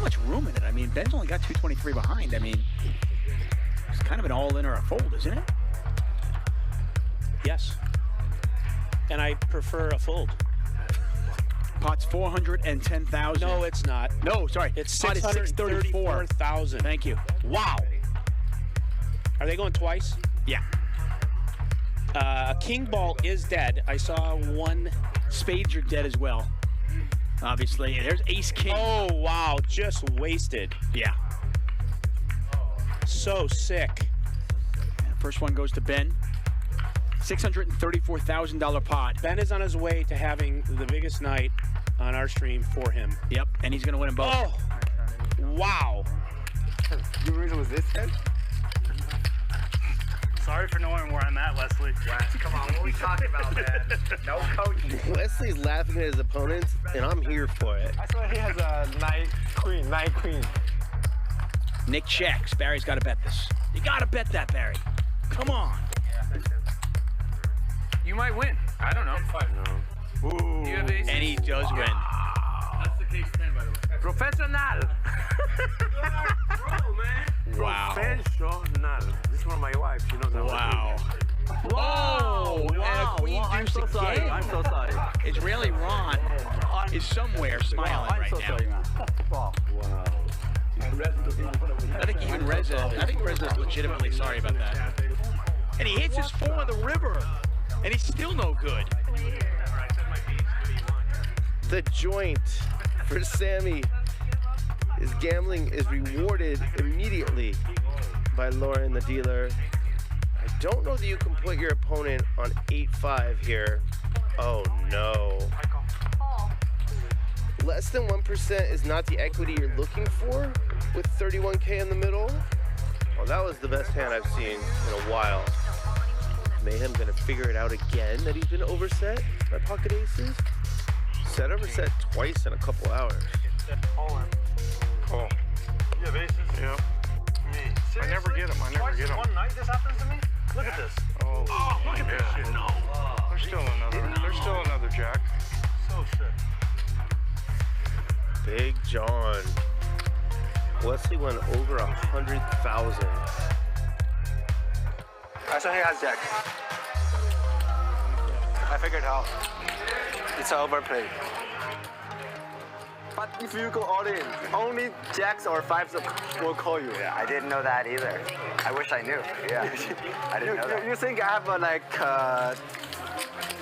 much room in it. I mean, Ben's only got 223 behind. I mean, it's kind of an all-in or a fold, isn't it? Yes. And I prefer a fold. Pot's 410,000. No, it's not. No, sorry. It's Pot is 634,000. Thank you. Wow. Are they going twice? Yeah. King ball is dead. I saw one. Spades are dead as well. Obviously. There's ace king. Oh, wow. Just wasted. Yeah. So sick. First one goes to Ben. $634,000 pot. Ben is on his way to having the biggest night on our stream for him. Yep, and he's going to win them both. Oh, wow. You really was this head? Sorry for knowing where I'm at, Leslie. Come on, what are we talking about, man? No coaching. Leslie's laughing at his opponents, and I'm here for it. I saw he has a nine queen. Nick checks. Barry's got to bet this. You got to bet that, Barry. Come on. You might win. I don't know. Ooh. You have aces? And he does win. That's the case 10, by the way. Professional. Wow. Professional. This is one of my wives. You know that. Wow. Wow. And a queen I'm deuce so sorry. again. I'm so sorry. Israeli Ron is somewhere smiling right now. Wow. I think even Reza's legitimately sorry about that. And he hits his 4 on the river, and he's still no good. The joint for Sammy is gambling is rewarded immediately by Lauren, the dealer. I don't know that you can put your opponent on 8-5 here. Oh no. Less than 1% is not the equity you're looking for with 31K in the middle. Well, that was the best hand I've seen in a while. Mayhem gonna figure it out again that he's been overset by pocket aces. Set overset twice in a couple hours. Call. You have aces? Yeah. Me. Seriously? I never get them. One night this happens to me? Look at this. Oh, look at this shit. No. There's still another jack. So sick. Big John. Wesley went over 100,000. I saw he has jack. I figured out. It's an overplay. But if you go all in, only jacks or fives will call you. Yeah, I didn't know that either. I wish I knew. Yeah, I didn't know that. You think I have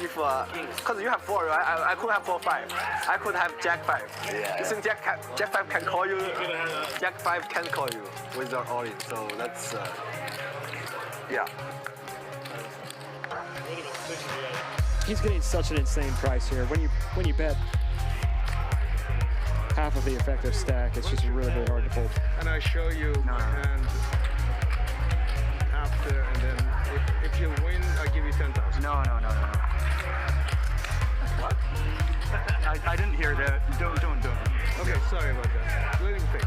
because you have 4, right? I could have 4-5. I could have jack 5. Yeah. You think jack 5 can call you? Jack 5 can call you with your all in. So that's yeah. He's getting such an insane price here. When you bet half of the effective stack, it's just really, really hard to fold. And I show you my hand after, and then if you win, I give you 10,000. No. What? I didn't hear that. Don't. Okay, sorry about that. Let him think.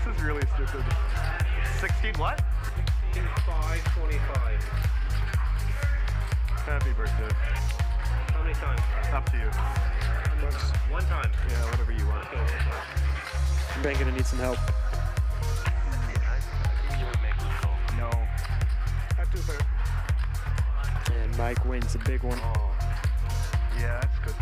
This is really stupid. 16 what? 525. Happy birthday. How many times? Up to you. One time. Yeah, whatever you want. Okay, one time. Ben gonna need some help. No. At 2/3. And Mike wins a big one. Yeah, that's good.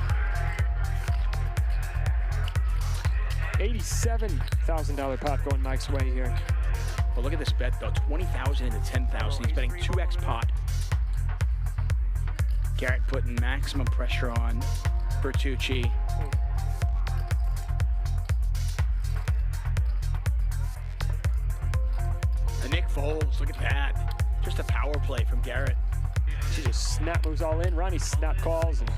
$87,000 pot going Mike's way here. Well, look at this bet, though. 20,000 into 10,000. He's betting 2x pot. Garrett putting maximum pressure on Vertucci. And Nick folds. Look at that. Just a power play from Garrett. She just snap moves all in. Ronnie snap calls, and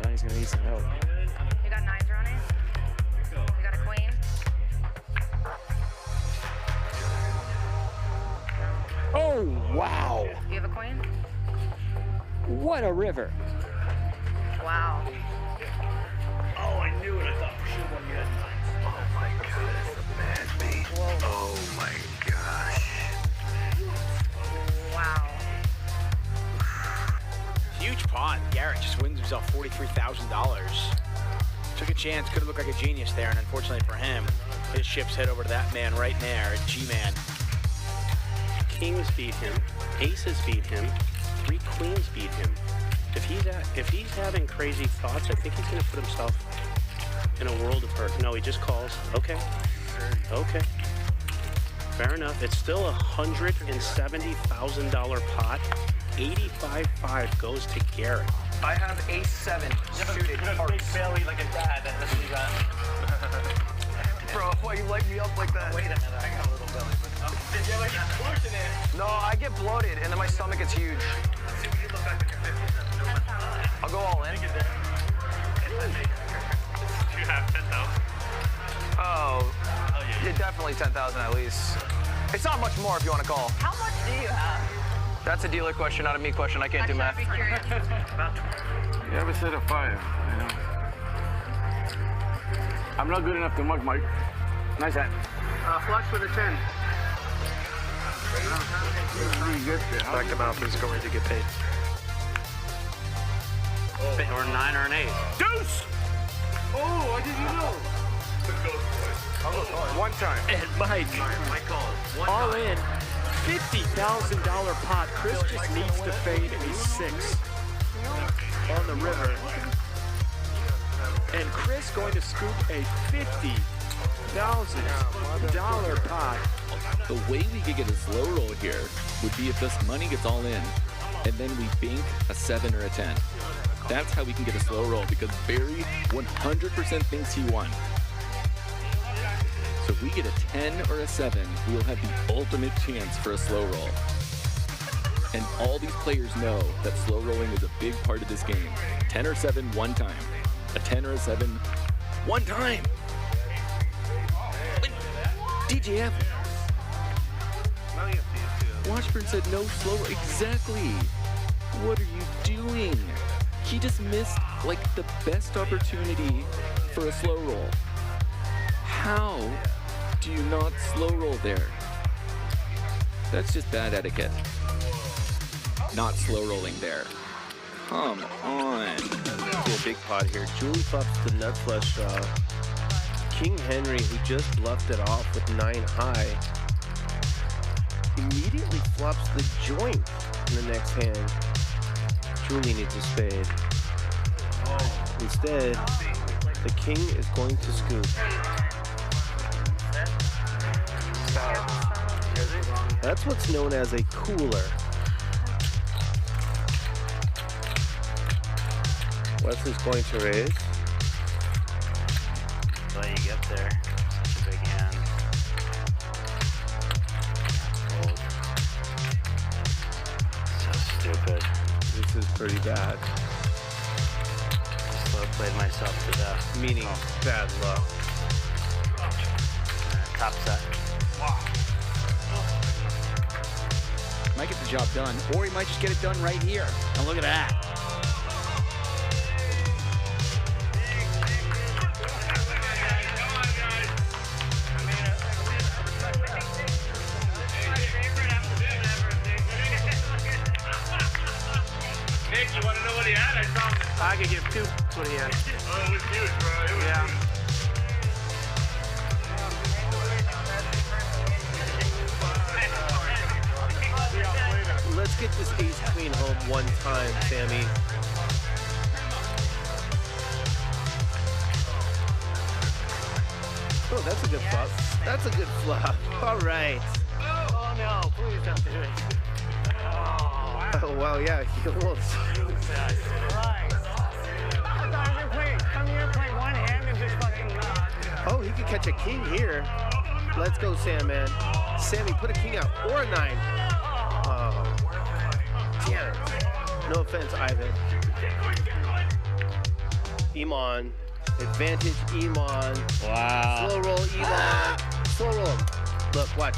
Ronnie's gonna need some help. You got 9s, Ronnie? You got a queen? Oh, wow. Do you have a queen? What a river. Wow. Oh, I knew it. I thought for sure one you had nines. Oh my God, that's a bad beat. Oh my gosh. Wow. Huge pot. Garrett just wins himself $43,000. Took a chance, could have looked like a genius there, and unfortunately for him, his chips head over to that man right there, G-Man. Kings beat him. Aces beat him. 3 queens beat him. If he's having crazy thoughts, I think he's going to put himself in a world of hurt. No, he just calls. Okay. Okay. Fair enough. It's still a $170,000 pot. 85.5 goes to Garrett. I have A7 suited hearts. Belly like a dad. That's what you got. Bro, why you light me up like that? Wait a minute. I got a little belly. Yeah, like you're pushing it. No, I get bloated and then my stomach gets huge. Let's see what you look like when you're 50. I'll go all in. You have 10,000. Oh, yeah, definitely 10,000 at least. It's not much more if you want to call. How much do you have? That's a dealer question, not a me question. I can't do math. I'd be curious. You ever said a 5? You know? I'm not good enough to mug, Mike. Nice hat. Flush with a 10. Back him out, he's going to get paid. Or 9 or an 8. Deuce! Oh, I didn't know. One time. And Mike, all in, $50,000 pot. Krish just needs to fade a 6 on the river. And Krish going to scoop a $50,000 pot. The way we could get a slow roll here would be if this money gets all in, and then we bank a 7 or a 10. That's how we can get a slow roll, because Barry 100% thinks he won. So if we get a 10 or a 7, we'll have the ultimate chance for a slow roll. And all these players know that slow rolling is a big part of this game. 10 or 7, one time. A 10 or a 7, one time. DJF. Washburn said no slow roll. Exactly. What are you doing? He just missed like the best opportunity for a slow roll. How do you not slow roll there? That's just bad etiquette. Not slow rolling there. Come on. A big pot here. Julie flops the nut flush draw. King Henry, who just bluffed it off with 9 high, immediately flops the joint in the next hand. Julie needs a spade. Instead, the king is going to scoop. That's what's known as a cooler. Wesley's going to raise. Let you get there. Such a big hand. Fold. So stupid. This is pretty bad. Slow played myself to death. Meaning bad luck. Top set. Might get the job done, or he might just get it done right here. Now look at that. Nick, you want to know what he had? I saw him. I could give 2 what he had. Oh, it was huge, bro. It was Yeah. huge. Let's get this ace queen home one time, Sammy. Oh, that's a good flop. That's a good flop. All right. Oh no, please don't do it. Oh, wow, yeah, he almost. Oh, he could catch a king here. Let's go, Sam, man. Sammy, put a king out or a 9. Oh, damn it. No offense, Ivan. Iman. Advantage, Iman. Wow. Slow roll, Iman. Slow roll him. Look, watch.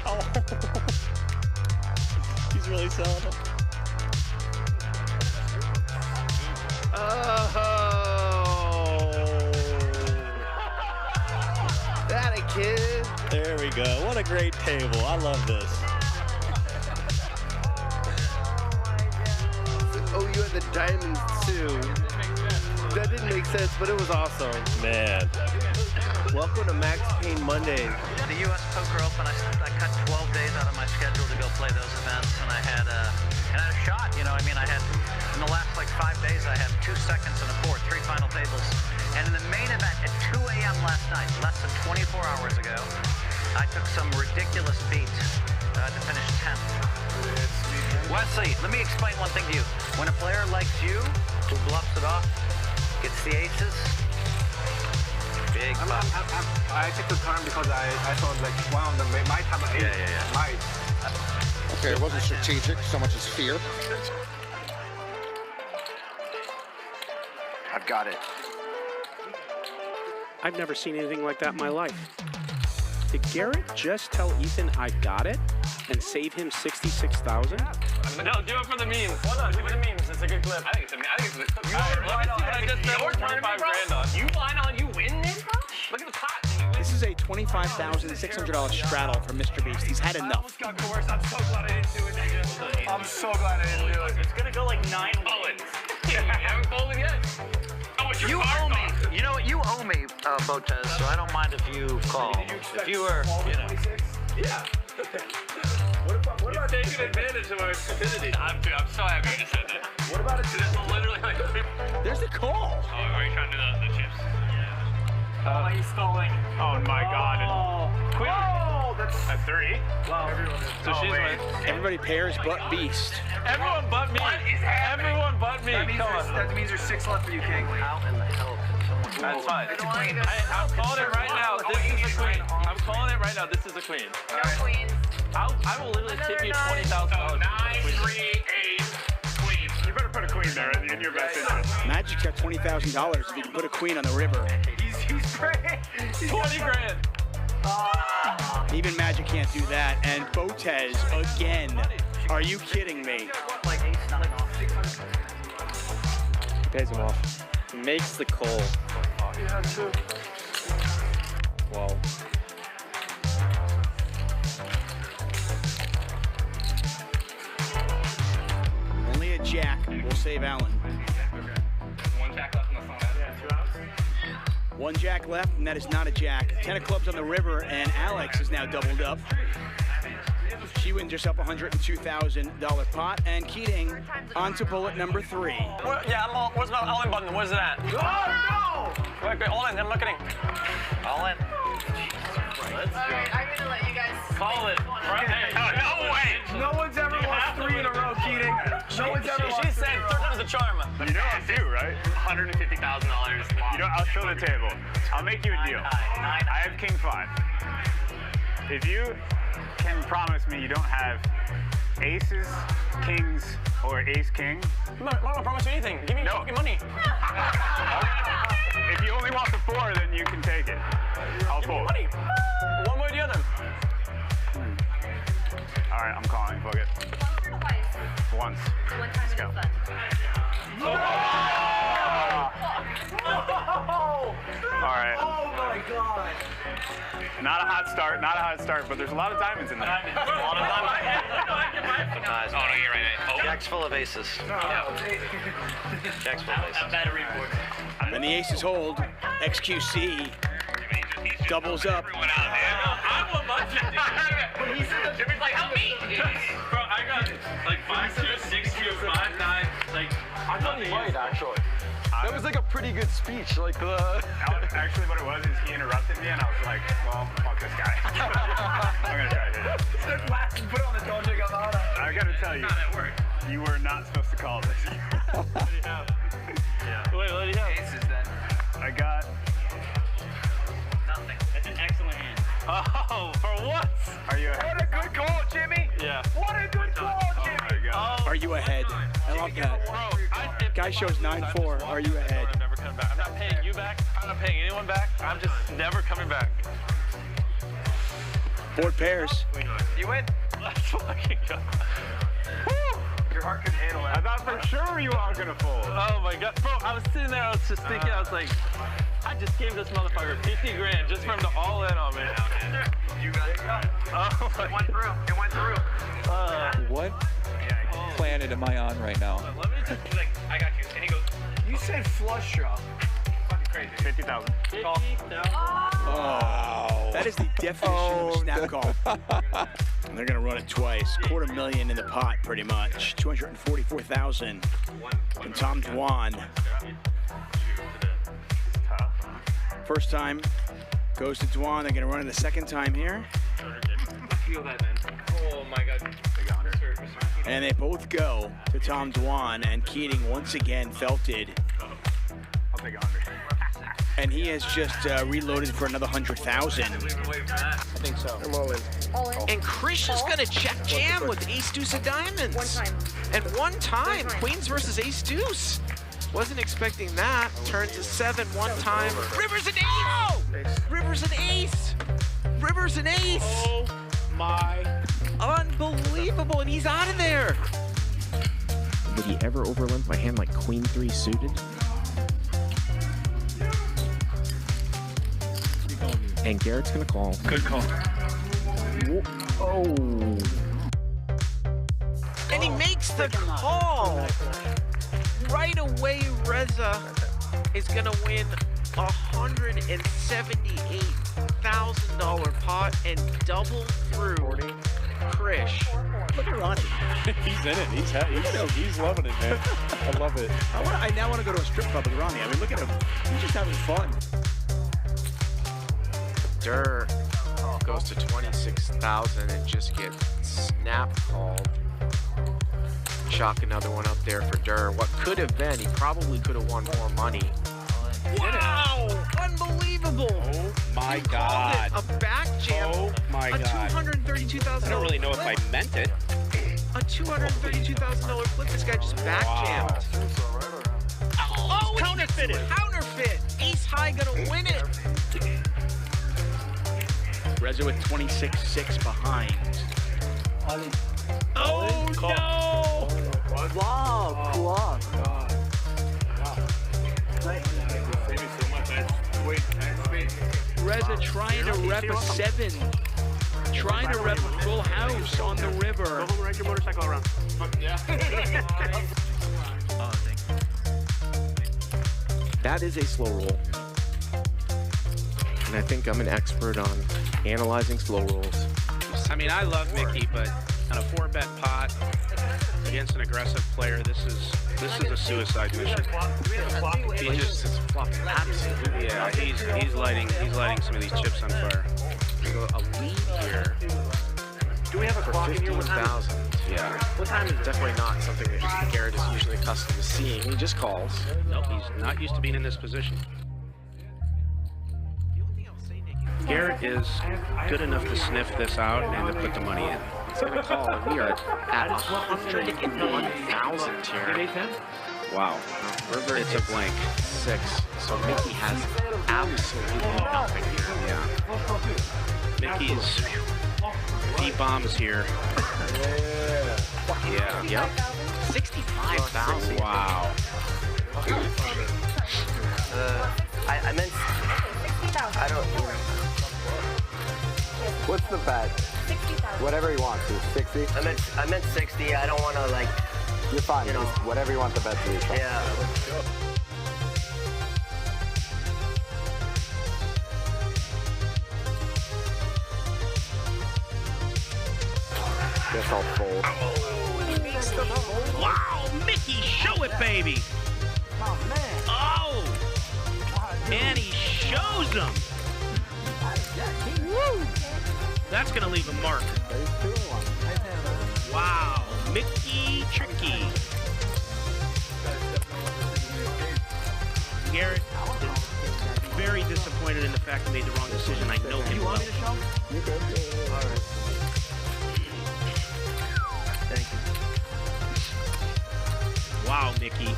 Oh. He's really selling it. Oh, that a kid. There we go. What a great table. I love this. Oh, you had the diamonds too. That didn't make sense, but it was awesome. Man. Welcome to Max Payne Mondays. The U.S. Poker Open, I cut 12 days out of my schedule to go play those events, and I had a shot. You know, I mean, I had in the last like 5 days, I had 2 seconds and a fourth, 3 final tables, and in the main event at 2 a.m. last night, less than 24 hours ago, I took some ridiculous beat to finish 10th. Wesley, let me explain one thing to you. When a player likes you, who bluffs it off, gets the aces, big bucks. I took the time because I thought like, wow, my type of ace. Might. Okay, it wasn't strategic so much as fear. I've got it. I've never seen anything like that in my life. Did Garrett just tell Ethan I got it and save him $66,000? No, do it for the memes. Why not? Do it for the memes. It's a good clip. I think it's a good clip. Let me see what I just spent 25 grand on. You line on, you win this, bro? Look at the pot. This is a $25,600 straddle for Mr. Beast. He's had enough. Almost got coerced. I'm so glad I didn't do it. I'm so glad I didn't do it. It's gonna go like 9 bullets. You haven't folded yet. You owe me. You know what? You owe me, Botez, so I don't mind if you call. If you were, you know. Yeah. What about taking advantage of our stupidity? I'm so happy you just said that. What about it? This will literally like. There's the call. Oh, are you trying to do the chips? Yeah. He's stalling. Oh my God. Queen. Oh, that's 3. Wow. So she's right. Everybody pairs but Beast. Everyone but me. What is happening? Everyone but me. That means there's 6 left for you, King. How in the hell can someone... That's fine. It's a queen. I'm calling it right now. This is a queen. I'm calling it right now. This is a queen. No queens. I will literally tip you $20,000. 9, 3, 8, queen. You better put a queen there in your best interest. Magic's got $20,000 if you can put a queen on the river. He's great. 20 grand. Even Magic can't do that. And Botez again. Are you kidding me? Pays him off. He makes the call. Wow. Only a jack will save Allen. One jack left in the phone. Yeah, 2 outs. 1 jack left, and that is not a jack. 10 of clubs on the river, and Alex is now doubled up. She wins herself a $102,000 pot, and Keating onto bullet number 3. Yeah, I'm all. Where's my all-in button? Where's it at? Oh, no! Wait, all in. I'm looking. All in. All right, I'm gonna let you guys Call it. Right? No way. No one's ever lost 3 in a row, Keating. No one's ever lost. She said 3 times the charm. You know I'm due, right? $150,000. You know, I'll show the table. I'll make you a deal. I have king 5. If you can promise me you don't have aces, kings, or ace king. I'm not gonna promise you anything. Give me your fucking money. If you only want the 4, then you can take it. I'll Give me fold. money. One way or the other. All right, I'm calling. Fuck it. Once. Let's go. All right. Oh my God. Not a hot start, but there's a lot of diamonds in there. A lot of diamonds. Nice. Oh, no, you're right. Oh. Jack's full of aces. Jack's full of aces. Battery board. When the aces hold, XQC doubles up. I want my 50. Jimmy's like, help me. Bro, I got like 5-2, 6-2, 5-9. Like, I thought he might, actually. That was like a pretty good speech. Like the. Actually, what it was is he interrupted me, and I was like, well, fuck this guy. I'm gonna try to hit it. Put it on the dojo. I gotta tell you, you were not supposed to call this. What do you have? Yeah. Wait, what do you have? Aces then. I got. Nothing. That's an excellent hand. Oh, for what? Are you ahead? What a good call, Jimmy. Yeah. What a good call, Jimmy. Oh my God. Are you ahead? I love that. Guy shows 9-4. Are you ahead? I'm never coming back. I'm not paying you back. I'm not paying anyone back. I'm just never coming back. Board pairs. You win. Let's fucking go. Your heart couldn't handle that. I thought for sure you all gonna fold. Oh my god, bro! I was sitting there. I was just thinking. I was like, I just gave this motherfucker 50 grand just for him to all in on me. You got it. Oh my. It went through. It went through. What planet am I on right now? He's like, I got you. And he goes, You said flush draw. fucking crazy. 50,000. Oh, that is the definition of a snap call. And they're gonna run it twice. $250,000 in the pot, pretty much. 244,000 from Tom Dwan. First time goes to Dwan. They're gonna run it the second time here. Feel that, man. Oh my god. And they both go to Tom Dwan, and Keating once again felted. I'll take 100. And he has just reloaded for another 100,000. I think so. I'm all in. All in. And Krish is going to check jam with ace deuce of diamonds. One time. And one time, queens versus ace deuce. Wasn't expecting that. Turns to 7 one time. River's an ace! River's an ace! River's an ace! Oh my. Unbelievable, and he's out of there. Would he ever overlimp my hand like queen 3 suited? And Garrett's gonna call. Good call. Oh. And he makes the call. Right away, Reza is gonna win $178,000 pot and double through Krish. Look at Ronnie. He's in it. He's loving it, man. I love it. I now want to go to a strip club with Ronnie. I mean, look at him. He's just having fun. Durr goes to 26,000 and just gets snap called. Chalk another one up there for Durr. What could have been, he probably could have won more money. Wow! Unbelievable! Oh my God! A back jam. Oh my God! A $232,000. I don't really know if I meant it. A $232,000 flip. This guy just back jammed. Oh, counterfeited. Counterfeit. Ace high gonna win it. Reza with 26-6 behind. Oh no! Wow, cool. Reza trying to rep a 7. Trying to rep a full house on the river. Go home and ride your motorcycle around. Yeah. That is a slow roll. And I think I'm an expert on analyzing slow rolls. I mean, I love Mickey, but on a 4-bet pot against an aggressive player, this is a suicide mission. He just is flopping. Absolutely, yeah. He's lighting some of these chips on fire. So a lead here. Do we have a clock in here? What time? 15,000. Yeah. What time is it? Definitely not something that Garrett is usually accustomed to seeing. He just calls. Nope, he's not used to being in this position. Garrett is good enough to sniff this out and to put the money in. He's gonna call, and we are at 101,000 here. Wow. River, it's a blank. 6. So Mickey has absolutely nothing here. Yeah. Mickey's deep bombs here. Yeah. Yep. 65,000. Wow. I meant. I don't. What's the bet? 60,000. Whatever he wants to. 60? I meant 60. I don't want to like. You're fine. You know, whatever you want the bet to be. Yeah. Guess I'll fold. Wow, Mickey, show it, baby. Oh, man. Oh, and he shows them. Woo. That's gonna leave a mark. Wow, Mickey tricky. Garrett is very disappointed in the fact he made the wrong decision. I know him well. You good? All right. Thank you. Wow, Mickey.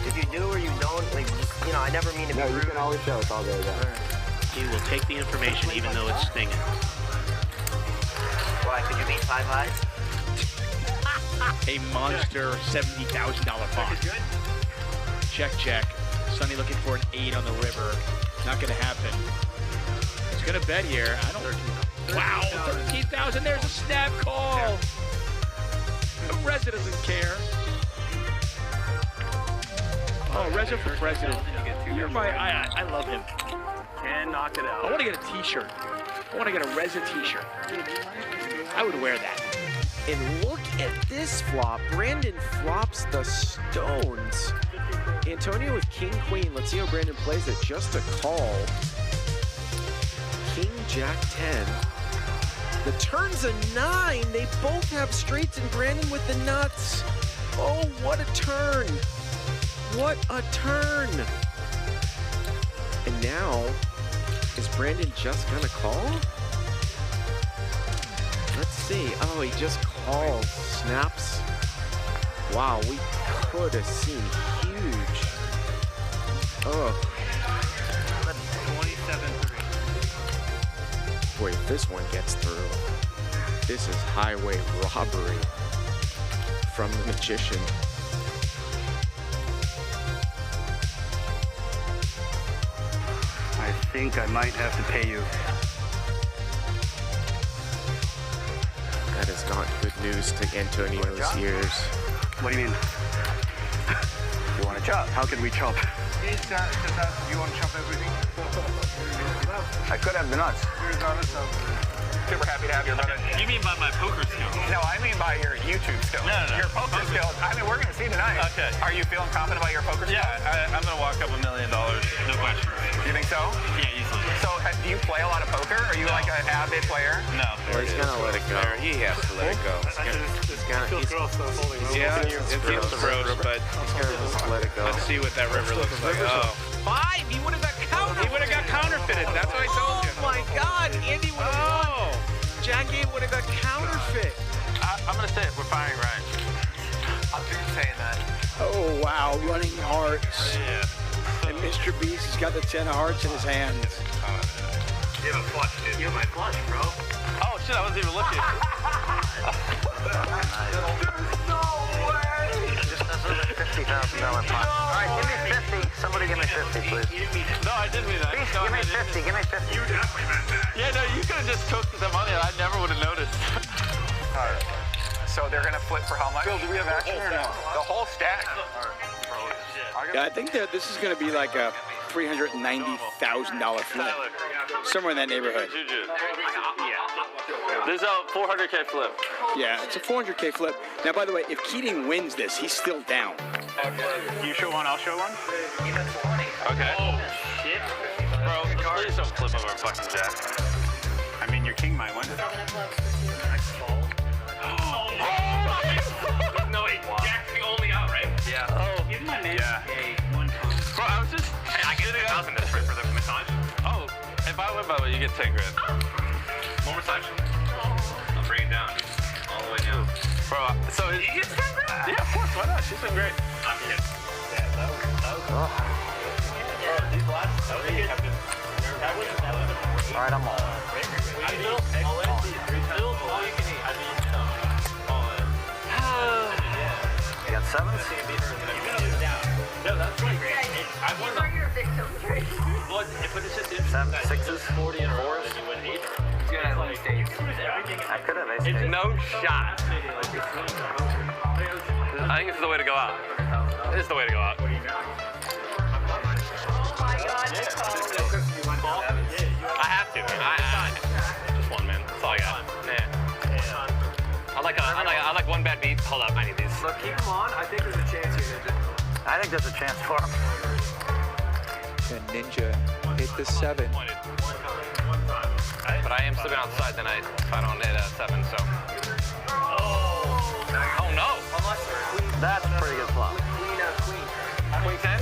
If you do or you don't, like, just, you know, I never mean to be rude. No, you can always show us all day. He will take the information even though it's stinging. Why, could you beat 5 highs? a monster $70,000 pot. Check, check. Sonny looking for an 8 on the river. Not gonna happen. He's gonna bet here. I don't. Wow, 13,000. There's a snap call. Reza doesn't care. Oh, Reza for president. You're my. I love him. Can knock it out. I want to get a T-shirt. I want to get a Reza T-shirt. I would wear that. And look at this flop. Brandon flops the stones. Antonio with king, queen. Let's see how Brandon plays it. Just a call. King, jack, 10. The turn's a 9. They both have straights, and Brandon with the nuts. Oh, what a turn. What a turn. And now, is Brandon just gonna call? Let's see. Oh, he just calls. Snaps. Wow, we could have seen huge. Oh. 27-3. Boy, if this one gets through, this is highway robbery from the magician. I think I might have to pay you. That is not good news to Antonio's ears. What do you mean? You want to chop? How can we chop? He's just asked if you want to chop everything. I could have the nuts. Super happy to have your brother. You mean by my poker skills? No, I mean by your YouTube skills. No. Your poker skills. I mean, we're going to see tonight. Okay. Are you feeling confident about your poker skills? Yeah, I'm going to walk up $1 million. No question. You think so? Yeah, easily. So, do you play a lot of poker? Are you like an avid player? No. Well, he's gonna let it go. He has to let it go. It's gross, but he's gonna just let it go. Let's see what that river looks like. Oh. 5. He would have got counterfeited. He would have got counterfeited. That's what I told you. Oh my God. Andy would have won. Jack 8 would have got counterfeit. I'm going to say it. We're firing right. I've been saying that. Oh, wow. Running hearts. Yeah. And Mr. Beast has got the 10 of hearts in his hands. You have a flush, dude. You have my flush, bro. Oh, shit. I wasn't even looking. There's no way. Just this is a $50,000 pot. All right, give me 50. Somebody give me 50, please. No, I didn't mean that. Please, give me 50. Give me 50. You definitely meant that. Yeah, no, you could have just took the money. I never would have noticed. All right. So they're going to flip for how much? Phil, do we have action or no? The whole stack. Yeah, I think that this is going to be like a $390,000 flip. Somewhere in that neighborhood. There's a 400K flip. Yeah, it's a 400K flip. Now, by the way, if Keating wins this, he's still down. You show one, I'll show one. Okay. Oh, shit. Bro, please don't flip over fucking Jack. I mean, your king might win. No, wait, Jack's the only out, right? Yeah. Oh. Give my man one time. Bro, I was just... Hey, I get 1,000 for the massage. Oh, if I win by the way, you get 10 grand. More massage? I'll bring it down. All the way down. Bro, so... You get 10 grand? Yeah, of course, why not? She's been great. I'm kidding. Yeah, that was Bro, these last... That was All right, I'm all. all you can eat. I mean, You got 7s? No, that's right. I won the... Seven, 6s? 40 and 4s. You got at least 8s. I could have ace It's 8. no shot. I think it's the way to go out. It's the way to go out. I have to. Just one, man. That's all I got. Yeah. I like one bad beat. Hold up, I need these. Look, keep him on. I think there's a chance here, Ninja. I think there's a chance for him. And Ninja hit the 7. But I am slipping outside tonight if I don't hit a 7, so. Oh no! That's a pretty good flop. Queen 10?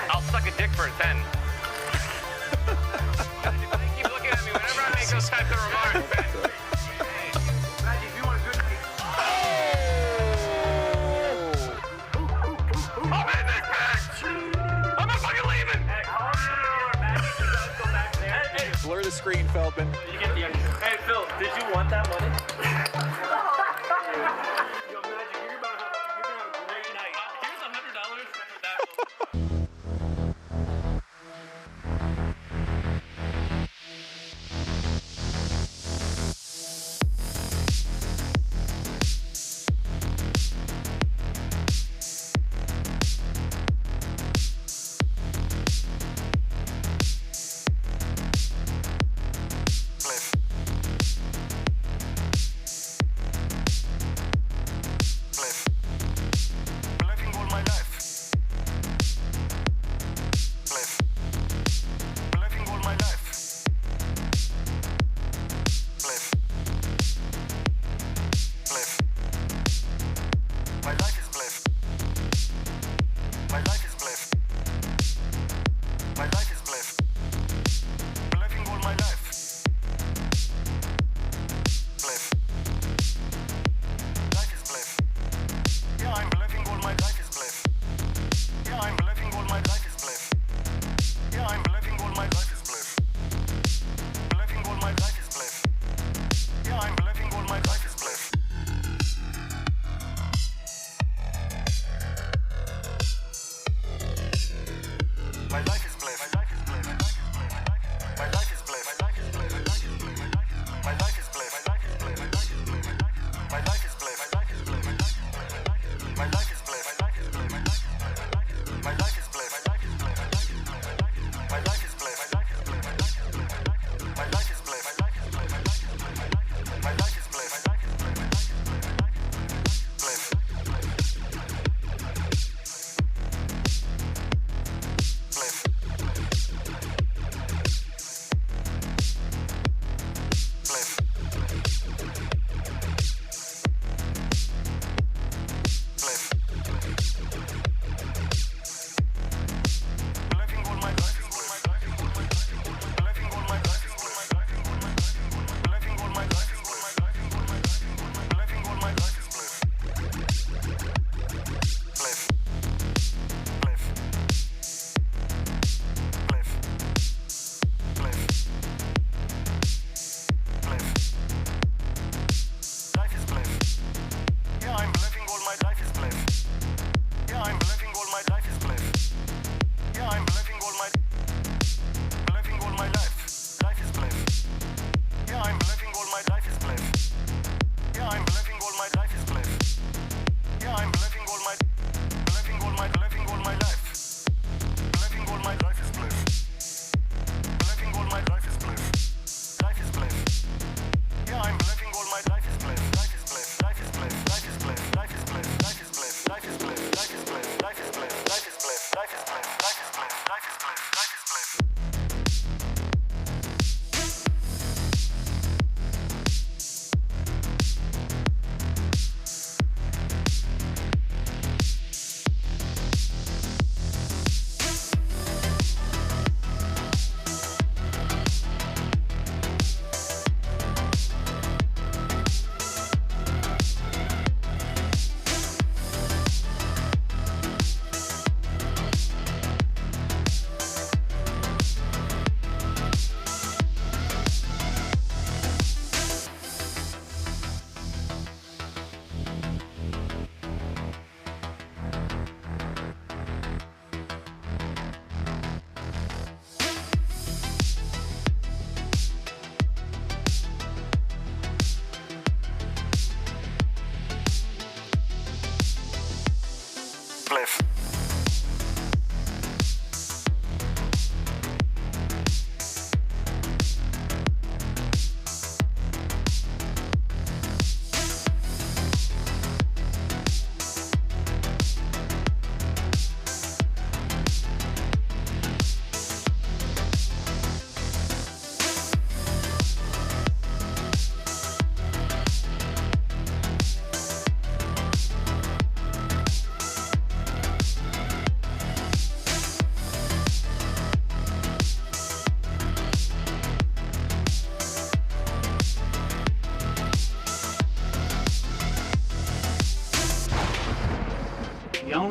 I'll suck a dick for a 10. Keep looking at me whenever I make those types of remarks, man. I'm in this bitch! I'm not fucking leaving! Blur the screen, Feldman. Hey, Phil, did you want want that money?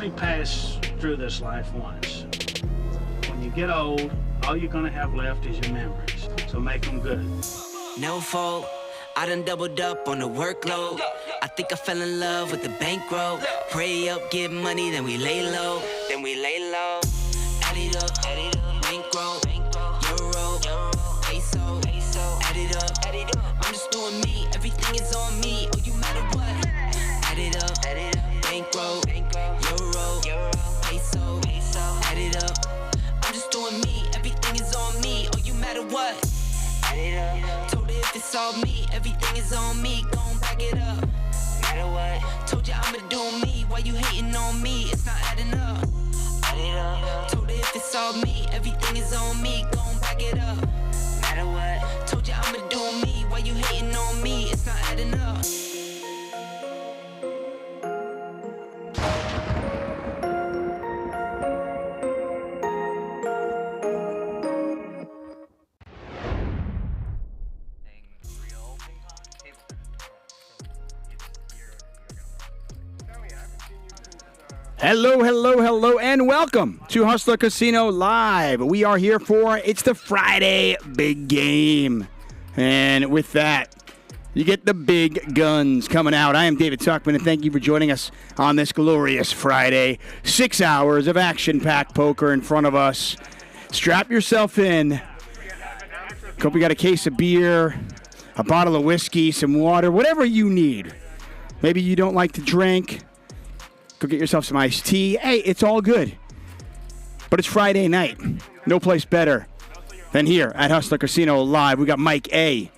only pass through this life once. When you get old, all you're gonna have left is your memories, so make them good. No fault, I done doubled up on the workload. I think I fell in love with the bankroll. Pray up, get money, then we lay low. Add it up, bankroll, euro, peso. Add it up, I'm just doing me. Everything is on me. Oh, you matter what? Add it up, bankroll, euro, peso. Add it up, I'm just doing me. Everything is on me. Oh, you matter what? Add it up. Told her if it's all me, everything is on me. Gon' back it up. Matter what? Told you I'ma do me. Why you hating on me? It's not adding up. Add it up. Told her if it's all me, everything is on me. Gon' back it up. Matter what? Told you I'ma do me. Why you hating on me? It's not adding up. Hello, and welcome to Hustler Casino Live. We are here for It's the Friday Big Game. And with that, you get the big guns coming out. I am David Tuchman, and thank you for joining us on this glorious Friday. 6 hours of action-packed poker in front of us. Strap yourself in. Hope you got a case of beer, a bottle of whiskey, some water, whatever you need. Maybe you don't like to drink. Go get yourself some iced tea. Hey, it's all good. But it's Friday night. No place better than here at Hustler Casino Live. We got Mike A.,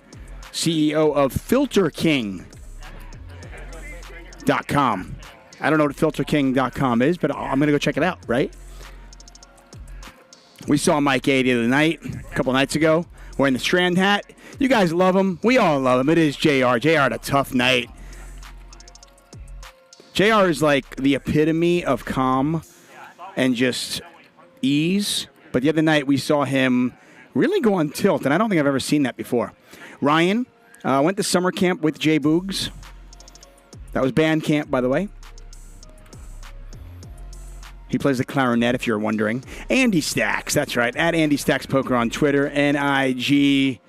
CEO of FilterKing.com. I don't know what FilterKing.com is, but I'm going to go check it out, right? We saw Mike A. the other night, a couple nights ago, wearing the Strand hat. You guys love him. We all love him. It is JR. JR had a tough night. JR is like the epitome of calm and just ease. But the other night we saw him really go on tilt, and I don't think I've ever seen that before. Ryan went to summer camp with Jay Boogs. That was band camp, by the way. He plays the clarinet, if you're wondering. Andy Stacks, that's right, at Andy Stacks Poker on Twitter and IG.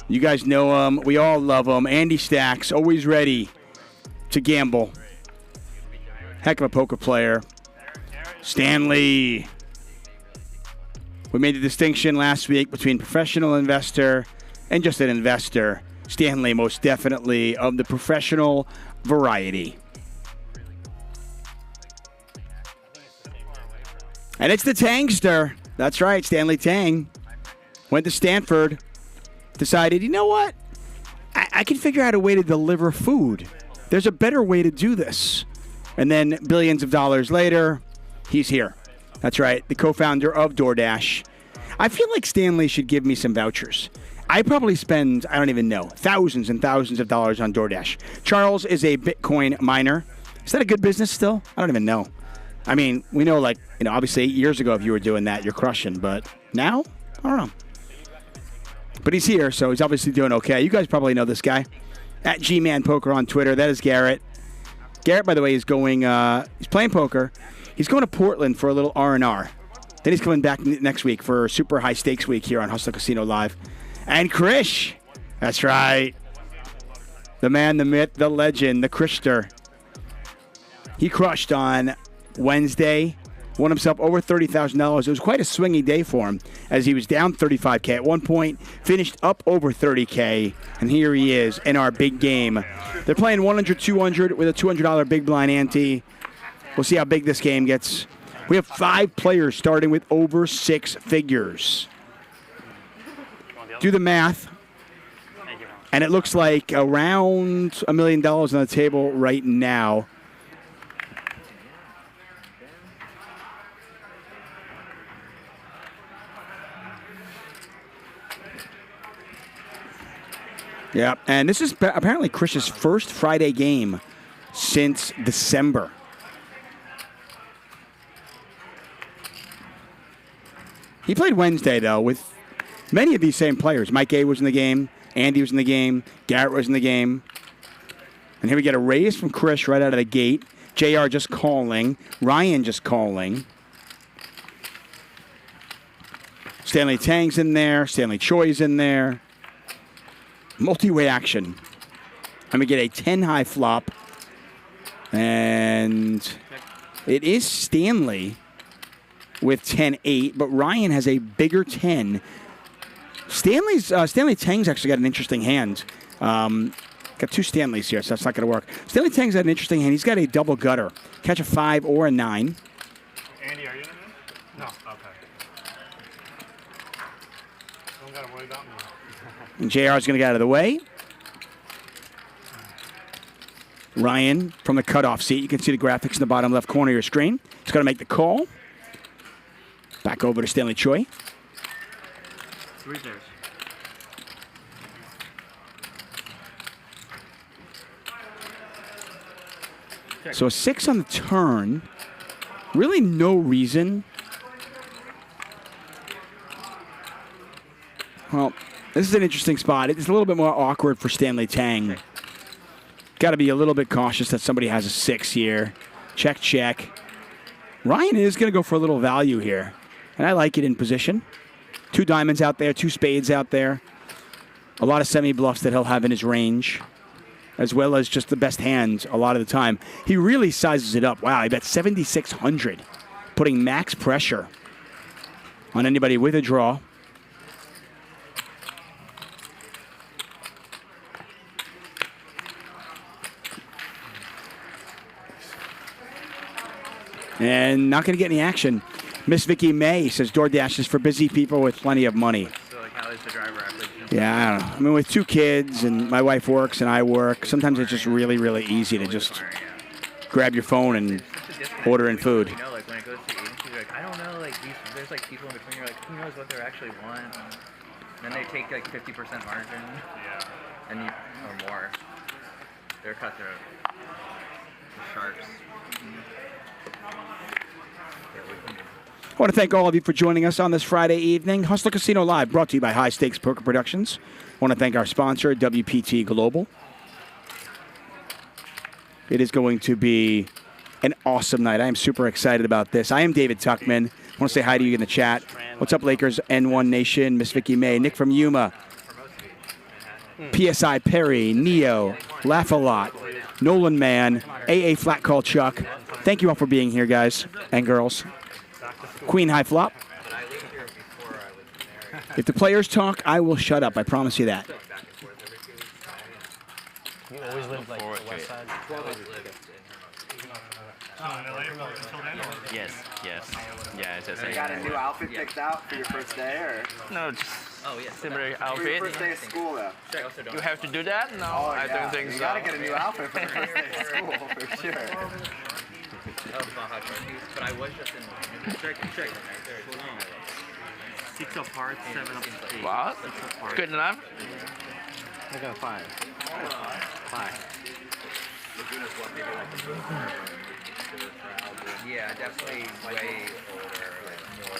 You guys know him. We all love him. Andy Stacks, always ready to gamble. Heck of a poker player. Stanley. We made the distinction last week between professional investor and just an investor. Stanley, most definitely of the professional variety. And it's the Tangster. That's right, Stanley Tang. Went to Stanford. Decided, you know what? I can figure out a way to deliver food. There's a better way to do this. And then billions of dollars later, he's here. That's right, the co-founder of DoorDash. I feel like Stanley should give me some vouchers. I probably spend, I don't even know, thousands and thousands of dollars on DoorDash. Charles is a Bitcoin miner. Is that a good business still? I don't even know. I mean, we know, like, you know, obviously 8 years ago if you were doing that, you're crushing. But now, I don't know. But he's here, so he's obviously doing okay. You guys probably know this guy. At G-Man Poker on Twitter. That is Garrett. Garrett, by the way, is going, he's playing poker. He's going to Portland for a little R&R. Then he's coming back next week for Super High Stakes Week here on Hustler Casino Live. And Krish. That's right. The man, the myth, the legend, the Krishter. He crushed on Wednesday. Won himself over $30,000. It was quite a swingy day for him as he was down $35K at one point, finished up over $30K, and here he is in our big game. They're playing 100-200 with a $200 big blind ante. We'll see how big this game gets. We have 5 players starting with over 6 figures. Do the math. And it looks like around $1 million on the table right now. Yeah, and this is apparently Krish's first Friday game since December. He played Wednesday, though, with many of these same players. Mike A. was in the game. Andy was in the game. Garrett was in the game. And here we get a raise from Krish right out of the gate. JR just calling. Ryan just calling. Stanley Tang's in there. Stanley Choi's in there. multi-way action. I'm going to get a 10 high flop. And it is Stanley with 10-8, but Ryan has a bigger 10. Stanley Tang's actually got an interesting hand. Got two Stanleys here, so that's not going to work. Stanley Tang's got an interesting hand. He's got a double gutter. Catch a 5 or a 9. Andy, are you in there? No. Okay. Don't got to worry about me. And JR's going to get out of the way. Ryan from the cutoff seat. You can see the graphics in the bottom left corner of your screen. He's going to make the call. Back over to Stanley Choi. 3 pairs. So a 6 on the turn. Really no reason. Well, this is an interesting spot. It's a little bit more awkward for Stanley Tang. Got to be a little bit cautious that somebody has a 6 here. Check, check. Ryan is going to go for a little value here. And I like it in position. 2 diamonds out there, 2 spades out there. A lot of semi-bluffs that he'll have in his range, as well as just the best hands a lot of the time. He really sizes it up. Wow, he bet 7,600, putting max pressure on anybody with a draw. And not going to get any action. Miss Vicky May says DoorDash is for busy people with plenty of money. So, like, how is the driver average? Yeah, I don't know. I mean, with 2 kids and my wife works and I work, sometimes it's just really, really easy to just grab your phone and order in food. You know, like, when it goes to agencies, you're like, I don't know, like, there's, like, people in between, you're like, who knows what they actually want? And then they take, like, 50% margin. Yeah. And you, or more. They're cutthroat. The sharks. I want to thank all of you for joining us on this Friday evening. Hustler Casino Live, brought to you by High Stakes Poker Productions. I want to thank our sponsor, WPT Global. It is going to be an awesome night. I am super excited about this. I am David Tuchman. I want to say hi to you in the chat. What's up, Lakers, N1 Nation, Miss Vicky May, Nick from Yuma, PSI Perry, Neo, Laugh-A-Lot, Nolan Man, AA Flat Call Chuck. Thank you all for being here, guys and girls. Queen high flop. If the players talk, I will shut up. I promise you that. You always live like the west side? Yes. Yeah, it's just You got a new outfit picked out for your first day, or? No, just similar outfit. For your first day of school, though. You have to do that? No, I don't think so. You gotta get a new outfit for the first day of school, for sure. But I was just in check. 6 of hearts, 7 of spades. What? Good enough? I got 5. 5. Yeah, definitely way older, like more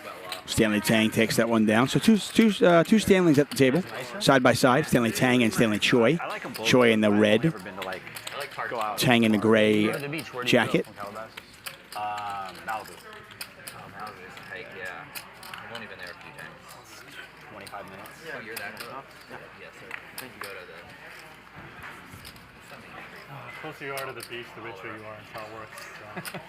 well off. Stanley Tang takes that one down. So two Stanleys at the table, side by side. Stanley Tang and Stanley Choi. Choi in the red, Tang in the gray jacket. Malibu. Malibu's hike, yeah. I've only been there a few times. 25 minutes. Yeah, you're that close? Yes, sir. Then you go to the... The closer you are to the beach, the richer you are. That's how it works.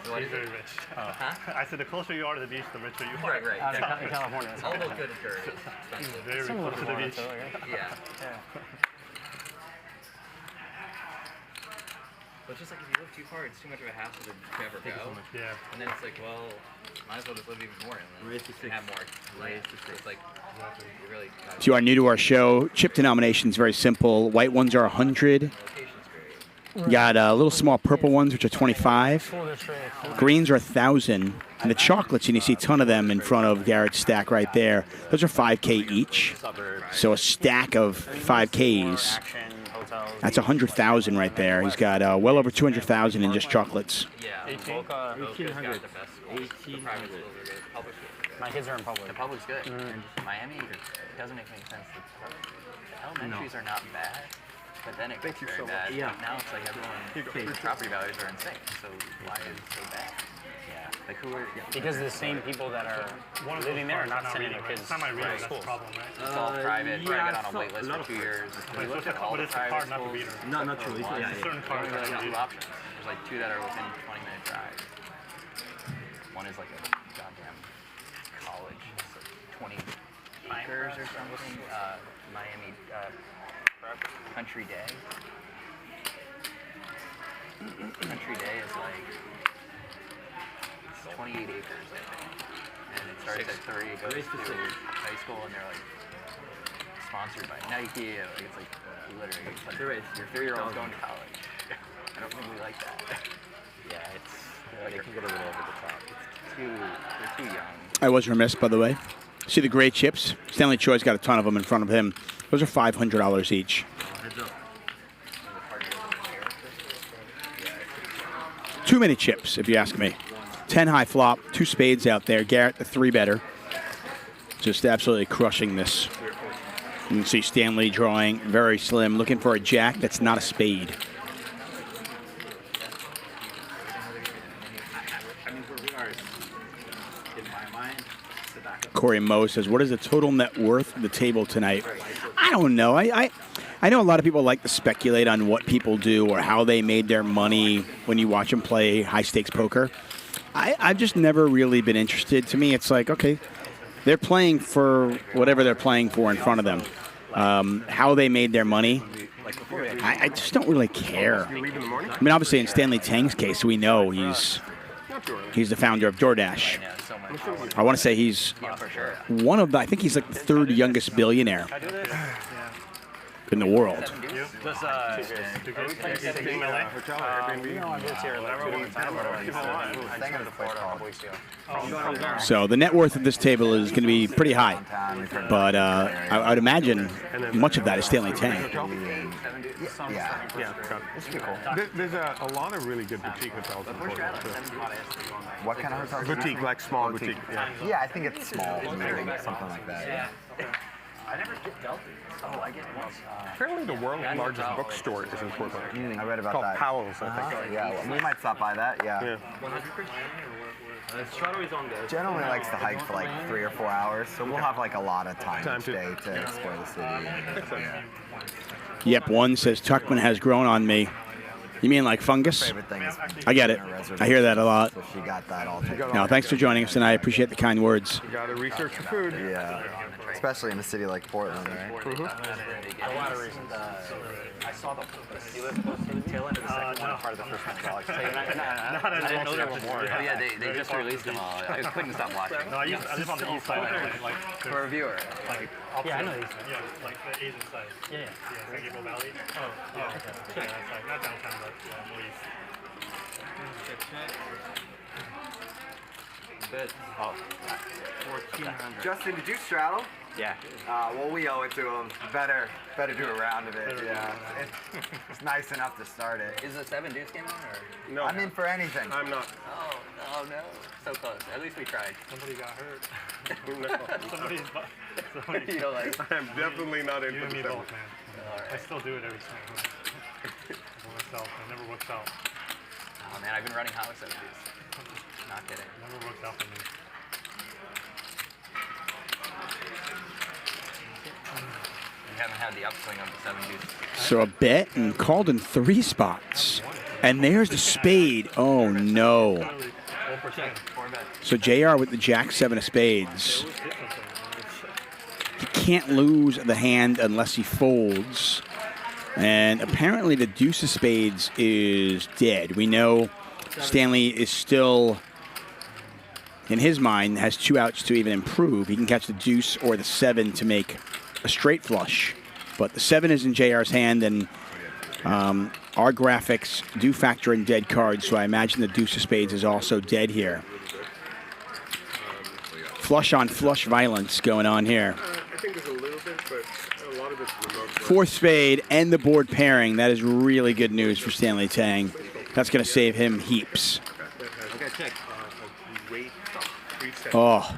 So What he's is very it? rich. Huh? I said the closer you are to the beach, the richer you are. Right. In California. All those good attorneys. He's very close to the beach. Yeah. But just like if you live too far, it's too much of a hassle to never go. Yeah. And then it's like, well, might as well just live even more and have more. It's like, you really. If you are new to our show, chip denomination is very simple. White ones are 100. You got little small purple ones, which are 25. Greens are 1,000. And the chocolates, and you see a ton of them in front of Garrett's stack right there. Those are 5K each. So a stack of 5Ks. That's 100,000 right there. He's got well over 200,000 in just chocolates. Yeah. 1,800. 1,800. My kids are in public. The public's good. Miami, it doesn't make any sense. The elementaries are not bad. But then it gets very bad. Yeah. Now it's like everyone, property values are insane. So why is it so bad? Yeah. Like who are? Because the same people that are living there are not sending their kids to school. It's all private. Private on a wait list for 2 years. We looked at all the private schools. Not true. Yeah, it's a certain card. There's like 2 options. There's like 2 that are within 20-minute drive. One is like a goddamn college. It's like 20 acres or something. Miami Country Day. Country Day is like 28 acres, I think. And it starts at 3, it goes to high school, and they're like sponsored by Nike. Like, it's like literally it's like your 3-year-old's going to college. I don't think we like that. Yeah, it's like it can get a little over the top. They're too young. I was remiss, by the way. See the gray chips? Stanley Choi's got a ton of them in front of him. Those are $500 each. Too many chips, if you ask me. 10 high flop, 2 spades out there. Garrett, the 3-better. Just absolutely crushing this. You can see Stanley drawing very slim, looking for a jack that's not a spade. Corey Moe says, what is the total net worth of the table tonight? I don't know. I know a lot of people like to speculate on what people do or how they made their money when you watch them play high-stakes poker. I've just never really been interested. To me, it's like, okay, they're playing for whatever they're playing for in front of them. How they made their money, I just don't really care. I mean, obviously, in Stanley Tang's case, we know he's the founder of DoorDash. I want to say he's one of the, I think he's like the 3rd youngest billionaire in the world. So the net worth of this table is going to be pretty high, but I would imagine much of that is Stanley Tang. Yeah. It's pretty cool. There's a lot of really good boutique hotels in Portland. What kind of hotels? Boutique, like small boutique. Yeah, I think it's small, maybe something like that. I never get Delta. Oh, I get once. Apparently the world's largest bookstore is in Portland. I read about called that. Powell's, I think. Yeah, well, we might stop by that, yeah. Generally likes to hike for like 3 or 4 hours, so we'll have like a lot of time today to explore the city. Yep, one says Tuchman has grown on me. You mean like fungus? I get it. I hear that a lot. So she got that all No, thanks for joining us, and I appreciate the kind words. You got to research the food. Yeah, especially in a city like Portland, right? A lot of reasons. I saw the tail end of the second one, part of the first one. I didn't know there were more. Yeah, they just released them all. I couldn't stop watching. No, I live on the east side. Like, for a viewer. Like, yeah, I know the east side. Yeah, like the Asian side. Yeah. Yeah, like Yaple Valley. Oh, yeah. Okay. Yeah, it's like not downtown, but more east. Oh, 1400. Justin, did you straddle? Yeah. Well, we owe it to him. Better do a round of it. Yeah. It's nice enough to start it. Is the 7 deuce game on, or? No. I'm in for anything. I'm not. Oh no. So close. At least we tried. Somebody got hurt. No. You don't like. I'm definitely not in you for and the me 7. both, man. I still do it every time. For myself. It never works out. Oh man, I've been running hot with 7 deuce. Not kidding. It never works out for me. We haven't had the upswing of the 7 deuce. So a bet and called in 3 spots. And there's the spade. Oh, no. So JR with the jack 7 of spades. He can't lose the hand unless he folds. And apparently the deuce of spades is dead. We know Stanley is still, in his mind, has 2 outs to even improve. He can catch the deuce or the 7 to make a straight flush. But the 7 is in JR's hand, and our graphics do factor in dead cards, so I imagine the deuce of spades is also dead here. Flush on flush violence going on here. I think there's a little bit, but a lot of it's remote. 4th spade and the board pairing. That is really good news for Stanley Tang. That's going to save him heaps. Oh.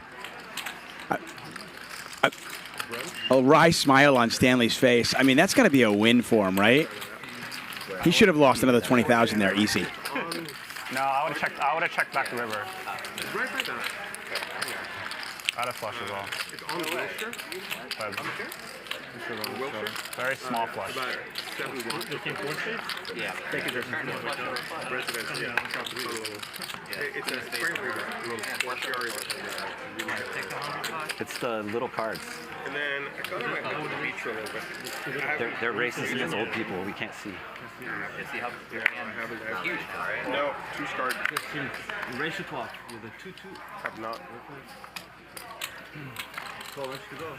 A wry smile on Stanley's face. I mean, that's got to be a win for him, right? He should have lost another 20,000 there, easy. No, I would have checked back the river. Out of flush as well. It's on Wilshire? Wilshire? Very small flush. About 7-1. You came 4 spades? Yeah. Take it as residential. Yeah. It's a Springfield little flush area. It's the little cards. And then I thought I might have the beach a little bit. They're racist against old people. We can't see. See how your hand huge, right? No, 2 start. Race your clock with a 2-2. Have not. 12 inches to go.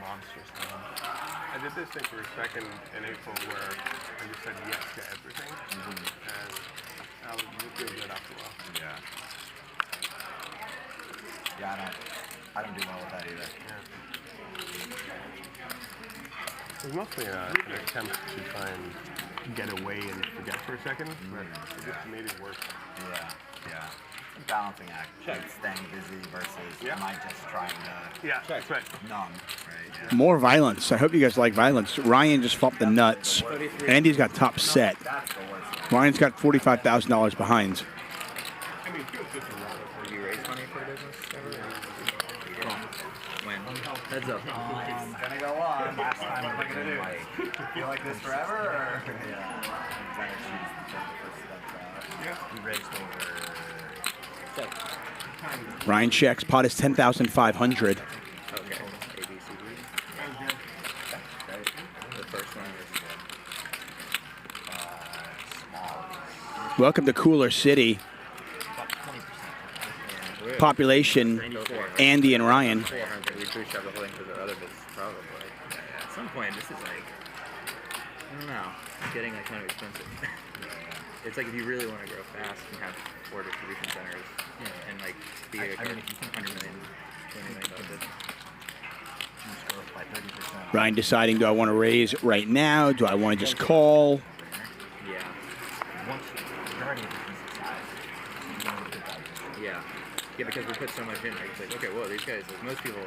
Monsters. I did this thing for a second in April where I just said yes to everything. And I was feel good after a while. Yeah. Yeah, I don't do well with that either. Yeah. It was mostly an attempt to try and get away and forget for a second, but it just made it worse. Yeah. Balancing act, like staying busy versus am I just trying to that's right. numb, right? More violence. I hope you guys like violence. Ryan just flopped the nuts. Andy's got top set. Ryan's got $45,000 behind. I mean, it feels good to run. Did you raise money for the business ever? When? Heads up. Gonna go on. Last time, what am I gonna do? Feel like this forever, or? He raised over. Ryan checks. Pot is 10,500. Okay. A, B, C, D. The first one is Welcome to Cooler City. Population, Andy and Ryan. 400. We pre-shove the whole thing for the other business, probably. At some point, this is like, I don't know, it's getting like kind of expensive. It's like if you really want to grow fast and have 4 distribution centers and like be a $100 million, $20 million business. Ryan deciding, do I want to raise right now? Do I want to just call? Yeah. Yeah. Yeah, because we put so much in. Like, it's like, okay, well, these guys, like most people,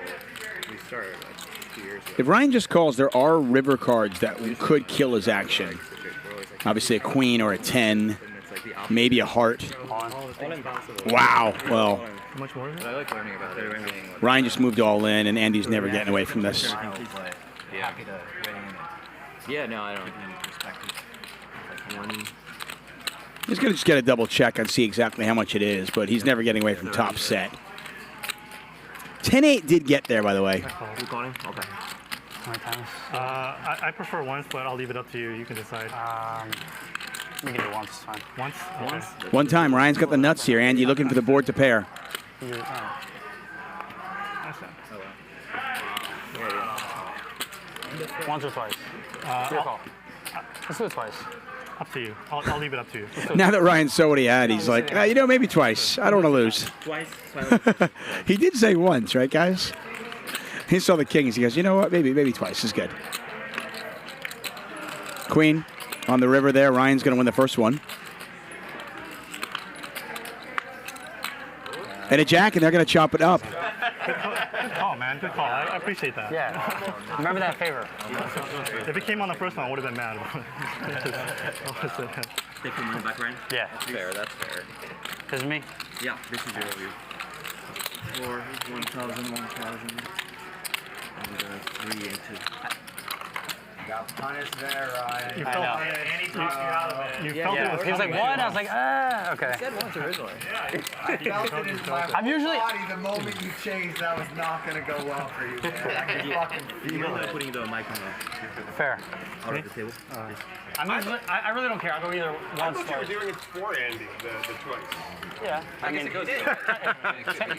we started like 2 years ago. If Ryan just calls, there are river cards that could kill his action. Obviously a queen or a 10, maybe a heart. Wow, well. How much more? I like learning about it. Ryan just moved all in, and Andy's never getting away from this. Yeah. Yeah, no, I don't. He's going to just get a double check and see exactly how much it is, but he's never getting away from top set. 10-8 did get there, by the way. You calling? Okay. I prefer once, but I'll leave it up to you. You can decide. We can do once, it's fine. Once? Okay. One time, Ryan's got the nuts here. Andy looking for the board to pair. Once or twice? Your call. Let's do it twice. Up to you. I'll leave it up to you. Now that Ryan saw what he had, he's like, maybe twice. I don't want to lose. Twice? He did say once, right, guys? He saw the kings. He goes, you know what? Maybe twice is good. Queen on the river there. Ryan's going to win the first one. And a jack, and they're going to chop it up. Good call, man. Good call. I appreciate that. Yeah. Remember that favor. If it came on the first one, I would have been mad. Take your money back, Ryan? Yeah. Fair, that's fair. This is me? Yeah, this is your review. 4, 1,000, 1,000. And 3 into. Got punished there, Ryan. You felt Andy talked you out of it. He was like, what? I was like, okay. He said once originally. I felt it in my body the moment you changed. That was not going to go well for you, man. I can fucking feel it. Putting the mic on Fair. out of the table. I really don't care. I'll go either I once. thought you were doing it for Andy, the choice. Yeah. I guess it goes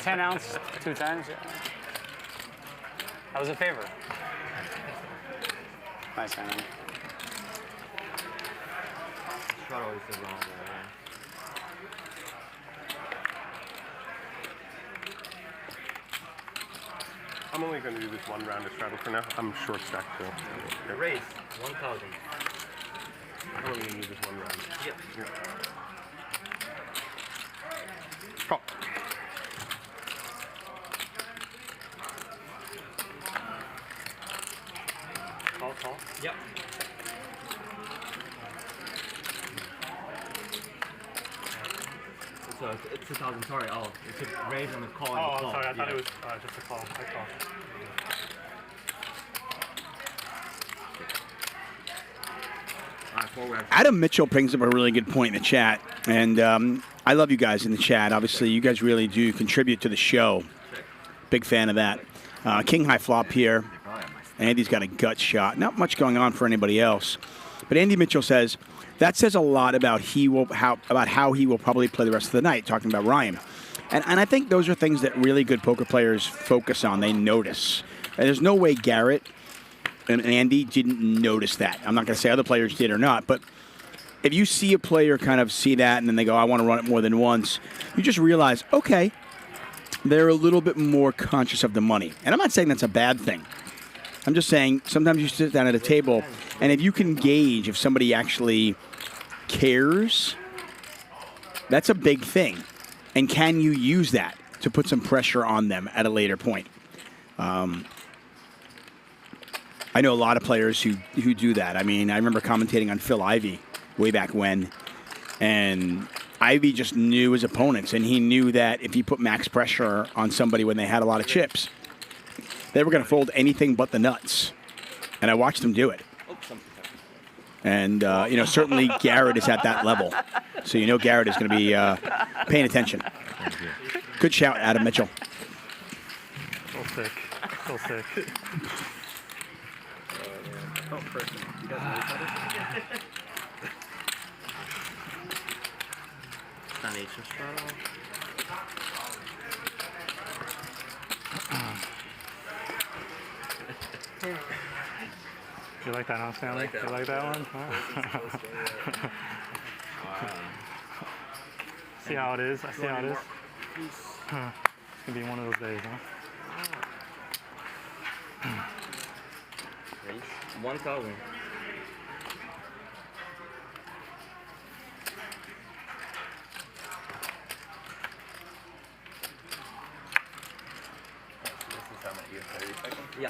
10 ounce, 2 times. Yeah. That was a favor. Nice hand. Shot always says wrong there. I'm only going to do this one round of straddle for now. I'm short stacked, so. Raise 1,000. I'm only going to do this one round. Yep. Call. Call. Yep. so it's 2,000. Sorry. Oh, it's a raise on the call. Oh, sorry. I thought it was just a call. I call. Adam Mitchell brings up a really good point in the chat, and I love you guys in the chat. Obviously, you guys really do contribute to the show. Big fan of that. King high flop here. Andy's got a gut shot. Not much going on for anybody else, but Andy Mitchell says that says a lot about how he will probably play the rest of the night. Talking about Ryan, and I think those are things that really good poker players focus on. They notice. And there's no way Garrett and Andy didn't notice that. I'm not going to say other players did or not, but if you see a player kind of see that and then they go, I want to run it more than once, you just realize, okay, they're a little bit more conscious of the money. And I'm not saying that's a bad thing. I'm just saying sometimes you sit down at a table, and if you can gauge if somebody actually cares, that's a big thing. And can you use that to put some pressure on them at a later point? I know a lot of players who do that. I mean, I remember commentating on Phil Ivey way back when, and Ivey just knew his opponents, and he knew that if he put max pressure on somebody when they had a lot of chips, they were going to fold anything but the nuts. And I watched him do it. And, certainly Garrett is at that level. So Garrett is going to be paying attention. Good shout, Adam Mitchell. So sick. So sick. Oh, person. You guys know each other? Stanley A6. You like that, huh, Stanley? You like that one? See how it is? I see how it is. It's gonna be one of those days, huh? 1,000.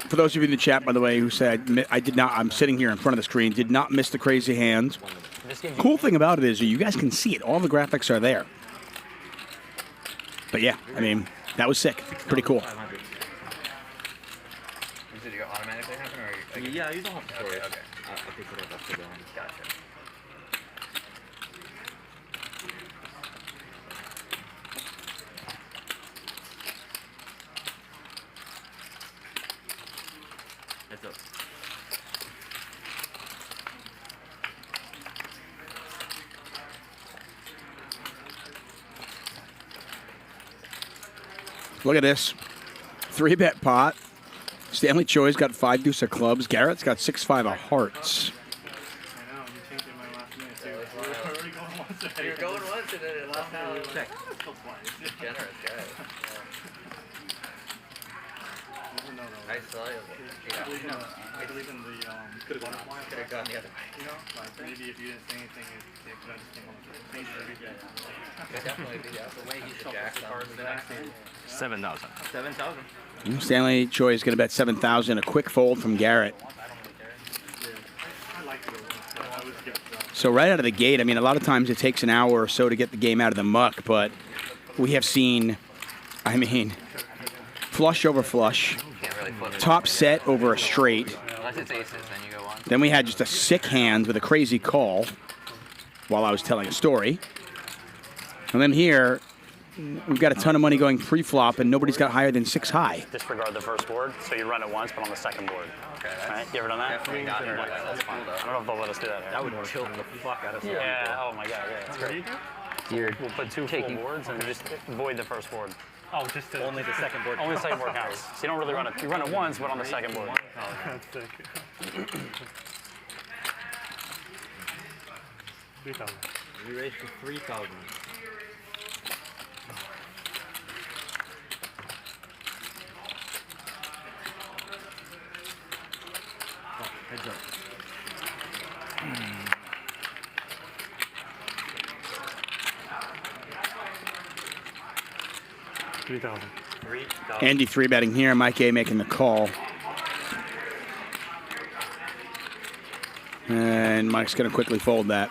For those of you in the chat, by the way, who said I did not, I'm sitting here in front of the screen, did not miss the crazy hands. Cool thing about it is you guys can see it. All the graphics are there. But yeah, I mean, that was sick. Pretty cool. Did you automatically happen, or yeah, you don't have to store it. Okay. I think it has to go on. Gotcha. That's up. Look at this. 3-bet pot. Stanley Choi's got 5 deuce of clubs. Garrett's got 6-5 of hearts. I know, you changed it in my last minute too. You're going once and then it last time. Check. Generous guy. I saw you. I believe in the could have gone the other way. Like maybe if you didn't say anything, it could have just came on the change everything. Definitely be the way he shuffles the cards the next game. 7,000. 7,000. Stanley Choi is going to bet 7,000. A quick fold from Garrett. So right out of the gate, I mean, a lot of times it takes an hour or so to get the game out of the muck, but we have seen, I mean, flush over flush, top set over a straight. Unless it's aces, then you go on. Then we had just a sick hand with a crazy call while I was telling a story. And then here, we've got a ton of money going pre-flop, and nobody's got higher than 6 high. Disregard the first board, so you run it once, but on the second board. Okay, right? You ever done that? Definitely not it. That's fun, though. I don't know if they'll let us do that. Right? That would choke the fuck out of some Yeah, people. oh my god, yeah, it's great. We'll put 2 full boards and just void the first board. Oh, just to, only the second board. Only the second board counts. So you don't really run it. You run it once, but on the second board. That's sick. 3,000. We raised to 3,000. Heads up. $3,000. Andy 3-betting here. Mike A making the call. And Mike's going to quickly fold that.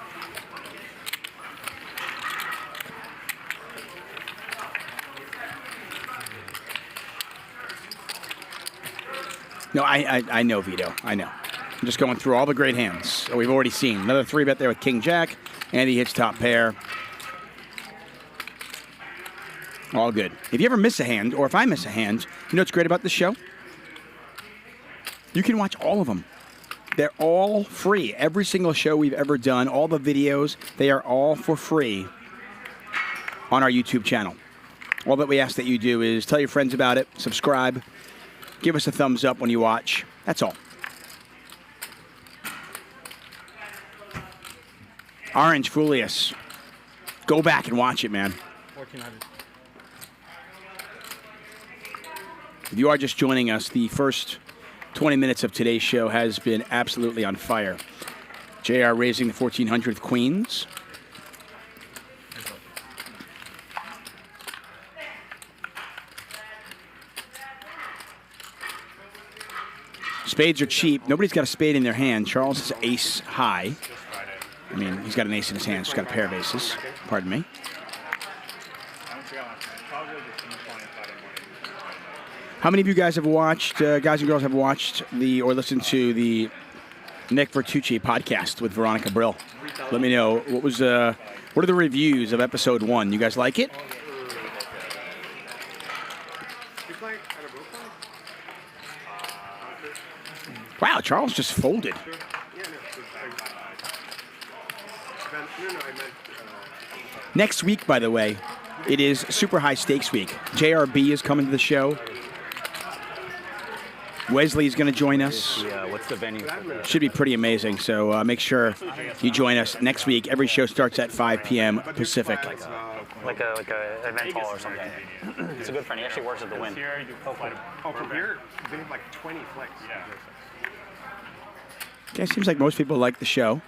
No, I know, Vito. I know. I'm just going through all the great hands that we've already seen. Another 3-bet there with King Jack. Andy hits top pair. All good. If you ever miss a hand, or if I miss a hand, you know what's great about this show? You can watch all of them. They're all free. Every single show we've ever done, all the videos, they are all for free on our YouTube channel. All that we ask that you do is tell your friends about it, subscribe, give us a thumbs up when you watch. That's all. Orange Fulius. Go back and watch it, man. 1400. If you are just joining us, the first 20 minutes of today's show has been absolutely on fire. JR raising the 1400th queens. Spades are cheap. Nobody's got a spade in their hand. Charles is ace high. I mean, he's got an ace in his hand. He's got a pair of aces. Pardon me. How many of you guys have watched, guys and girls have watched or listened to the Nick Vertucci podcast with Veronica Brill? Let me know. What are the reviews of episode 1? You guys like it? Wow, Charles just folded. Next week, by the way, it is super high stakes week. JRB is coming to the show. Wesley's going to join us. Yeah, what's the venue? Should be pretty amazing. So make sure you join us next week. Every show starts at 5 p.m. Pacific. Like a event hall or something. It's a good friend. He actually works at the Win. Oh, from here, they have like 20 flights. Yeah. Okay, seems like most people like the show.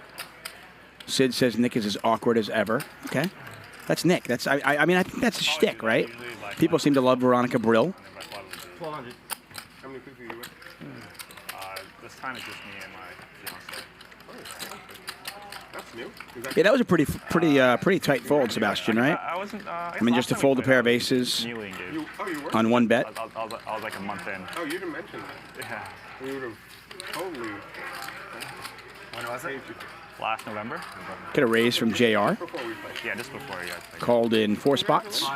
Sid says Nick is as awkward as ever. Okay, that's Nick. That's I mean I think that's a shtick, right? People seem to love Veronica Brill. 1200. How many people are you with? This time it's just me and my fiance. That's new. Yeah, that was a pretty tight fold, Sebastian, right? I mean, just to fold a pair of aces on one bet. I was like a month in. Oh, you didn't mention that. Yeah. We would have totally. When was it? Last November. Get a raise from JR. Yeah, just before you guys. Called in 4 spots.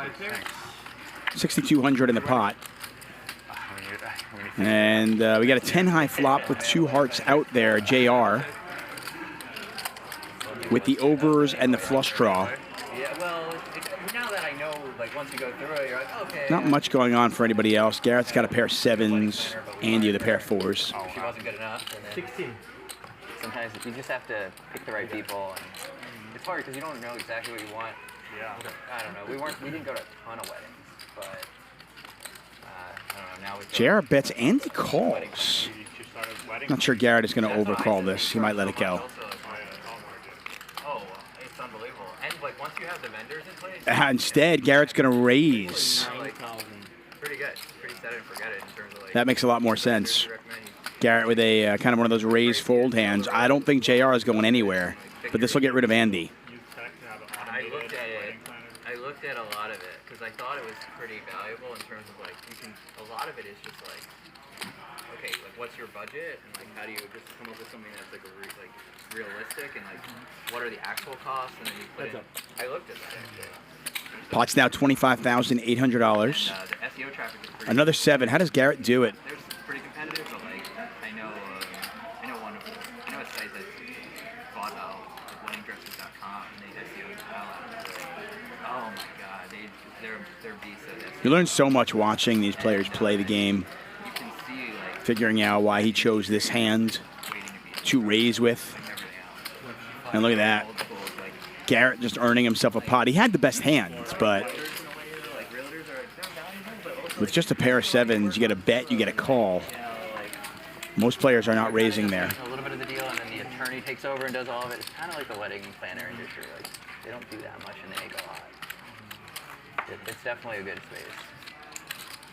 6,200 in the pot. And we got a 10 high flop with 2 hearts out there, JR. With the overs and the flush draw. Yeah, well, now that I know, like, once you go through it, you're like, okay. Not much going on for anybody else. Garrett's got a pair of 7s. Andy with a pair of 4s. She wasn't good enough. And then 16. Sometimes you just have to pick the right people. And it's hard because you don't know exactly what you want. Yeah. I don't know. We didn't go to a ton of weddings, but I don't know. Now we. JR bets Andy calls. Not sure Garrett is going to overcall this. He might let it go. Oh, it's unbelievable. And like once you have the vendors in place. Instead, Garrett's going to raise. Pretty good. Pretty set it and forget it in terms of like. That makes a lot more sense. Garrett with a kind of one of those raise fold hands. I don't think JR is going anywhere, but this will get rid of Andy. I looked at a lot of it because I thought it was pretty valuable in terms of like a lot of it is just like, okay, like what's your budget and like how do you just come up with something that's like realistic and like what are the actual costs and then you put in. I looked at that. Pot's now $25,800. The SEO traffic is pretty. Another 7. How does Garrett do it? They're pretty competitive, but like I know a site that bought out like weddingdresses.com and they SEO the hell out of it. Oh my god, they're beasts at SEO. You learn so much watching these players play the game, figuring out why he chose this hand to raise with. And look at that. Garrett just earning himself a pot. He had the best hands, but with just a pair of 7s, you get a bet, you get a call. Most players are not raising there. A little bit of the deal, and then the attorney takes over and does all of it. It's kind of like the wedding planner industry. Like they don't do that much, and they make a lot. It's definitely a good space.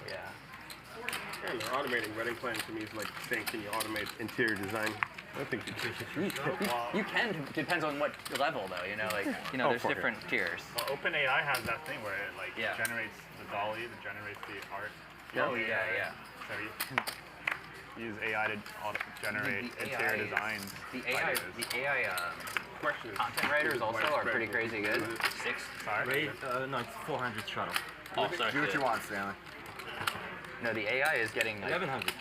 Yeah. And automating wedding planning to me is like saying, can you automate interior design? I think you can. Depends on what level, though. You know, like there's different tiers. Well, OpenAI has that thing where it like generates the dolly, that generates the art. Oh yeah. So use AI to generate interior designs. The AI content writers also are pretty crazy good. 6? Sorry? No, it's 400 shuttle. Oh, sorry. Do what you want, Stanley. No, the AI is getting like, 1100.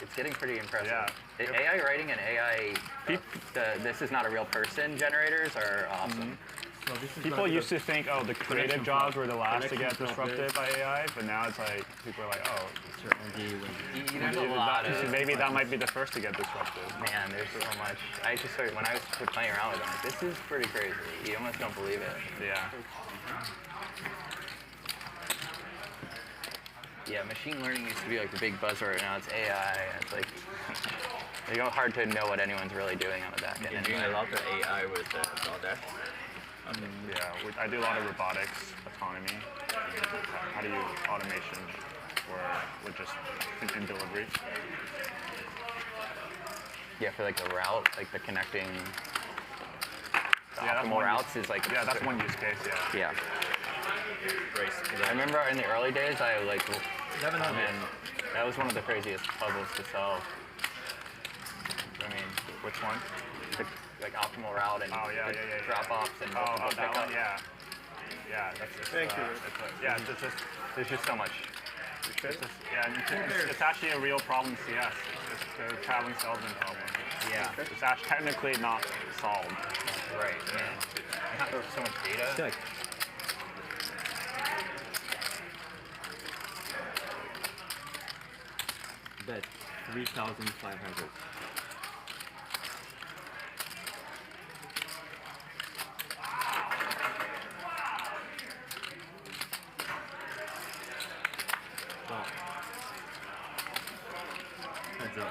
It's getting pretty impressive. Yeah. The AI writing and AI, this is not a real person generators are awesome. So this is People used to think, oh, the creative jobs were the last to get disrupted by AI, but now it's like, people are like, oh, There's a lot of... maybe that might be the first to get disrupted. Man, there's so much. I just started, when I was playing around with them, like, this is pretty crazy. You almost don't believe it. Yeah. Yeah, machine learning used to be like the big buzzword, now it's AI. It's like, it's hard to know what anyone's really doing on the back end. You're doing a lot of AI with Drolet. Yeah, I do a lot of robotics, autonomy. How do you automation with just in delivery? Yeah, for like the route, like the connecting that's optimal routes is like... Yeah, that's one use case, Yeah. I remember in the early days, I like... 1100. That was one of the craziest puzzles to solve. I mean, which one? Like optimal route and drop-offs and multiple that pickups. one, yeah, that's just... Thank you. There's just so much. It's actually a real problem in CS. It's the traveling salesman problem. Yeah. It's actually technically not solved. Right, man. There's so much data. Check. Bet 3,500. Heads up.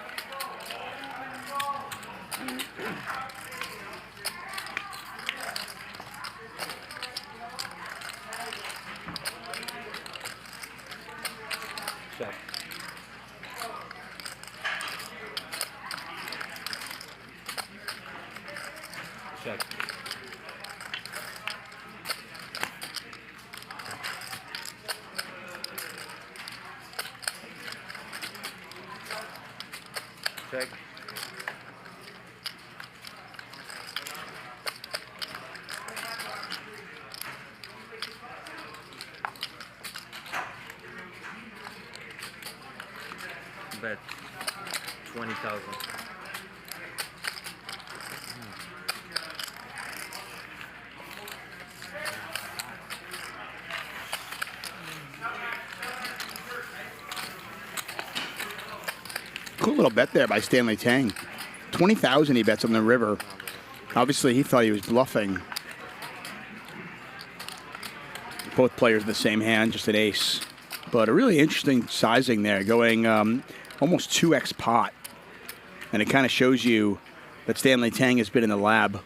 Check. Check. Check. Bet 20,000. Cool little bet there by Stanley Tang. 20,000 he bets on the river. Obviously, he thought he was bluffing. Both players the same hand, just an ace. But a really interesting sizing there, going almost 2x pot. And it kind of shows you that Stanley Tang has been in the lab.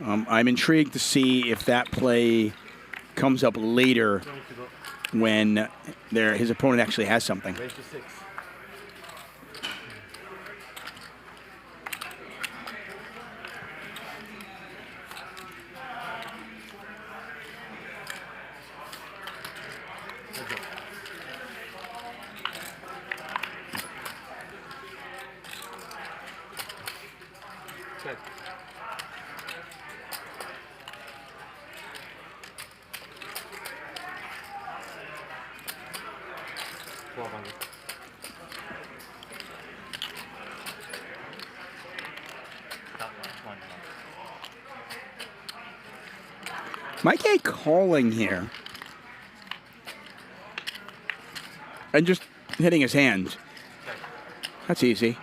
I'm intrigued to see if that play comes up later when his opponent actually has something. Raise to 6. Check. Mike A calling here. And just hitting his hand. That's easy.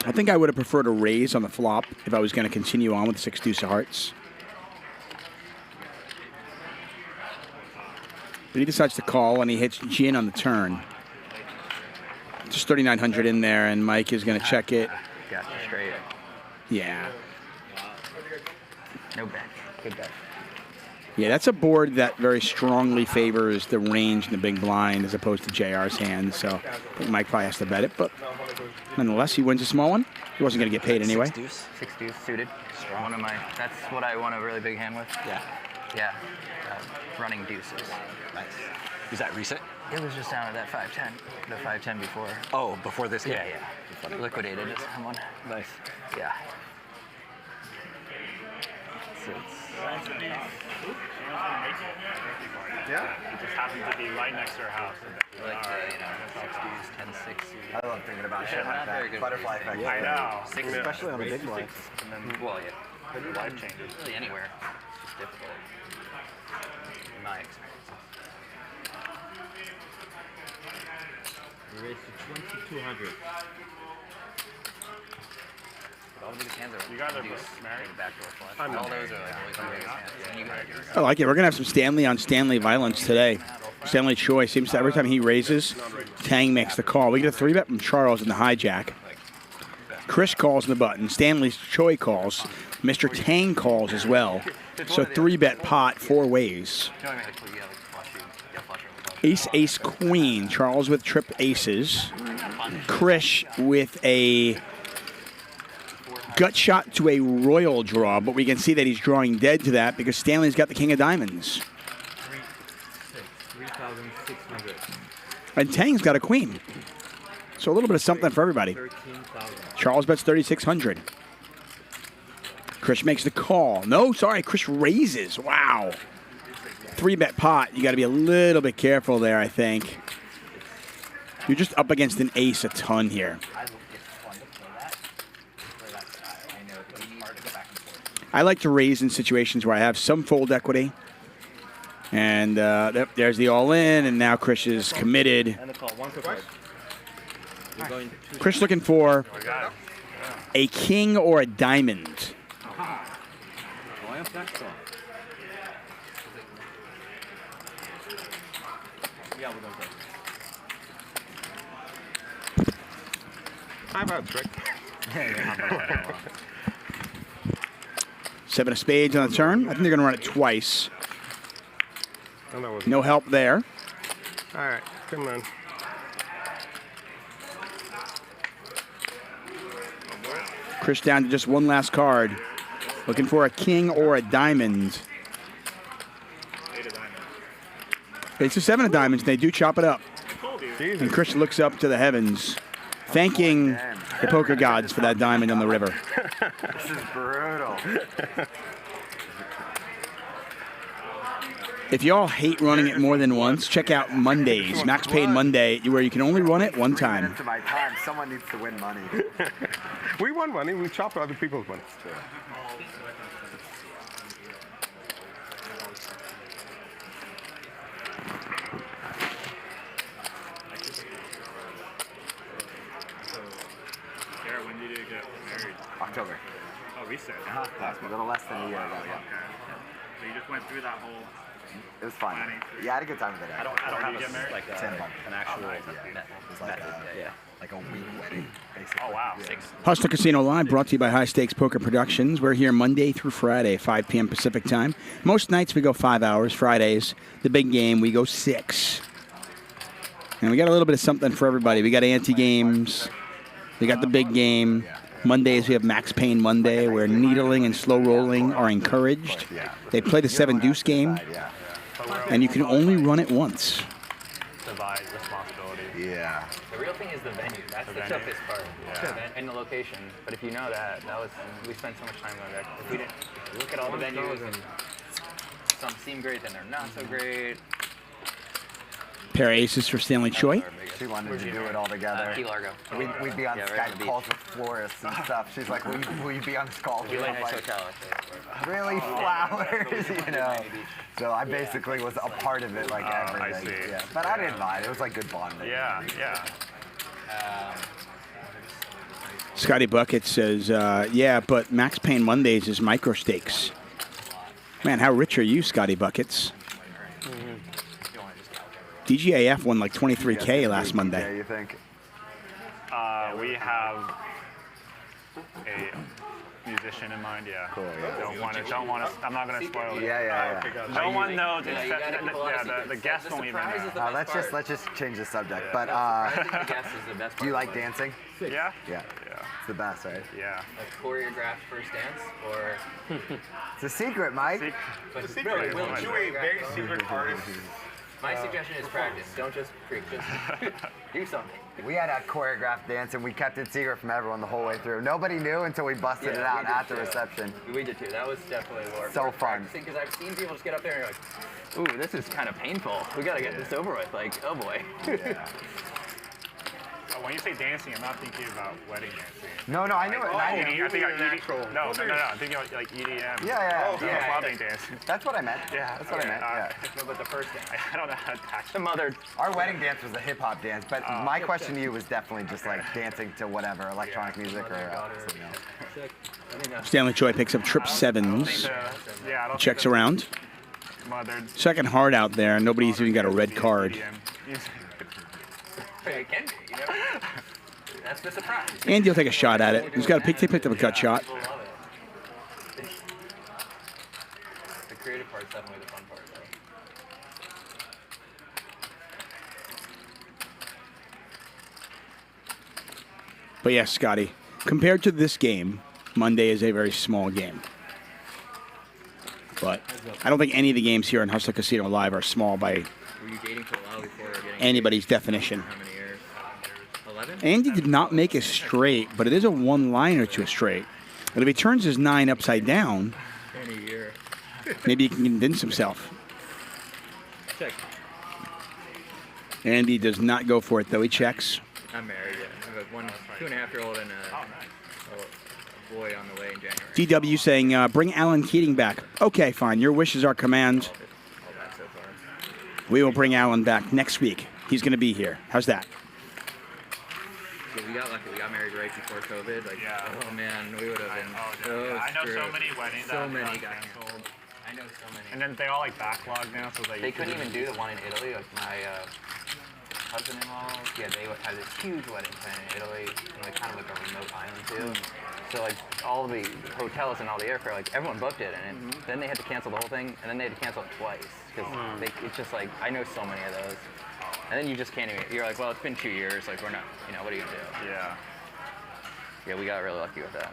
I think I would have preferred a raise on the flop if I was going to continue on with 6 deuce of hearts. But he decides to call, and he hits gin on the turn. Just 3,900 in there, and Mike is going to check it. Got you straight. Yeah. No bet. Good bet. Yeah, that's a board that very strongly favors the range in the big blind as opposed to JR's hand. So I think Mike probably has to bet it, but nonetheless, he wins a small one. He wasn't going to get paid anyway. 6 deuce suited. Strong. That's what I want a really big hand with. Yeah. Yeah. Running deuces. Nice. Is that reset? It was just down at that 510. The 510 before. Oh, before this game? Yeah. Liquidated someone. Nice. Yeah. Yeah. It just happened to be right next to her house. Like the, 60s, 1060s. I love thinking about shit like that. Butterfly effect. I know. Especially on the big ones. And then, well, yeah. Life changes. Really anywhere. It's just difficult. In my experience. We raised to 2,200. All the biggest hands are you guys are married? Backdoor flush. All those are like always the biggest hands. And you guys I like it. We're going to have some Stanley on Stanley violence today. Stanley Choi seems to every time he raises, Tang makes the call. We get a 3-bet from Charles in the hijack. Krish calls in the button. Stanley Choi calls. Mr. Tang calls as well. So 3-bet pot 4 ways. Ace, ace, queen. Charles with trip aces. Krish with a gut shot to a royal draw, but we can see that he's drawing dead to that because Stanley's got the king of diamonds. 3,600. And Tang's got a queen. So a little bit of something for everybody. 13,000. Charles bets 3,600. Krish makes the call. No, sorry, Krish raises. Wow. 3-bet pot. You got to be a little bit careful there, I think. You're just up against an ace a ton here. I like to raise in situations where I have some fold equity. And there's the all-in, and now Krish is committed. Krish looking for a king or a diamond. How about trick? 7 of spades on the turn. I think they're going to run it twice. No help there. All right, come on. Krish down to just one last card. Looking for a king or a diamond. It's a 7 of diamonds. They do chop it up. And Krish looks up to the heavens, thanking the poker gods for that diamond on the river. This is brutal. If y'all hate running it more than once, check out Mondays, Max Paid Monday, where you can only run it one time. Into my time, someone needs to win money. We won money. We chop other people's money. Garrett, when did you get married? October. Oh, recent. A little less than a year ago, yeah. So you just went through that whole. It was fun. Yeah, I had a good time with it. I don't have an actual like a wing wedding, basically. Oh, wow. Yeah. Hustler Casino Live brought to you by High Stakes Poker Productions. We're here Monday through Friday, 5 p.m. Pacific time. Most nights we go 5 hours. Fridays, the big game, we go 6. And we got a little bit of something for everybody. We got anti-games. We got the big game. Mondays, we have Max Payne Monday, where needling and slow rolling are encouraged. They play the 7-deuce game, and you can only run it once. Divide responsibility. Yeah. The real thing is the venue. That's the toughest part. And the location. But if you know that, we spent so much time on that. If we didn't look at all the venues and some seem great, then they're not so great. Pair of aces for Stanley Choi. She wanted to do it all together. Key Largo. We'd be on Skype calls with florists and stuff. She's like, will you be on this call? We like nice hotel. Really? Flowers, you know. So I basically was a part of it, like everything. I see. Yeah. But I didn't mind. It was like good bonding. Yeah, yeah. Scotty Bucket says, yeah, but Max Payne Mondays is micro stakes. Man, how rich are you, Scotty Buckets? DGAF won like 23K last Monday. Yeah, you think? We have a musician in mind, yeah. Cool, yeah. Don't want to, I'm not going to spoil it. Yeah. No one knows. The guests won't even know. Let's just change the subject. But I think the guest is the best part. do you like dancing? Yeah? Yeah. It's the best, right? Yeah. Like choreographed first dance, or it's a secret, Mike. It's a secret. You a very secret artist My suggestion is practice. Don't just freak. Just do something. We had a choreographed dance and we kept it secret from everyone the whole way through. Nobody knew until we busted it out at the reception. We did too. That was definitely more so fun. Because I've seen people just get up there and you're like, ooh, this is kind of painful. We gotta get this over with. Like, oh boy. Yeah. When you say dancing, I'm not thinking about wedding dancing. No, I know it. I think like No, I'm thinking like EDM. Yeah. Clubbing dancing. That's what I meant. Yeah, that's what I meant. Yeah. No, but the first dance. I don't know how to attach the mother. Our wedding dance was a hip hop dance, but my question to you was definitely just like dancing to whatever, electronic music or something else. Stanley Choi picks up trip sevens. Checks around. Second hard out there. Nobody's even got a red card. It can be, you know? That's the surprise. Andy will take a shot at it. He's got he picked up a gut shot. The creative part's definitely the fun part, though. But yes, Scotty, compared to this game, Monday is a very small game. But I don't think any of the games here in Hustler Casino Live are small by Were you dating for a while before getting anybody's definition. How many years? 11? Andy did not make a straight, but it is a one-liner to a straight. And if he turns his 9 upside down, In a year. maybe he can convince himself. Check. Andy does not go for it, though. He checks. I'm married yet. I have a 2.5-year-old and a boy on the way in January. DW saying, bring Alan Keating back. Okay, fine. Your wish is our command. All that so far. We will bring Alan back next week. He's going to be here. How's that? Yeah, we got lucky. We got married right before COVID. Like, oh man, we would have been so I know so screwed. many weddings. So many got canceled. I know so many. And then they all like backlogged now, so They couldn't even do the one in Italy. Like my husband-in-law, they had this huge wedding plan in Italy, and like kind of like a remote island too. So like all the hotels and all the airfare, like everyone booked it, and then they had to cancel the whole thing, and then they had to cancel it twice because it's just like I know so many of those. And then you just can't even. You're like, well, it's been 2 years. Like we're not. You know, what are you gonna do? Yeah. Yeah, we got really lucky with that.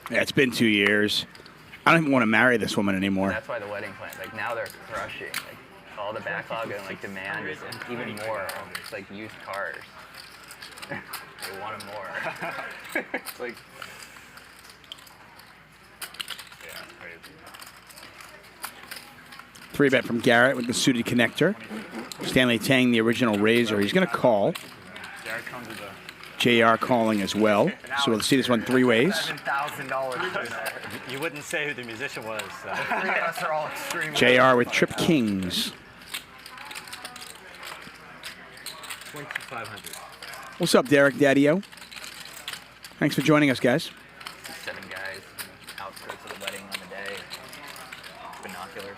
Yeah, it's been 2 years. I don't even want to marry this woman anymore. That's why the wedding plan. Like now they're crushing. Like all the backlog and like demand is even more. It's like used cars. They want them more. It's like. Yeah, crazy. 3-bet from Garrett with the suited connector. Stanley Tang, the original raiser. He's going to call. Garrett comes with the JR calling as well. So we'll see this one 3 ways. $7,000. You wouldn't say who the musician was. So. Three of us are all extremely. JR with trip kings. 2,500. What's up, Derek Daddio? Thanks for joining us, guys. 7 guys, outskirts of the wedding on the day, binoculars.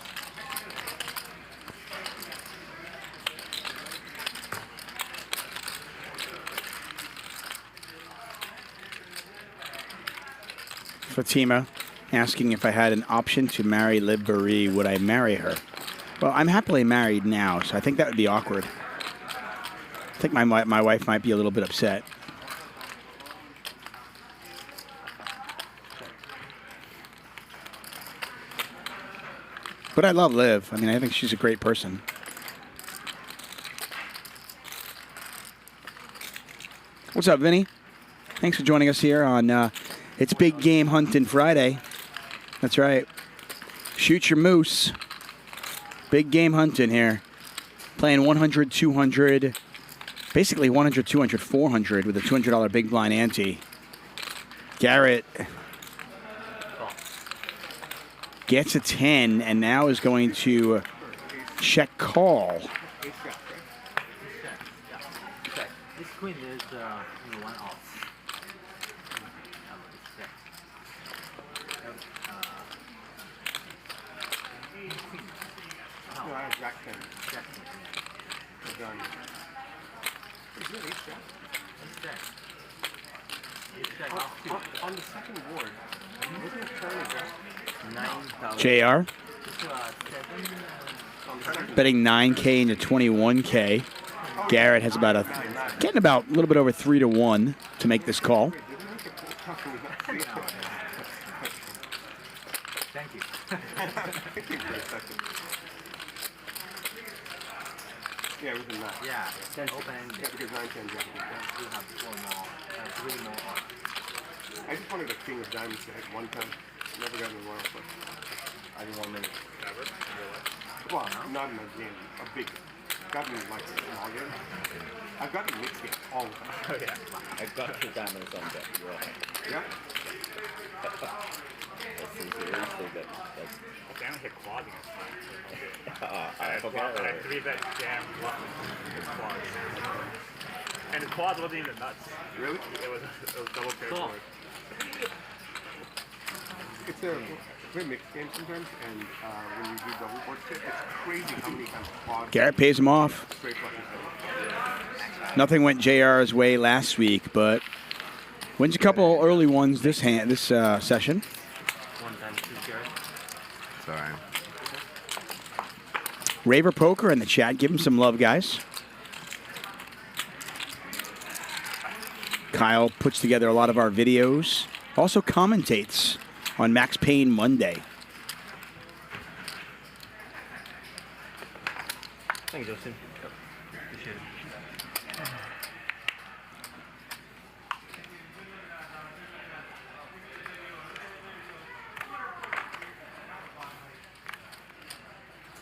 Fatima asking if I had an option to marry Liv Marie, would I marry her? Well, I'm happily married now, so I think that would be awkward. I think my wife might be a little bit upset. But I love Liv. I mean, I think she's a great person. What's up, Vinny? Thanks for joining us here on It's Big Game Hunting Friday. That's right. Shoot your moose. Big game hunting here. Playing 100, 200, basically 100, 200, 400 with a $200 big blind ante. Garrett gets a 10 and now is going to check call. This queen is one off. No, I have Jack 10. We're done. On the second board, wasn't it trying to JR betting 9K into 21K. Garrett has getting about a little bit over 3-1 to make this call. Thank you. Yeah, it was a nut. Yeah, then Open. Because 9-10 jack. You have 4 more, 3 more. I just wanted a king of diamonds to hit one time. Never got in the royal flip. I didn't want to. Never? Well, not in a game. A big game. Got me like a small game. I've got the mixed game all the time. Oh, yeah. I've got 2 diamonds on deck. Yeah? That's seriously good. That's... Okay, I don't hit quads against Flynt. I forgot. I 3-bet jam his quads. And his quads wasn't even nuts. Really? It was double pair Cool. forward. It's a very mixed game sometimes, and when you do double board shit, it's crazy how many times quads. Garrett pays him off. Straight flushes. Nothing went JR's way last week, but wins a couple early ones this session. 1 times 2 Gerry. Sorry. Raver Poker in the chat. Give him some love, guys. Kyle puts together a lot of our videos. Also commentates on Max Payne Monday. Thank you, Justin. Appreciate it.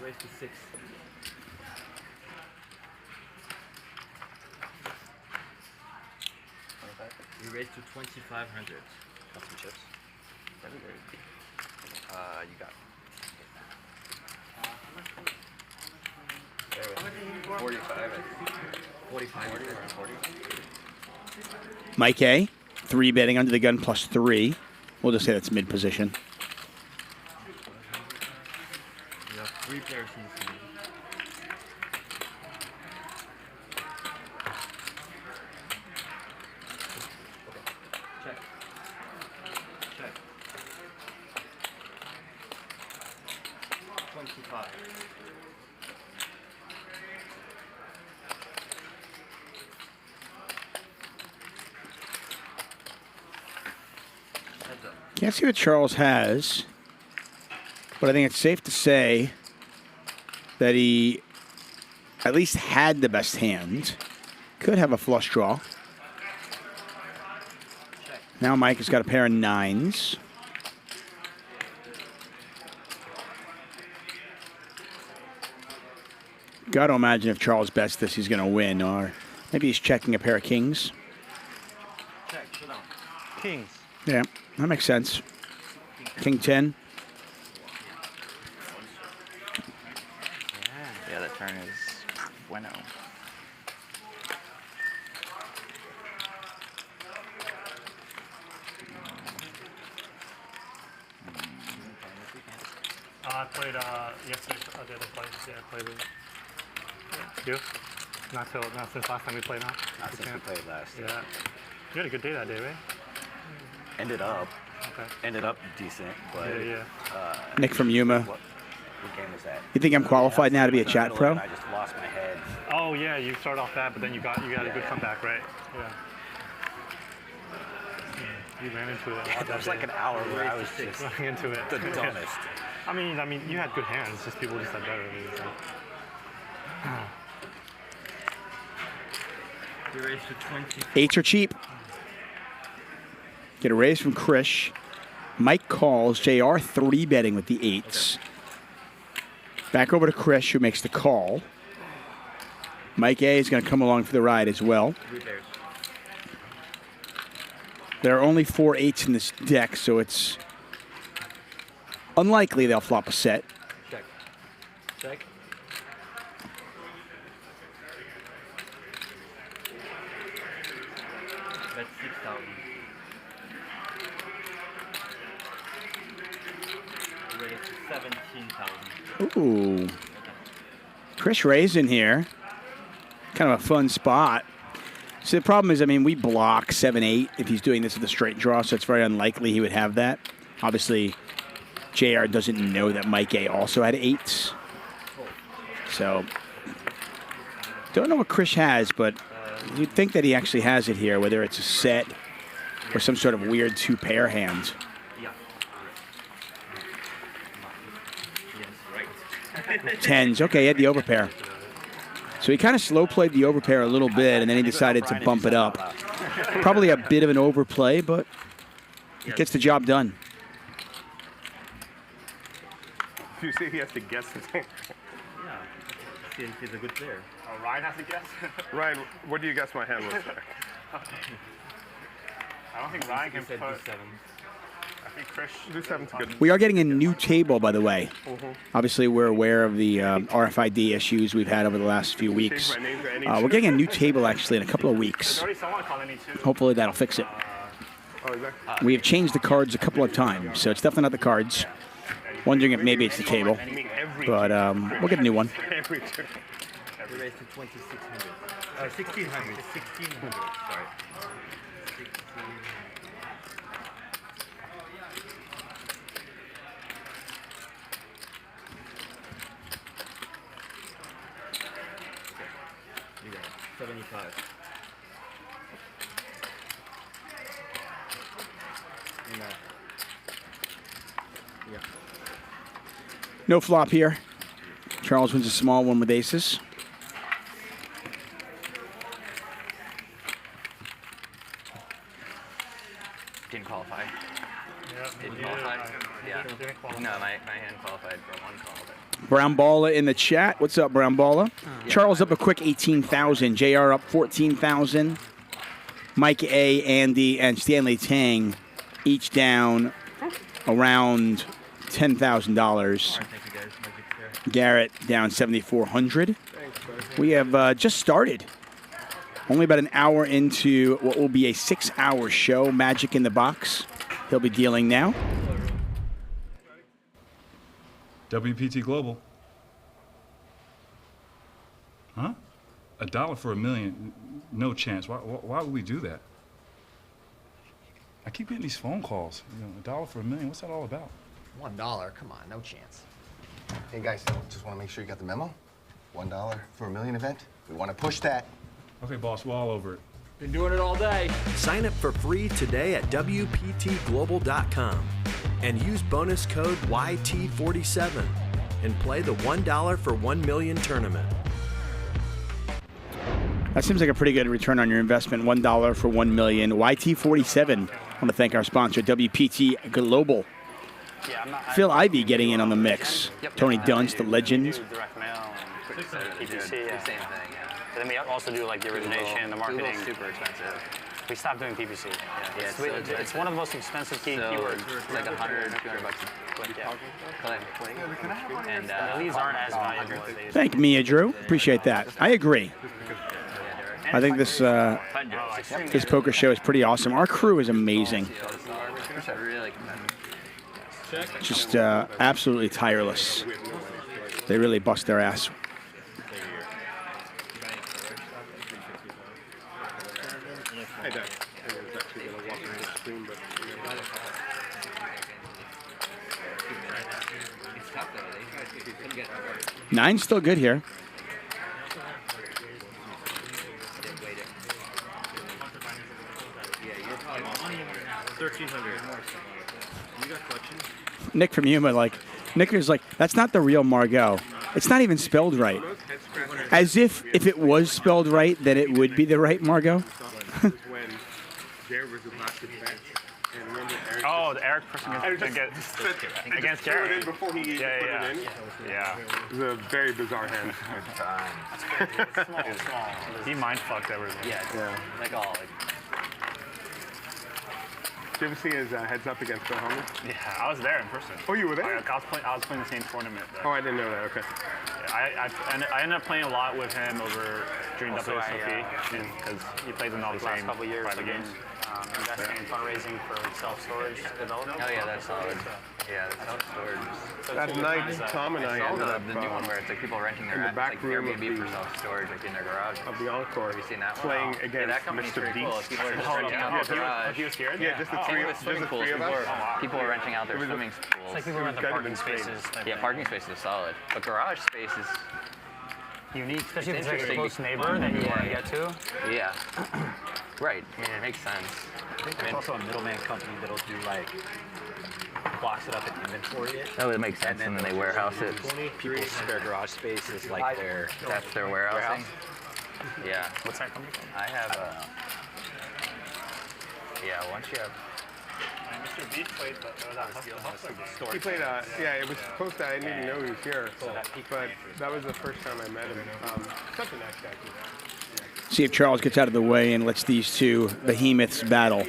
Raise to 6. We raised to 2,500. Got some chips. Very good. You got 45. 45. 40. Mike A, 3 betting under the gun plus 3. We'll just say that's mid position. We have 3 players in the team. Check. Check. 25. Heads up. Can't see what Charles has, but I think it's safe to say that he at least had the best hand. Could have a flush draw. Now Mike has got a pair of 9s. Got to imagine if Charles bets this, he's going to win, or maybe he's checking a pair of kings. Check. Shut down. Kings. Yeah, that makes sense. King 10. Yeah, that turn is bueno. I played yesterday at the other place. Yeah, I played with you. Not since last time we played, huh? Not since we played last. Yeah. You had a good day that day, right? Ended up. Okay. Ended up decent, but. Yeah. Nick from Yuma. What game was that? You think I'm qualified now to be a chat pro? I just lost my head. Oh yeah, you start off that, but then you got a good comeback, right? Yeah. You ran into it. Yeah, there was like an hour where I was just running into it. The dumbest. I mean, you had good hands. Just people just had better. I mean, so. We raised to 20. 8s are cheap. Get a raise from Krish. Mike calls. JR 3 betting with the 8s. Back over to Krish, who makes the call. Mike A is going to come along for the ride as well. 3 pairs. There are only 4 8s in this deck, so it's unlikely they'll flop a set. Check. Check. That's 6,000. Raised to 17,000. Ooh. Krish raising here. Kind of a fun spot. So the problem is, we block 7-8 if he's doing this with a straight draw, so it's very unlikely he would have that. Obviously, JR doesn't know that Mike A also had 8s. So, don't know what Krish has, but you'd think that he actually has it here, whether it's a set or some sort of weird 2-pair hand. Yeah. Yes, right. 10s. Okay, he had the overpair. So he kind of slow played the overpair a little bit, and then he decided to bump it up. Probably a bit of an overplay, but it gets the job done. You say he has to guess the thing? Yeah. He's a good player. Oh, Ryan has to guess? Ryan, what do you guess my hand was there? I don't think Ryan can put... I think Krish... D7's good. We are getting a new table, by the way. Obviously, we're aware of the RFID issues we've had over the last few weeks. We're getting a new table, actually, in a couple of weeks. Hopefully, that'll fix it. We have changed the cards a couple of times, so it's definitely not the cards. Wondering if maybe it's the table, but we'll get a new one. We raised to 2,600. 1,600. 1,600. Sorry. You got it. 75. Yeah. No flop here. Charles wins a small one with aces. Didn't qualify. Didn't qualify. Yeah. No, my hand qualified for one call. Brown Balla in the chat. What's up, Brown Balla? Charles up a quick 18,000. JR up 14,000. Mike A, Andy, and Stanley Tang each down around $10,000. Garrett down 7,400. We have just started. Only about an hour into what will be a 6-hour show. Magic in the box. He'll be dealing now. WPT Global. Huh? $1 for $1 million? No chance. Why would we do that? I keep getting these phone calls. You know, $1 for $1 million. What's that all about? $1? Come on, no chance. Hey guys, just want to make sure you got the memo. $1 for $1 million event. We want to push that. Okay, boss, we're all over it. Been doing it all day. Sign up for free today at WPTglobal.com and use bonus code YT47 and play the $1 for $1 million tournament. That seems like a pretty good return on your investment. $1 for $1 million. YT47. I want to thank our sponsor, WPT Global. Phil Ivey getting in on the mix. Tony Dunst, the legend. Direct mail and PPC, yeah. Same thing, yeah. But then we also do like the origination, the marketing. Super expensive. We stopped doing PPC. Yeah, it's one of the most expensive keywords. It's like $100, $200 a click. And the leads aren't as valuable as they used. Thank Mia Drew. Appreciate that. I agree. I think this this poker show is pretty awesome. Our crew is amazing. Just absolutely tireless. They really bust their ass. Nine's still good here. Nick from Yuma, Nick is like, that's not the real Margot. It's not even spelled right. As if it was spelled right, then it would be the right Margot. Oh, the Eric person against Gerry. Before he put it in. Yeah. It was a very bizarre hand. Small. He mind fucked everything. Yeah. Like all. Did you ever see his heads up against Phil Helmut? Yeah, I was there in person. Oh, you were there? I was playing the same tournament there. Oh, I didn't know that. Okay. Yeah, I ended up playing a lot with him over during WSOP because he plays in all the same couple years private games. Investing in fundraising for self-storage development. Oh yeah, that's solid. Yeah, that's self-storage. So that night, Tom and I ended up the new one where it's like people renting their in the back room Airbnb for self-storage, like in their garage. Of the Encore. Have you seen that one? Playing against that company's Mr. pretty cool. Beast. People are just renting out their garage. He was scared? Yeah, just the three of us. People are renting out their swimming pools. It's like people rent their parking spaces. Yeah, parking spaces is solid, but garage space is unique, especially if it's like a close neighbor that you want to get to. Yeah. Right. I mean, it makes sense. I think there's also a middleman company that'll do like box it up and inventory it. That would make sense, and then they warehouse it. People's spare garage space is like their... That's their warehousing? Yeah. What's that coming from? I have a... Yeah, once you have... Mr. B played that Hustler game. He played, yeah, it was supposed to, I didn't even know he was here, but that was the first time I met him. Such a nice guy, too. See if Charles gets out of the way and lets these two behemoths battle.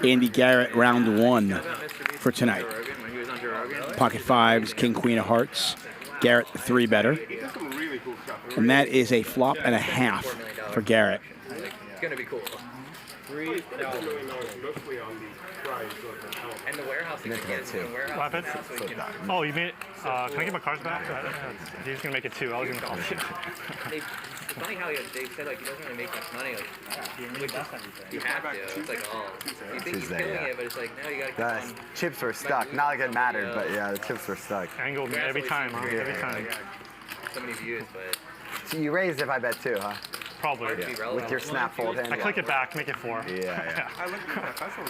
Andy Garrett, round 1 for tonight. Pocket fives, king, queen of hearts. Garrett, the 3 better. And that is a flop and a half for Garrett. It's going to be cool. $3 million mostly on the prize. And the warehouse again. What happened? Oh, you made it. Can I get my cards back? He's just going to make it 2. I was going to call it. It's funny how they said like he doesn't really make much money. Like you have to. It's like you think he's killing it, but it's like no, you gotta keep on. Chips were stuck. Not like it mattered, but yeah, the chips were stuck. Angle every time, huh? Every time. So many views, but. So you raised if I bet 2, huh? Probably. Yeah. With your snap fold hand. I click it back, make it 4. Yeah. I looked at that. That's what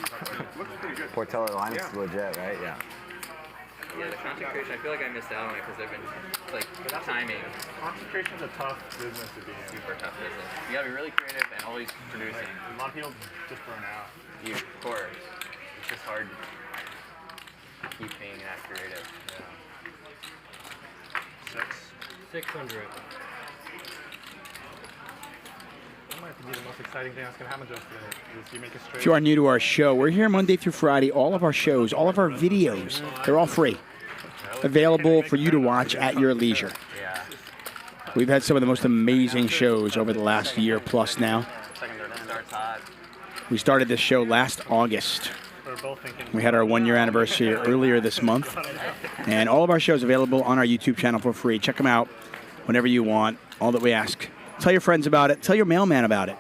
looks pretty good. Portello line is legit, right? Yeah. Yeah, the concentration, I feel like I missed out on it because they've been, like, timing. Concentration's a tough business to be in. Super tough business. You gotta be really creative and always producing. A lot of people just burn out. Of course. It's just hard to keep being that creative. Yeah. 600. That might be the most exciting thing that's going to happen to us today. Is you make it straight. If you are new to our show, we're here Monday through Friday. All of our shows, all of our videos, they're all free. Available for you to watch at your leisure. We've had some of the most amazing shows over the last year plus now. We started this show last August. We had our 1-year anniversary earlier this month. And all of our shows available on our YouTube channel for free. Check them out whenever you want. All that we ask. Tell your friends about it. Tell your mailman about it.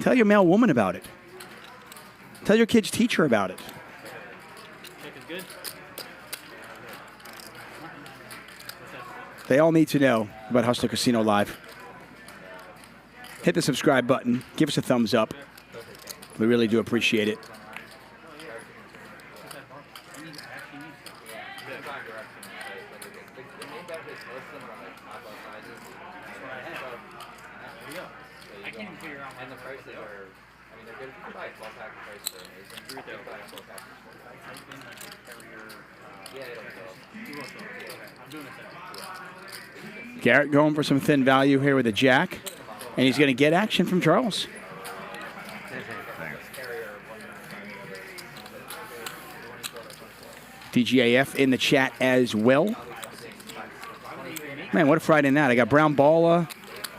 Tell your mailwoman about it. Tell your kid's teacher about it. They all need to know about Hustler Casino Live. Hit the subscribe button. Give us a thumbs up. We really do appreciate it. And the prices are, I mean, they're good. If you can buy a 12-pack, the prices are amazing. If you can buy a 12-pack, Garrett going for some thin value here with a jack. And he's going to get action from Charles. DGAF in the chat as well. Man, what a Friday night. I got Brown Balla.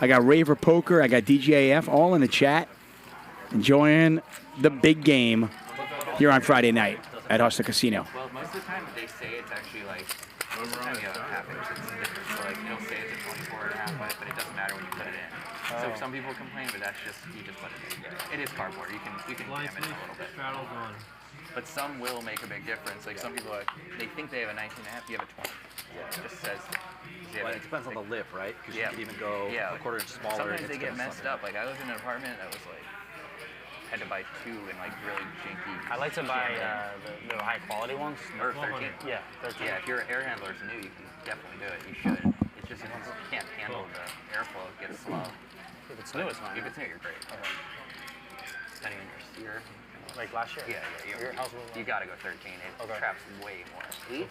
I got Raver Poker. I got DGAF all in the chat. Enjoying the big game here on Friday night at Hustler Casino. Well, most of the time they say it's actually like, most of the time you have it happens, it's different. So like, they'll say it's a 24 and a half, but it doesn't matter when you put it in. So some people complain, but that's just, you just put it in. It is cardboard. You can jam it in a little bit. But some will make a big difference. Like some people, they think they have a 19 and a half, you have a 20. It just says. Well, it depends on the lip, right? Because you can even go a quarter inch smaller. Sometimes they get messed up. Like I lived in an apartment that was like, had to buy 2 and like really janky. I like to buy the high quality ones. Or 13. Yeah, 13. Yeah, if your air handler is new, you can definitely do it. You should. It's just if you can't handle the airflow, it gets slow. If it's new, it's fine. If it's new, you're great. Depending on your steer. Like last year? Yeah. Your house was you gotta go 13. It traps way more. 8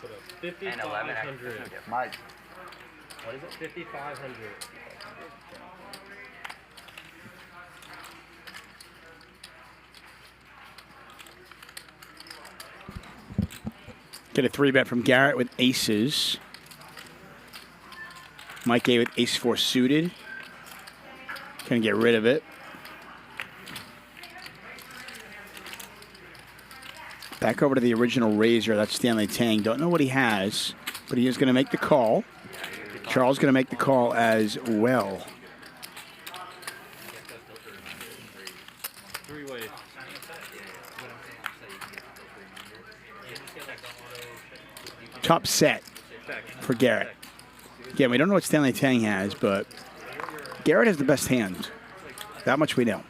and 11 actually no difference. Mike. What is it? 5,500. Get a 3-bet from Garrett with aces. Mike A with ace-4 suited. Gonna get rid of it. Back over to the original raiser. That's Stanley Tang. Don't know what he has, but he is going to make the call. Charles going to make the call as well. Top set for Garrett. Again, we don't know what Stanley Tang has, but Garrett has the best hand. That much we know.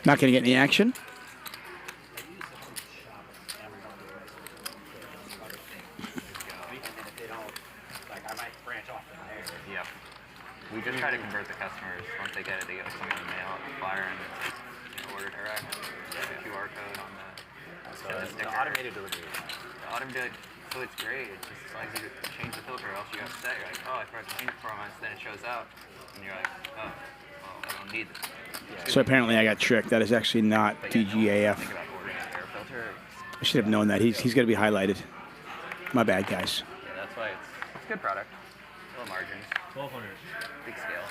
Not going to get any action. Yep. We just try to convert the customers. Once they get it, they get something in the mail at the flyer and order direct. Get a QR code on the sticker. The automated delivery. The automated, so it's great. It's just as long as you change the filter, else you have to say, you're like, oh, I forgot to change it for months. Then it shows up, and you're like, oh, well, I don't need this. So apparently I got tricked. That is actually not DGAF. I should have known that. He's going to be highlighted. My bad, guys. Yeah, that's why it's a good product. Low margins. 1200. Big scale.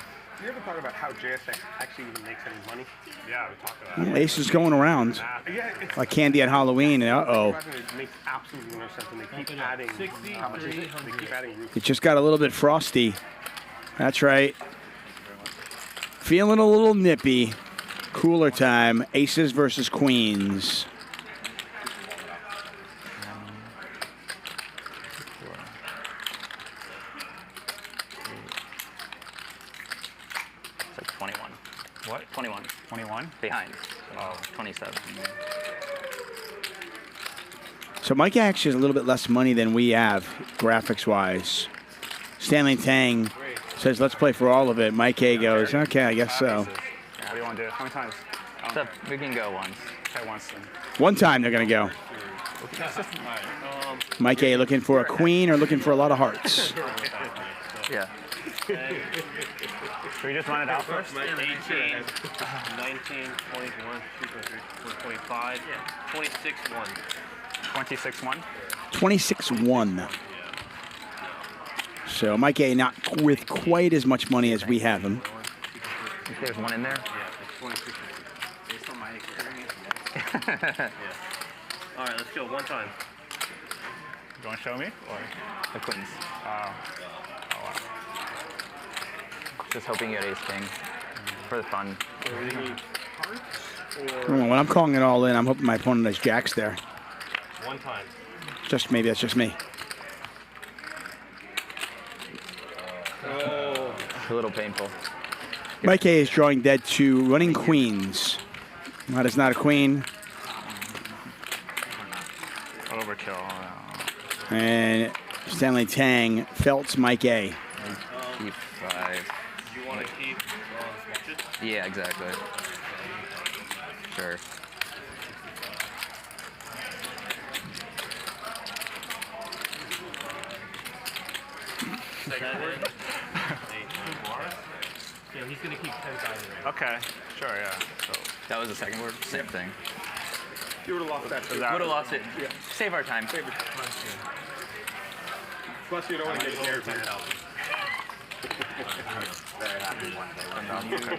You ever thought about how JSX actually even makes any money? Yeah, we talked about Well, Ace is going around. Yeah, it's Like candy at Halloween. And it makes absolutely no sense, and they keep adding. How much is it? They keep adding roofs. It just got a little bit frosty. That's right. Feeling a little nippy. Cooler time. Aces versus Queens. It's like 21. What? 21. 21? Behind. Oh, 27. So Mike actually has a little bit less money than we have, graphics-wise. Stanley Tang says, let's play for all of it. Mike A goes, okay, I guess so. What do you want to do? How many times? So we can go once. Okay, once then. One time they're going to go. Mike A looking for a queen or looking for a lot of hearts? Yeah. Should we just run it out first? 18, 19, 21, 25, 26, 1. 26-1? 26-1. So Mike A not with quite as much money as we have him. There's one in there? Yeah, it's 26. Based on my experience. Yeah. All right, let's go one time. You want to show me? Or? The queens. Oh, wow. Just hoping you get ace king for the fun. When I'm calling it all in, I'm hoping my opponent has jacks there. One time. Just maybe that's just me. Oh. A little painful. Mike A is drawing dead to running queens. That is not a queen. Overkill. And Stanley Tang felts Mike A. Keep 5. Do you want to keep watches? Yeah, exactly. Sure. Second word. 8 more. Yeah, he's going to keep 10,000. Okay, sure, yeah. So that was the second word? Same thing. You would have lost that. Would have lost it. Yeah. Save our time. Save it. Plus, you don't want to get scared.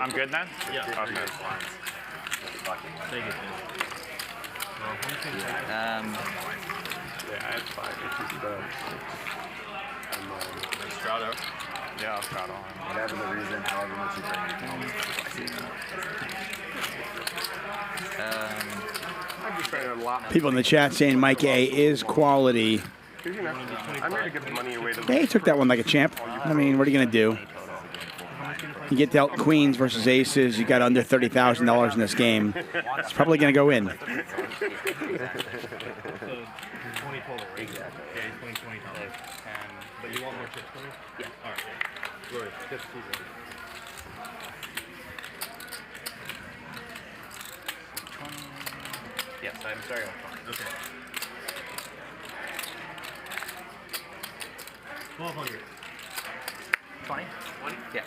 I'm good then? Yeah. Okay. Take it. Yeah, I had 5 inches though. Strato. Yeah, I'll Strato. Whatever the reason, however much you bring I'm just trying to lot. People in the chat saying Mike A is quality. You know, I'm ready to give the money away to Yeah, he took that one like a champ. I mean, what are you going to do? You get dealt queens versus aces. You got under $30,000 in this game. It's probably going to go in. 20 total, right? Exactly. Yeah, 20 total. But you want more chips for me? Yeah. All right. Glory, chips, please. Yes, I'm sorry. Okay. 1200. 20? 20? Yeah.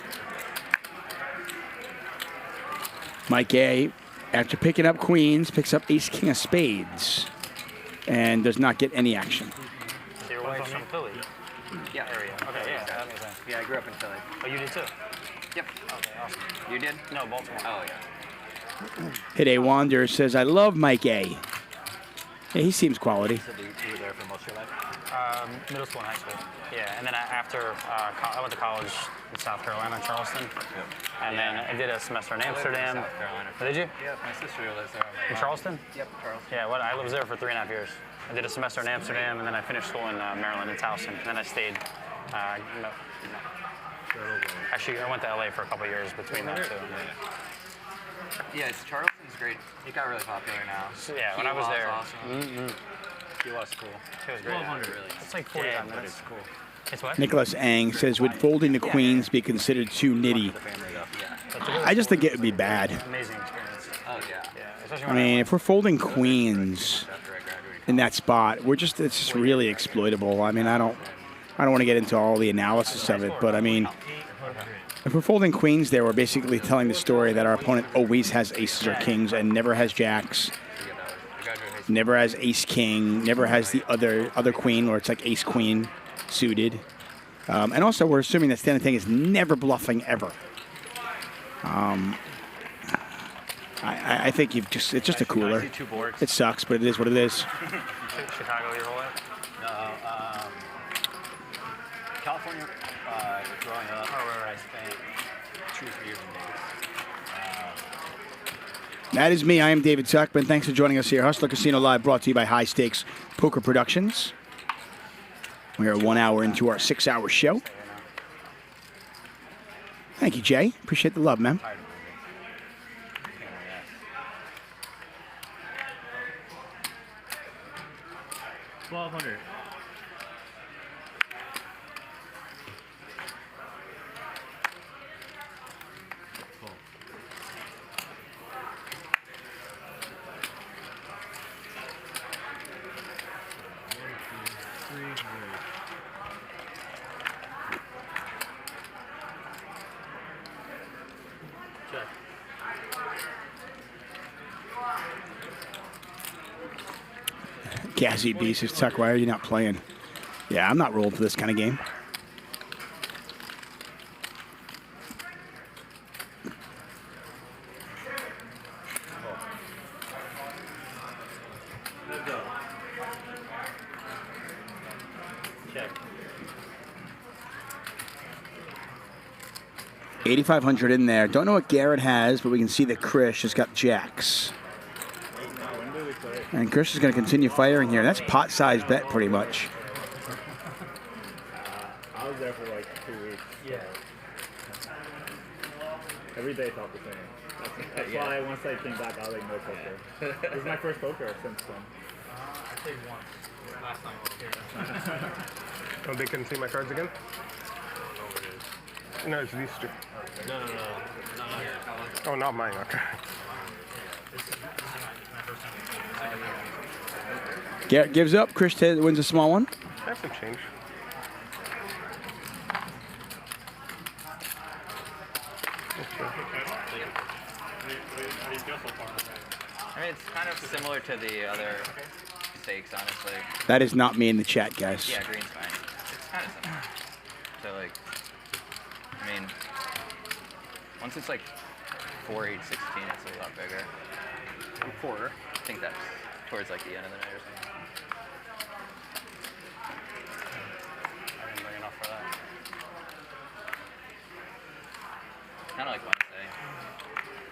Mike A, after picking up queens, picks up ace king of spades and does not get any action. So your wife's from Philly? Yeah. Area. Okay, yeah, that makes sense. Yeah, I grew up in Philly. Oh, you did too? Yep. Okay, awesome. You did? No, Baltimore. Oh, yeah. Hit A Wander says, I love Mike A. Yeah, he seems quality. So you were there for most of your life? Middle school and high school. Yeah, and then after I went to college in South Carolina, Charleston. And then I did a semester in Amsterdam. South Carolina. Oh, did you? Yeah, my sister lives there. In Charleston? Yep, Charleston. Yeah, well, I was there for 3.5 years. I did a semester in Amsterdam, and then I finished school in Maryland, in Towson. And then I stayed. Actually, I went to LA for a couple years between that too. Yeah, it's Charleston's great. He got really popular now. So, yeah, when I was there. Awesome. He was cool. He was great. 1200 really. It's like 45 minutes. It's cool. It's what? Nicholas Ang says, would folding the queens be considered too nitty? I just think it would be bad. Amazing experience. Oh, yeah. Especially I when mean, if we're folding queens in that spot, it's just really exploitable. I mean, I don't want to get into all the analysis of it, but I mean, if we're folding queens there, we're basically telling the story that our opponent always has aces or kings and never has jacks, never has ace king, never has the other queen where it's like ace queen suited. And also, we're assuming that Stanley Tang is never bluffing ever. I think it's just a cooler. It sucks, but it is what it is. Chicago, your whole life? No, California, growing up, I spent 2 or 3 years in Vegas. That is me. I am David Tuchman. Thanks for joining us here. Hustler Casino Live, brought to you by High Stakes Poker Productions. We are 1 hour into our 6-hour show. Thank you, Jay. Appreciate the love, man. 1200. Gazzy B says, Tuck, why are you not playing? Yeah, I'm not rolling for this kind of game. Let's go. Check. 8,500 in there. Don't know what Garrett has, but we can see that Krish has got jacks. And Krish is going to continue firing here. That's pot-sized bet, pretty much. I was there for like 2 weeks. Yeah. Every day felt the same. That's why once I came back, I was like, no poker. This is my first poker since then. I played once. Last time I was here. Oh, they can see my cards again? No, it's these two. No. Oh, not mine. Okay. Garrett gives up. Krish wins a small one. I have some change. I mean, it's kind of similar to the other stakes, honestly. That is not me in the chat, guys. Yeah, green's fine. It's kind of similar. So, like, I mean, once it's like 4, 8, 16, it's a lot bigger. 4. I think that's towards like the end of the night or something. I didn't bring enough for that. Kind of like Wednesday.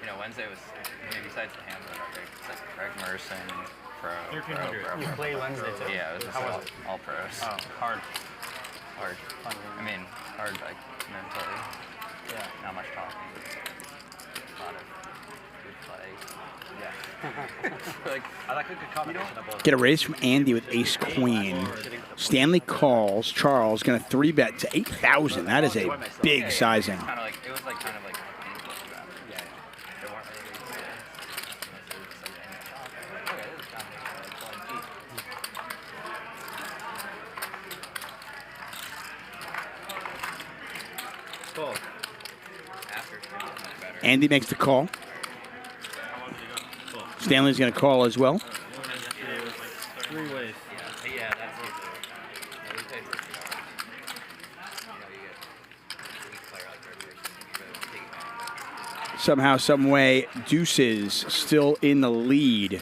You know, Wednesday was, I mean, besides the hand, it's like Greg Merson, pro. You played Wednesday too? Yeah, it was just all pros. Oh, hard. Hard. I mean, hard like mentally. Yeah. Not much talking. A lot of good play. Yeah. Like, I like a good combination of both. Get a raise from Andy with ace queen. Stanley calls. Charles going to 3-bet to 8,000. That is a big sizing. Kind of like, it was like kind of like. Yeah. They weren't really Cool. Andy makes the call. Stanley's going to call as well. 3 ways. Yeah, that's easy. Yeah, we played for a few hours. Somehow, some way, Deuces still in the lead.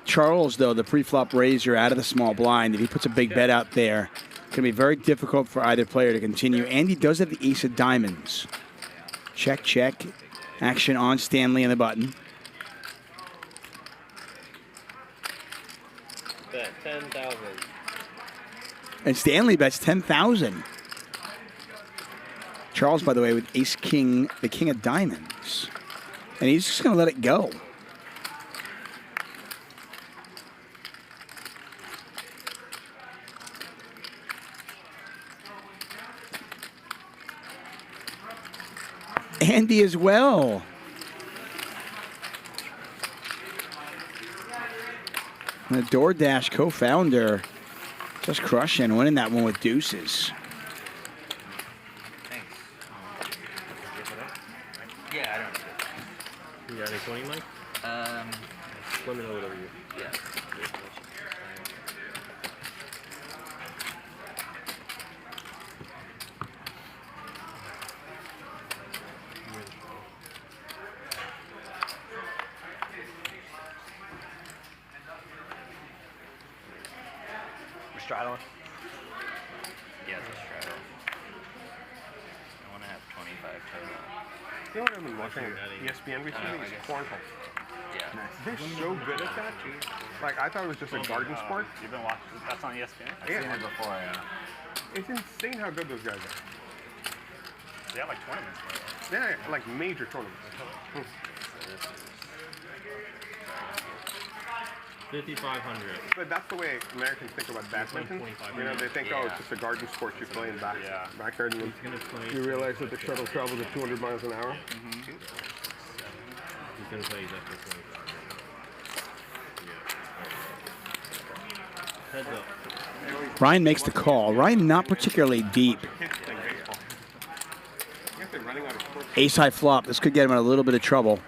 Charles, though, the pre-flop raiser out of the small blind. If he puts a big bet out there, it's going to be very difficult for either player to continue. Andy does have the ace of diamonds. Check, check. Action on Stanley and the button. Bet 10,000. And Stanley bets 10,000. Charles, by the way, with ace king, the king of diamonds. And he's just going to let it go. Andy as well. The DoorDash co-founder just crushing, winning that one with deuces. Yeah, I don't. You got any 20, Mike? Let me know whatever you. Yeah. We're straddling. Yeah, it's a straddle. I want to have 25 total. You know what I've been watching ESPN recently? Is cornhole. Yeah. They're so good at that. Like, I thought it was just a garden sport. You've been watching, that's on ESPN? I've seen it before, yeah. It's insane how good those guys are. They have like tournaments for it. Yeah, like major tournaments. 5,500. But that's the way Americans think about badminton. You know, they think, oh, it's just a garden sport you play in backyard. And you realize that the shuttle travels at 200 miles an hour. He's going to play exactly 25. Heads up. Ryan makes the call. Ryan not particularly deep. Ace high flop. This could get him in a little bit of trouble.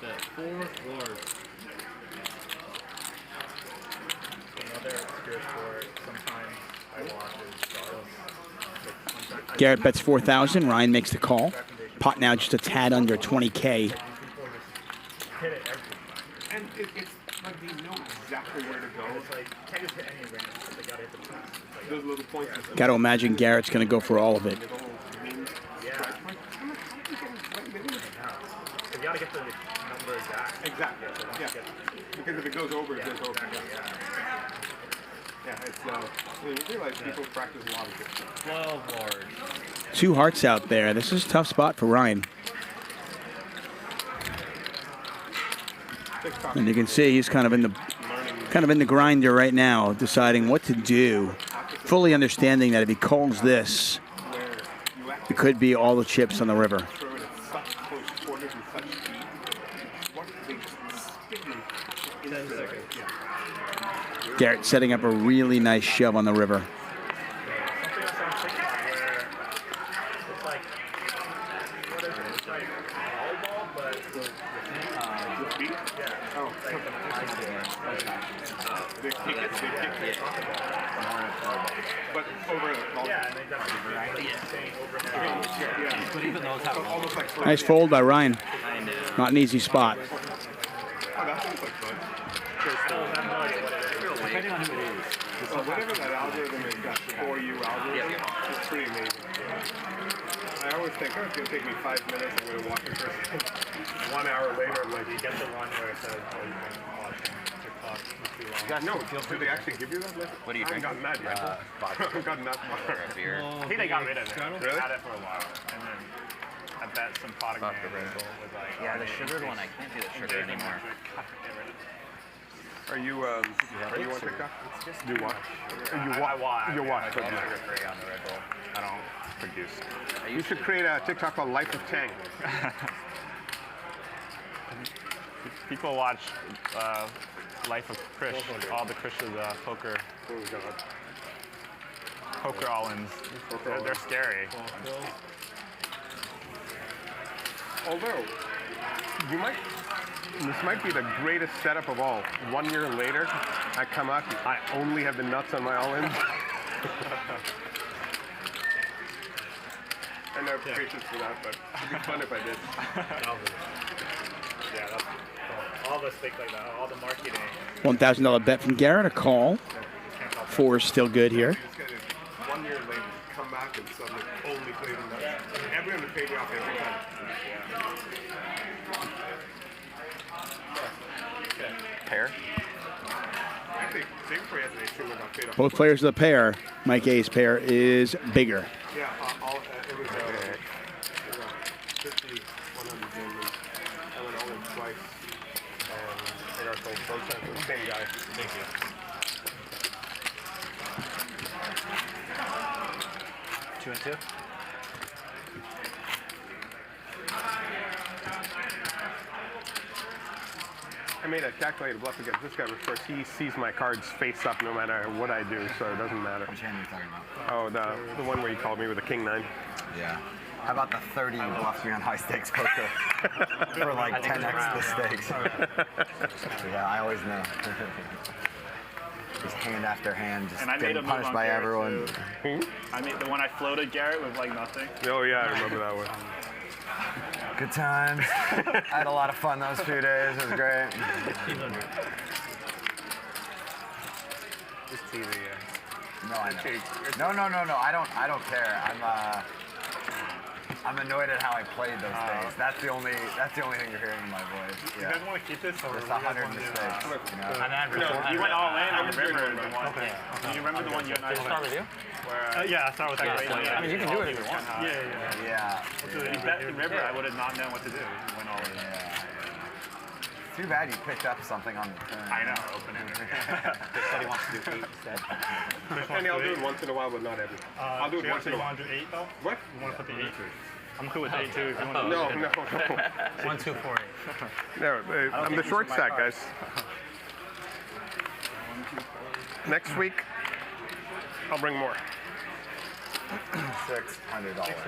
That 4 floors. Another obscure sport sometimes I watch is darts. Garrett bets 4,000. Ryan makes the call. Pot now just a tad under 20K. And it's like they know exactly where to go. It's like, can't just hit any range. They gotta hit the points. Those little points. Got to imagine Garrett's going to go for all of it. Yeah. You gotta get the number exact. Exactly. Yeah. Because if it goes over, it goes over. Yeah, it's, you realize people practice a lot of it. 12 large. 2 hearts out there. This is a tough spot for Ryan. And you can see he's kind of in the grinder right now, deciding what to do, fully understanding that if he calls this, it could be all the chips on the river. Garrett setting up a really nice shove on the river. Nice fold by Ryan. Not an easy spot. Whatever that algorithm is, that for you algorithm, it's pretty amazing. I always think, oh, it's going to take me 5 minutes, I'm going to watch it for 1 hour later. I'm like, You get the one where it says, oh, you can watch TikTok for too long. no, do they actually give you that list? What do you I haven't drink? gotten that yet. I haven't gotten that far. Beer. I think they got rid of it. Really? They had it for a while. And then I bet some product manager was like, Yeah, the sugared one, I can't do the sugar anymore. Are you on TikTok? Do you watch? You watch. but I'm you- sugar-free on the Red Bull. I don't produce. You should create a TikTok called Life of Tang. People watch Life of Krish, all the Krish's poker all-ins. They're scary. Although, this might be the greatest setup of all. 1 year later, I come out and I only have the nuts on my all-ins. I don't have patience for that, but it'd be fun if I did. Yeah, that's all the things like that, all the marketing. $1,000 bet from Garrett, a call. 4 is still good here. 1 year later, come back and suddenly only play the nuts. Everyone would pay me off every time. Pair? Actually, same for yesterday, too, when I paid off. Both players of the pair. Mike A's pair is bigger. Yeah, it was 50, 100 games. I went all in twice, and I got sold both times with the same guy. Thank you. 2 and 2. I made a calculated bluff against this guy, but of course he sees my cards face up no matter what I do, so it doesn't matter. Which hand are you talking about? Oh, the one where he called me with a king-9. Yeah. How about the 30 you bluffed me on high stakes poker for like 10x the stakes? Yeah, I always know. Just hand after hand, just getting punished by everyone. I made the one I floated Garrett with like nothing. Oh yeah, I remember that one. Good times. I had a lot of fun those few days. It was great. Just teasing you. No, I know. No. I don't care. I'm annoyed at how I played those days. That's the only thing you're hearing in my voice. Yeah. You guys want to keep this? Or just 100 mistakes. You know? You went all in. I remember the one. Okay. You remember the one you and I start with you? Yeah, I'll start with you. I mean, you can do it if you want. Yeah. If you bet the river, I would have not known what to do. You went all in. Yeah. Too bad you picked up something on the turn. I know. Open it. Said he wants to do 8 instead. And I'll do it once in a while, but not every. I'll do it once in a while. You want to do 8 though? What? You want to put the 8? I'm cool with 8 too. If you want to. No. 1, 2, 4, 8. No, I'm the short stack, guys. Next week, I'll bring more. $600.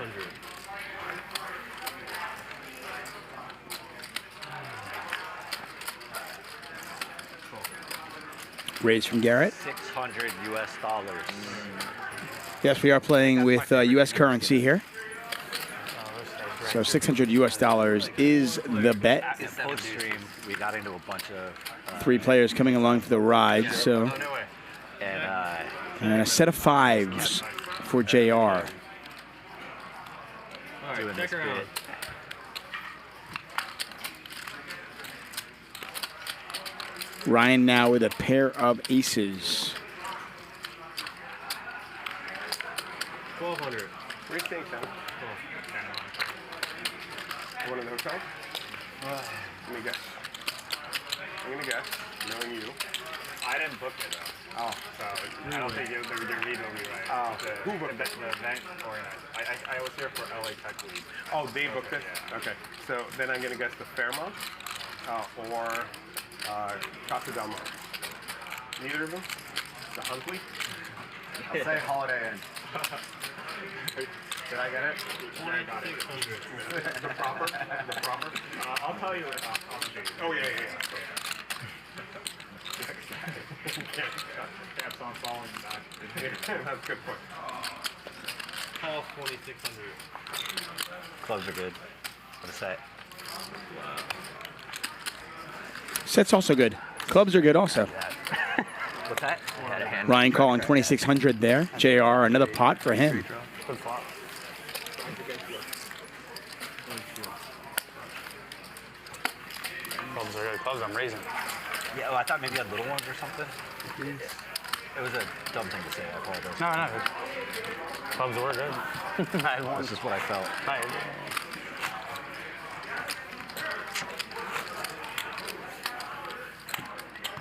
Raise from Garrett. $600 US. Yes, we are playing with U.S. currency here. So $600 US is the bet. Post stream, we got into a bunch of 3 players coming along for the ride. So and a set of 5s for JR. Doing this bit. Ryan now with a pair of aces. 1,200. What do you think, Sam? One in the hotel? Let me guess. I'm gonna guess, knowing you. I didn't book it though. Oh. So I don't think your read will be right. Oh. Who booked the event organizer? I was here for LA Tech League. Oh, they booked it? Yeah. Okay. So then I'm gonna guess the Fairmont or Casa Del Mar. Neither of them? The Huntley? I'll say Holiday Inn. Did I get it? Yeah, I got it. The proper? I'll tell you what I'll show you. Oh, yeah. Caps on falling back. That's a good point. Call 2,600. Clubs are good. What a set. Set's also good. Clubs are good also. What's that? Ryan calling 2,600 there. JR, another pot for him. Good flop. Clubs are good. Clubs I'm raising. Yeah, I thought maybe you had little ones or something. It was a dumb thing to say. I apologize. No. Clubs were good. I had one. That's just what I felt.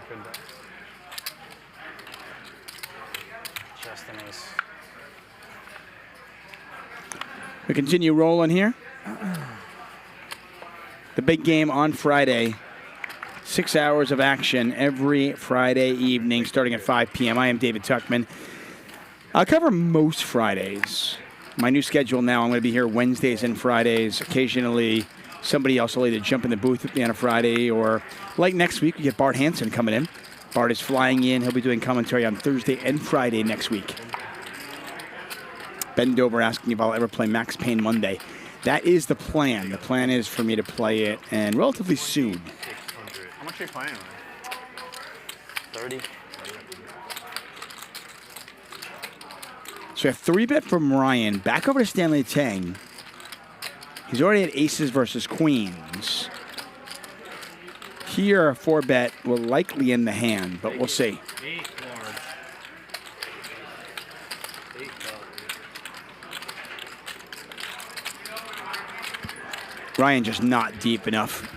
Good bet. Just an ace. We continue rolling here. The big game on Friday. 6 hours of action every Friday evening starting at 5 p.m. I am David Tuchman. I'll cover most Fridays. My new schedule now, I'm going to be here Wednesdays and Fridays. Occasionally, somebody else will either jump in the booth with me on a Friday or, like next week, we get Bart Hansen coming in. Bart is flying in. He'll be doing commentary on Thursday and Friday next week. Ben Dover asking if I'll ever play Max Payne Monday. That is the plan. The plan is for me to play it, and relatively soon. How much are you playing? 30. So a 3-bet from Ryan. Back over to Stanley Tang. He's already at aces versus queens. Here, a 4-bet will likely end the hand, but we'll see. 8 large. 8 Ryan just not deep enough.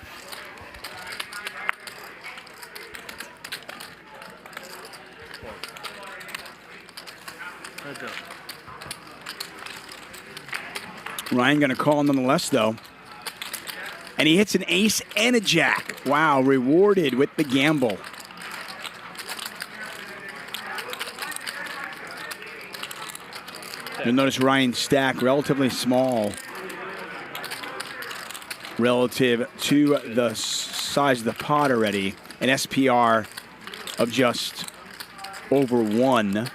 Ryan going to call nonetheless, though. And he hits an ace and a jack. Wow, rewarded with the gamble. You'll notice Ryan's stack relatively small relative to the size of the pot already. An SPR of just over 1.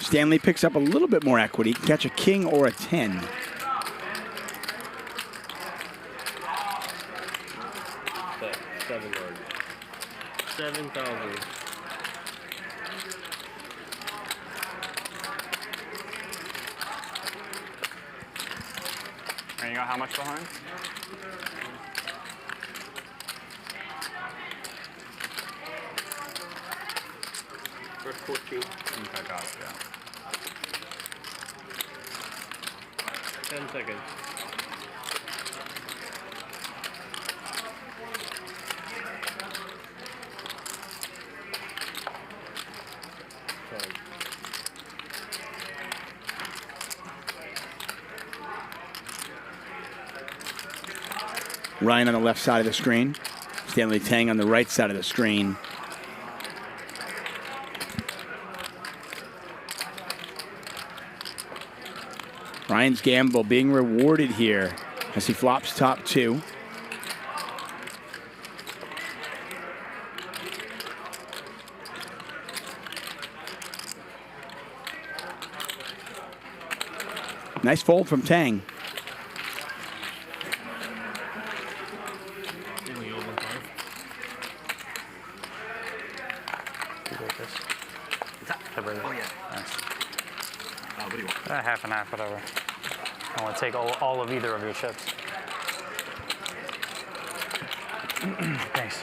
Stanley picks up a little bit more equity. Can catch a king or a 10. $7,000. And you got how much behind? First 14. I got it, yeah. 10 seconds. Ryan on the left side of the screen. Stanley Tang on the right side of the screen. Ryan's gamble being rewarded here as he flops top 2. Nice fold from Tang. Oh, yeah. Nice. What do you want? Half and half, whatever. I want to take all of either of your chips. Thanks.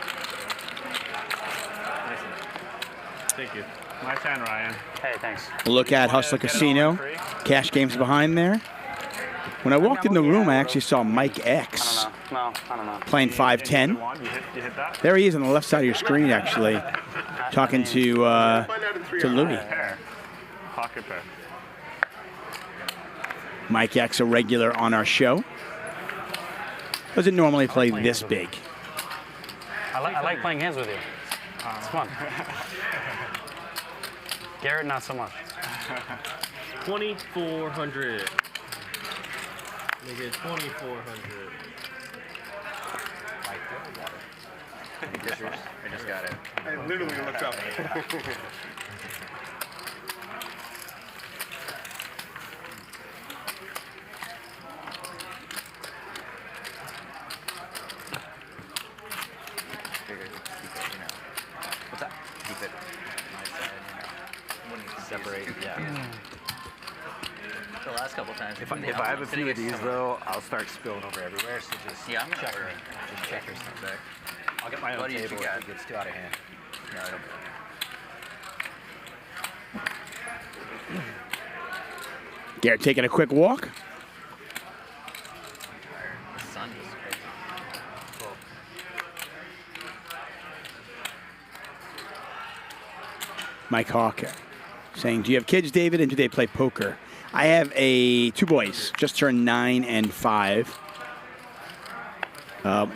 Thank you. Nice hand, Ryan. Hey, thanks. Look at Hustler Casino. Cash games behind there. When I walked in the room, I actually saw Mike X No, I don't know. playing 5-10. You hit that? There he is on the left side of your screen, actually, talking to Louis. Pocket pair. Mike X, a regular on our show. Doesn't normally play this big. I like playing hands with you. It's fun. Garrett, not so much. 2,400. Make it 2,400. I just got it. I literally looked up. What's that? Keep it my side, Wouldn't separate, yeah. The last couple times. If I have a few of these though, I'll start spilling over everywhere. So just I'm check sure. just check your stuff back. I'll get my own What do you table got? if it gets too out of hand. No, I don't. Garrett taking a quick walk. The sun is crazy. Cool. Mike Hawk saying, do you have kids, David, and do they play poker? I have two boys, just turned 9 and 5.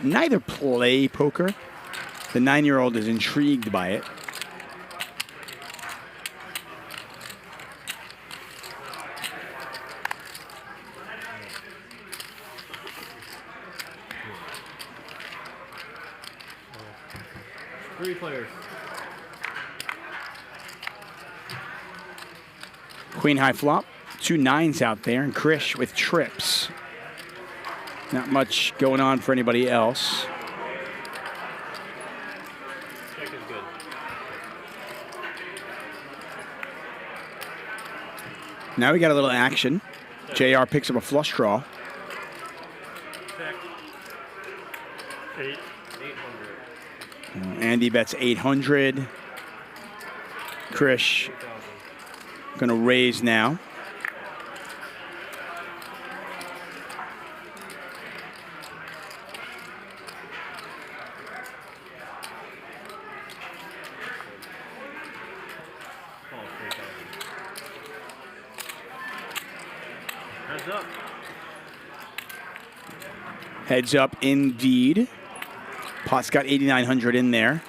Neither play poker. The 9-year-old is intrigued by it. Three players. Queen high flop, 2 9s out there, and Krish with trips. Not much going on for anybody else. Check is good. Now we got a little action. JR picks up a flush draw. Check. 800. Andy bets 800. Krish gonna raise now. Heads up. Heads up indeed. Pot's got 8,900 in there.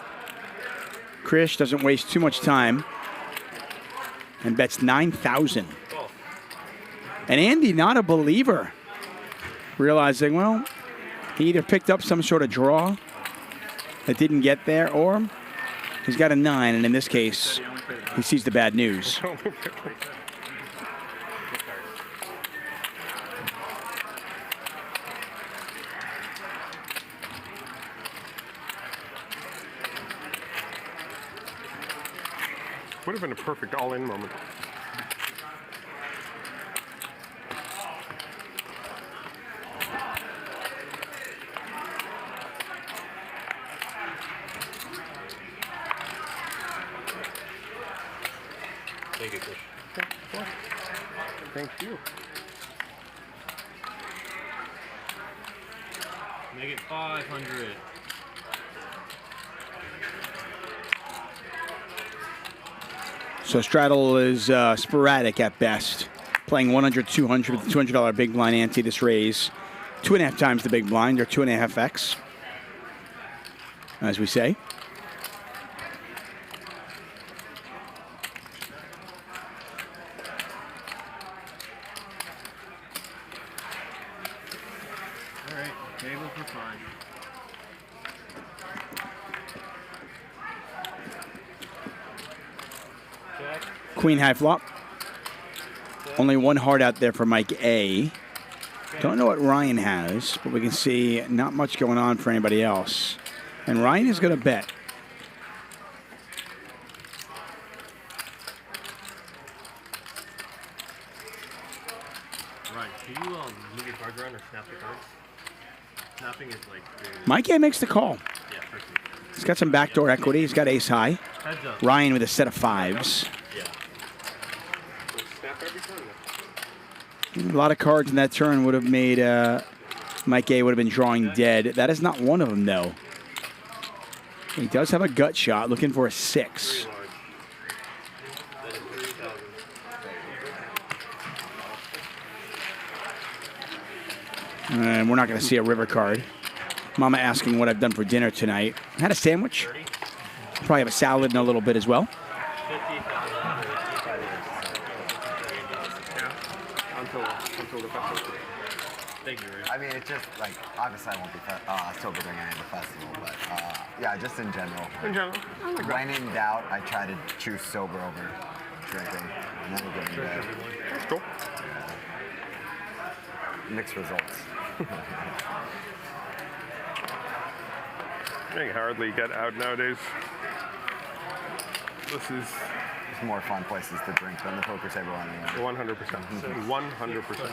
Krish doesn't waste too much time and bets 9,000. And Andy, not a believer, realizing, well, he either picked up some sort of draw that didn't get there, or he's got a 9, and in this case, he sees the bad news. Would have been a perfect all-in moment. Thank you, Krish. Thank you. Make it 500. So straddle is sporadic at best. Playing 100, 200 with the $200 big blind ante this raise. 2.5 times the big blind, or 2.5x, as we say. All right, table for 5. Queen high flop. Only one heart out there for Mike A. Don't know what Ryan has, but we can see not much going on for anybody else. And Ryan is going to bet. Right, can you move your cards around or snap the cards? Snapping is like... Mike A makes the call. Yeah, perfect. He's got some backdoor equity. He's got ace high. Heads up. Ryan with a set of 5s. Yeah. Snap every time. A lot of cards in that turn would have made Mike A would have been drawing dead. That is not one of them, though. He does have a gut shot, looking for a 6. And we're not going to see a river card. Mama asking what I've done for dinner tonight. Had a sandwich. Probably have a salad in a little bit as well. Thank you, Rick. I mean, it's just like, obviously I won't be sober during any of the festival, but yeah, just in general. In general. When in doubt, I try to choose sober over drinking, and then we'll get in bed. That's cool. Yeah. Mixed results. I think hardly get out nowadays. This is... There's more fun places to drink than the poker table anyway. 100%. 100%.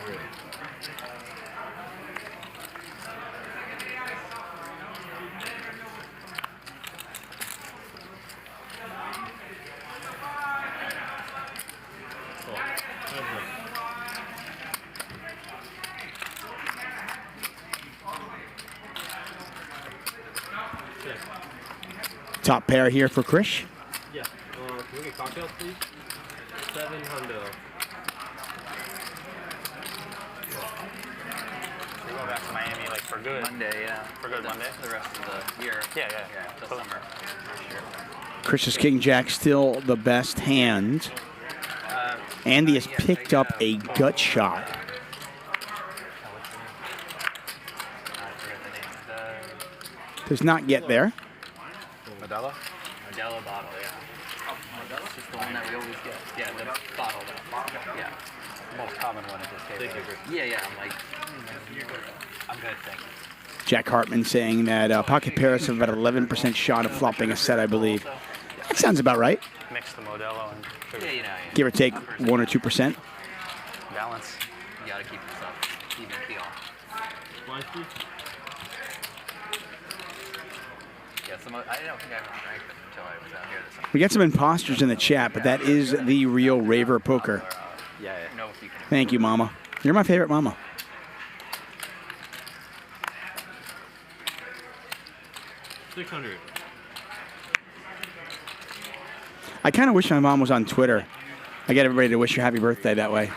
Top pair here for Krish. Yeah. Can we get cocktails, please? 700. We go back to Miami like for good. Monday, yeah. For good Monday. The rest of the year. Yeah. Till summer. Sure. Krish's King Jack still the best hand. Andy has picked up a gut shot. Does not get there. Modelo? Modelo bottle, yeah. That's just the one that we always get. Yeah, the bottle. Yeah. Most common one in this case. Yeah, I'm like, I'm good, thank you. Jack Hartman saying that pocket pairs have about 11% shot of flopping a set, I believe. That sounds about right. Mix the Modelo and sugar. Yeah, you know. Give or take 1 or 2%. Balance. You gotta keep yourself even keel. Slice, please. Yeah, I don't think I ever drank them until I was out here this summer. We got some imposters in the chat, but that is the real Raver poker. Yeah. Thank you, Mama. You're my favorite Mama. $600. I kind of wish my mom was on Twitter. I get everybody to wish her happy birthday that way.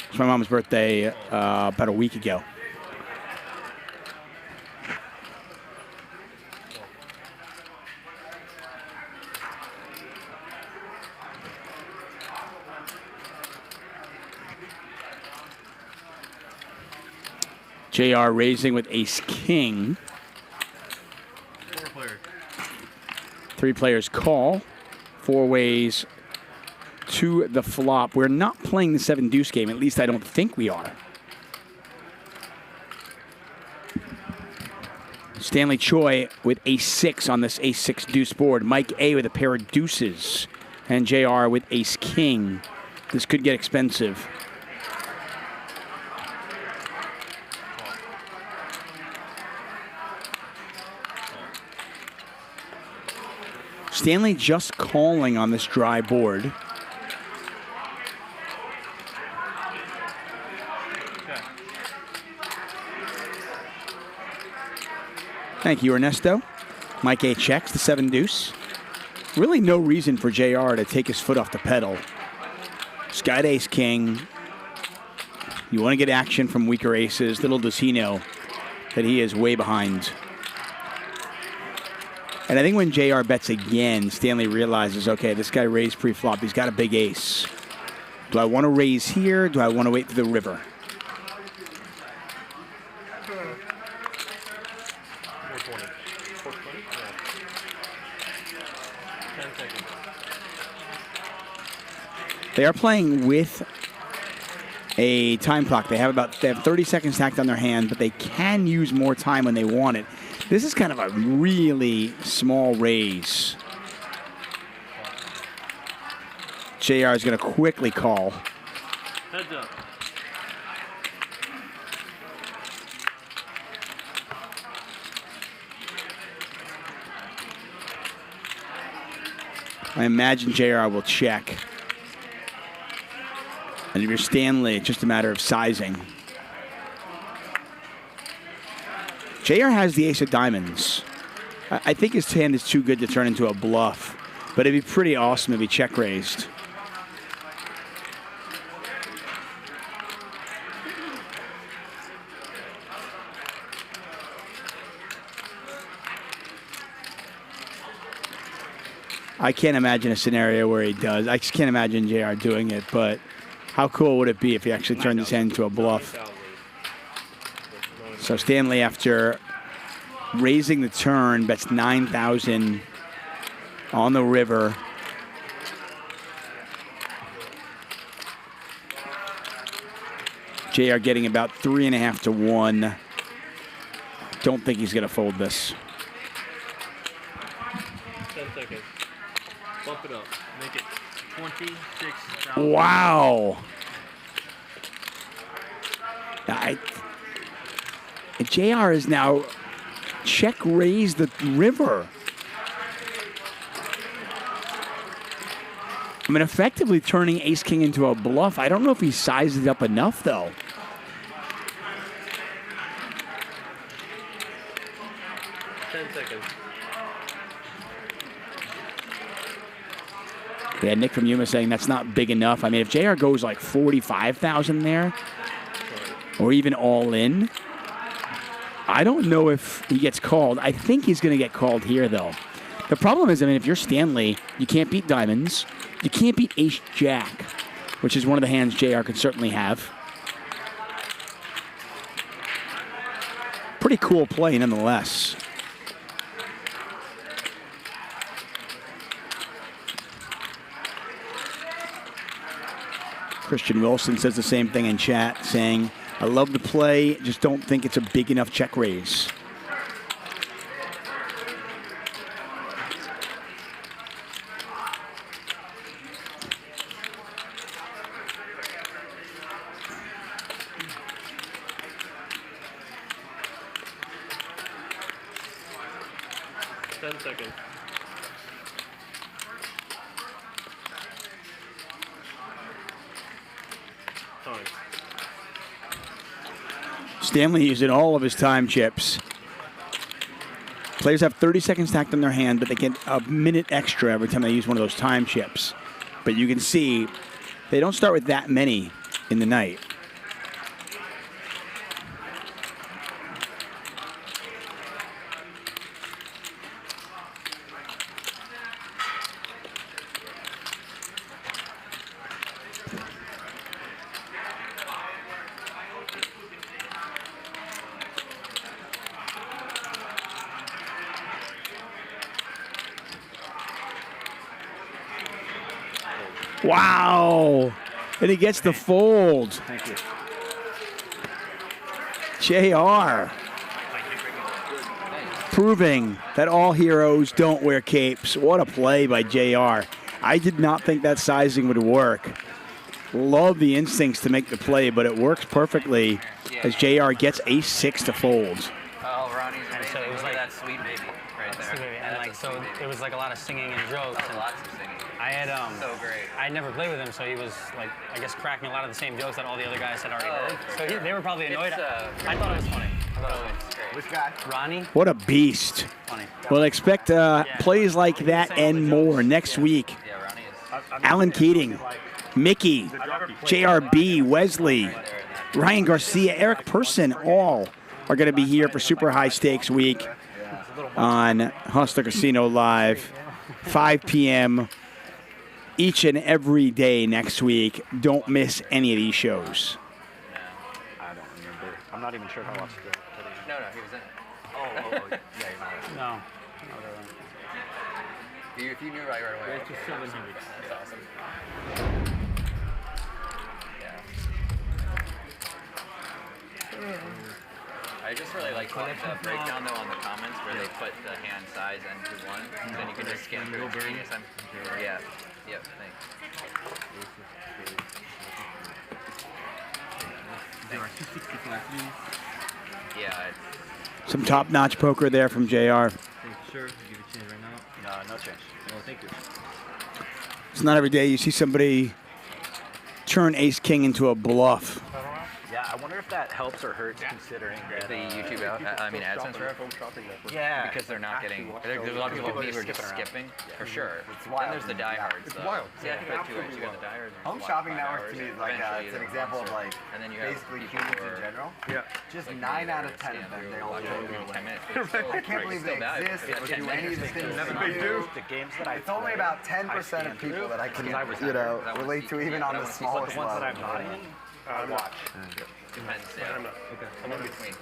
It's my mom's birthday about a week ago. JR raising with ace-king. 4 players. 3 players call. 4 ways to the flop. We're not playing the 7-deuce game. At least I don't think we are. Stanley Choi with ace-6 on this ace-6 deuce board. Mike A with a pair of deuces. And JR with ace-king. This could get expensive. Stanley just calling on this dry board. Thank you, Ernesto. Mike A checks the 7-deuce. Really no reason for JR to take his foot off the pedal. Sky ace-king. You want to get action from weaker aces. Little does he know that he is way behind. And I think when JR bets again, Stanley realizes, okay, this guy raised pre-flop. He's got a big ace. Do I want to raise here? Do I want to wait for the river? They are playing with a time clock. They have 30 seconds tacked on their hand, but they can use more time when they want it. This is kind of a really small raise. JR is going to quickly call. Heads up. I imagine JR will check. And if you're Stanley, it's just a matter of sizing. JR has the ace of diamonds. I think his hand is too good to turn into a bluff, but it'd be pretty awesome if he check raised. I can't imagine a scenario where he does. I just can't imagine JR doing it, but how cool would it be if he actually turned his hand into a bluff? So Stanley, after raising the turn, bets 9,000 on the river. JR getting about 3.5 to 1. Don't think he's going to fold this. 10 seconds. Bump it up. Make it 26,000. Wow. JR is now check raise the river. I mean, effectively turning ace-king into a bluff. I don't know if he sized it up enough, though. Yeah, Nick from Yuma saying that's not big enough. I mean, if JR goes like 45,000 there, or even all in, I don't know if he gets called. I think he's going to get called here, though. The problem is, I mean, if you're Stanley, you can't beat diamonds. You can't beat ace-jack, which is one of the hands JR could certainly have. Pretty cool play, nonetheless. Christian Wilson says the same thing in chat, saying, I love the play, just don't think it's a big enough check raise. Stanley using all of his time chips. Players have 30 seconds tacked on their hand, but they get a minute extra every time they use one of those time chips. But you can see they don't start with that many in the night. Wow. And he gets the fold. Thank you. JR. Proving that all heroes don't wear capes. What a play by JR. I did not think that sizing would work. Love the instincts to make the play, but it works perfectly as JR gets ace-6 to fold. Oh, Ronnie's And so it was like that sweet baby right there. Sweet baby. And like, so it was like a lot of singing and jokes. And lots of singing. I had So great. I never played with him, so he was like, I guess, cracking a lot of the same jokes that all the other guys had already heard. So they were probably annoyed. I thought it was funny. I thought it was great. Which guy? Ronnie. What a beast. Funny. Well, expect plays like that and more next week. Alan Keating, Mickey, JRB, Wesley, Ryan Garcia, Eric Person, all are going to be here for Super High Stakes Week on Hustler Casino Live, 5 p.m. each and every day next week. Don't miss any of these shows. I don't remember. I'm not even sure if I watched it. No, he was in it. Oh, yeah, you're not. No. If you knew right away. It's just 7 weeks. That's awesome. I just really like the breakdown though on the comments where they put the hand size into one, and then you can just scan through. It's genius. Yeah. Yep. Thanks. Yeah. Some top-notch poker there from JR. Sure. Give it change right now. No change. No, thank you. It's not every day you see somebody turn ace-king into a bluff. Yeah, I wonder if that helps or hurts considering that, The YouTube AdSense rep? Yeah. Because they're not getting. There's a lot of people like me who are just skipping, for sure. It's wild. Then there's the diehards. It's though. wild. See, I think like 2 ways. You got the diehards. and Home watch Shopping 5 Network hours, to me is and like eventually it's an they'll example of answer. like And then you have basically people humans who in are general. Yeah. Just Like 9 out of YouTubers, 10 of yeah, them, they'll they all watch go it their in way. 10 minutes. I can't believe they Still valuable. exist Yeah, or 10 do any of the minutes. things Never they been do. The games that I It's only about 10% of people that I can, relate to even on the smallest the ones level. that I'm not in, I watch. Depends, yeah. I'm in between.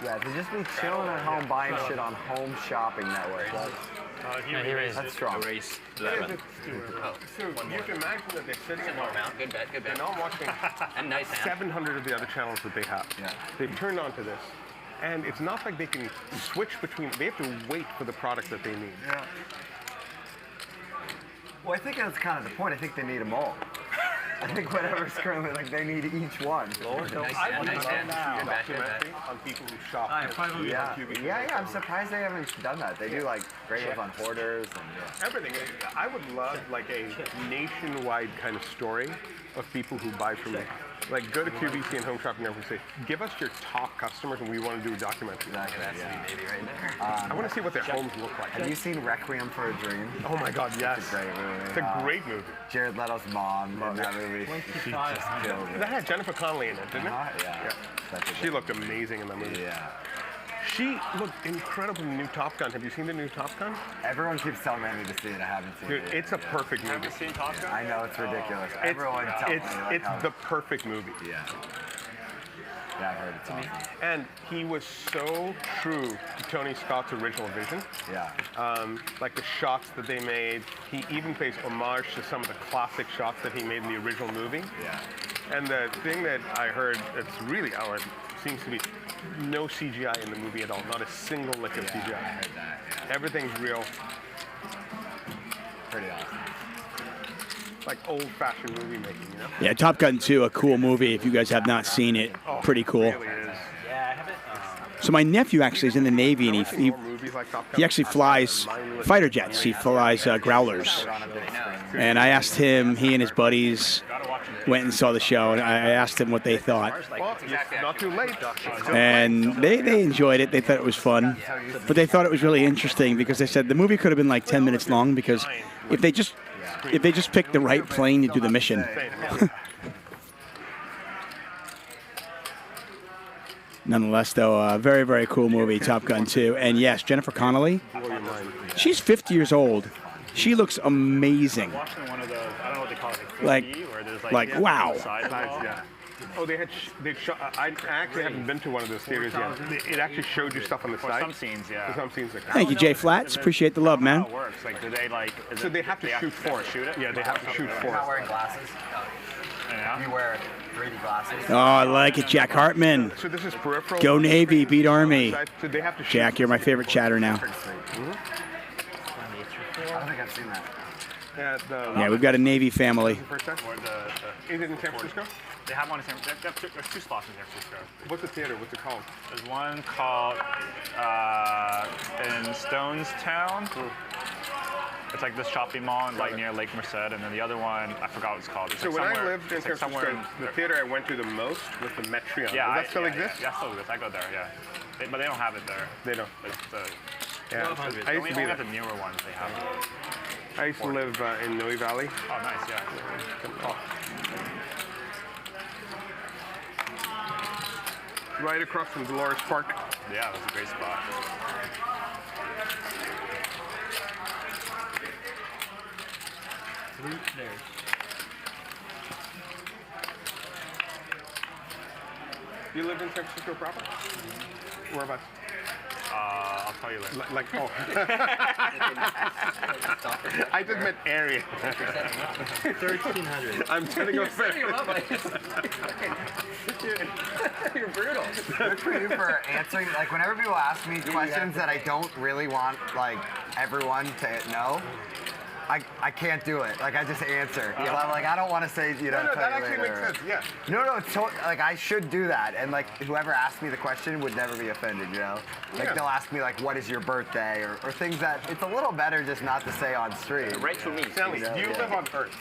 Yeah, to just be chilling at home buying shit on Home Shopping Network. That's strong. Erase So you can imagine that they're sitting at Good bet, good bet. They're not watching And nice hand. 700 of the other channels that they have. Yeah. They've turned on to this. And it's not like they can switch between, they have to wait for the product that they need. Yeah. Well, I think that's kind of the point. I think they need them all. I think whatever's currently, like, they need each one. Nice hand. Documentary on people who shop. Yeah, I'm surprised they haven't done that. They do, like, great ones on hoarders and Everything. I would love, like, a nationwide kind of story of people who buy from me. Like, go to QVC and Home Shopping Network and say, give us your top customers and we want to do a documentary. Exactly, that's the baby right there. I want to see what their homes look like. Have you seen Requiem for a Dream? Oh my God, yes. It's a great movie. It's a great movie. Jared Leto's mom in that movie. She just killed it. That had Jennifer Connelly in it, didn't it? Yeah. She looked amazing in that movie. Yeah. She looked incredible in the new Top Gun. Have you seen the new Top Gun? Everyone keeps telling me I need to see it. I haven't seen Dude, it. it's a perfect movie. Haven't seen Top Gun? I know, it's ridiculous. Everyone tells me like it's how... the perfect movie. Yeah. Yeah, I heard it's awesome. And he was so true to Tony Scott's original vision. Yeah. Like the shots that they made. He even pays homage to some of the classic shots that he made in the original movie. Yeah. And the thing that I heard that's really out seems to be no CGI in the movie at all. Not a single lick of CGI. I heard that, yeah. Everything's real. Pretty awesome. Like old-fashioned movie making, you know? Yeah, Top Gun 2, a cool movie. If you guys have not seen it, pretty cool. It really is. Yeah, I haven't. So my nephew actually is in the Navy, and he actually flies fighter jets. He flies growlers. And I asked him, he and his buddies went and saw the show, and I asked him what they thought. Well, not too late. And they enjoyed it. They thought it was fun. But they thought it was really interesting because they said the movie could have been like 10 minutes long because if they just picked the right plane to do the mission. Nonetheless, though, a very, very cool movie, Top Gun 2. And yes, Jennifer Connelly, she's 50 years old. She looks amazing. Watching one of those, I don't know what they call it, Like, where there's wow. Oh, they I actually haven't been to one of those theaters yet. It actually showed you stuff on the side. For some scenes, yeah. For some scenes, like Thank you, Jay Flats. Appreciate the love, man. How it works? Like, do they like? So they have to shoot for it. Shoot it? Yeah, they have to shoot for You're not it. wearing glasses? Yeah. You wear 3D glasses? Oh, I like it, Jack Hartman. So this is peripheral. Go Navy, beat Army. So they have to shoot. Jack, you're my favorite chatter now. I don't think I've seen that. Yeah, we've got a Navy family. Is it in San Francisco? They have one in San Francisco. There's 2 spots in San Francisco. What's the theater? What's it called? There's one called in Stonestown. It's like this shopping mall, like near Lake Merced, and then the other one, I forgot what it's called. It's So like when I somewhere- lived in it's San like somewhere Francisco, the theater I went to the most was the Metreon. Yeah, Does that still yeah, exist? Yeah, still exists. I go there, yeah. But they don't have it there. They don't. It's the, Yeah, I used to be only there. have the newer ones they have. I used to live in Noe Valley. Oh, nice, yeah. Right across from Dolores Park. Yeah, that's a great spot. You live in San Francisco proper? Whereabouts? I'll tell you later. Like, oh. I just meant area. 1,300. I'm trying to go You're brutal. Good for you for answering. Like, whenever people ask me questions that I don't really want, like, everyone to know, I can't do it. Like, I just answer. So I'm like, I don't want to say, you know, No, tell that you actually later. makes sense, yeah. No, it's like, I should do that. And, like, whoever asked me the question would never be offended, you know? Like, Yeah. they'll ask me, like, what is your birthday? Or things that it's a little better just not to say on stream. Right for me. Stanley, do you live on Earth?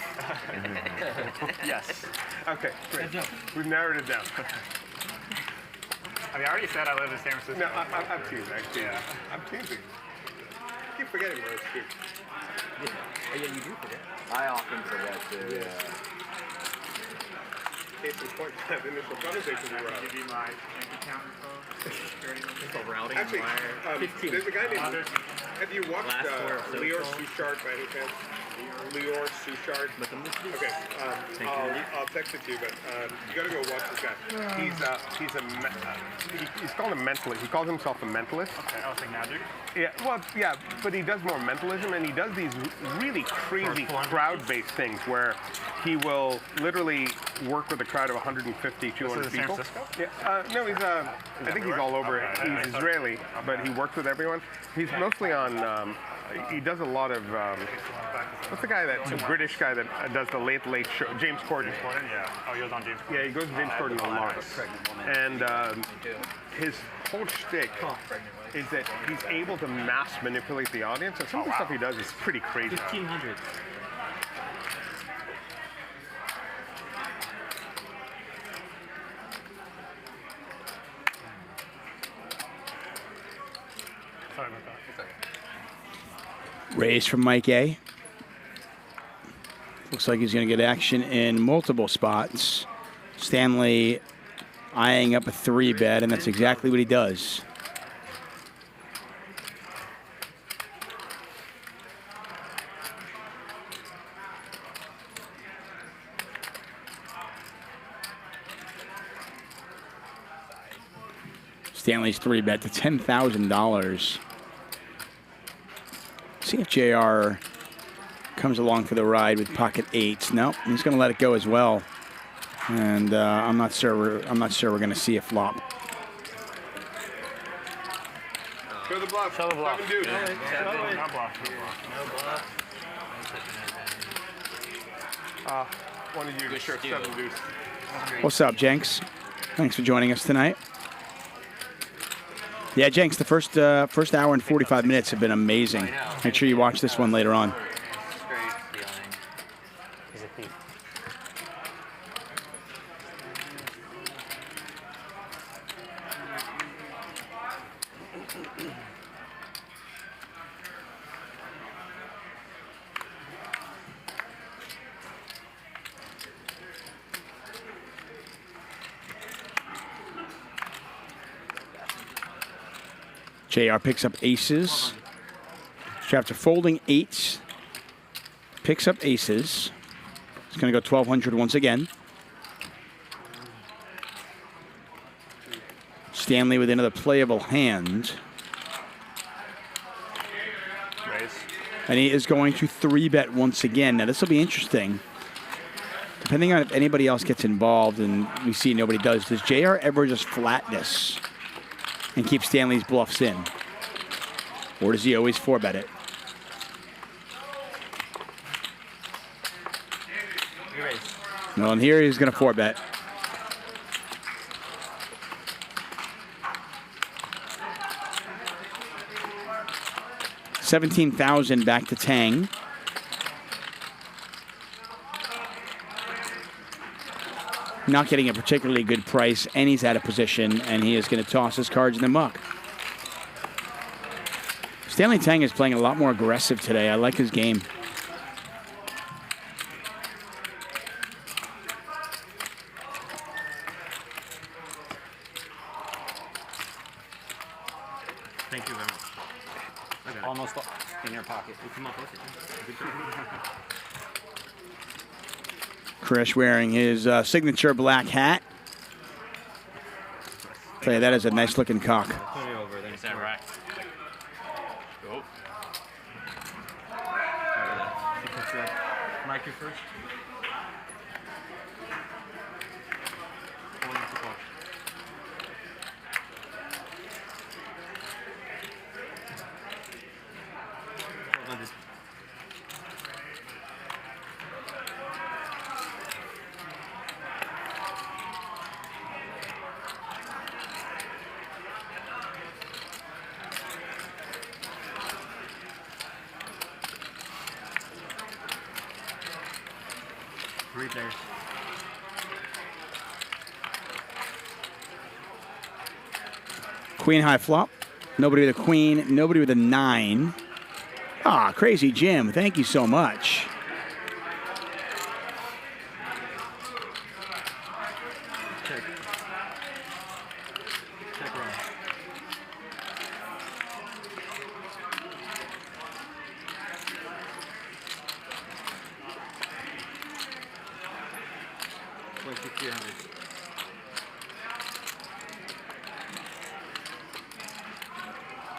Yes. Okay, great. We've narrowed it down. I mean, I already said I live in San Francisco. No, I'm teasing, actually. Yeah. I'm teasing. I keep forgetting where it's true. Yeah, you do forget. I often forget too. Yeah. Case in point, that initial conversation we were on. Give you my bank account info. Routing Actually, wire. 15. there's a guy named. Have you watched Last four of Lior Social. Suchard by any chance? Lior Suchard. Okay, I'll text it to you, but you gotta go watch this guy. He's called a mentalist. He calls himself a mentalist. Okay, I was like magic. Yeah, well, yeah, but he does more mentalism, and he does these really crazy crowd-based things where he will literally work with a crowd of 150, 200 This is in people. San Francisco? Yeah, no, he's. I think he's all over. Okay, He's Israeli, but he works with everyone. He's mostly on. He does a lot of. What's the guy the British guy that does the Late Show? James Corden. Yeah. Oh, he was on James Corden. Yeah, he goes to James Corden a lot. And his whole shtick is that he's able to mass manipulate the audience, and some of the stuff he does is pretty crazy. 1,500. Sorry about that. Raise from Mike A. Looks like he's going to get action in multiple spots. Stanley eyeing up a 3-bet, and that's exactly what he does. Stanley's 3-bet to $10,000. See if JR comes along for the ride with pocket 8s. No, he's going to let it go as well. And I'm not sure we're going to see a flop. Show the bluff. Show the bluff. 7 deuce. No bluff. No bluff. One of you to sure 7 deuce. What's up, Jenks? Thanks for joining us tonight. Yeah, Jenks, the first hour and 45 minutes have been amazing. Make sure you watch this one later on. He's a thief. JR picks up aces. So after folding 8s, picks up aces. It's going to go 1,200 once again. Stanley with another playable hand. Raise. And he is going to 3-bet once again. Now, this will be interesting. Depending on if anybody else gets involved, and we see nobody does JR ever just flat this and keep Stanley's bluffs in? Or does he always 4-bet it? Well, and here he's going to 4-bet. $17,000 back to Tang. Not getting a particularly good price, and he's out of position, and he is going to toss his cards in the muck. Stanley Tang is playing a lot more aggressive today. I like his game. Thank you very much. Okay. Almost in your pocket. Come on, Krish wearing his signature black hat. Tell you, that is a nice looking cock. Is that right? Go. Mike, you first. Three players. Queen high flop. Nobody with a queen. Nobody with a 9. Ah, Crazy Jim. Thank you so much. Check. Check round.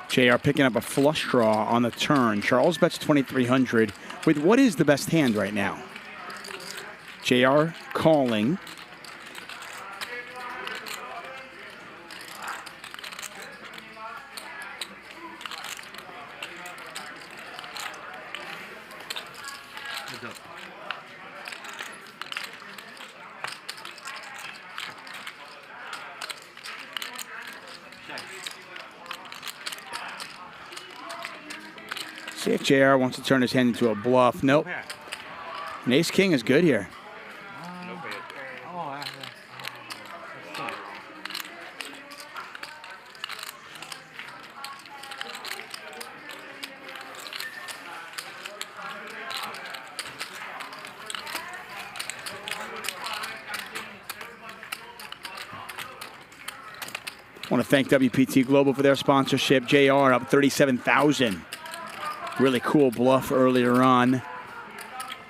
JR picking up a flush draw on the turn. Charles bets 2,300 with what is the best hand right now? JR calling. See if JR wants to turn his hand into a bluff. Nope. An ace king is good here. I want to thank WPT Global for their sponsorship. JR up 37,000. Really cool bluff earlier on,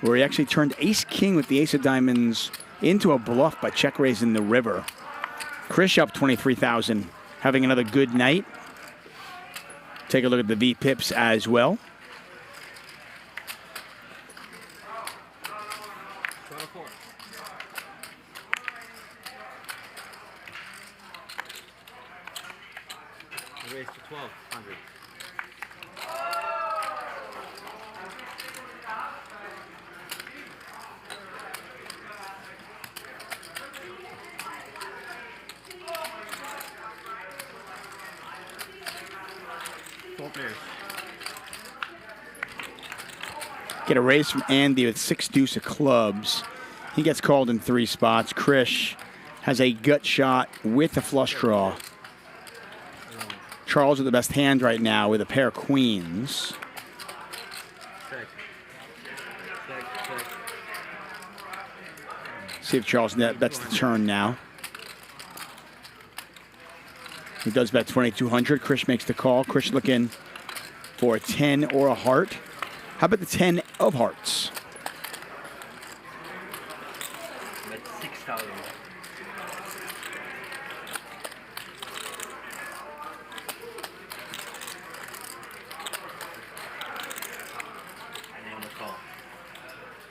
where he actually turned ace-king with the ace of diamonds into a bluff by check raising the river. Krish up 23,000, having another good night. Take a look at the V-pips as well. Raise to 1,200. Get a raise from Andy with 6 deuce of clubs. He gets called in 3 spots. Krish has a gut shot with a flush draw. Charles with the best hand right now with a pair of queens. See if Charles bets the turn now. He does bet 2,200. Krish makes the call. Krish looking for a 10 or a heart. How about the 10 of hearts? Bet 6,000.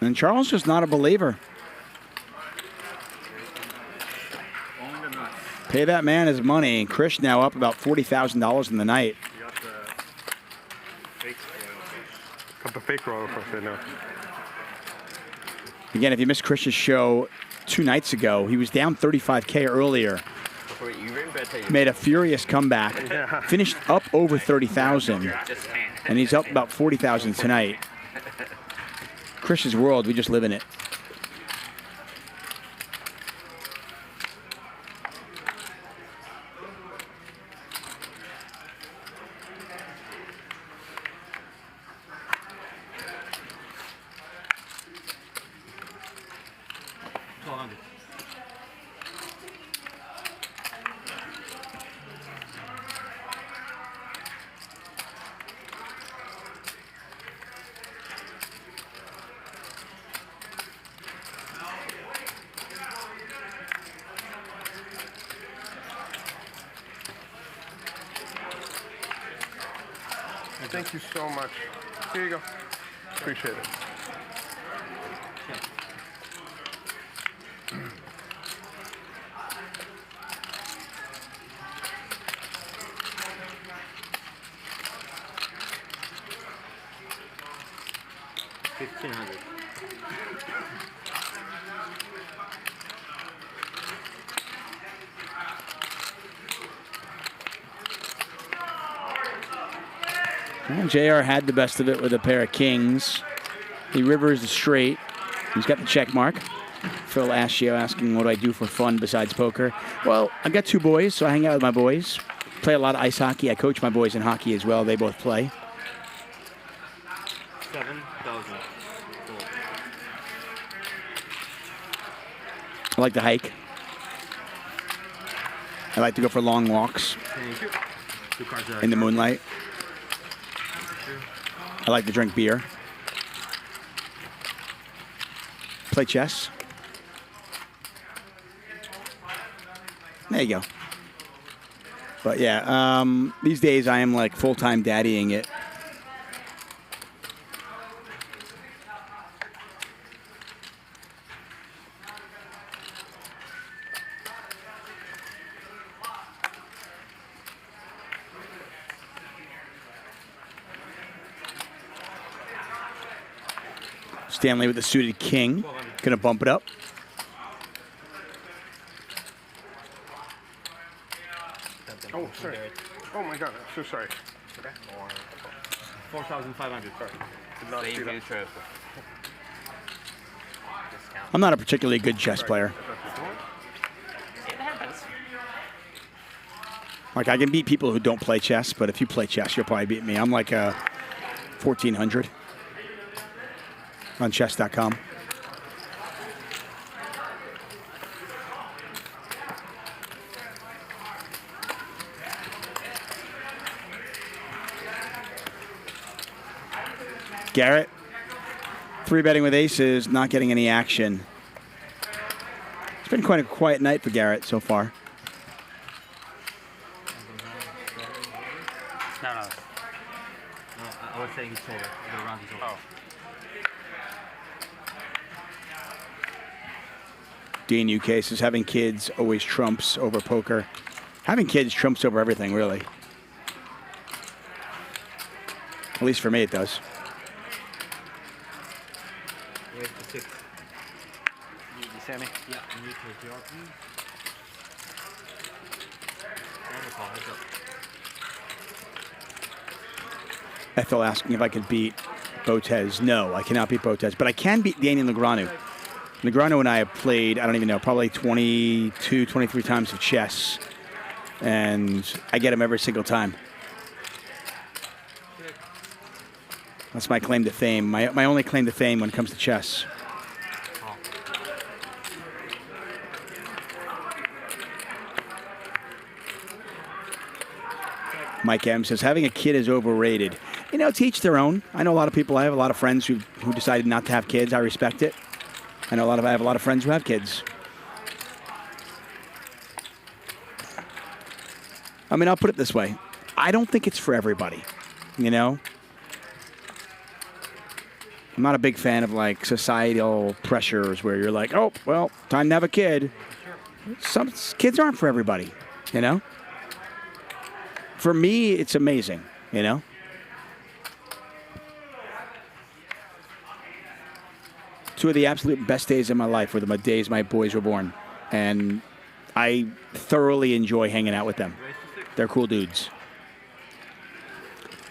And Charles is not a believer. Pay that man his money. And Krish now up about $40,000 in the night. You got the fake royal. Got the fake royal fish right now. Again, if you missed Krish's show 2 nights ago, he was down 35K earlier. Made a furious comeback. Finished up over 30,000. And he's up about 40,000 tonight. Krish's world, we just live in it. Thank you so much. Here you go. Appreciate it. $1,500. Well, JR had the best of it with a pair of kings. He rivers the straight. He's got the check mark. Phil Ascio asking, what do I do for fun besides poker? Well, I've got 2 boys, so I hang out with my boys. Play a lot of ice hockey. I coach my boys in hockey as well. They both play. 7,000. I like to hike. I like to go for long walks Thank you. 2 cards there. in the moonlight. I like to drink beer. Play chess. There you go. But yeah, these days I am like full-time daddying it. Stanley with the suited king. Gonna bump it up. Oh, sorry. Oh my God, I'm so sorry. 4,500. Sorry. Did not see that. I'm not a particularly good chess player. It happens. Like, I can beat people who don't play chess, but if you play chess, you'll probably beat me. I'm like a 1,400 on chess.com. Garrett, 3-betting with aces, not getting any action. It's been quite a quiet night for Garrett so far. No. I was saying it's over. The round is over. Oh. Dean UK says having kids always trumps over poker. Having kids trumps over everything, really. At least for me, it does. Where's the 6? Sammy? Yeah, you need to draw, please. Ethel asking if I could beat Botez. No, I cannot beat Botez, but I can beat Daniel Negreanu. Negreanu and I have played, I don't even know, probably 22, 23 times of chess, and I get him every single time. That's my claim to fame, my only claim to fame when it comes to chess. Mike M says, having a kid is overrated. You know, to each their own. I know a lot of people, I have a lot of friends who decided not to have kids. I respect it. I have a lot of friends who have kids. I mean, I'll put it this way. I don't think it's for everybody, you know? I'm not a big fan of like societal pressures where you're like, oh, well, time to have a kid. Some kids aren't for everybody, you know? For me, it's amazing, you know? Two of the absolute best days of my life were the days my boys were born. And I thoroughly enjoy hanging out with them. They're cool dudes.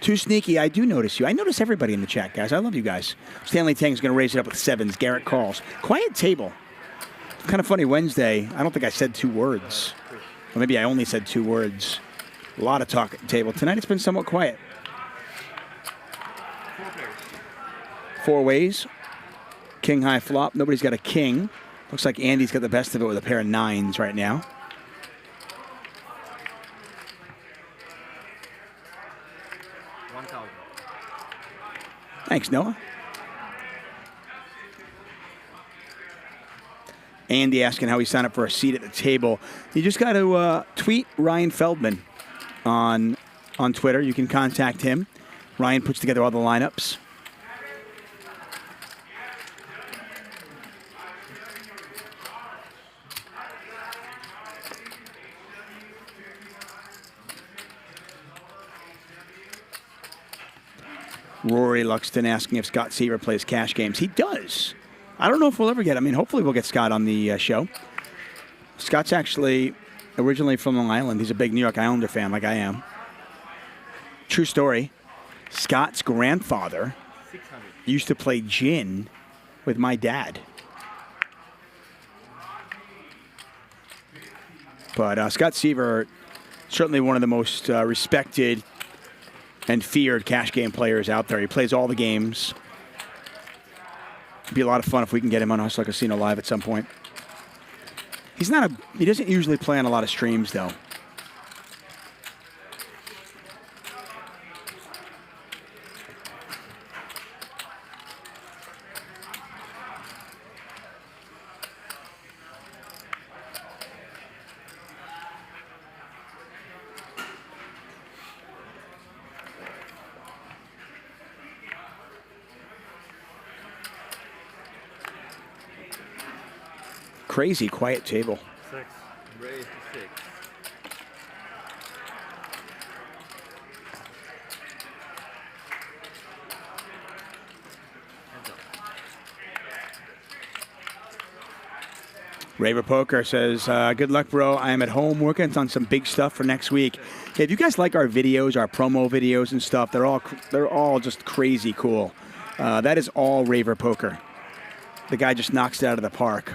Too sneaky, I do notice you. I notice everybody in the chat, guys. I love you guys. Stanley Tang's going to raise it up with 7s. Garrett calls. Quiet table. It's kind of funny, Wednesday, I don't think I said 2 words. Or maybe I only said 2 words. A lot of talk at the table. Tonight it's been somewhat quiet. 4 ways. King high flop. Nobody's got a king. Looks like Andy's got the best of it with a pair of 9s right now. Thanks, Noah. Andy asking how he signed up for a seat at the table. You just got to tweet Ryan Feldman on Twitter. You can contact him. Ryan puts together all the lineups. Rory Luxton asking if Scott Seaver plays cash games. He does. I don't know if we'll ever get. I mean, hopefully we'll get Scott on the show. Scott's actually originally from Long Island. He's a big New York Islander fan like I am. True story. Scott's grandfather used to play gin with my dad. But Scott Seaver, certainly one of the most respected and feared cash game players out there. He plays all the games. It'd be a lot of fun if we can get him on Hustler Casino Live at some point. He doesn't usually play on a lot of streams, though. Crazy quiet table. 6. Raise to 6. Raver Poker says, good luck, bro. I am at home working on some big stuff for next week. Hey, if you guys like our videos, our promo videos and stuff, they're all just crazy cool. That is all Raver Poker. The guy just knocks it out of the park.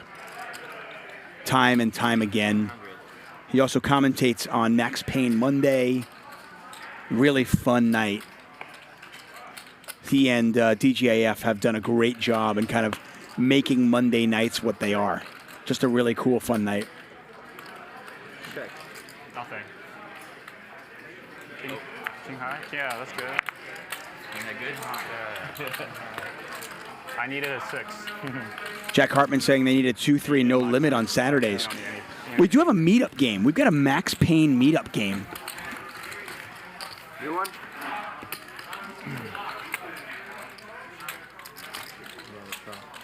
Time and time again. He also commentates on Max Payne Monday. Really fun night. He and DGAF have done a great job in kind of making Monday nights what they are. Just a really cool, fun night. Okay. Nothing. King high? Yeah, that's good. Isn't that good? I needed a 6. Jack Hartman saying they need a 2-3 no limit on Saturdays. We do have a meetup game. We've got a Max Payne meetup game. New one?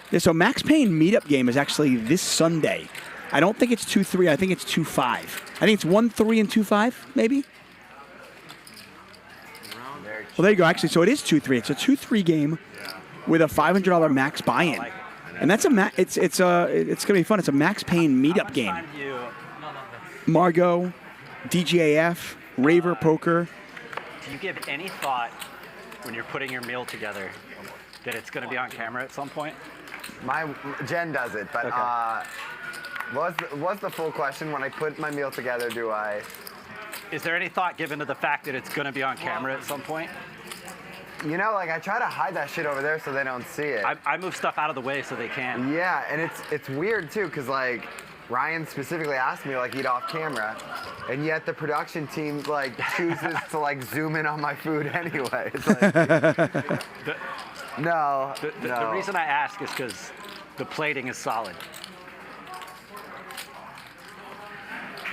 Yeah, so Max Payne meetup game is actually this Sunday. I don't think it's 2-3. I think it's 2-5. I think it's 1-3 and 2-5, maybe. Well, there you go. Actually, so it is 2-3. It's a 2-3 game with a $500 max buy-in, and that's it's gonna be fun. It's a Max Payne meetup game. Margot, DGAF, Raver Poker. Do you give any thought when you're putting your meal together that it's going to be on camera at some point? Jen does it, but what's the full question? When I put my meal together, do I? Is there any thought given to the fact that it's going to be on camera at some point? You know, like I try to hide that shit over there so they don't see it. I move stuff out of the way so they can. Yeah, and it's weird too, cause like Ryan specifically asked me to like eat off camera, and yet the production team like chooses to like zoom in on my food anyway. It's like, no. The reason I ask is because the plating is solid.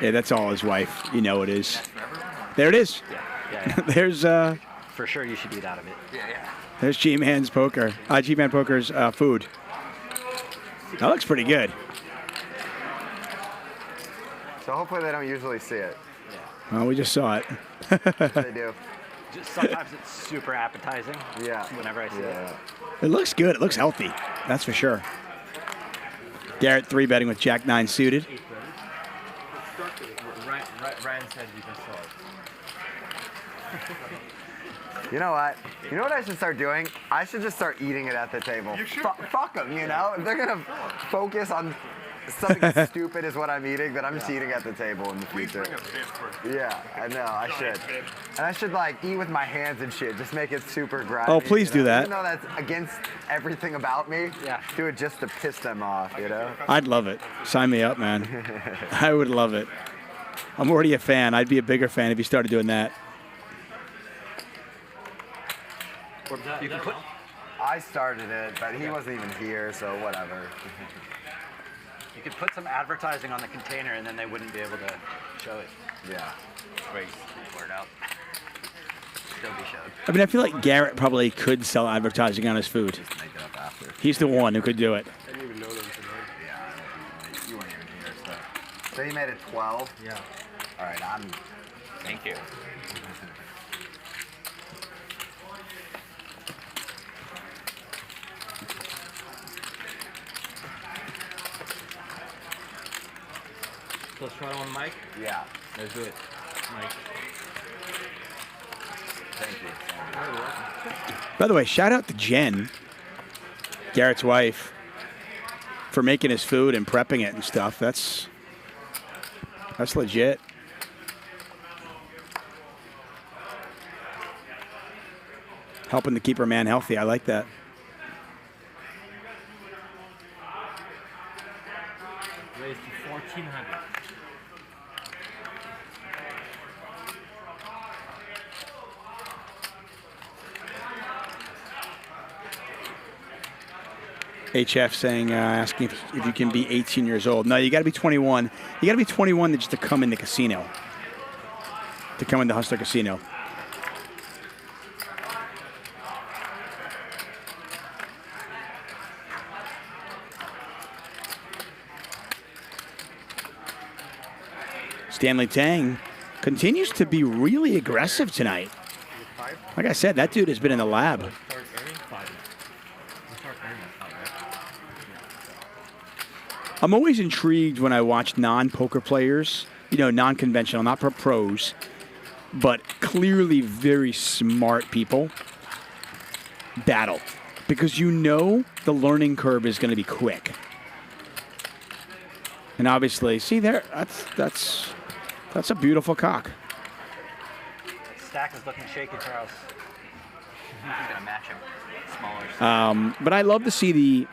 Yeah, that's all his wife. You know it is. There it is. Yeah. There's for sure you should eat out of it. Yeah. There's G-Man's poker. G-Man Poker's food. That looks pretty good. So hopefully they don't usually see it. Well, we just saw it. They do. Just sometimes it's super appetizing. Yeah. Whenever I see it. It looks good. It looks healthy. That's for sure. Garrett 3-betting with Jack 9 suited. Ryan said you just saw it. You know what? You know what I should start doing? I should just start eating it at the table. Fuck them, you know? If they're gonna focus on something as stupid as what I'm eating, then I'm just eating at the table in the future. Yeah, I know, I should. And I should like eat with my hands and shit, just make it super grimy. Oh, please do that. Even though that's against everything about me, do it just to piss them off, you know? I'd love it. Sign me up, man. I would love it. I'm already a fan. I'd be a bigger fan if you started doing that. You can put. I started it, but he wasn't even here, so whatever. You could put some advertising on the container, and then they wouldn't be able to show it. Yeah. Wait, word out. Still be showed. I mean, I feel like Garrett probably could sell advertising on his food. Just make it up after. He's the one who could do it. I didn't even know them tonight. Yeah, you weren't even here, so. So you made it 12? Yeah. All right, Thank you. So let's try it on the mic? Yeah. Let's do it. Mike. Thank you. By the way, shout out to Jen, Garrett's wife, for making his food and prepping it and stuff. That's legit. Helping to keep her man healthy. I like that. Raised to 1,400. HF saying, asking if you can be 18 years old. No, you got to be 21. You got to be 21 just to come in the casino. To come in the Hustler Casino. Stanley Tang continues to be really aggressive tonight. Like I said, that dude has been in the lab. I'm always intrigued when I watch non-poker players, you know, non-conventional, not for pros, but clearly very smart people battle. Because you know the learning curve is going to be quick. And obviously, see there, that's a beautiful cock. Stack is looking shaky, Charles. He's gonna match him. Smaller. But I love to see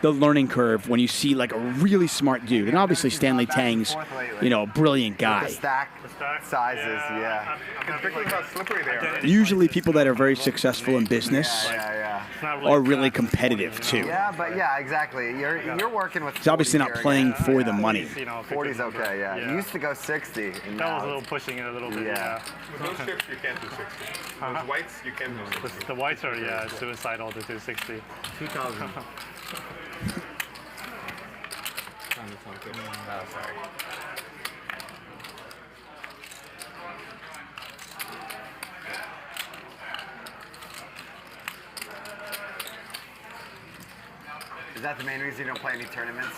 the learning curve when you see like a really smart dude. And obviously Stanley Tang's, you know, a brilliant guy. The stack sizes, yeah. Particularly how slippery they are. Usually people that are very successful in business are really competitive too. Yeah, but yeah, exactly. You're working with. He's obviously not playing for the money. 40's okay, yeah. You used to go 60. And That now was a little pushing it a little bit, yeah. With those chips, you can't do 60. Those whites, you can do 60. The whites are, suicidal to do 60. 2,000. Oh, sorry. Is that the main reason you don't play any tournaments?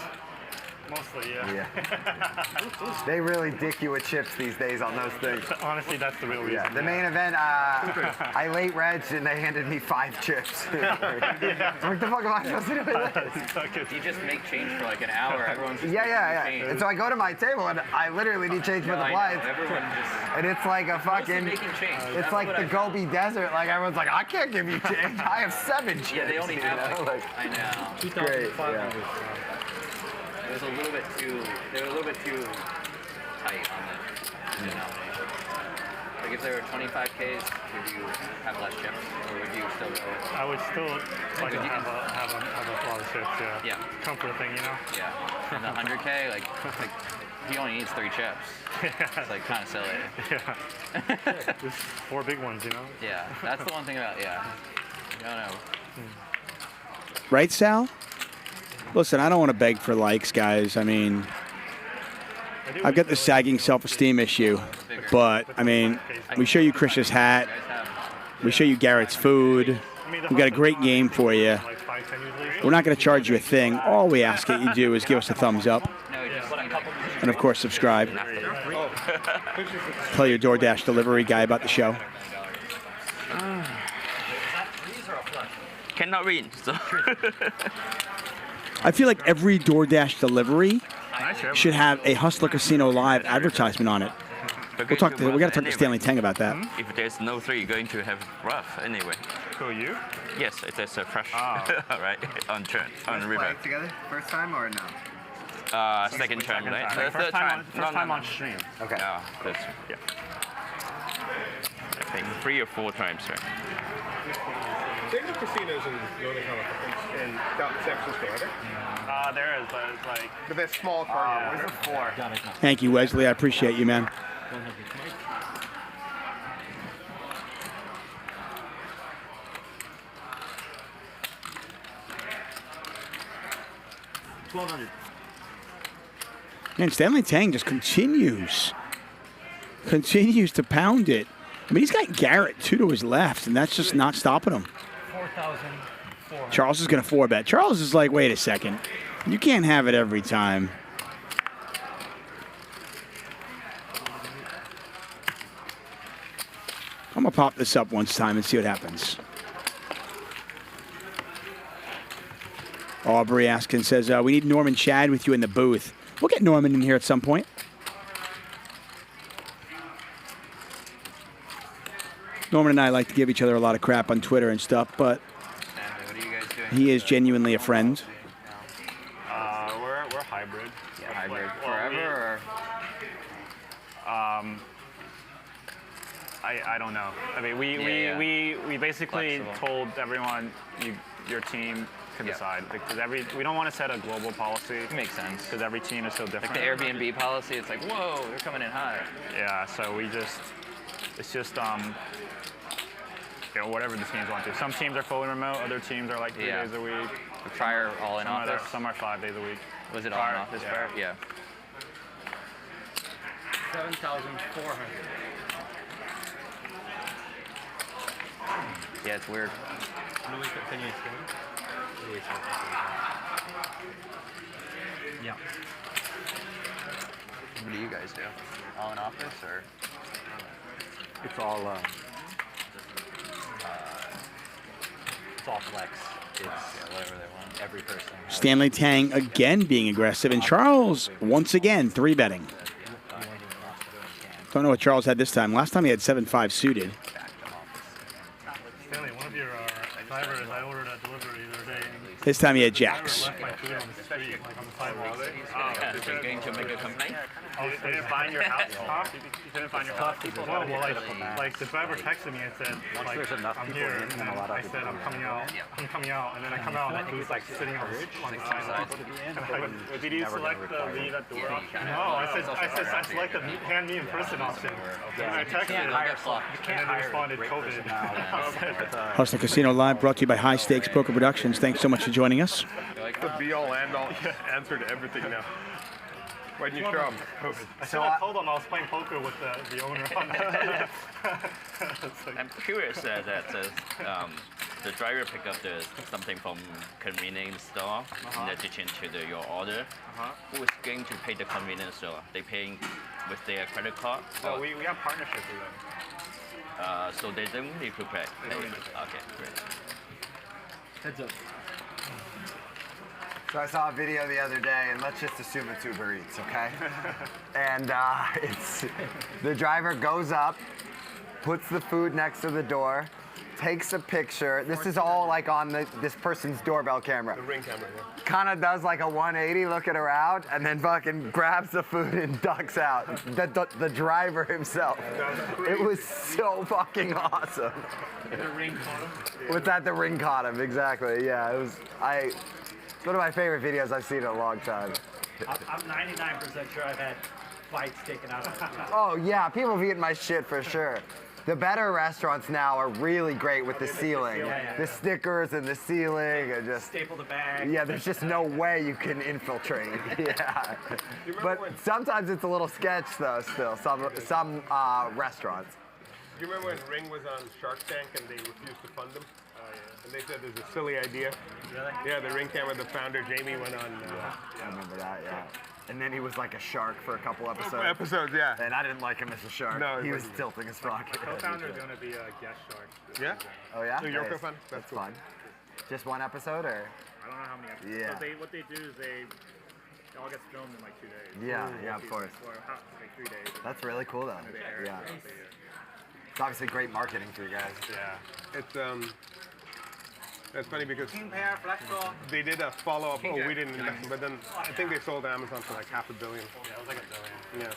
Mostly, yeah. Yeah. They really dick you with chips these days on those things. Honestly, that's the real reason. Yeah. The main event, I late regged and they handed me 5 chips. What the fuck am I supposed to do with this? You just make change for like an hour. Everyone's just Yeah. change. And so I go to my table and I literally need change for the I know. blinds. Everyone just. And it's like a fucking. making change. It's That's like what the I- Gobi Desert. Like everyone's like, I can't give you change. I have 7 chips. Yeah, they only you have know? like. I know. 2,500. It was a little bit too. They were a little bit too tight on the denomination. Like if there were 25Ks, would you have less chips, or would you still go? I would still like to have a lot of chips, yeah. Yeah. Comfort thing, you know? Yeah. And the 100K, like he only needs 3 chips. It's like kind of silly. Yeah. There's 4 big ones, you know? Yeah, that's the one thing about, yeah. I don't know. Right, Sal? Listen, I don't want to beg for likes, guys. I mean, I've got the sagging self-esteem issue. But, I mean, we show you Krish's hat. We show you Garrett's food. We've got a great game for you. We're not going to charge you a thing. All we ask that you do is give us a thumbs up. And, of course, subscribe. Tell your DoorDash delivery guy about the show. Cannot read. So. I feel like every DoorDash delivery should have a Hustler Casino Live advertisement on it. We got to talk to Stanley Tang about that. If there's no 3, you're going to have rough anyway. Who, you? Yes, it's a fresh. Oh. Right, on turn, on river. Play together? First time or no? Second term, right? First time on stream. Okay. Yeah, that's yeah. I think 3 or 4 times, right? They have casinos in Northern California in San Francisco, are there? There is, but it's like. But they're small cars. Where's the 4? Thank you, Wesley. I appreciate you, man. Man, Stanley Tang just continues to pound it. I mean, he's got Garrett 2 to his left, and that's just not stopping him. 4,400. Charles is going to 4-bet. Charles is like, wait a second. You can't have it every time. I'm going to pop this up once time and see what happens. Aubrey Askin says, we need Norman Chad with you in the booth. We'll get Norman in here at some point. Norman and I like to give each other a lot of crap on Twitter and stuff, but he is genuinely a friend. We're hybrid. Yeah, hybrid. Forever or? I don't know. I mean, we basically Flexible. told everyone your team can decide because we don't want to set a global policy. It makes sense. Because every team is so different. Like the Airbnb policy, it's like, whoa, they're coming in hot. Yeah, so it's just whatever the teams want to. Some teams are fully remote, other teams are like 3 days a week. The prior all in office? Some are 5 days a week. Was it all in office prior? Yeah. 7,400. Yeah, it's weird. Yeah. What do you guys do? All in office or? It's all flex. It's whatever they want. Every person. Stanley Tang again being aggressive, and Charles once again 3-betting. Don't know what Charles had this time. Last time he had 7-5 suited. Stanley, one of your drivers, I ordered a delivery the other day. This time he had jacks. Left my food on the street, like on the sidewalk. Are you going to make a complaint? You didn't find your house? You didn't find your house? Well, like the driver texted me and said, like, I'm here, and then I said, I'm coming out, and then I come out, and he's like sitting on the side. Did you select the leave at door option? No, I said select the hand me in person option. And I texted him, and then he responded COVID. Hustler Casino Live brought to you by High Stakes Poker Productions. Thanks so much for joining us. The be-all, end-all answer to everything now. Why didn't you show him? I told him I was playing poker with the owner on that. I'm curious that the driver pick up something from convenience store in addition to your order. Who is going to pay the convenience store? They paying with their credit card? So we have partnerships with them. So they don't need to pay. Okay, great. Heads up. So I saw a video the other day, and let's just assume it's Uber Eats, okay? And it's the driver goes up, puts the food next to the door, takes a picture. This is all like on this person's doorbell camera. The Ring camera, yeah. Kind of does like a 180 looking around, and then fucking grabs the food and ducks out. The driver himself. It was so fucking awesome. The ring caught him? What's that? The ring caught him, exactly. Yeah, it was. It's one of my favorite videos I've seen in a long time. I'm 99% sure I've had bites taken out of it. Oh yeah, people have eaten my shit for sure. The better restaurants now are really great with the ceiling. The stickers and the ceiling and just staple the bag. Yeah, there's just no way you can infiltrate. Yeah. But sometimes it's a little sketch though still, some restaurants. Do you remember when Ring was on Shark Tank and they refused to fund them? And they said there's a silly idea. Really? Yeah, the Ring camera, the founder, Jamie, went on. I remember that, yeah. And then he was like a shark for a couple episodes. Episodes, yeah. And I didn't like him as a shark. No, he was tilting as fuck. My co-founder's going to be a guest shark. Yeah? Oh yeah? So you're Nice. co-founder? That's cool. fun. Just one episode or? I don't know how many episodes. Yeah. But what they do is it all gets filmed in like 2 days. Yeah, yeah, of course. Or like 3 days. That's really cool though. They air Yeah. throughout the year. It's obviously great marketing for you guys. Yeah. It's funny because they did a follow-up. Oh, we didn't invest, but then I think they sold Amazon for like $500 million. Yeah, it was like $1 billion.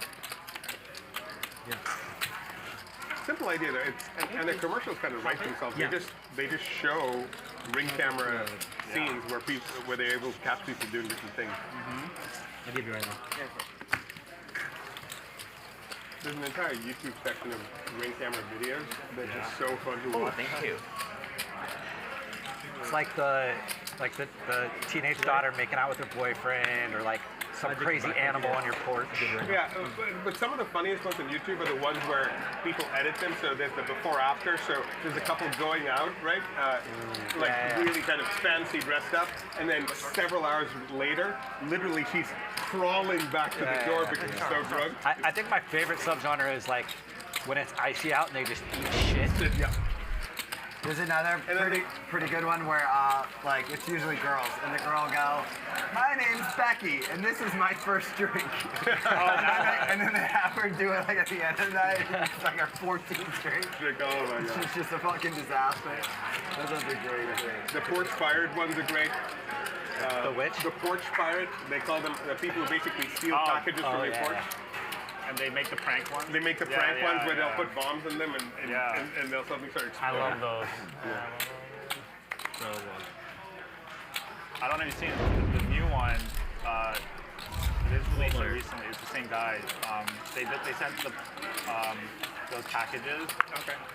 Yeah. Simple idea though. And the commercials kind of write themselves. Yeah. They just show ring camera scenes where they're able to catch people doing different things. I'll give you right now. There's an entire YouTube section of ring camera videos that's just so fun to watch. Thank you. It's like the teenage daughter making out with her boyfriend, or like some crazy animal on your porch. Yeah, but some of the funniest ones on YouTube are the ones where people edit them, so there's the before after. So there's a couple going out, right? Really kind of fancy dressed up, and then several hours later, literally she's crawling back to the door because she's so drunk. I think my favorite subgenre is like when it's icy out and they just eat shit. Yeah. There's another pretty good one where like it's usually girls and the girl will go, "My name's Becky and this is my first drink." And then they have her do it like at the end of the night. It's like her 14th drink. Oh my God. It's just a fucking disaster. Those are great. The porch fired ones are great. The which? The porch pirate. They call them the people who basically steal packages from your porch. And they make the prank ones? They make the prank ones where they'll put bombs in them and they'll suddenly start exploding. I love those. So I don't know if you've seen the new one. This released recently. It's the same guy. They sent those packages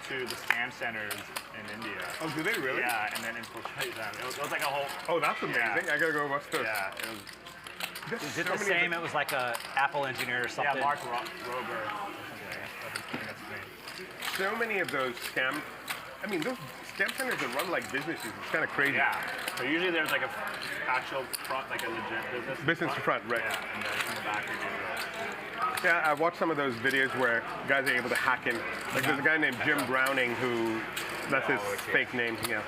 to the scam centers in India. Oh, do they really? Yeah, and then infiltrate them. It was like a whole. Oh, that's amazing! I gotta go watch those. Yeah. Is it the same? It was like a Apple engineer or something. Yeah, Mark Rober. So many of those scam. I mean, those scam centers that run like businesses. It's kind of crazy. Yeah. So usually there's like a actual front, like a legit business. Business front, right? Yeah, and then in the back you do Yeah, I watched some of those videos where guys are able to hack in. Like there's a guy named Jim Browning who, that's his fake name. Yeah.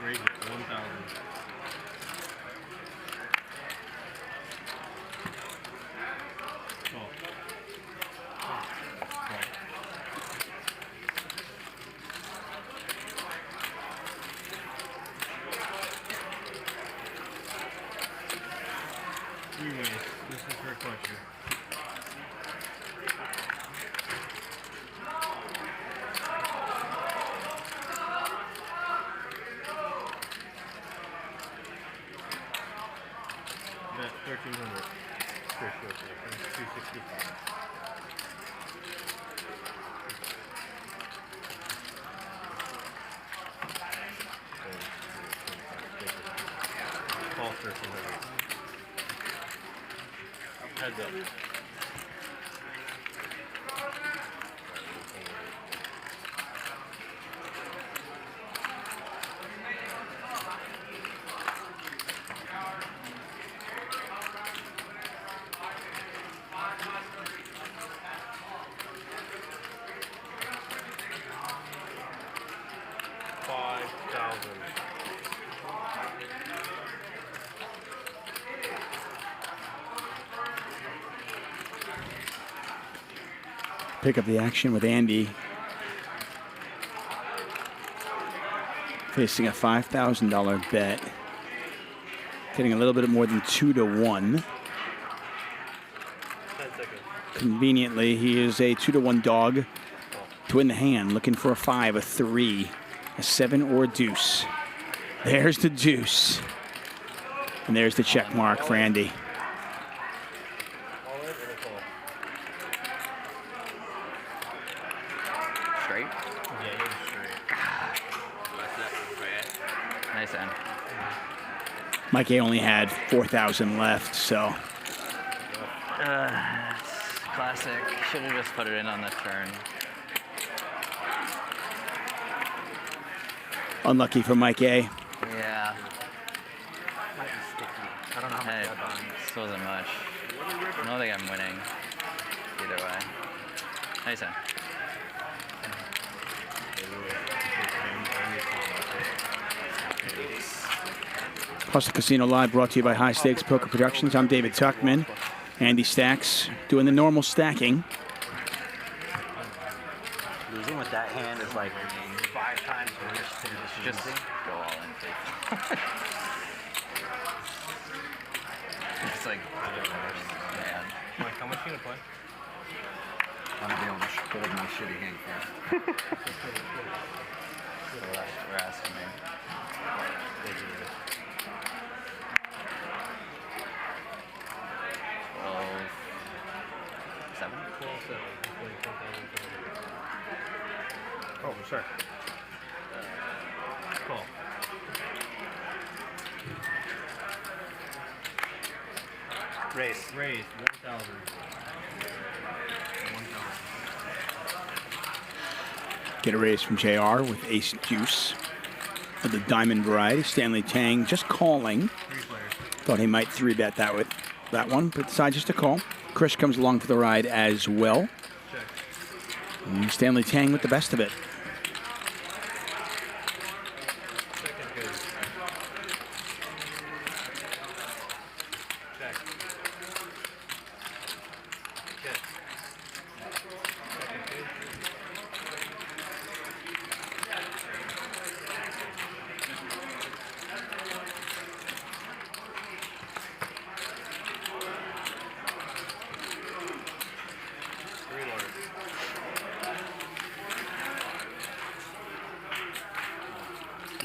Raise it 1,000. Anyways, this is her question. That's 1,300. Krish QJ. That's 265. All 1,300. Heads up. Pick up the action with Andy. Facing a $5,000 bet. Getting a little bit more than 2 to 1. Conveniently, he is a 2-to-1 dog to win the hand, looking for a 5, a 3, a 7, or a deuce. There's the deuce. And there's the check mark for Andy. Straight? Yeah, he was straight. Nice end. Mike A only had 4,000 left, so. Classic. Should have just put it in on the turn. Unlucky for Mike A. Yeah. I don't know how much this wasn't much. I don't think I'm winning either way. Nice end. Hustle Casino Live brought to you by High Stakes Poker Productions. I'm David Tuchman. Andy Stacks doing the normal stacking. Losing with that hand is like 5 times worse than just go all in, please. It's like, man. Mike, how much are you gonna play? I'm gonna be able to hold my shitty hand first. You're asking me. 7? Oh, sure. Cool. Raise. 1,000. Get a raise from JR with ace deuce of the diamond variety. Stanley Tang just calling. Thought he might 3-bet that one, but decides just to call. Krish comes along for the ride as well. And Stanley Tang with the best of it.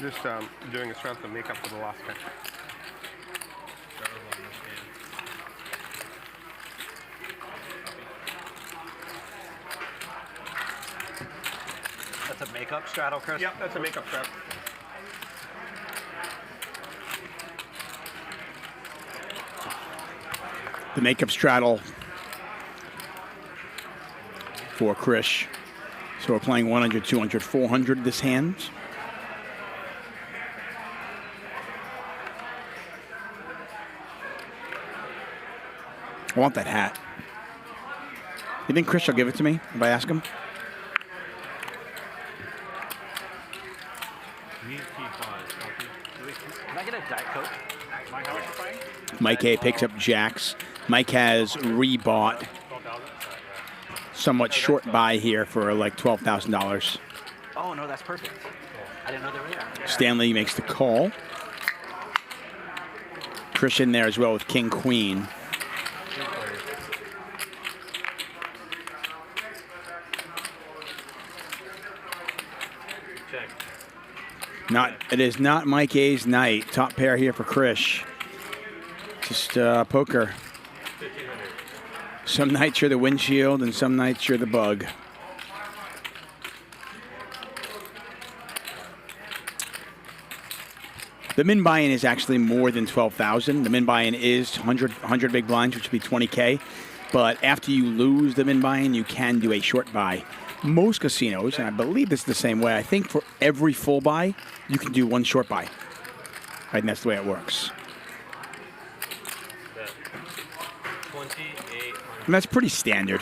Just doing a strength to make up for the last catch. That's a makeup straddle, Chris? Yep, that's a makeup strap. The makeup straddle for Krish. So we're playing 100, 200, 400 this hand. I want that hat. You think Krish will give it to me if I ask him? Can I get a Diet Coke? Mike, how much you playing? Mike A picks up jacks. Mike has rebought. Somewhat short buy here for like $12,000. Oh, no, that's perfect. I didn't know they were there. Stanley makes the call. Krish in there as well with King Queen. It is not Mike A's night. Top pair here for Krish. Just poker. Some nights you're the windshield and some nights you're the bug. The min buy-in is actually more than 12,000. The min buy-in is 100 big blinds, which would be 20K. But after you lose the min buy-in, you can do a short buy. Most casinos, and I believe this is the same way, I think for every full buy, you can do one short buy. Right, and that's the way it works. And that's pretty standard.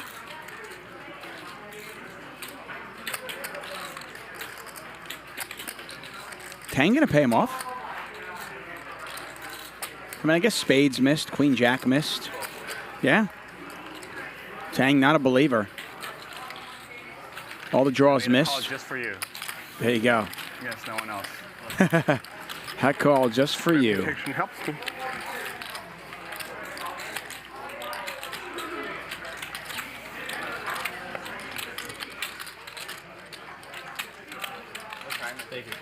Tang gonna pay him off? I mean, I guess spades missed, queen jack missed. Yeah. Tang not a believer. All the draws missed. Just for you. There you go. Yes, no one else. That call just for you. Reputation helps me. Thank you.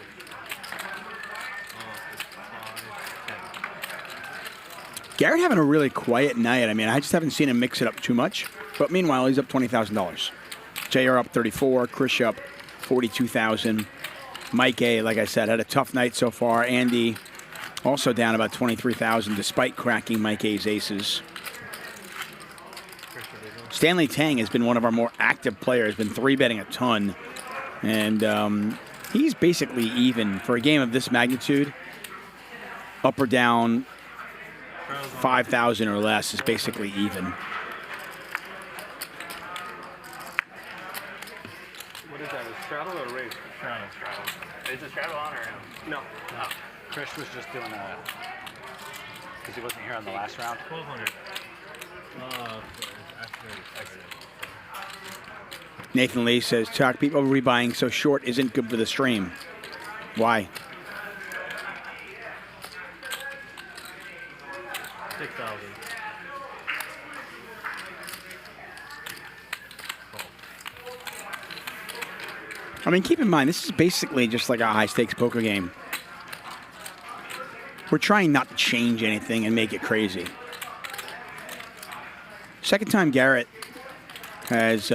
Garrett having a really quiet night. I mean, I just haven't seen him mix it up too much. But meanwhile, he's up $20,000. JR up 34, Krish up 42,000. Mike A, like I said, had a tough night so far. Andy also down about 23,000 despite cracking Mike A's aces. Stanley Tang has been one of our more active players, been 3-betting a ton. And he's basically even for a game of this magnitude. Up or down 5,000 or less is basically even. What is that? A straddle or a raise? Straddle. Is it straddle on or no? No. Krish was just doing a, because he wasn't here on the last round. 1,200. Nathan Lee says, Chuck, people rebuying so short isn't good for the stream. Why? 6,000. I mean, keep in mind, this is basically just like a high-stakes poker game. We're trying not to change anything and make it crazy. Second time Garrett has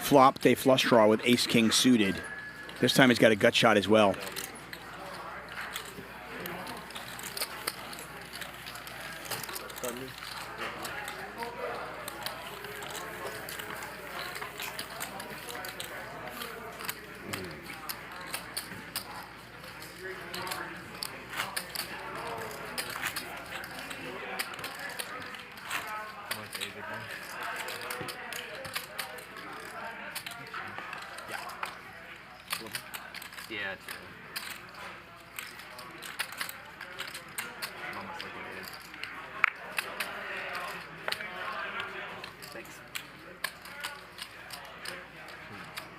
flopped a flush draw with ace-king suited. This time he's got a gut shot as well. Yeah, too. Almost like it is. Thanks.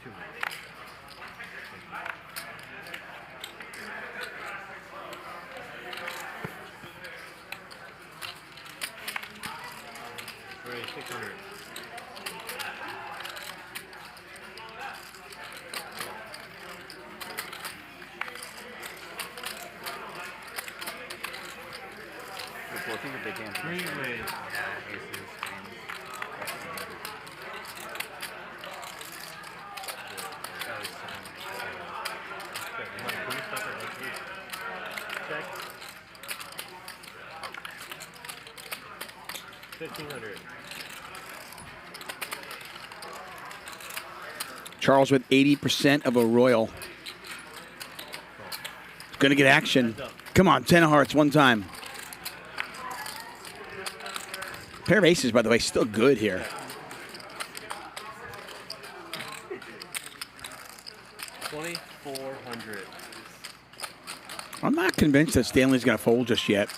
Too much. Right, 600. Check. 1,500. Charles with 80% of a royal. Gonna get action. Come on, 10 of hearts one time. Pair of aces, by the way, still good here. $2,400. I'm not convinced that Stanley's going to fold just yet.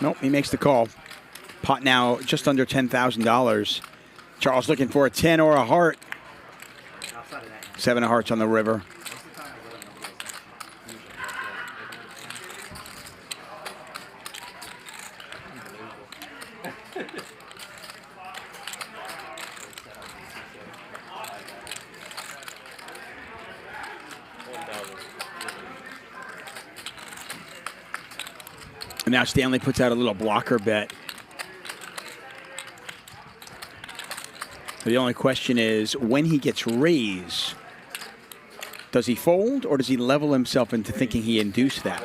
Nope, he makes the call. Pot now just under $10,000. Charles looking for a 10 or a heart. 7 of hearts on the river. And now Stanley puts out a little blocker bet. The only question is, when he gets raised, does he fold or does he level himself into thinking he induced that?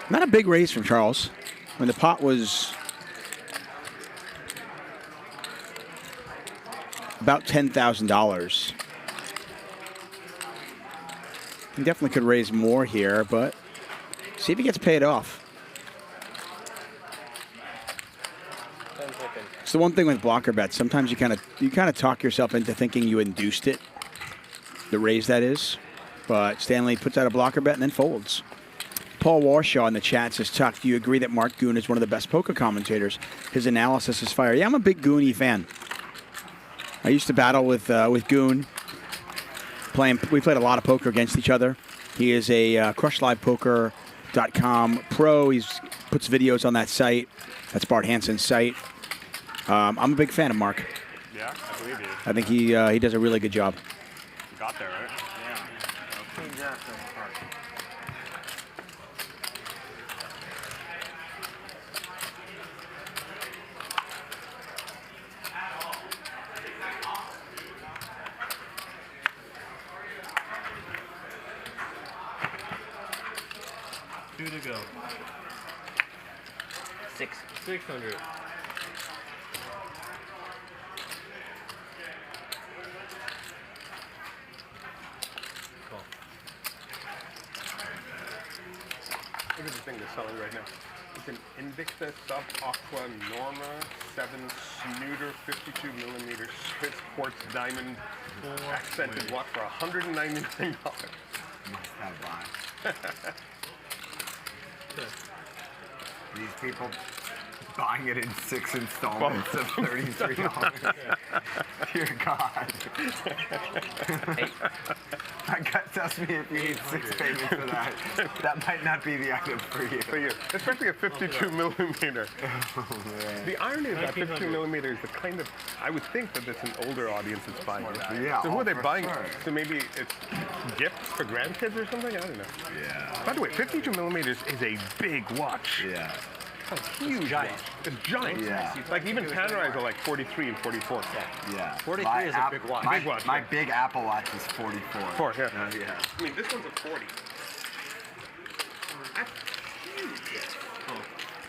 Not a big raise from Charles. When the pot was about $10,000. He definitely could raise more here, but see if he gets paid off. It's the one thing with blocker bets. Sometimes you kind of talk yourself into thinking you induced it, the raise that is. But Stanley puts out a blocker bet and then folds. Paul Warshaw in the chat says, Tuck, do you agree that Mark Goon is one of the best poker commentators? His analysis is fire. Yeah, I'm a big Goonie fan. I used to battle with Goon. We played a lot of poker against each other. He is a CrushLivePoker.com pro. He puts videos on that site. That's Bart Hansen's site. I'm a big fan of Mark. Yeah, I believe you. I think he does a really good job. got there, right? Yeah. Queen Jack doesn't park. Two to go. 600. Look at the thing they're selling right now. It's an Invicta Sub Aqua Norma 7 Snooter 52 millimeter Swiss quartz diamond accented watch for $199. These people buying it in 6 installments of $33. Dear God. My gut tells me if you need 6 payments for that, that might not be the item for you. For you. Especially a 52 millimeter. Oh, man. The irony of that 52 millimeter is the kind of, I would think that it's an older audience that's buying it. Yeah, So who are they for buying sure. it? So maybe it's gifts for grandkids or something? I don't know. Yeah. By the way, 52 millimeters is a big watch. Yeah. It's huge. Giant. It's giant. Yeah. Like even Panerais are like 43 and 44. Yeah. 43 is a big watch. Big watch. My big Apple Watch is 44. 4, yeah. Yeah. I mean, this one's a 40. That's huge. Oh.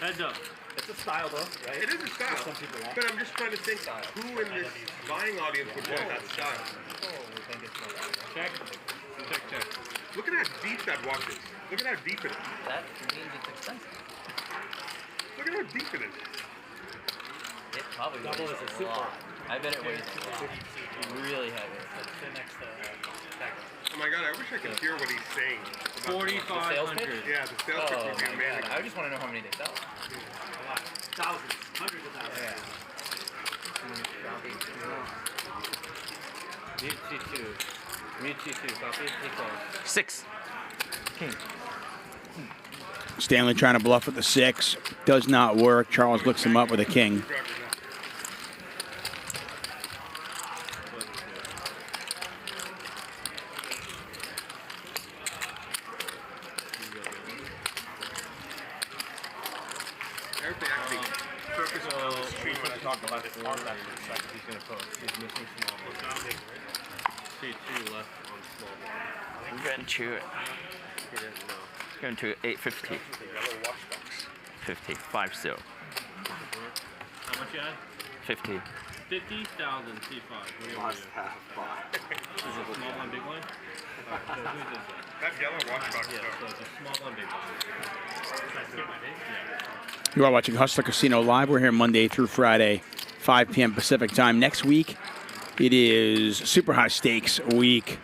Heads up. It's a style, though, right? It is a style. Some people want. But I'm just trying to think who in this buying audience would want that style. Check. Check. Look at how deep that watch is. Look at how deep it is. That means it's expensive. Look at how deep it is. It probably Double weighs is a a super. lot. I bet it weighs a lot. Really heavy. Oh my god, I wish I could hear what he's saying. 4,500. Yeah, the sales pitch would be amazing. I just want to know how many they sell. Thousands, hundreds of thousands. Mute T2. Copy. Equal. 6. King. Stanley trying to bluff with the 6. Does not work. Charles looks him up with a king. T2 left on small ball. I'm going to He didn't know. going to 850. 50. 50. How much you had? 50. 50,000 C5. What do you want to do? Is it a small one, big one? So who's this? That yellow watch box. Yeah, so it's a small one, big one. Can I skip my day? Yeah. You are watching Hustler Casino Live. We're here Monday through Friday, 5 p.m. Pacific time. Next week, it is Super High Stakes week.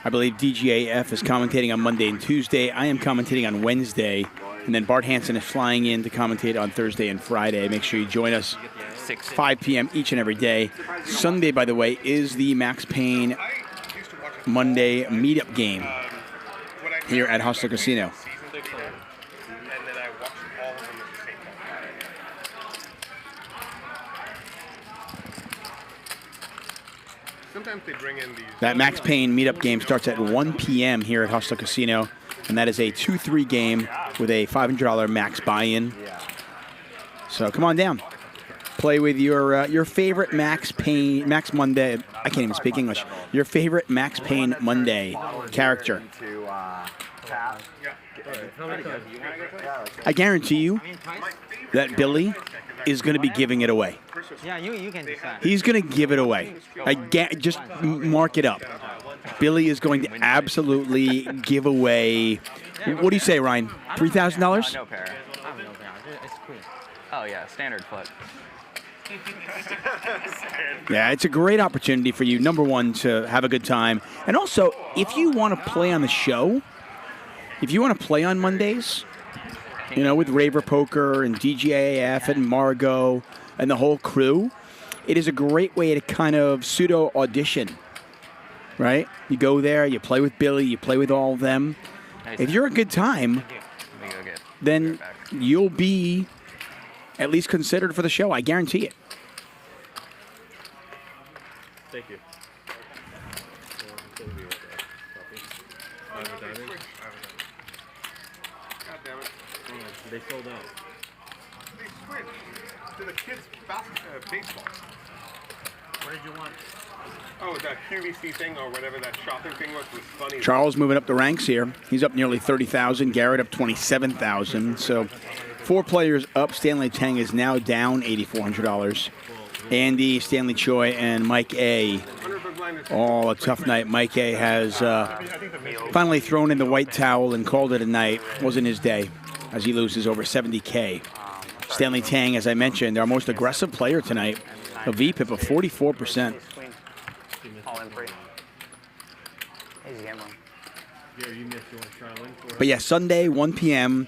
I believe DGAF is commentating on Monday and Tuesday. I am commentating on Wednesday. And then Bart Hansen is flying in to commentate on Thursday and Friday. Make sure you join us 5 p.m. each and every day. Sunday, by the way, is the Max Payne Monday meetup game here at Hustler Casino. And then I watched all of them at the same time. Sometimes they bring in these. That Max Payne meetup game starts at 1 p.m. here at Hustler Casino, and that is a 2-3 game with a $500 max buy-in. So come on down. Play with your favorite Max Monday. I can't even speak English. Your favorite Max Payne Monday character. I guarantee you that Billy is going to be giving it away. Yeah, you can decide. He's going to give it away. Just mark it up. Billy is going to absolutely give away. What do you say, Ryan? $3,000? No pair. It's cool. Oh yeah, standard foot. Yeah, it's a great opportunity for you, number one, to have a good time. And also, if you want to play on the show, if you want to play on Mondays, you know, with Raver Poker and DGAF and Margot and the whole crew, it is a great way to kind of pseudo audition, right? You go there, you play with Billy, you play with all of them. If you're a good time, then you'll be at least considered for the show. I guarantee it. Thank you. God damn it. They sold out. They switched to the kids' baseball. What did you want? Oh, that QVC thing or whatever that shopping thing was funny. Charles moving up the ranks here. He's up nearly 30,000. Garrett up 27,000. So 4 players up. Stanley Tang is now down $8,400. Andy, Stanley Choi, and Mike A. All a tough night. Mike A has finally thrown in the white towel and called it a night. Wasn't his day as he loses over 70K. Stanley Tang, as I mentioned, our most aggressive player tonight. A VPIP of 44%. All in free. Easy gambling. But yeah, Sunday, 1 p.m.,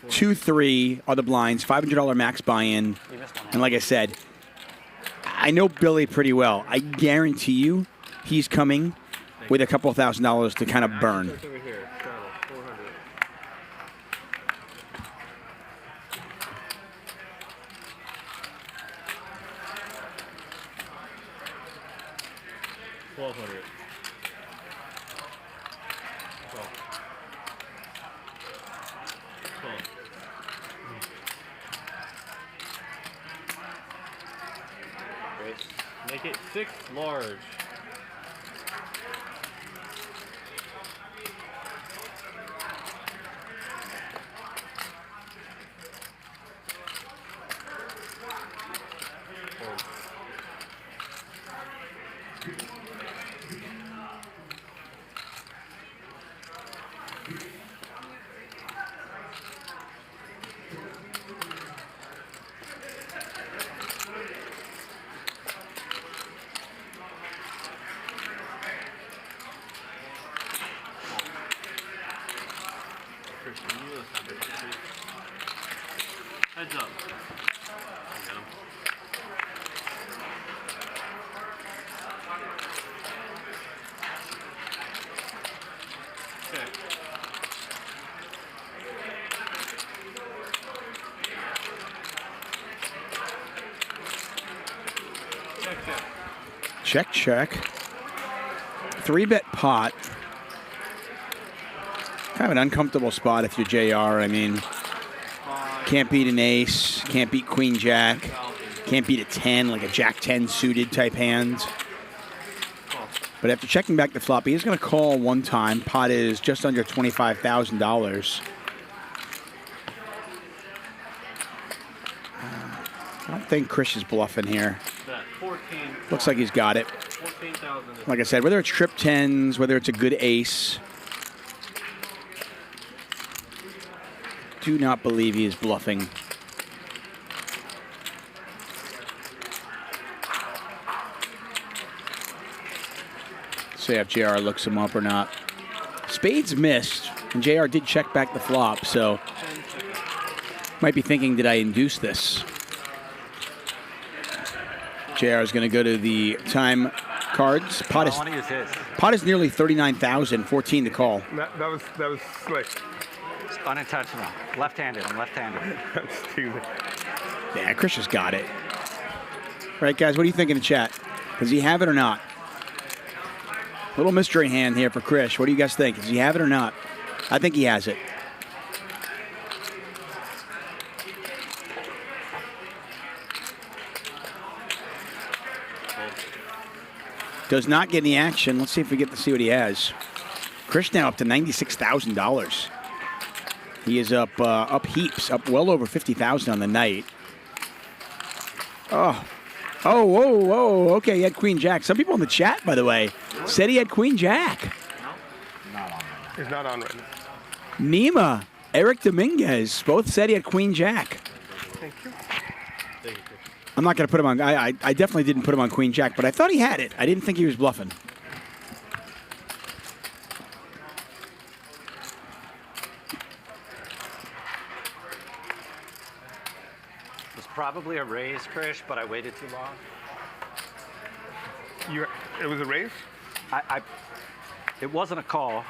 2-3 are the blinds, $500 max buy-in. And like I said, I know Billy pretty well. I guarantee you he's coming with a couple $1,000s to kind of burn. Make it 6 large. Heads up. Okay. Check, check. 3-bet pot. Kind of an uncomfortable spot if you're JR. I mean, can't beat an ace, can't beat queen jack, can't beat a 10, like a jack 10 suited type hand. But after checking back the flop, he's going to call one time. Pot is just under $25,000. I don't think Krish is bluffing here. Looks like he's got it. Like I said, whether it's trip 10s, whether it's a good ace, do not believe he is bluffing. See if JR looks him up or not. Spades missed, and JR did check back the flop, so might be thinking, did I induce this? JR is going to go to the time cards. Pot is nearly 39,000, 14 to call. That was slick. It's unintentional. Left-handed. I'm left-handed. That's stupid. Yeah, Krish has got it. Right, guys, what do you think in the chat? Does he have it or not? Little mystery hand here for Krish. What do you guys think? Does he have it or not? I think he has it. Does not get any action. Let's see if we get to see what he has. Krish now up to $96,000. He is up heaps, up well over 50,000 on the night. Oh, whoa. Okay, he had queen jack. Some people in the chat, by the way, said he had queen jack. He's not on right now. Nima, Eric Dominguez, both said he had queen jack. Thank you. I'm not going to put him on. I definitely didn't put him on queen jack, but I thought he had it. I didn't think he was bluffing. It was probably a raise, Krish, but I waited too long. It was a raise? It wasn't a call.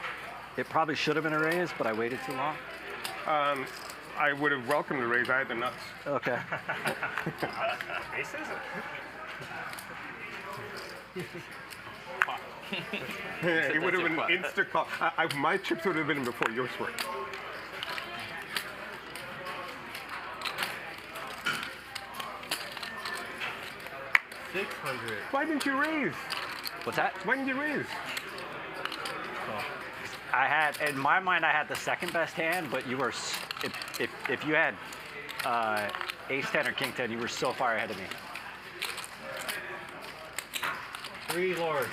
It probably should have been a raise, but I waited too long. I would have welcomed the raise. I had the nuts. Okay. Aces? It would have been an instant call. My chips would have been before yours were. $600. Why didn't you raise? What's that? Why didn't you raise? I had, in my mind, I had the second best hand, but you were, if you had ace 10 or king 10, you were so far ahead of me. 3 large.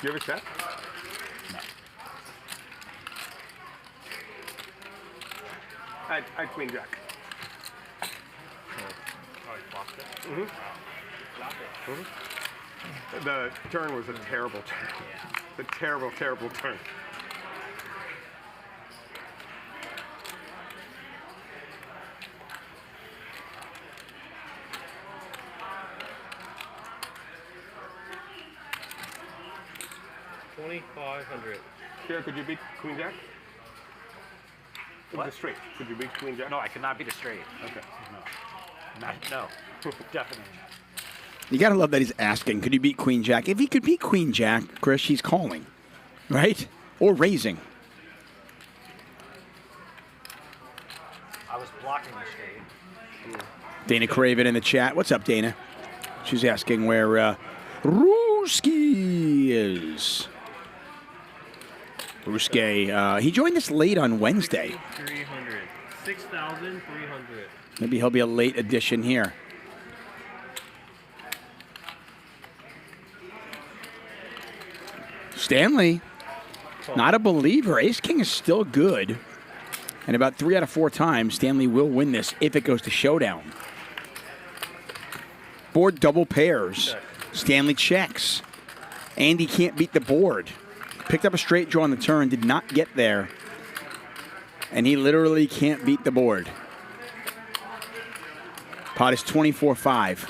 You ever set? No. I queen jack. Mm-hmm. The turn was a terrible turn. A terrible, terrible turn. $2,500. Here, could you beat queen jack? What? The straight. Could you beat queen jack? No, I could not beat a straight. Okay. No, definitely. You gotta love that he's asking, could you beat Queen Jack? If he could beat Queen Jack, Krish, he's calling, right? Or raising. I was blocking the straight. Dana Craven in the chat. What's up, Dana? She's asking where Ruski is. Ruski, he joined us late on Wednesday. 300. 6,300. Maybe he'll be a late addition here. Stanley, not a believer. Ace King is still good. And about 3 out of 4 times, Stanley will win this if it goes to showdown. Board double pairs. Stanley checks. Andy can't beat the board. Picked up a straight draw on the turn, did not get there. And he literally can't beat the board. Pot is 24-5.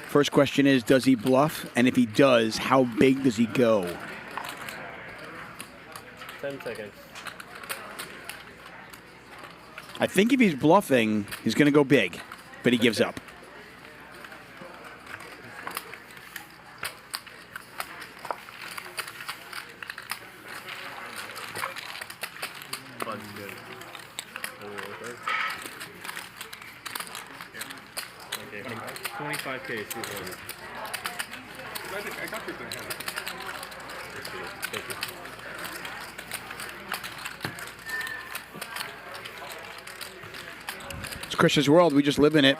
First question is, does he bluff? And if he does, how big does he go? 10 seconds. I think if he's bluffing, he's going to go big, but he gives up. Okay, 25K. I got your good hand. Thank you. It's Krish's world. We just live in it.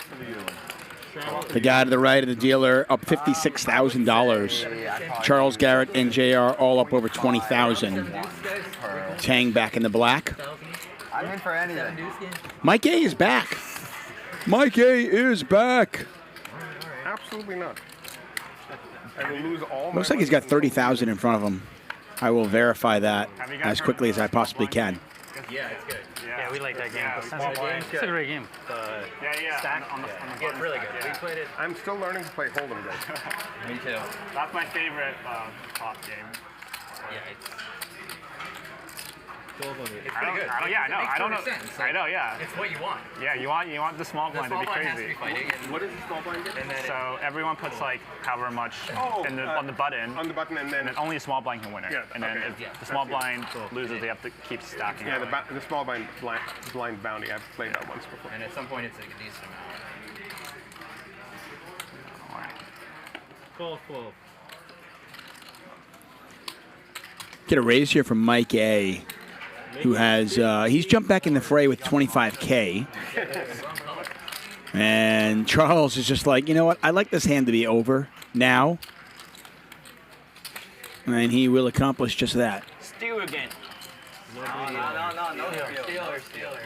The guy to the right of the dealer up $56,000. Charles, Garrett, and JR all up over $20,000. Tang back in the black. I'm in for anything. Mike A is back. Mike A is back. Absolutely not. I will lose all my Looks like he's got 30,000 in front of him. I will verify that as quickly as I possibly can. Yeah, it's good. Yeah, we like that game. Yeah, It's a great game. Stack on the It's really good. We played it. I'm still learning to play Hold'em, guys. Me too. That's my favorite top game. Yeah, it's It's pretty good. I don't know. Sense. I know, yeah. It's what you want. Yeah, you want the small blind to be crazy. Has to be fighting. What is the small blind get? And then So everyone puts like however much on the button. On the button, and then only a small blind can win it. Yeah, and then okay. if the small blind loses, they have to keep stacking. yeah, the small blind bounty. I've played that once before. and at some point it's like a decent amount. 12. Get a raise here from Mike A, who has, he's jumped back in the fray with 25K. And Charles is just like, you know what? I like this hand to be over now. And he will accomplish just that. Steal again. No Stealer.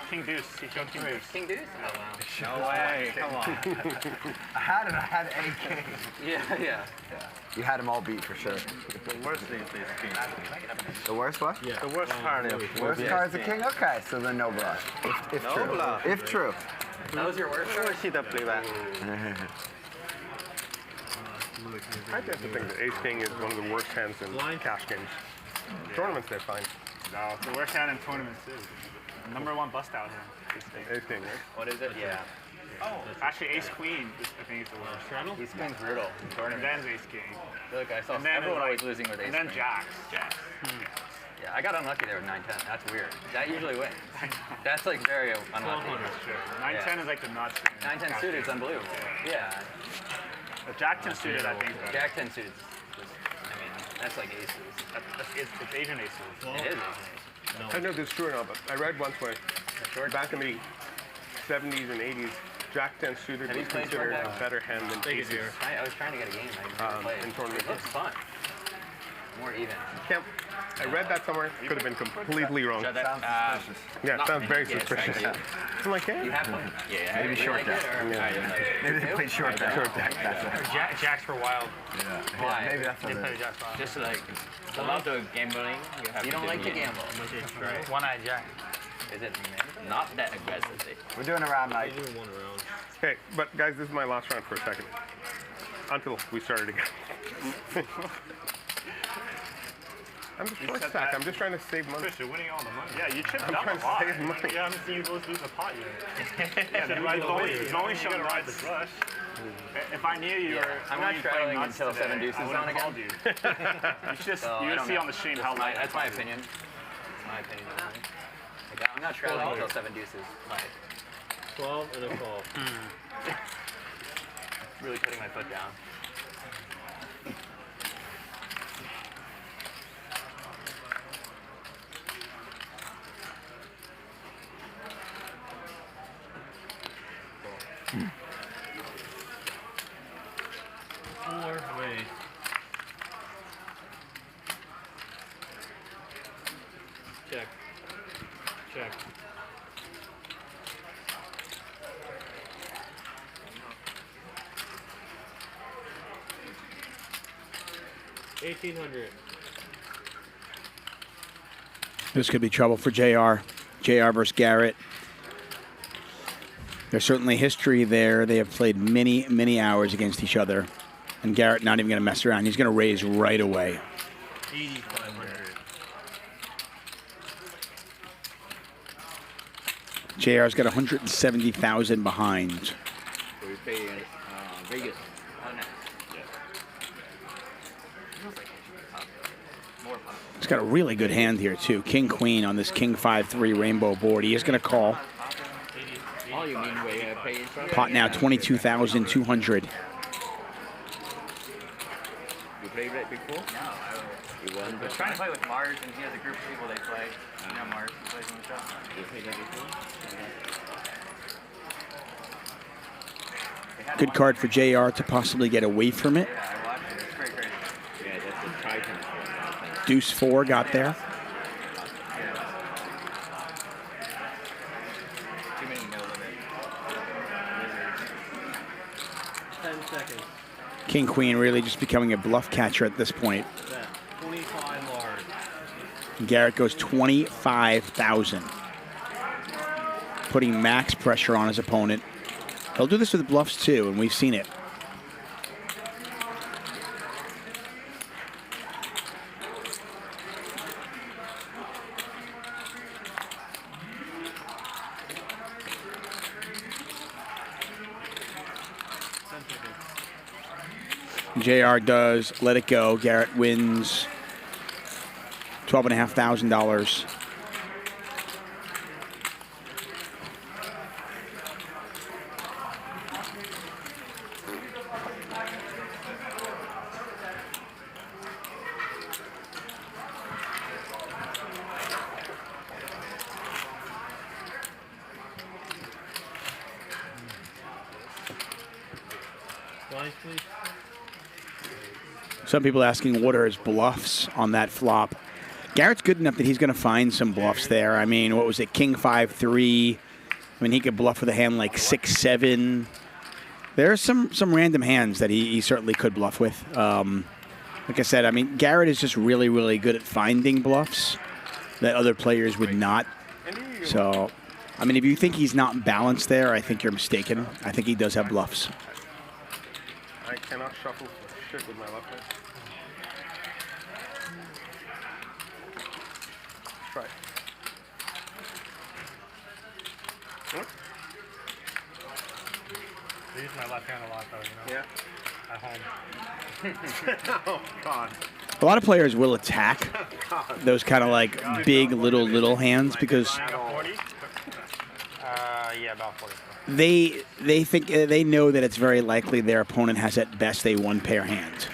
King Deuce. He showed King Deuce. King Deuce? Oh, wow. No way. Come on. I had AK. Yeah. You had them all beat for sure. The worst thing is king. The worst what? Yeah. The worst card is Worst card is a king? Okay, so then no bluff. If No true. bluff. If true. That was your worst card? See that playback. I have to think that Ace King is one of the worst hands in cash games. Tournaments, they're fine. No, it's the worst hand in tournaments too. Number 1 bust out here. Ace King, right? What is it? Yeah. Oh, actually, ace queen. I think is the worst. Ace queen's brutal. And then ace king. I feel like I saw And then everyone like- always losing with ace And then queen. jacks. Yeah, I got unlucky there with 9-10. That's weird. That usually wins. That's like very unlucky. 9-10 is like the nuts. 9-10 suited is unbelievable. Yeah. But Jack 10 suited, I think. Jack 10 suited. I mean, that's like aces. It's Asian aces. It is Asian aces. I don't know if this is true or not, but I read once where back in the 70s and 80s, Jack 10 suited Have you was played considered Jack? a better hand than aces. I was trying to get a game. I never played. in tournaments. It looks fun. More even. I read that somewhere. Could have been completely wrong. Sounds suspicious. Yeah, Not sounds very many. Yeah, suspicious. right. I'm like, hey. You have one? Yeah, Maybe short deck. Maybe they played short deck. Short deck. Jacks were wild. Why? Maybe that's what They it play is. jacks wild. Just like a lot of gambling, you have You to don't do like to it. gamble. Right. One-eyed jack. Is it mandatory? Not that aggressively. We're doing a round night. Okay, but guys, this is my last round for a second. Until we started again. I'm just short stack. I'm just trying to save money. Krish, you're winning all the money. Yeah, you chipped I'm up trying a to lot. save money. Yeah, I haven't seen you lose the pot yet. Yeah, he's only showing ride the brush. If I knew you were I'm not only playing traveling nuts until today, 7 deuces I on wouldn't have again. called you. You should So, I you don't see know. on the stream how That's my opinion. That's my opinion. Like, I'm not traveling until 7 deuces. Like, 12 and a call. really putting my foot down. Wait. Check. Check. $1,800. This could be trouble for JR. JR versus Garrett. There's certainly history there. They have played many, many hours against each other. And Garrett not even going to mess around. He's going to raise right away. 8,500. JR's got 170,000 behind. So we pay Vegas. He's got a really good hand here, too. King Queen on this King 5-3 rainbow board. He is going to call. Oh, you mean we pay Pot now 22,200. You played that before? No, You won I was trying to play with Mars, and he has a group of people they play. You know Mars, he plays on the show. You played that before? Good card for JR to possibly get away from it. Yeah, I watched it. It's pretty crazy. Yeah, that's the Titan. Deuce 4 got there. Too many no limit. 10 seconds. King Queen really just becoming a bluff catcher at this point. Set. 25 large. Garrett goes 25,000. Putting max pressure on his opponent. He'll do this with bluffs too, and we've seen it. JR does let it go. Garrett wins $12,500. Lines, please. Some people asking what are his bluffs on that flop. Garrett's good enough that he's going to find some bluffs there. I mean, what was it, King 5-3? I mean, he could bluff with a hand like 6-7. There are some random hands that he certainly could bluff with. Like I said, I mean, Garrett is just really, really good at finding bluffs that other players would not. So, I mean, if you think he's not balanced there, I think you're mistaken. I think he does have bluffs. I cannot shuffle shit with my left hand. Try it. I use my left hand a lot, though, you know? Yeah. At home. Oh, God. A lot of players will attack those kind of like big little hands because Yeah, about 40. they think they know that it's very likely their opponent has at best a one pair hand.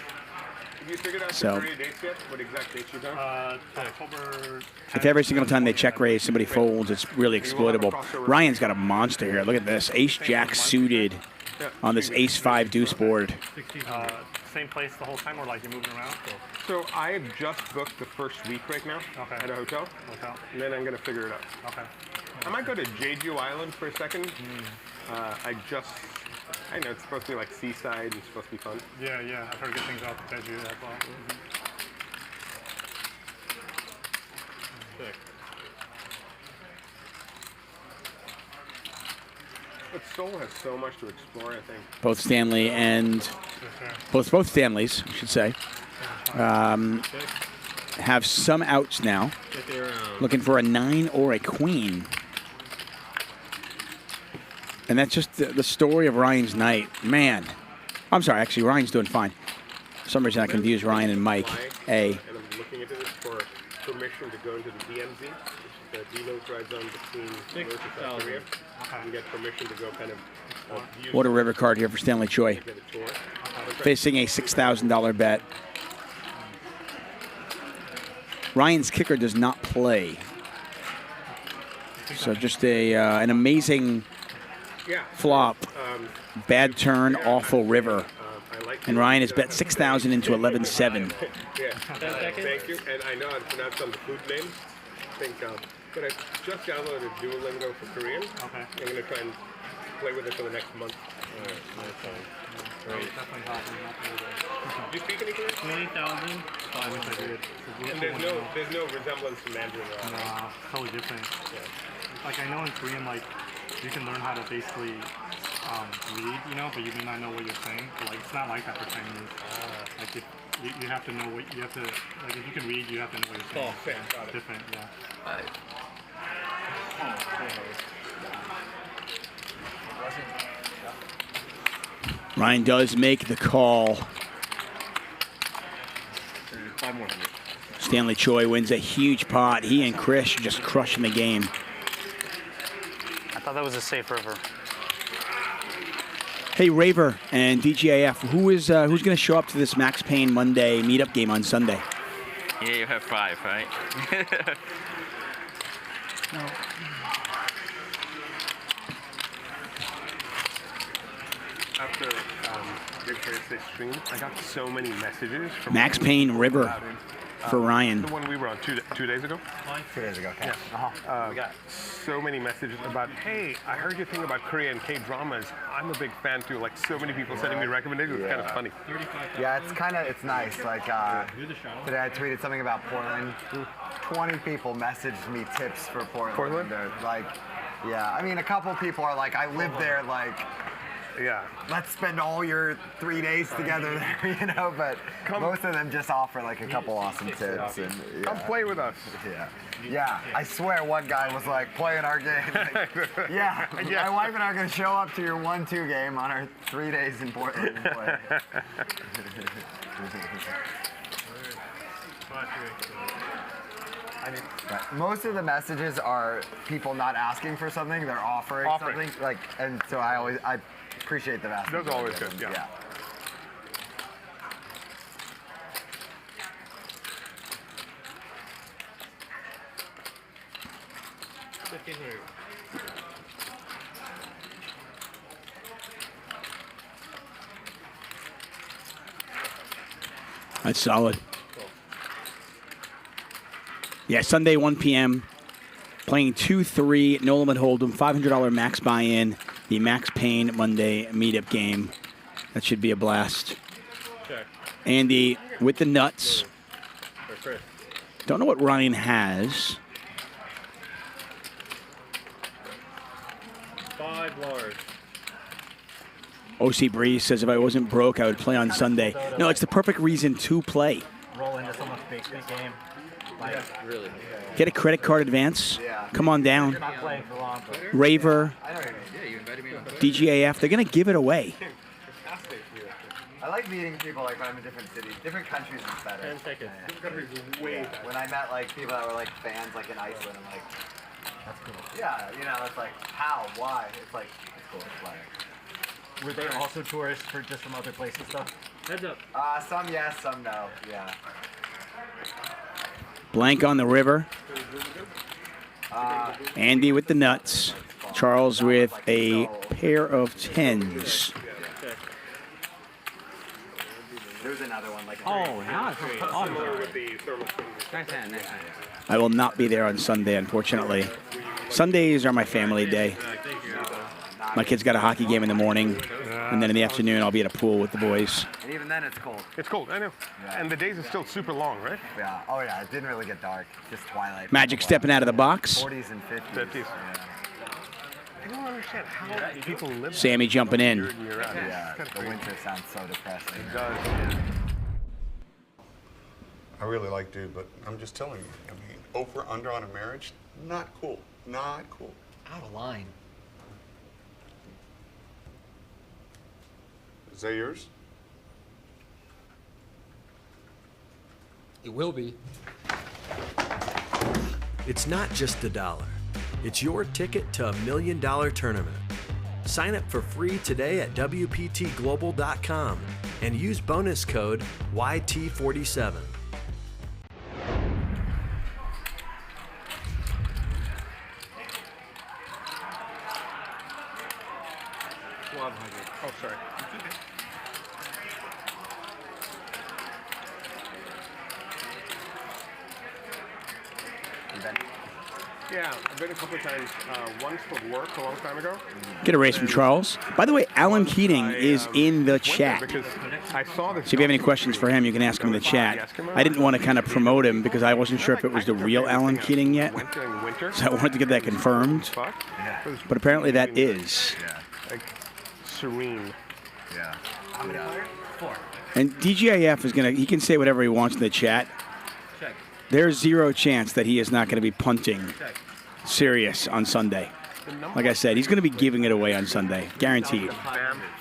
Have you figured out So- the career dates yet? What exact dates you're done? October. If every single time they check raise somebody folds, it's really exploitable. Ryan's got a monster here. Look at this. Ace Jack suited on this Ace 5 deuce board. Same place the whole time, or like you're moving around? So I have just booked the first week right now at a hotel. And then I'm going to figure it out. Okay. I might go to Jeju Island for a second. I know it's supposed to be like seaside and supposed to be fun. Yeah, yeah. I've heard good things about Jeju as well. Sick. But Seoul has so much to explore, I think. Both Stanley and both Stanleys, I should say, have some outs now. Looking for a 9 or a queen. And that's just the story of Ryan's night. Man. I'm sorry, actually, Ryan's doing fine. For some reason, I confused Ryan and Mike A. And I'm looking into this for permission to go into the DMZ, which is the demilitarized zone between North and South Korea. And get permission to go kind of use What a river card here for Stanley Choi. get a tour. Facing a $6,000 bet. Ryan's kicker does not play. So just an amazing flop. Bad turn, awful river. And Ryan has bet 6,000 into 11-7. Yeah, thank you. And I know how to pronounce some of the food names. I think, but I just downloaded Duolingo for Korean. Okay. I'm going to try and play with it for the next month. Great. Definitely hot. Do you speak any Korean? 20,000. I wish I did. And there's no resemblance to Mandarin at all. Nah, totally different. Like I know in Korean, like you can learn how to basically read, you know, but you may not know what you're saying. But like it's not like that for Chinese. Like if you have to know what you have to, like if you can read, you have to know what you're saying. Oh, fair. Got it. Different, yeah. Ryan does make the call. 5 more hundred. Stanley Choi wins a huge pot. He and Krish just crushing the game. I thought that was a safe river. Hey, Raver and DGAF, who's going to show up to this Max Payne Monday meetup game on Sunday? Yeah, you have 5, right? After Big Fair 6 stream, I got so many messages from Max Payne River for Ryan. The one we were on 2 days ago. 2 days ago, okay. Yeah. We got so many messages about, hey, I heard your thing about Korean K-dramas. I'm a big fan too. Like so many people sending me recommendations. It's kind of funny. Yeah, it's nice. Like today I tweeted something about Portland. 20 people messaged me tips for Portland. Like, yeah, I mean, a couple people are like, I live there, like, yeah, let's spend all your 3 days together there, you know, but most of them just offer like a couple awesome tips. And, yeah. Come play with us. Yeah, I swear one guy was like, playing our game. Like, yeah, my wife and I are going to show up to your 1-2 game on our 3 days in Portland and play. Right. Most of the messages are people not asking for something, they're offering something. Like, and so I appreciate the vast Those are always good, yeah. yeah. That's solid. Yeah, Sunday, 1 p.m. Playing 2-3, no limit hold'em, $500 max buy-in. The Max Payne Monday meetup game. That should be a blast. Check. Andy with the nuts. For Chris. Don't know what Ryan has. 5 large. OC Breeze says if I wasn't broke, I would play on Sunday. No, it's the perfect reason to play. Roll into someone's basement game. Like, really. Get a credit card advance. Come on down. You're not playing for long. Raver, Yeah, you invited me on DGAF, they're going to give it away. I like meeting people like when I'm in different cities, different countries is better. And take it. When I met like people that were like fans like in Iceland, I'm like, that's cool. Yeah, you know, it's like how, why? It's like it's cool. It's like. Were they also tourists for just from other places though? Heads up. Some yes, some no. Yeah. Blank on the river. Andy with the nuts. Charles with a pair of 10s. There's another one like. Oh, now it's Nice hand. I will not be there on Sunday, unfortunately. Sundays are my family day. My kid's got a hockey game in the morning, and then in the afternoon I'll be at a pool with the boys. And even then it's cold. It's cold, I know. Yeah. And the days are still super long, right? Yeah. Oh yeah, it didn't really get dark. Just twilight. Magic stepping out of the box. 40s and 50s. Yeah. I don't understand how people live. Sammy jumping in. Yeah. The winter sounds so depressing. It does. I really like dude, but I'm just telling you. I mean, over under on a marriage, not cool. Not cool. Out of line. Is that yours? It will be. It's not just $1. It's your ticket to $1 million tournament. Sign up for free today at WPTglobal.com and use bonus code YT47. Oh, sorry. Yeah, I've been a couple of times. Once for work a long time ago. Get a raise from Charles. By the way, Alan Keating is in the chat. Because I saw this. So if you have any questions for him, you can ask him in the chat. I didn't want to kind of promote him because I wasn't sure if it was the real Alan Keating yet. So I wanted to get that confirmed. But apparently that is. Like, serene. Yeah. And DGIF is going to, he can say whatever he wants in the chat. There's zero chance that he is not going to be punting serious on Sunday. Like I said, he's going to be giving it away on Sunday. Guaranteed.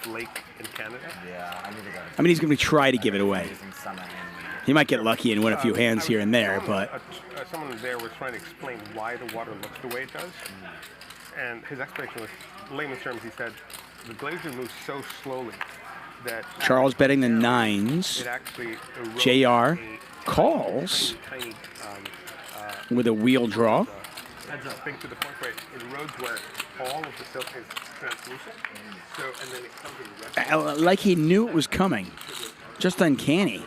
Lake in Canada. Yeah, I need to go. I mean, he's going to try to give it away. He might get lucky and win a few hands here and there, but... Someone there was trying to explain why the water looks the way it does. And his explanation was, in layman's terms, he said, the glacier moves so slowly that... Charles betting the 9s. It actually JR calls with a wheel draw. Think to the point where in roads where all of the silk is translucent, so and then it comes in red. Like he knew it was coming. Just uncanny.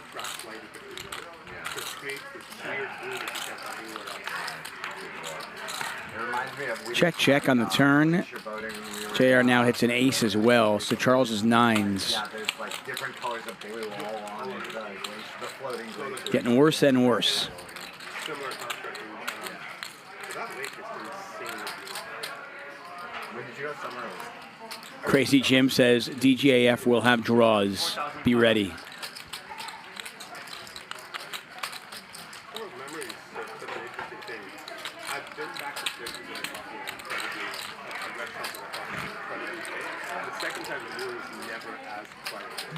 Check on the turn. JR now hits an ace as well, so Charles is 9s. Yeah, there's like different colors of blue all on the floating glacier. Getting worse and worse. Similar construct. That lake is insane. When did you go somewhere? Crazy Jim says DGAF will have draws. Be ready.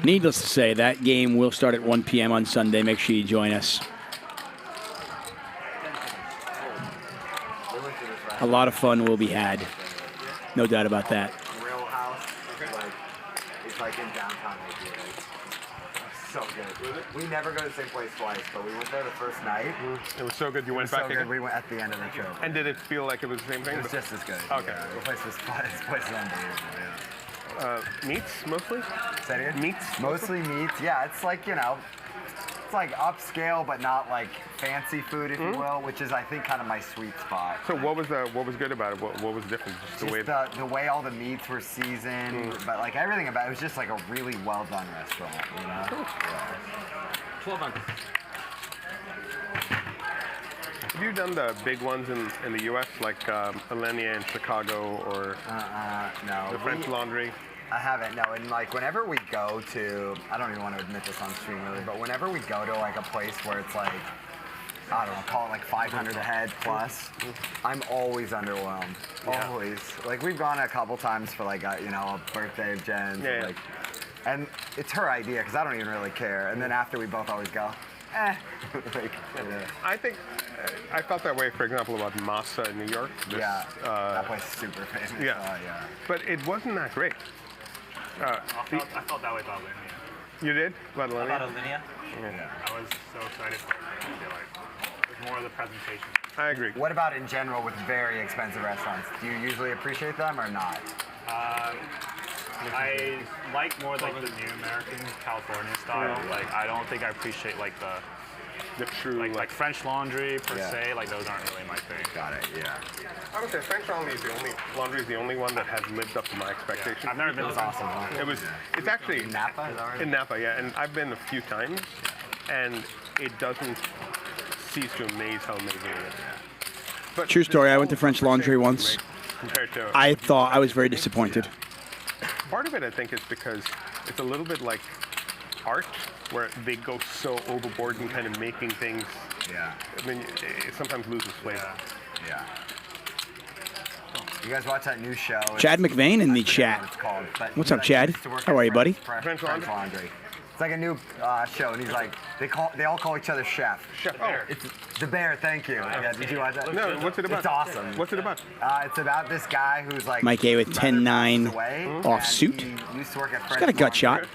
Needless to say, that game will start at 1 p.m. on Sunday. Make sure you join us. A lot of fun will be had. No doubt about that. Grill house, it's like in downtown. So good. We never go to the same place twice, but we went there the first night. It was so good. You went back so again? good. We went at the end of the trip. And did it feel like it was the same thing? It was just as good. Okay. Yeah, the place was fun. This place is unbelievable. Yeah. Meats mostly? Say it again? Meats? Mostly meats. Yeah, it's like, you know, it's like upscale, but not like fancy food, if you will, which is, I think, kind of my sweet spot. So what was good about it? What was different? Just the way all the meats were seasoned, but like everything about it was just like a really well done restaurant, you know? Cool. Yeah. 12 months. Have you done the big ones in the U.S., like Alenia in Chicago or no. the French Laundry? I haven't, no. And like whenever we go to, I don't even want to admit this on stream really, but whenever we go to like a place where it's like I don't know, call it like 500 a head plus. I'm always underwhelmed. Always. Like we've gone a couple times for like a, a birthday of Jen's. Yeah. Like, and it's her idea because I don't even really care. And then after we both always go, like, I think I felt that way, for example, about Masa in New York. That place is super famous. Yeah. But it wasn't that great. I felt that way about Linea. You did? About Linea? About Linea? Yeah. I was so excited for it. I feel like it was more of the presentation. I agree. What about in general with very expensive restaurants? Do you usually appreciate them or not? I like more like the new American California style. Like I don't think I appreciate like the true like French Laundry per se. Like those aren't really my thing. Got it. Yeah. I would say French Laundry is the only one that has lived up to my expectations. I've never been to awesome. It's actually in Napa. In Napa, yeah, and I've been a few times, and it doesn't cease to amaze how amazing it is. But True story. I went to French Laundry once. Compared to, I thought I was very disappointed. Part of it, I think, is because it's a little bit like art, where they go so overboard in kind of making things. Yeah. I mean, it sometimes loses flavor. Yeah. You guys watch that new show? Chad McVeigh in the chat. What's up, Chad? How are you, buddy? French Laundry. It's like a new show, and he's like, they all call each other chef. Chef. Oh. It's The Bear. Thank you. Yeah, did you watch that? No. What's it about? It's awesome. What's it about? It's about this guy who's like Mike A with 10-9 off suit. He used to work at He's French got a gut shot.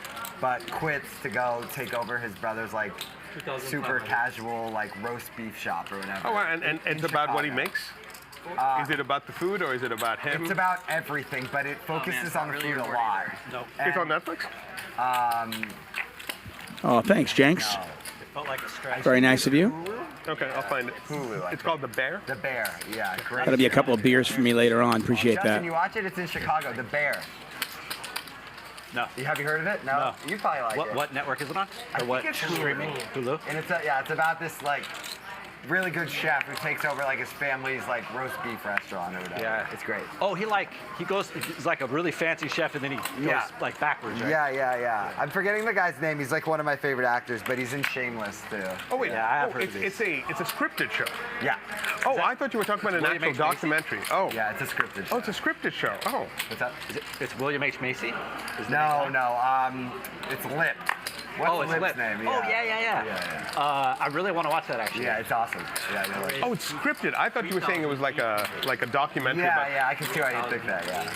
but quits to go take over his brother's like super casual like roast beef shop or whatever. Oh, and it's about what he makes? Is it about the food or is it about him? It's about everything, but it focuses on the food a lot. It's on Netflix? Oh, thanks, Jenks. It felt like a stretch. Very nice of you. Okay, I'll find it. It's called The Bear? The Bear, yeah. Great. That'll be a couple of beers for me later on. Appreciate Justin, that. you watch it? It's in Chicago. The Bear. No. Have you heard of it? No. You probably like it. What network is it on? Or what streaming? Hulu? And it's about this like really good chef who takes over like his family's like roast beef restaurant or whatever. Yeah. It's great. Oh, he's like a really fancy chef and then he goes like backwards, right? Yeah. I'm forgetting the guy's name. He's like one of my favorite actors, but he's in Shameless too. Oh wait, Yeah, I have heard of it's a scripted show. Yeah. Oh, I thought you were talking about an actual documentary. Oh. Yeah, it's a scripted show. Oh, it's a scripted show. Oh. What's that? It's William H. Macy? No. It's Lip. What's it's Lip's Lip. name? Oh, yeah. I really want to watch that actually. Yeah, it's awesome. Yeah, you'll like it. Oh, it's scripted. I thought you were saying it was like a documentary. Yeah, I can see why you think that. Yeah.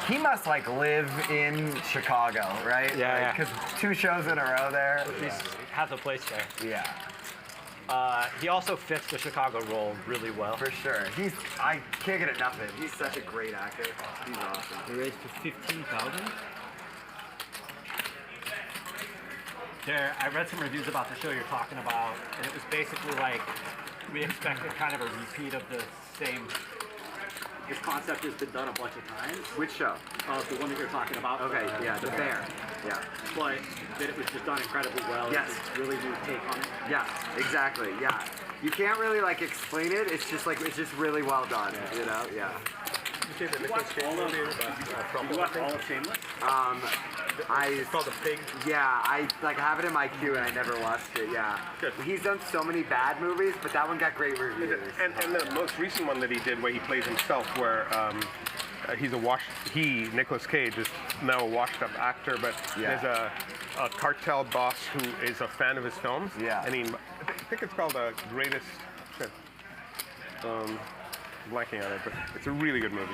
He must like live in Chicago, right? Yeah. Because 2 shows in a row there. He has a place there. Yeah. He also fits the Chicago role really well. For sure. I can't get enough of him. He's such a great actor. He's awesome. He raised to 15,000. I read some reviews about the show you're talking about, and it was basically like we expected kind of a repeat of the same. This concept has been done a bunch of times. Which show? The one that you're talking about. Okay, The Bear. Yeah. But that it was just done incredibly well. Yes. It's really new take on it. Yeah, exactly. Yeah. You can't really like explain it. It's just really well done. You know? Yeah. You watched all of Shameless? It's called The Pig? Yeah, I have it in my queue and I never watched it, yeah. Good. He's done so many bad movies, but that one got great reviews. And the most recent one that he did where he plays himself, where Nicolas Cage is now a washed up actor, but there's a cartel boss who is a fan of his films. Yeah. And I think it's called The Greatest, blanking on it, but it's a really good movie.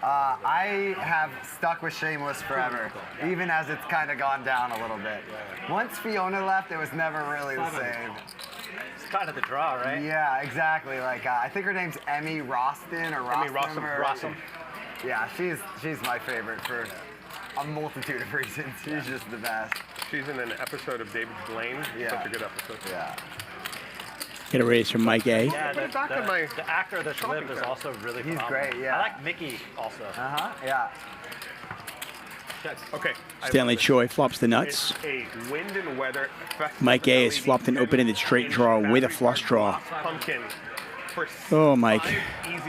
I have stuck with Shameless forever, even as it's kind of gone down a little bit. Once Fiona left, it was never really the same. It's kind of the draw, right? Yeah, exactly. Like I think her name's Emmy Roston or Rossum. Yeah, she's my favorite for a multitude of reasons. She's just the best. She's in an episode of David Blaine. Yeah. Such a good episode. Yeah. Get a raise from Mike A. Yeah, the actor that's Lip is also really phenomenal. Great, yeah. I like Mickey also. Yeah. Okay. Stanley Choi flops the nuts. It's a wind and weather festival. Mike A has flopped an open-ended straight draw with a flush draw. Pumpkin. Oh, Mike.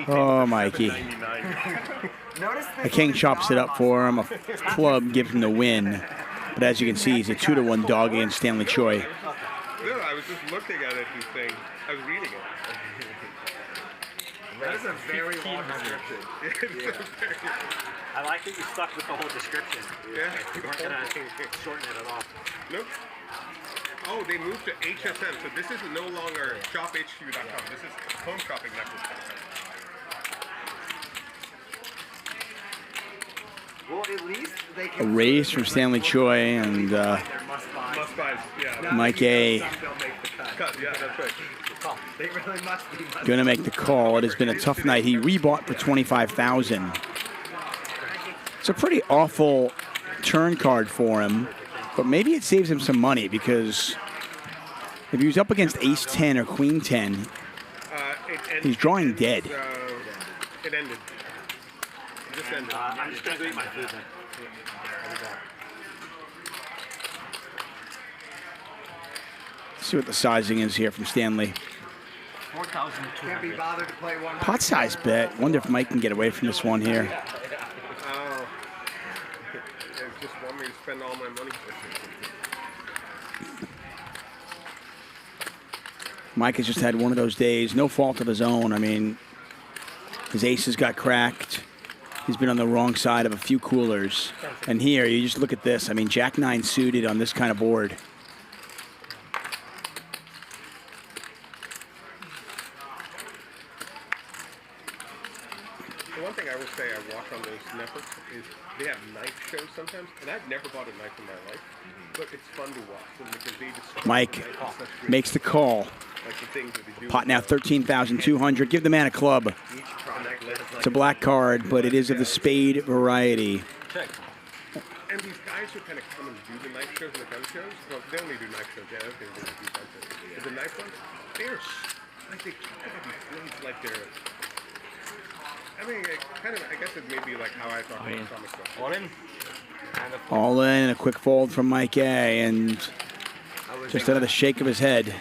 Oh, Mikey. A king chops it up for him. A club gives him the win. But as you can see, he's a 2-1 dog against Stanley Choi. I I was just looking at it and saying, I was reading it. That is a very long description. I like that you stuck with the whole description. Yeah. You weren't going to shorten it at all. Nope. Oh, they moved to HSN, so this is no longer shophq.com. This is homeshoppingnetwork.com. Well, at least they A can. raise from Stanley Choi and Must-buys, yeah. Mike A. Cut, yeah, that's right. They really must be. going to make the call. It has been a tough night. He rebought for $25,000. It's a pretty awful turn card for him, but maybe it saves him some money because if he was up against Ace 10 or Queen 10, he's drawing dead. It ended. It just ended. I'm just going to eat my food then. Let's see what the sizing is here from Stanley. 4,200. Can't be bothered to play one. Pot size bet. Wonder if Mike can get away from this one here. Oh. They just want me to spend all my money. Mike has just had one of those days, no fault of his own. I mean, his aces got cracked. He's been on the wrong side of a few coolers. And here, you just look at this. I mean, Jack 9 suited on this kind of board. The one thing I will say I watch on those networks is they have knife shows sometimes, and I've never bought a knife in my life, but it's fun to watch them because they just... Mike makes the call. Like the things that they do. Pot now 13,200. Give the man a club. It's a black card, but it is of the spade variety. And these guys who kind of come and do the knife shows and the gun shows, well, they only do knife shows, yeah, okay, they do gun shows. But the knife ones, they're like they talk about these things like they're... I mean, I guess it may be like how I talk about comic books. All in. All in, a quick fold from Mike A, and just out of the shake of his head.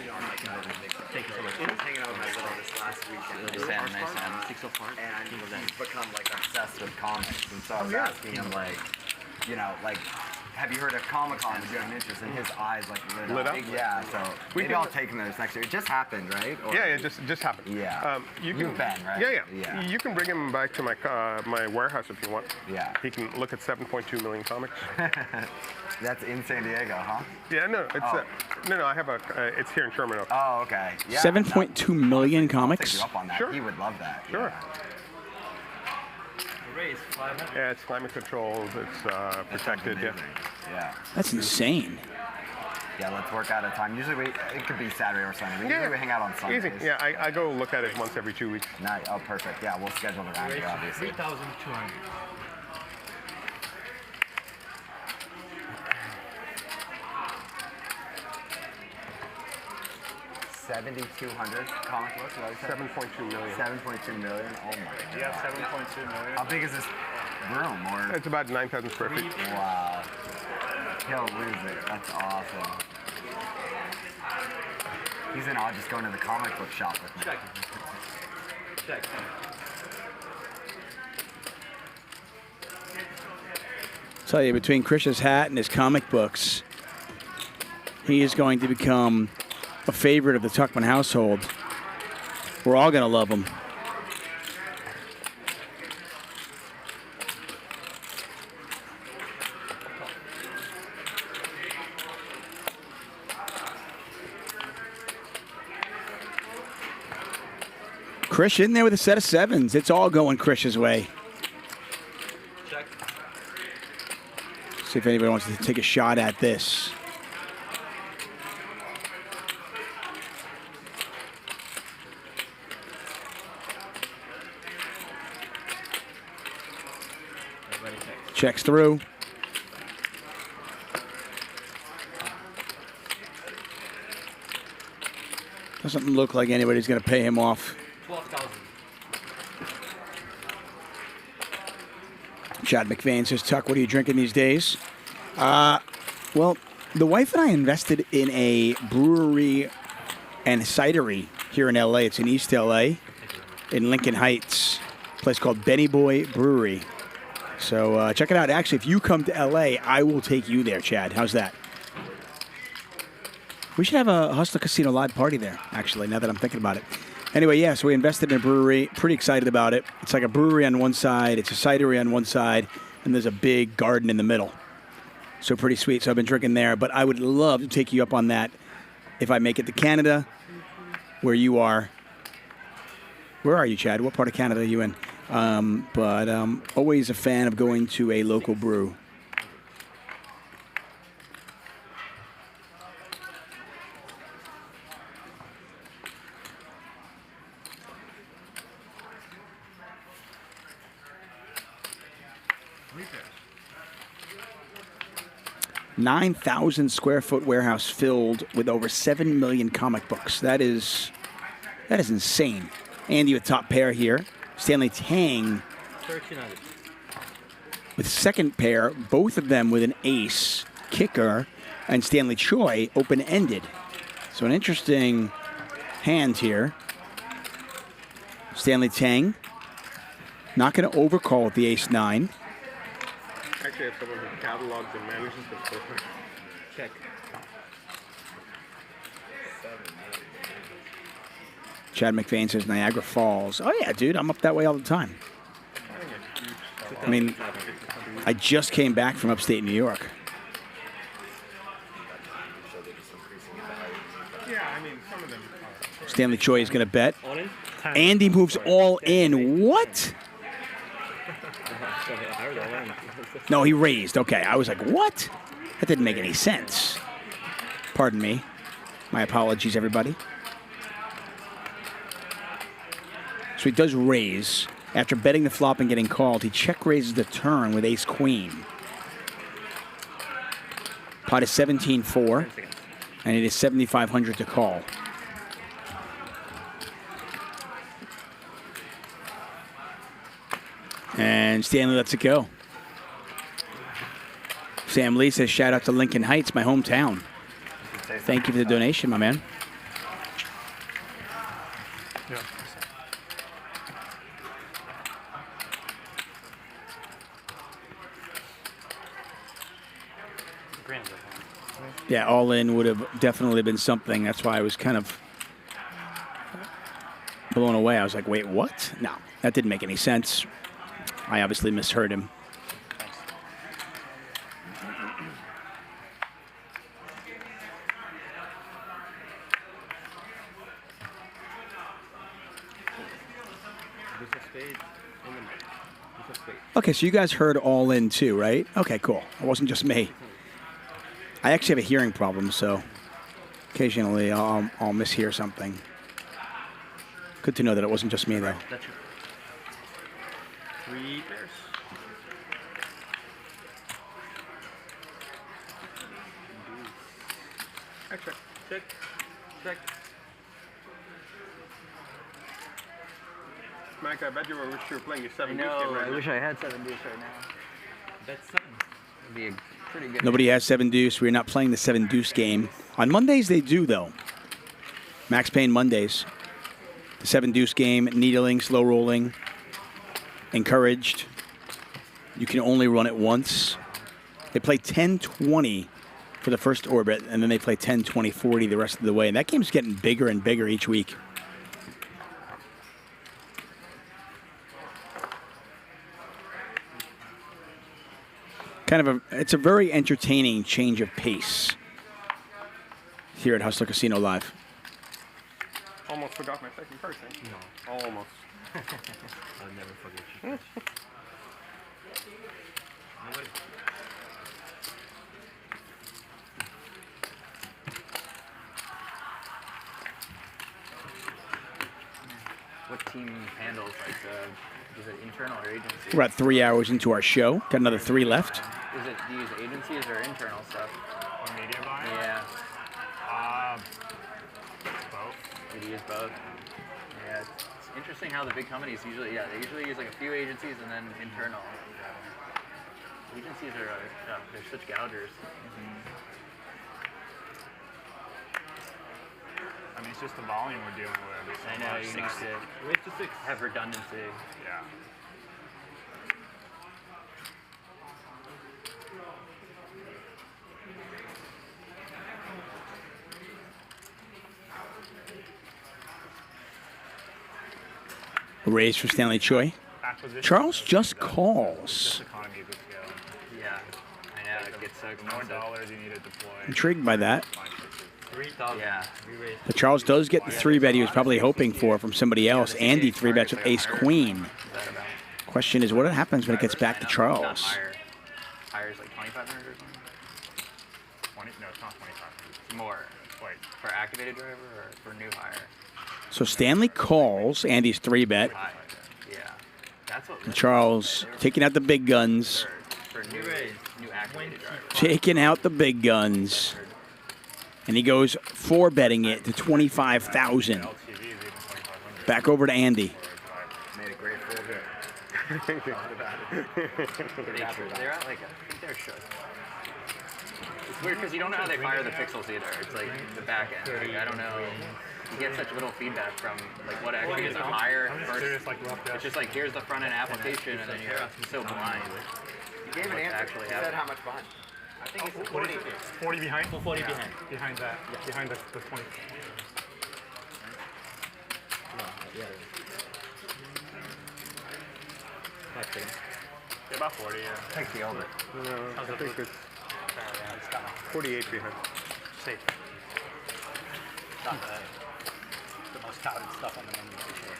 And he's become like obsessed with comics, and so I was asking him like, you know, like, have you heard of Comic-Con? Do you have an interest? And his eyes like lit up. Yeah, so maybe I'll take him those next year. It just happened, right? Or, yeah, it just happened. Yeah. You've been, right? Yeah. You can bring him back to my my warehouse if you want. Yeah. He can look at 7.2 million comics. That's in San Diego, huh? Yeah, no, it's no. I have a. It's here in Sherman Oaks. Oh, okay. Yeah, 7.2 million comics. I'll take you up on that. Sure. He would love that. Sure. Yeah. Yeah, it's climate controlled. It's protected. Yeah. That's insane. Yeah, let's work out a time. Usually it could be Saturday or Sunday. Usually we hang out on Sundays. Easy. Yeah, I go look at it once every 2 weeks. Nice. Oh, perfect. Yeah, we'll schedule it around here, obviously. 3,200. $7,200 comic books. 7.2 million. 7.2 million. Oh my god. Yeah, 7.2 million. How big is this room? Or it's about 9,000 square feet. Wow. He'll lose it. That's awesome. He's in awe just going to the comic book shop with me. Check. Tell you, between Krish's hat and his comic books, he is going to become a favorite of the Tuchman household. We're all going to love him. Krish in there with a set of sevens. It's all going Krish's way. Check. See if anybody wants to take a shot at this. Checks through. Doesn't look like anybody's going to pay him off. 12,000. Chad McVeigh says, Tuck, what are you drinking these days? Well, the wife and I invested in a brewery and cidery here in L.A. It's in East L.A. in Lincoln Heights, a place called Benny Boy Brewery. So check it out. Actually, if you come to L.A., I will take you there, Chad. How's that? We should have a Hustler Casino Live party there, actually, now that I'm thinking about it. Anyway, yeah, so we invested in a brewery. Pretty excited about it. It's like a brewery on one side, it's a cidery on one side, and there's a big garden in the middle. So pretty sweet. So I've been drinking there, but I would love to take you up on that if I make it to Canada, where you are. Where are you, Chad? What part of Canada are you in? But always a fan of going to a local brew. $9,000 square foot warehouse filled with over 7 million comic books. That is insane. Andy with top pair here. Stanley Tang with second pair, both of them with an ace, kicker, and Stanley Choi open-ended. So an interesting hand here. Stanley Tang not going to overcall with the ace-9. Actually, I have someone who catalogs and manages the poker. Check. Chad McVeigh says Niagara Falls. Oh, yeah, dude. I'm up that way all the time. I mean, I just came back from upstate New York. Yeah, I mean, some of them are. Stanley Choi is going to bet. Andy moves all in. What? No, he raised. Okay, I was like, what? That didn't make any sense. Pardon me. My apologies, everybody. So he does raise. After betting the flop and getting called, he check raises the turn with ace-queen. Pot is 17-4, and it is 7,500 to call. And Stanley lets it go. Sam Lee says, shout out to Lincoln Heights, my hometown. Thank you for the donation, my man. Yeah. Yeah, all in would have definitely been something. That's why I was kind of blown away. I was like, wait, what? No, that didn't make any sense. I obviously misheard him. Okay, so you guys heard all in too, right? Okay, cool. It wasn't just me. I actually have a hearing problem, so occasionally I'll mishear something. Good to know that it wasn't just me, though. That's your 3 pairs. Check. Check. Check. Mike, I bet you wish you were playing your 7 deuce No, game right I now. wish I had 7 deuce right now. That's something. It'd be a pretty good. Nobody has 7 deuce. We're not playing the 7 deuce game. On Mondays, they do, though. Max Payne Mondays. The 7 deuce game, needling, slow rolling, encouraged. You can only run it once. They play 10-20 for the first orbit, and then they play 10-20-40 the rest of the way. And that game's getting bigger and bigger each week. It's a very entertaining change of pace here at Hustler Casino Live. Almost forgot my second person. No. Almost. I'll never forget you. What team handles like is it internal or agency? We're about 3 hours into our show. Got another 3 left. Is it, do you use agencies or internal stuff? Or media buying? Yeah. Both. You use both? Yeah, it's interesting how the big companies usually, they usually use like a few agencies and then internal. Agencies are, they're such gougers. I mean, it's just the volume we're dealing with. I know, you need to have redundancy. Yeah. Raise for Stanley Choi. Charles just calls. Yeah, I know. It gets so More expensive. dollars you need to deploy. Intrigued by that. 3,000. Yeah. But Charles does get the 3-bet he was probably hoping for from somebody else. Andy 3-bets with ace-queen. Question is, what happens when it gets back to Charles? Higher is like 2,500 or something? 20? No, it's not 2,500. More. Wait, for activated driver or for new hire? So Stanley calls Andy's 3-bet. Yeah. That's what. And Charles taking out the big guns. For new activated driver. Taking out the big guns. And he goes 4-betting it to 25,000. Back over to Andy. Made a great full hit. They're at like, I think they're shook. It's weird because you don't know how they fire the pixels either. It's like the back end. Like, I don't know. You get such little feedback from like what actually is a higher versus. It's just like here's the front end application, and then you're so blind. You gave an answer. Actually, said how much behind? I think it's 40. 40 behind? 40 behind. Behind that. Yeah. Behind the 20. Yeah, about 40, yeah. Take the over. No, I think it's 48 behind. Safe. Not the most touted stuff on the menu for sure.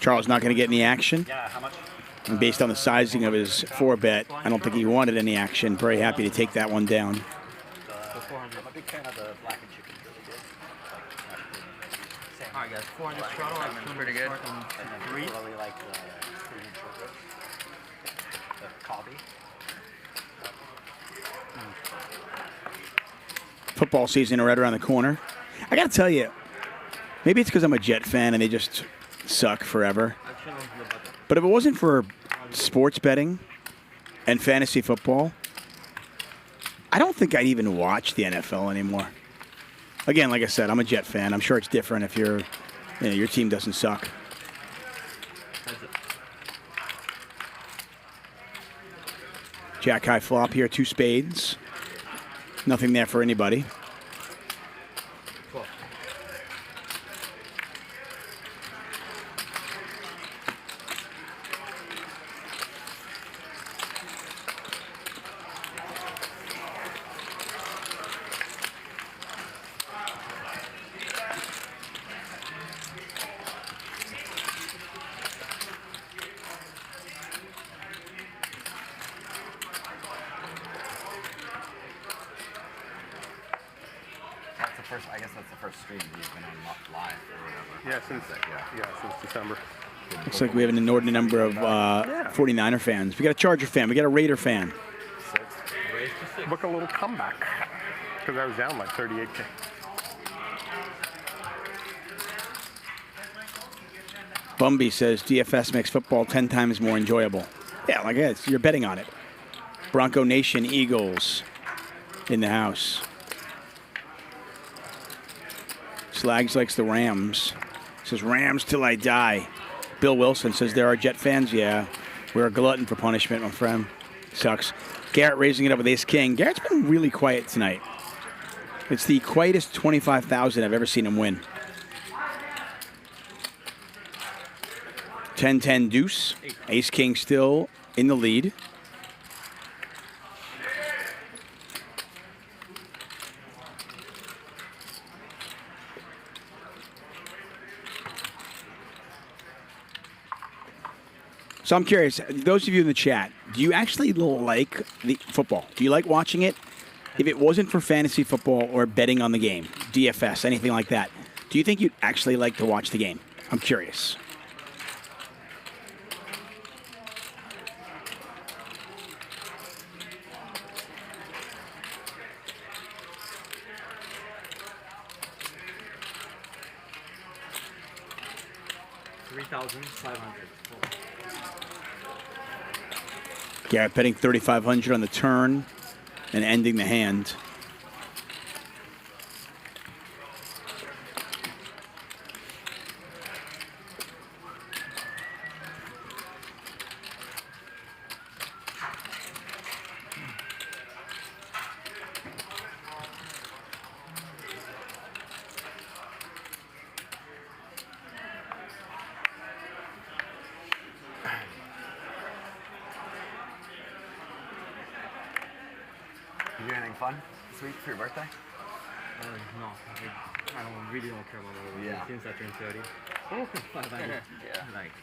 Charles not going to get any action. Yeah, how much? And based on the sizing of his 4-bet, I don't think he wanted any action. Very happy to take that one down. I'm a big fan of the black and chicken. Really good. All right, guys. 400 throttle. That's pretty good. And then I really like the 3-inch short ribs. The Colby. Football season right around the corner. I got to tell you, maybe it's because I'm a Jet fan and they just suck forever. But if it wasn't for sports betting and fantasy football, I don't think I'd even watch the NFL anymore. Again, like I said, I'm a Jet fan. I'm sure it's different if your team doesn't suck. Jack high flop here, 2 spades. Nothing there for anybody. I guess that's the first stream he's been on live or whatever. Yeah, since December. Looks like we have an inordinate number of 49er fans. We got a Charger fan. We got a Raider fan. Book a little comeback because I was down like 38K. Bumby says DFS makes football 10 times more enjoyable. Yeah, like that. You're betting on it. Bronco Nation Eagles in the house. Slags likes the Rams. Says Rams till I die. Bill Wilson says there are Jet fans. Yeah, we're a glutton for punishment, my friend. Sucks. Garrett raising it up with ace king. Garrett's been really quiet tonight. It's the quietest 25,000 I've ever seen him win. 10-10 deuce. Ace king still in the lead. So I'm curious, those of you in the chat, do you actually like the football? Do you like watching it? If it wasn't for fantasy football or betting on the game, DFS, anything like that, do you think you'd actually like to watch the game? I'm curious. $3,500. Garrett betting 3,500 on the turn and ending the hand. fun this week for your birthday? No, I really don't care about my Yeah. since I turned 30.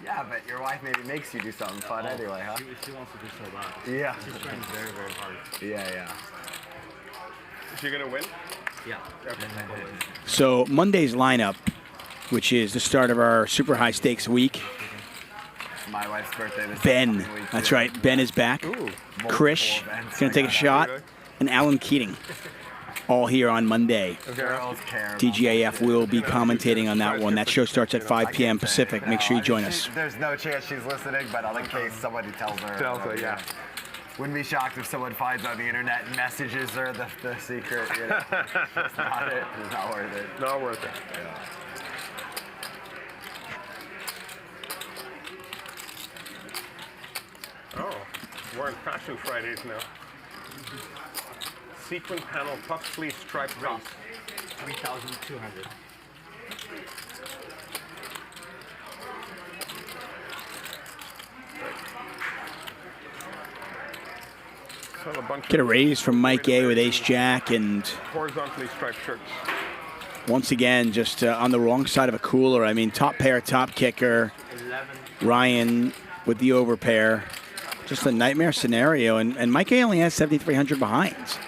Yeah, but your wife maybe makes you do something fun anyway, huh? She wants to do so bad. Yeah. She's trying very, very hard. Yeah. Is she gonna win? Yeah. So Monday's lineup, which is the start of our super high stakes week. My wife's birthday this Ben, coming week, that's too. right. Ben is back. Krish is going to take a shot, and Alan Keating, all here on Monday. Girls care. DGAF will be commentating on that one. That show starts at 5 p.m. Pacific. Make sure you join us. There's no chance she's listening, but in case somebody tells her. Yeah. Wouldn't be shocked if someone finds on the internet and messages her the secret. You know? It's not it. It's not worth it. Not worth it. Yeah. Oh, we're in Fashion Fridays now. Sequin panel puff sleeve striped prints. 3,200. So a bunch Get a of raise from Mike A with Ace Jack, and horizontally striped shirts. once again, just on the wrong side of a cooler. I mean, top pair, top kicker. Ryan with the over pair. Just a nightmare scenario, and Mike A only has 7,300 behinds.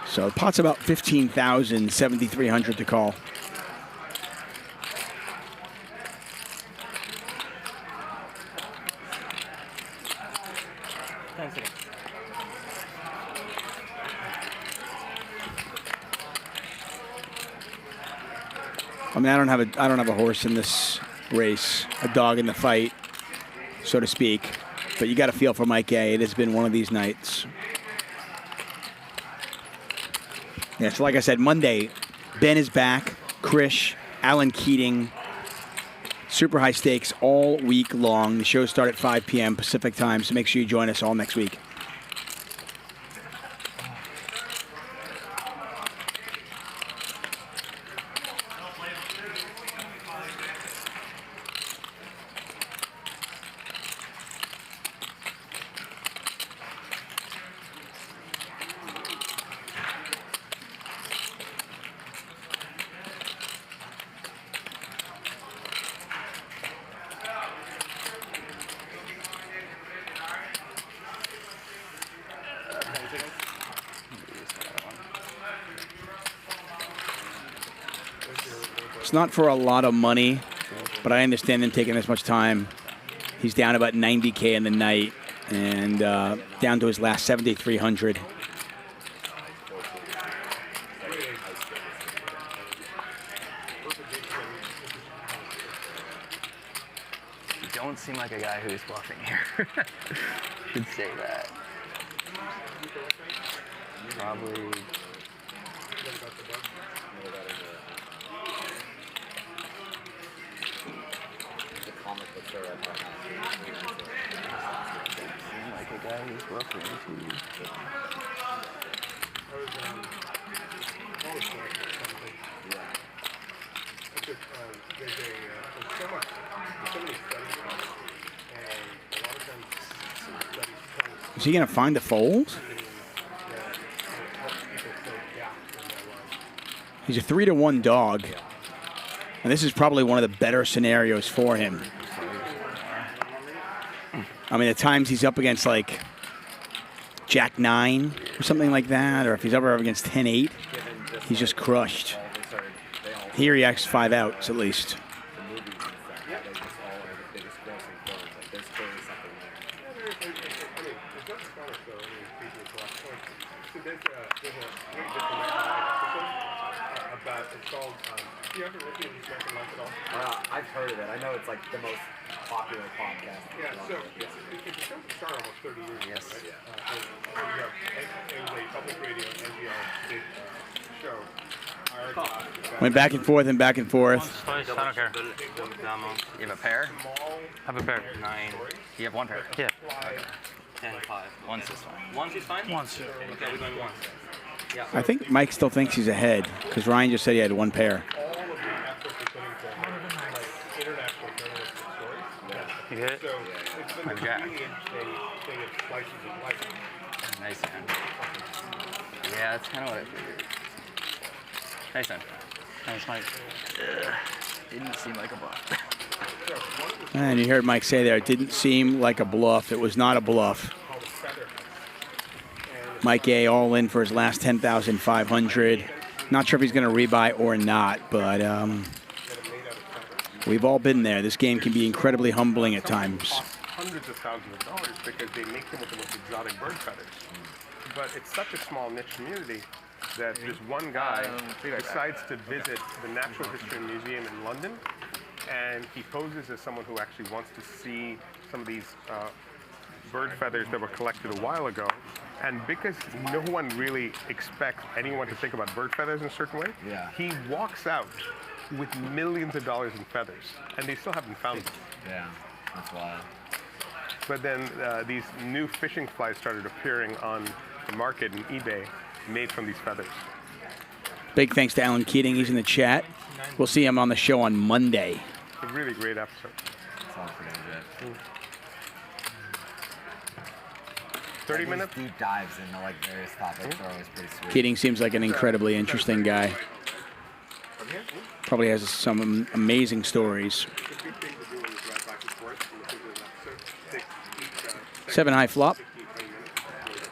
So the pot's about 15,000, 7,300 to call. I mean, I don't have a horse in this race, a dog in the fight, so to speak. But you got to feel for Mike A. It has been one of these nights. Yeah, so like I said, Monday, Ben is back, Krish, Alan Keating, super high stakes all week long. The shows start at 5 p.m. Pacific time, so make sure you join us all next week. It's not for a lot of money, but I understand them taking this much time. He's down about 90K in the night and down to his last 7,300. You don't seem like a guy who's bluffing here. Should say that. Probably. Seem like a guy who's bluffing too. Is he going to find the fold? He's a 3-to-1 dog. And this is probably one of the better scenarios for him. I mean, at times he's up against like Jack 9 or something like that, or if he's ever up against 10-8, he's just crushed. Here he acts 5 outs at least. I've heard of it. I know it's like the most popular podcast. Yeah, so it's a show that started almost 30 years ago, Yes. right? It was a public radio NPR show. Went back and forth and back and forth. I don't care. You have a pair? I have a pair. 9. You have one pair? Yeah. 10, 5. Once is fine. Once is fine? Once. Okay, we're doing once. Yeah. I think Mike still thinks he's ahead because Ryan just said he had one pair. You get it? So it's been a really interesting thing of slices of life. Nice hand. Yeah, that's kind of what I figured. Nice hand. Nice, Mike. Didn't seem like a bluff. And you heard Mike say there, it didn't seem like a bluff. It was not a bluff. Mike A all in for his last 10,500. Not sure if he's going to rebuy or not, but we've all been there. This game can be incredibly humbling at times. Hundreds of thousands of dollars because they make them with the most exotic bird feathers. But it's such a small niche community that this one guy decides to visit the Natural History Museum in London, and he poses as someone who actually wants to see some of these bird feathers that were collected a while ago. And because no one really expects anyone to think about bird feathers in a certain way, he walks out with millions of dollars in feathers, and they still haven't found them. Yeah, that's wild. But then these new fishing flies started appearing on the market and eBay, made from these feathers. Big thanks to Alan Keating. He's in the chat. We'll see him on the show on Monday. It's a really great episode. Sounds pretty legit. 30 minutes? Deep dives into like various topics are always pretty sweet. Keating seems like an incredibly interesting guy. Probably has some amazing stories. 7 high flop.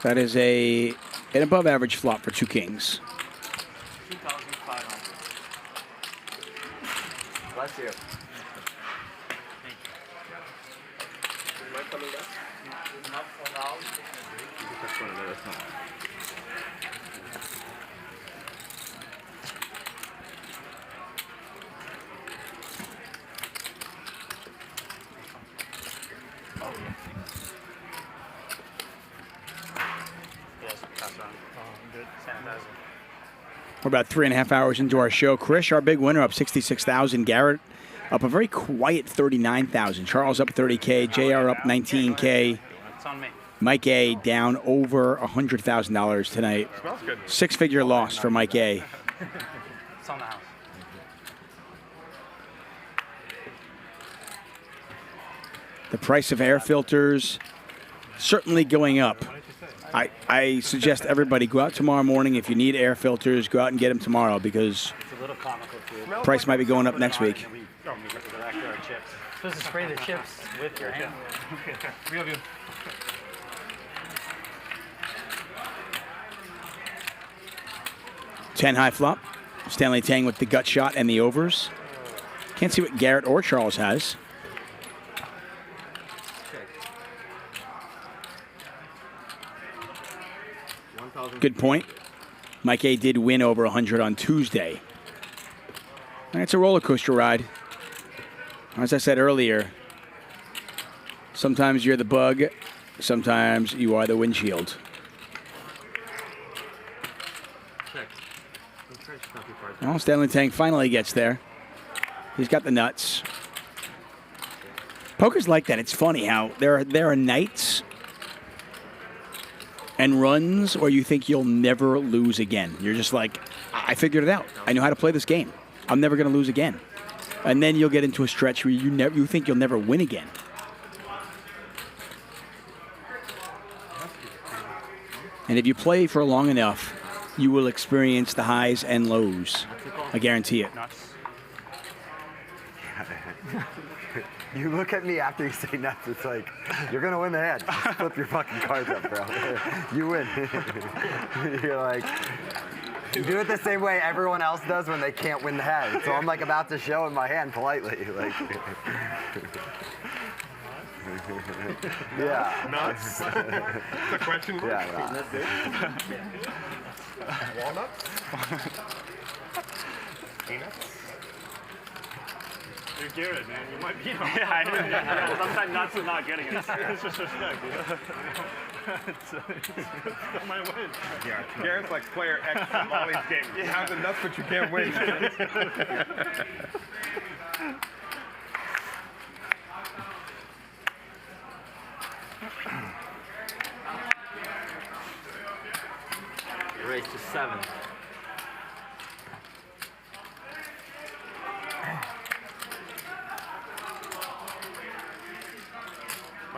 That is an above average flop for 2 kings. Bless you. We're about 3.5 hours into our show. Krish, our big winner, up 66,000. Garrett up a very quiet 39,000. Charles up 30K. JR up 19K. It's on me. Mike A down over $100,000 tonight. Smells good. 6-figure loss for Mike A. It's on the house. The price of air filters certainly going up. I suggest everybody go out tomorrow morning. If you need air filters, go out and get them tomorrow because It's a little comical too. price might be going up next week. Supposed to spray the chips with your hand. We have you. Ten high flop. Stanley Tang with the gut shot and the overs. Can't see what Garrett or Charles has. Good point. Mike A did win over 100 on Tuesday. And it's a roller coaster ride. As I said earlier, sometimes you're the bug, sometimes you are the windshield. Well, Stanley Tang finally gets there. He's got the nuts. Poker's like that. It's funny how there are nights and runs where you think you'll never lose again. You're just like, I figured it out. I know how to play this game. I'm never going to lose again. And then you'll get into a stretch where you think you'll never win again. And if you play for long enough, you will experience the highs and lows. I guarantee it. You look at me after you say nuts, it's like, you're going to win the hand. Just flip your fucking cards up, bro. You win. You're like, you do it the same way everyone else does when they can't win the hand. So I'm like about to show in my hand politely. Like, yeah. Nuts? It's a question mark? Yeah. Walnuts? Peanuts? You're Garrett, man. You might be. Yeah, I know. Sometimes nuts is not getting it. It's just respect. It's still my win. Garrett's like player X from Molly's game. You have the nuts, but you can't win. Race to 7.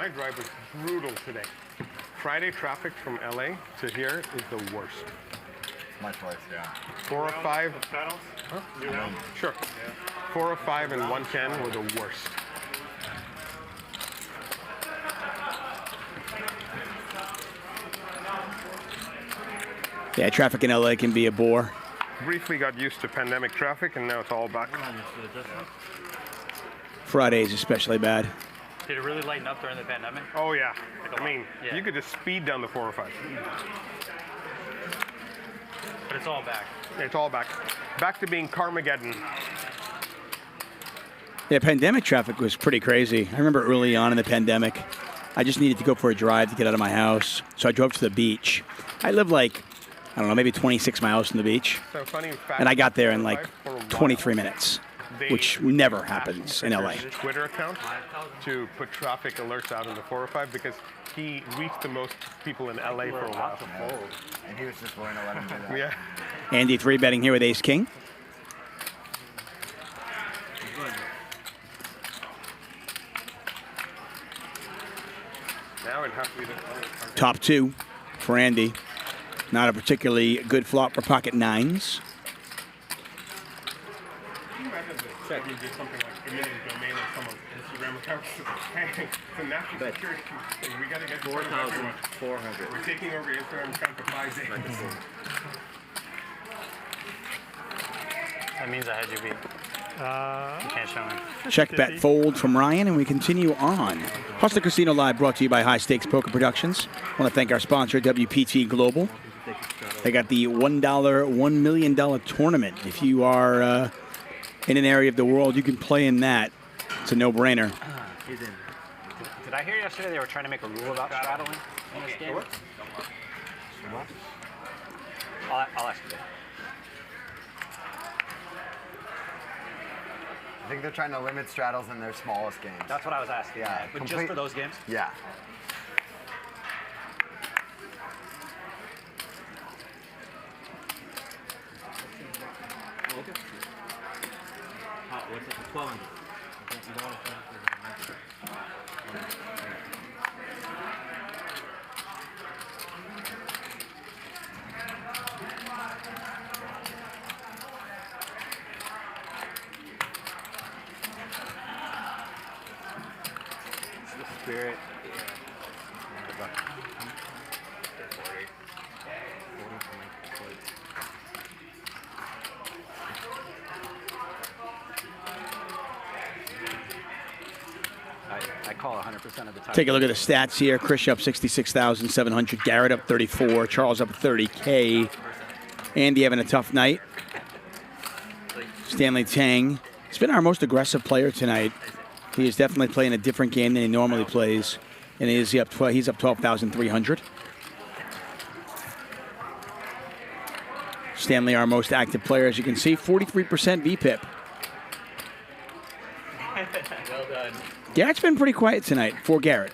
my drive was brutal today. Friday traffic from LA to here is the worst. My choice, yeah. 405. Huh? Sure. 405 and 110 were the worst. Yeah, traffic in LA can be a bore. Briefly got used to pandemic traffic, and now it's all back. Fridays especially bad. Did it really lighten up during the pandemic? Oh yeah. I mean, you could just speed down the 405. But it's all back. It's all back. Back to being Carmageddon. Yeah, pandemic traffic was pretty crazy. I remember early on in the pandemic, I just needed to go for a drive to get out of my house. So I drove to the beach. I live like, I don't know, maybe 26 miles from the beach. So funny fact, And I got there in like 23 minutes, which never happens in LA. Twitter account to put traffic alerts out in the 405 because he reached the most people in LA for a while. And he was just willing to let him do that. Yeah. Andy 3 betting here with Ace King. Now it'd have to be the Top 2 for Andy. Not a particularly good flop for pocket nines. Can you imagine that you did something like emitting domain on someone's Instagram account? Hey, it's a national security thing. We gotta get 4,400. We're taking over Instagram account for 5 days. That means I had you beat. You can't show me. Check bet fold from Ryan, and we continue on. Hustler Casino Live brought to you by High Stakes Poker Productions. I want to thank our sponsor, WPT Global. They got the $1 $1 million tournament. If you are in an area of the world, you can play in that. It's a no-brainer. Did I hear yesterday they were trying to make a rule about straddling in this game? I'll ask you that. I think they're trying to limit straddles in their smallest games. That's what I was asking. Yeah, But just for those games? Yeah. What's it? 1,200. Spirit. I call 100% of the time. Take a look at the stats here. Krish up 66,700. Garrett up 34. Charles up 30K. Andy having a tough night. Stanley Tang. He's been our most aggressive player tonight. He is definitely playing a different game than he normally plays. And he's up 12,300. Stanley, our most active player, as you can see, 43% VPIP. Well done. Garrett's been pretty quiet tonight for Garrett.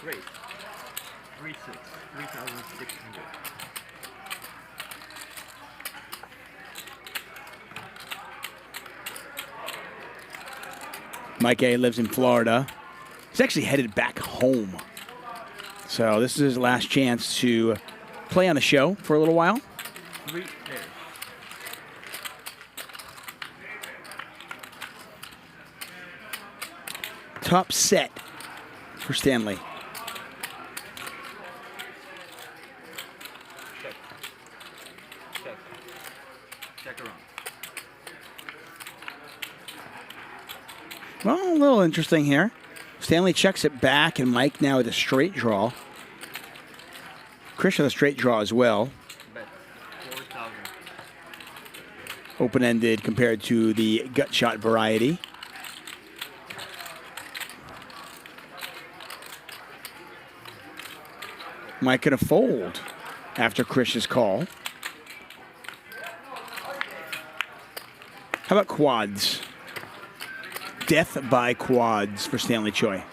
Race. 3,600. Mike A lives in Florida. He's actually headed back home. So this is his last chance to play on the show for a little while. 3 pairs. Top set for Stanley. Check. Check. Check a Well, a little interesting here. Stanley checks it back, and Mike now with a straight draw. Krish with a straight draw as well. Bet 4,000. Open-ended compared to the gut shot variety. Mike gonna fold after Krish's call. How about quads? Death by quads for Stanley Choi.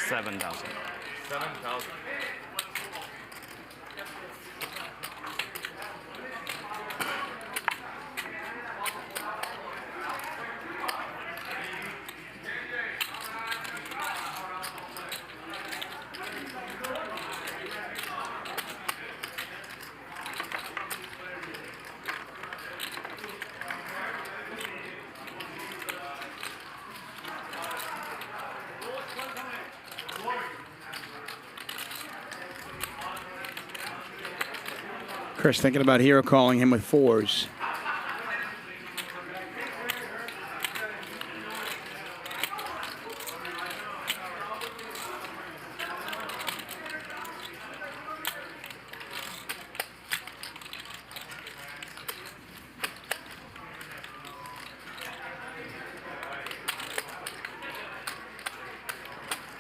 $7,000. 7,000. Krish thinking about hero calling him with fours.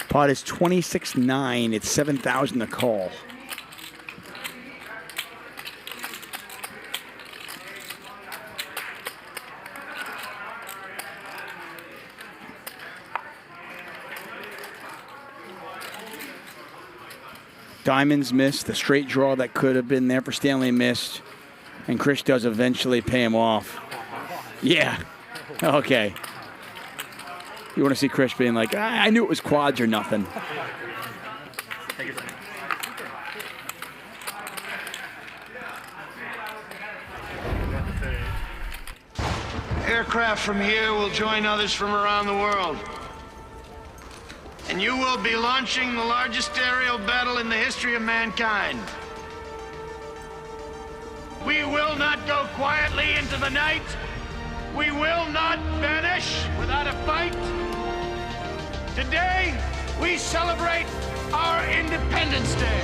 Pot is 26-9. It's 7,000 to call. Diamonds missed. The straight draw that could have been there for Stanley missed. And Krish does eventually pay him off. Yeah. Okay. You want to see Krish being like, I knew it was quads or nothing. Aircraft from here will join others from around the world. And you will be launching the largest aerial battle in the history of mankind. We will not go quietly into the night. We will not vanish without a fight. Today, we celebrate our Independence Day.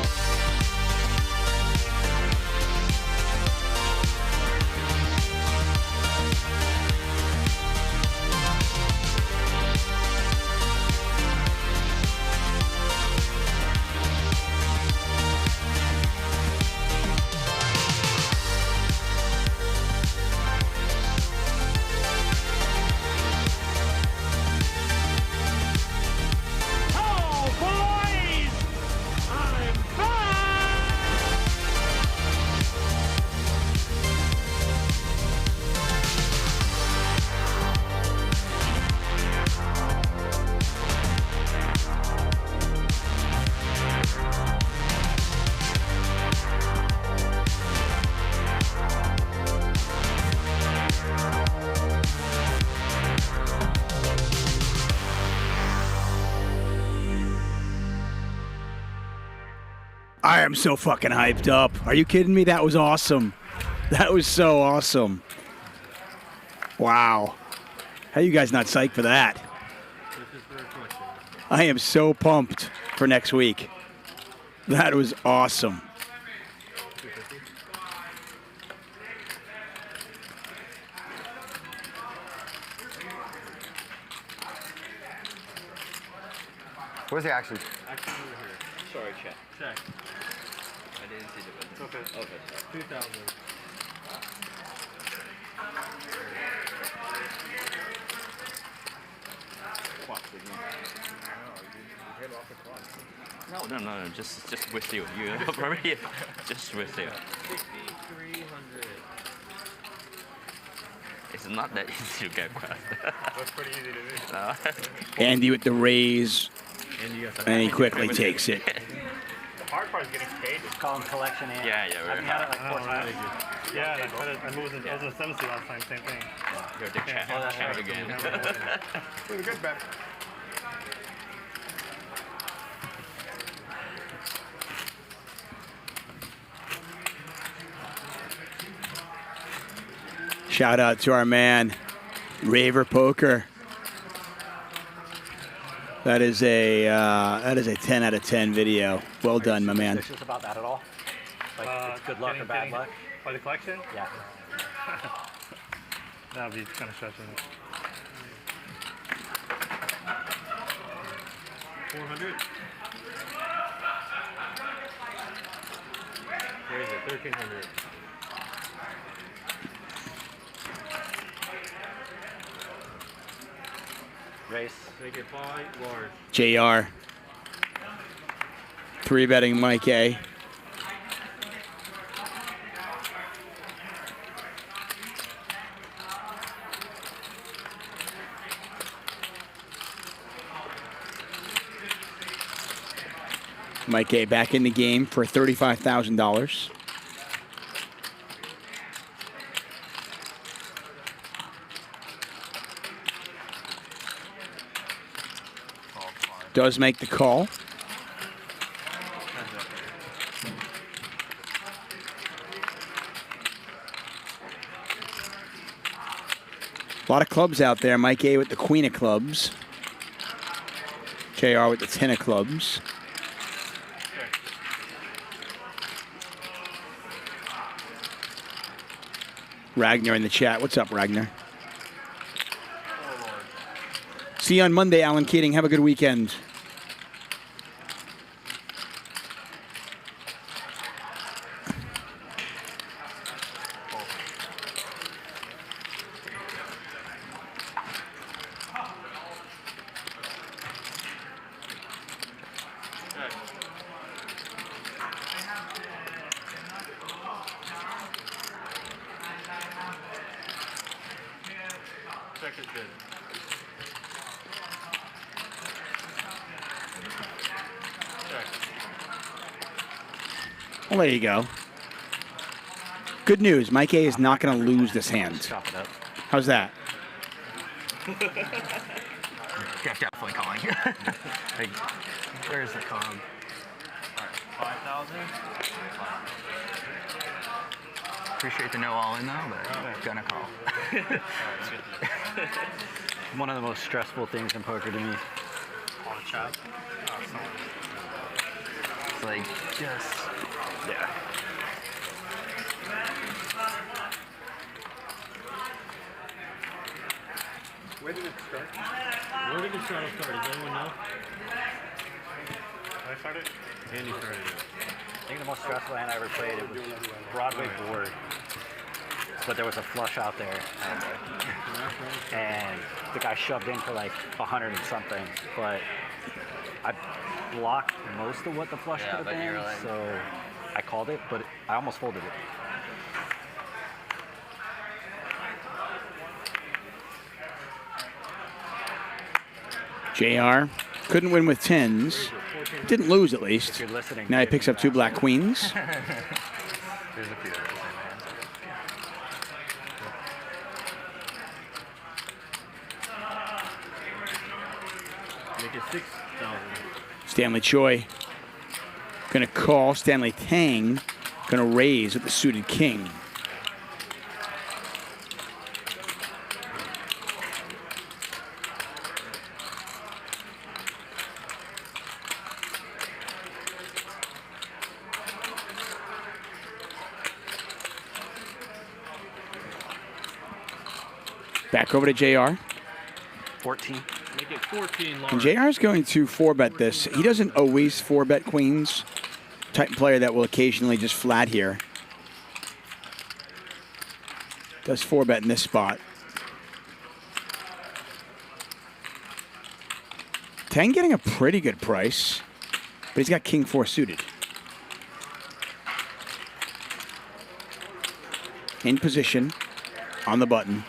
I am so fucking hyped up. Are you kidding me? That was awesome. That was so awesome. Wow. How you guys not psyched for that? I am so pumped for next week. That was awesome. Where's the action? Action over here. Sorry, check. Check. I didn't see the button. Okay. Okay. 2,000. No, just with you. You probably just with you. 5,300. It's not that easy to get quest. That's pretty easy to do. Andy with the raise, and he quickly takes it. The hard part is getting paid. It's called collection and Yeah, I've had it like 4 times. Yeah, I put it. I moved it. I was in 70 last time. Same thing. You're the champ again. It was a good bet. Shout out to our man, Raver Poker. That is a 10 out of 10 video. Well done, my man. Suspicious about that at all? Like it's good luck or bad luck? For the collection? Yeah. That would be kind of stretching it. 400. Where is it? 1,300. Race. Make it 5 large. JR. 3-betting Mike A. Mike A back in the game for $35,000. Does make the call. A lot of clubs out there. Mike A with the queen of clubs. JR with the 10 of clubs. Ragnar in the chat. What's up, Ragnar? See you on Monday, Alan Keating. Have a good weekend. Check is good. Well, there you go. Good news. Mike A is not going to lose this hand. How's that? Jeff definitely calling. Like, where's the calm? All right, 5,000. Appreciate the no all in though, but gonna call. One of the most stressful things in poker to me. On the chat. It's like just yeah. Where did it start? Where did the shuttle start? Does anyone know? I started. Andy started it. I think the most stressful hand I ever played, it was Broadway board. But there was a flush out there. And the guy shoved in for like 100 and something. But I blocked most of what the flush could have been. Like... So I called it, but I almost folded it. JR couldn't win with 10s. Didn't lose at least. Now he picks up 2 black queens. There's a few. Make it 6,000. Stanley Choi gonna call. Stanley Tang gonna raise with the suited king. Back over to JR. 14. Make it 14 large. And JR is going to 4-bet this. He doesn't always 4-bet queens. Type of player that will occasionally just flat here. Does 4-bet in this spot. Tang getting a pretty good price, but he's got king 4 suited. In position on the button.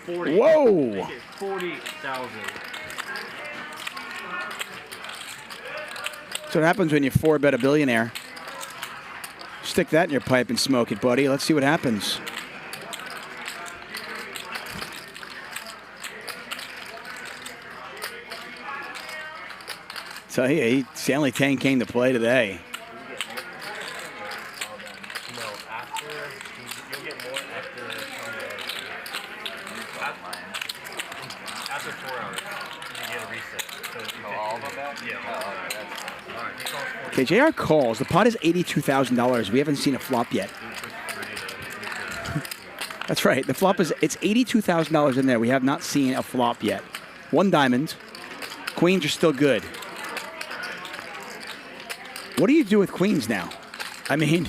40. Whoa! Make it 40,000. That's what happens when you 4-bet a billionaire. Stick that in your pipe and smoke it, buddy. Let's see what happens. So Stanley Tang came to play today. No, after you'll get more after 4 hours. You get a reset. So all of them back? Yeah. All right. He calls 40. Okay, JR calls. The pot is $82,000. We haven't seen a flop yet. That's right. The flop it's $82,000 in there. We have not seen a flop yet. 1 diamond. Queens are still good. What do you do with queens now? I mean,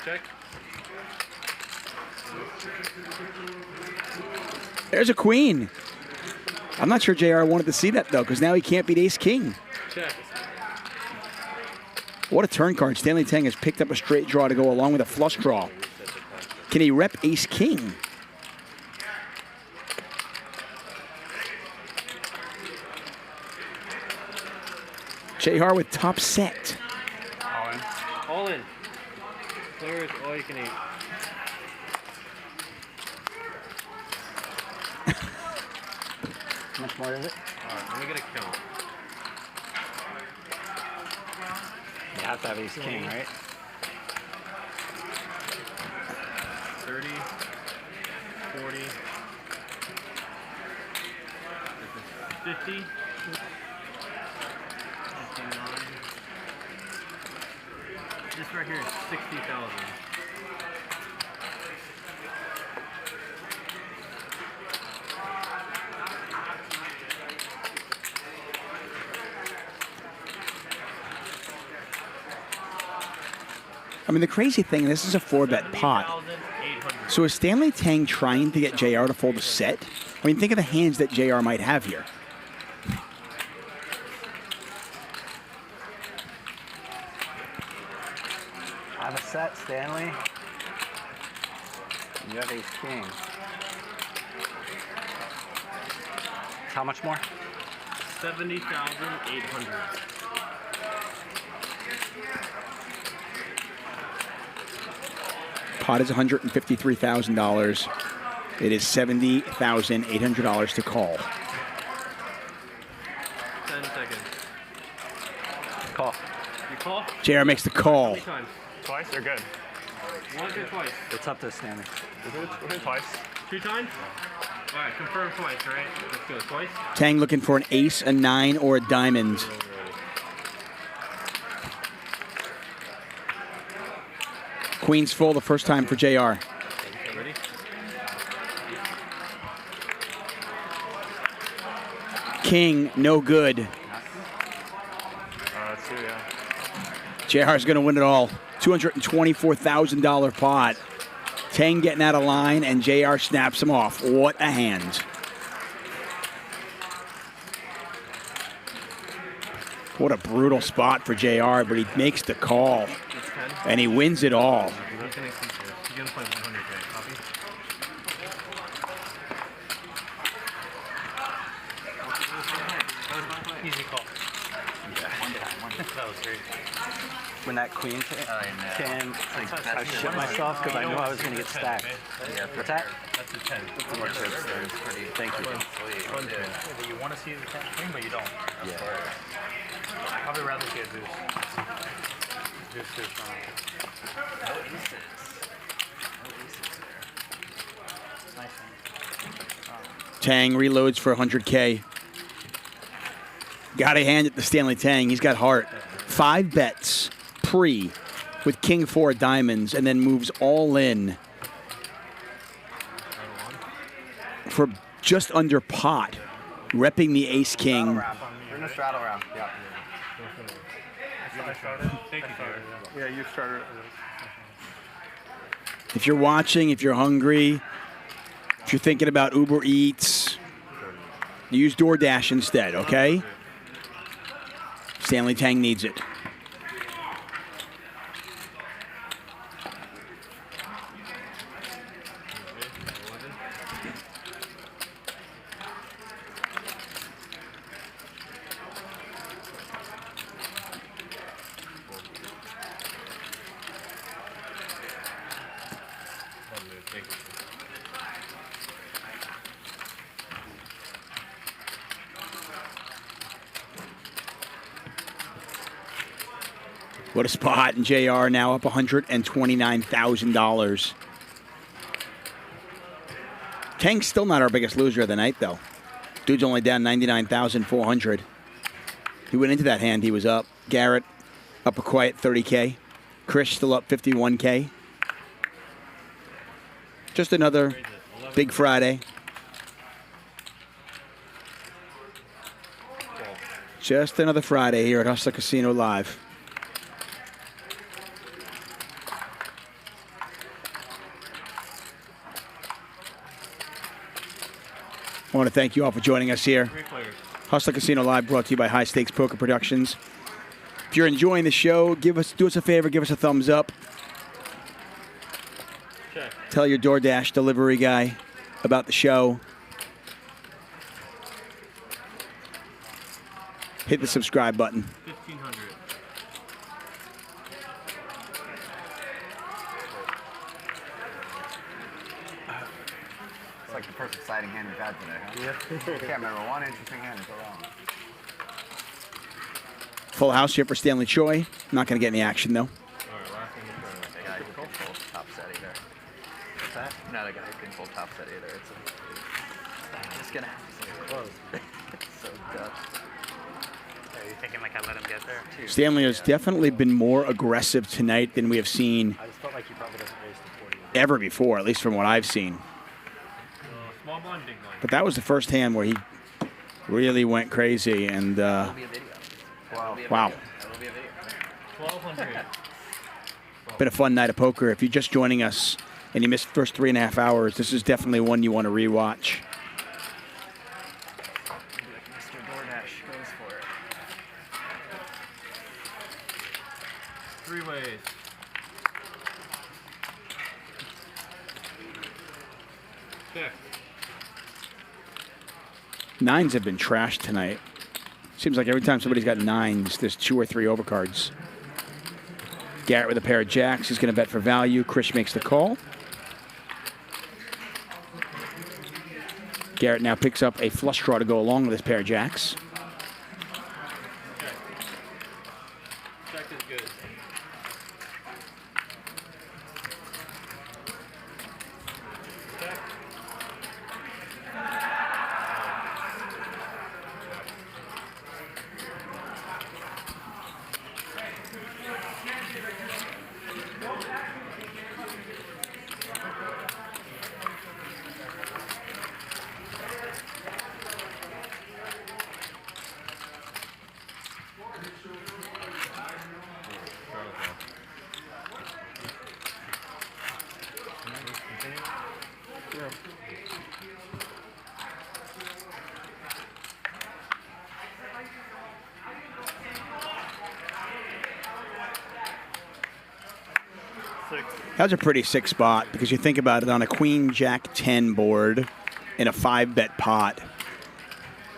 Check. there's a queen. I'm not sure JR wanted to see that, though, because now he can't beat ace-king. Check. What a turn card. Stanley Tang has picked up a straight draw to go along with a flush draw. Can he rep ace-king? JR with top set. All in. All in. Players, all you can eat. How much more is it? All right, let me get a count. You have to have ace king, right? 30, 40, 50, 59. This right here is 60,000. I mean, the crazy thing, this is a 4-bet pot. So is Stanley Tang trying to get JR to fold a set? I mean, think of the hands that JR might have here. Have a set, Stanley. And you have ace king. How much more? 70,800. Pot is $153,000. It is $70,800 to call. 10 seconds. Call. You call? JR makes the call. How many times? Twice? You're good. Once or twice? It's up to Stanley. We're good twice. 2 times? All right, confirm twice, right? Let's go twice. Tang looking for an ace, a 9, or a diamond. Queen's full the first time for JR. Ready? King, no good. That's two, yeah. JR's going to win it all. $224,000 pot. Tang getting out of line, and JR snaps him off. What a hand. What a brutal spot for JR, but he makes the call. And he wins it all. You're going to play 100K. Copy? Easy call. That was great. When that queen came, I shit myself because I knew I was going to get stacked. What's that? That's a 10. That's more chips there. Thank you. You want to see the 10 queen, but you don't. Yeah. I'd probably rather see a deuce. Deuce is fine. No aces. No aces there. Nice one. Tang reloads for 100K. Got a hand at the Stanley Tang. He's got heart. 5 bets pre with King 4 diamonds and then moves all in for just under pot, repping the ace king. We're in a straddle round. Yeah. Yeah, you started. If you're watching, if you're hungry, if you're thinking about Uber Eats, use DoorDash instead, okay? Stanley Tang needs it. What a spot. And JR now up $129,000. Tang's still not our biggest loser of the night, though. Dude's only down 99,400. He went into that hand, he was up. Garrett up a quiet 30K. Krish still up 51K. Just another big Friday. Just another Friday here at Hustler Casino Live. I want to thank you all for joining us here. Hustler Casino Live brought to you by High Stakes Poker Productions. If you're enjoying the show, do us a favor, give us a thumbs up. Check. Tell your DoorDash delivery guy about the show. Hit the subscribe button. 1,500. It's like the first exciting hand we've had today, huh? Yeah. Can't remember one interesting hand until wrong. Full house here for Stanley Choi. Not going to get any action, though. Guy who can pull top set either. What's that? Not a guy who can pull top set either. It's just gonna have to say close. So Dutch. Are you thinking like I let him get there? Stanley has definitely been more aggressive tonight than we have seen I just felt like he probably doesn't raise the 40. ever before, at least from what I've seen. Small blind, big blind. But that was the first hand where he really went crazy. And wow. That will be a video. 1,200. Been a fun night of poker. If you're just joining us and you missed the first 3.5 hours, this is definitely one you want to rewatch. Mr. DoorDash goes for it. 3 ways. Check. Nines have been trashed tonight. Seems like every time somebody's got nines, there's 2 or 3 overcards. Garrett with a pair of jacks. He's going to bet for value. Krish makes the call. Garrett now picks up a flush draw to go along with his pair of jacks. Check is good. Check. That's a pretty sick spot because you think about it on a Queen Jack 10 board in a 5-bet pot.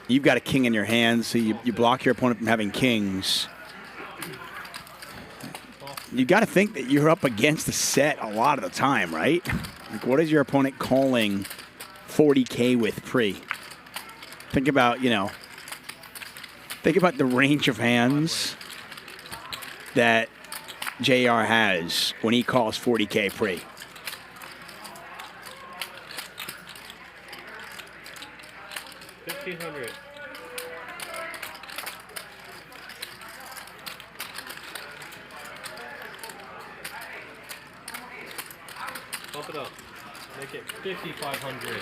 You've got a king in your hand, so you block your opponent from having kings. You got to think that you're up against the set a lot of the time, right? Like, what is your opponent calling 40K with pre? Think about, think about the range of hands that JR has when he calls 40K pre. $1,500. Bump it up. Make it 5,500.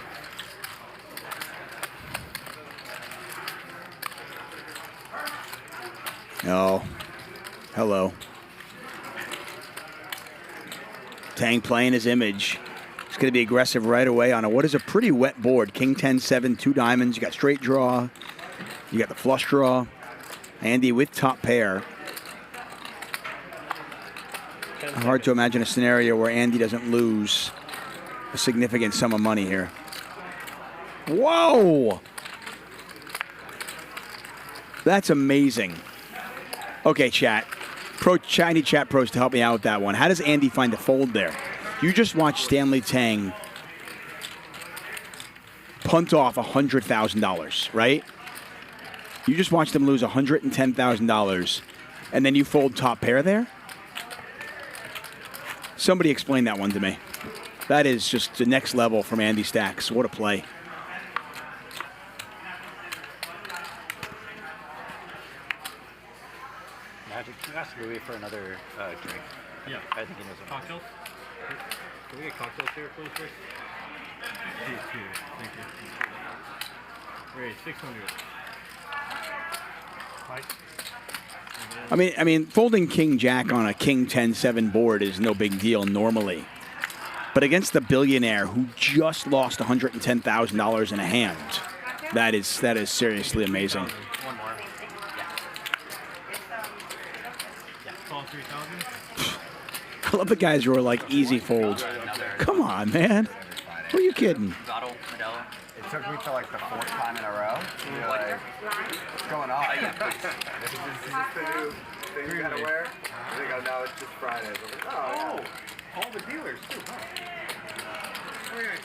Oh, hello. Tang playing his image. He's going to be aggressive right away on what is a pretty wet board. King 10-7, 2 diamonds. You got straight draw. You got the flush draw. Andy with top pair. Hard to imagine a scenario where Andy doesn't lose a significant sum of money here. Whoa! That's amazing. Okay, chat. I need chat pros to help me out with that one. How does Andy find a fold there? You just watched Stanley Tang punt off $100,000, right? You just watched him lose $110,000, and then you fold top pair there? Somebody explain that one to me. That is just the next level from Andy Stacks. What a play. Magic, can you ask Louis for another drink? Yeah. I think he knows what. Cocktails? Can we get cocktails here, please, Rick? Please, thank you. Great, 600. Mike? I mean, folding King Jack on a King 10-7 board is no big deal normally. But against the billionaire who just lost $110,000 in a hand, that is seriously amazing. One more. Yeah. Call 3,000. I love the guys who are like easy fold. Come on, man. Who are you kidding? It took me to like the 4th time in a row. You're like, what's going on? This is the new thing you gotta wear. And they go, no, it's just Fridays. I'm like, oh, yeah. All the dealers too, huh? Oh, yeah, I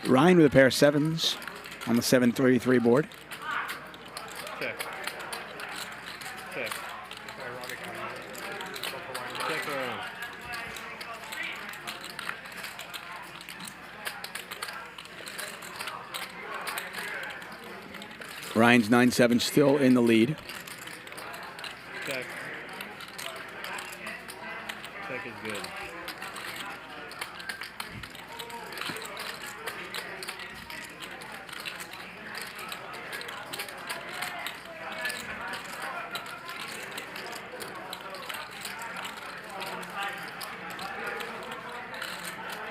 see. Ryan with a pair of 7s on the 733 board. Check. Check. Check around. Ryan's 9-7 still in the lead. Check. Check is good.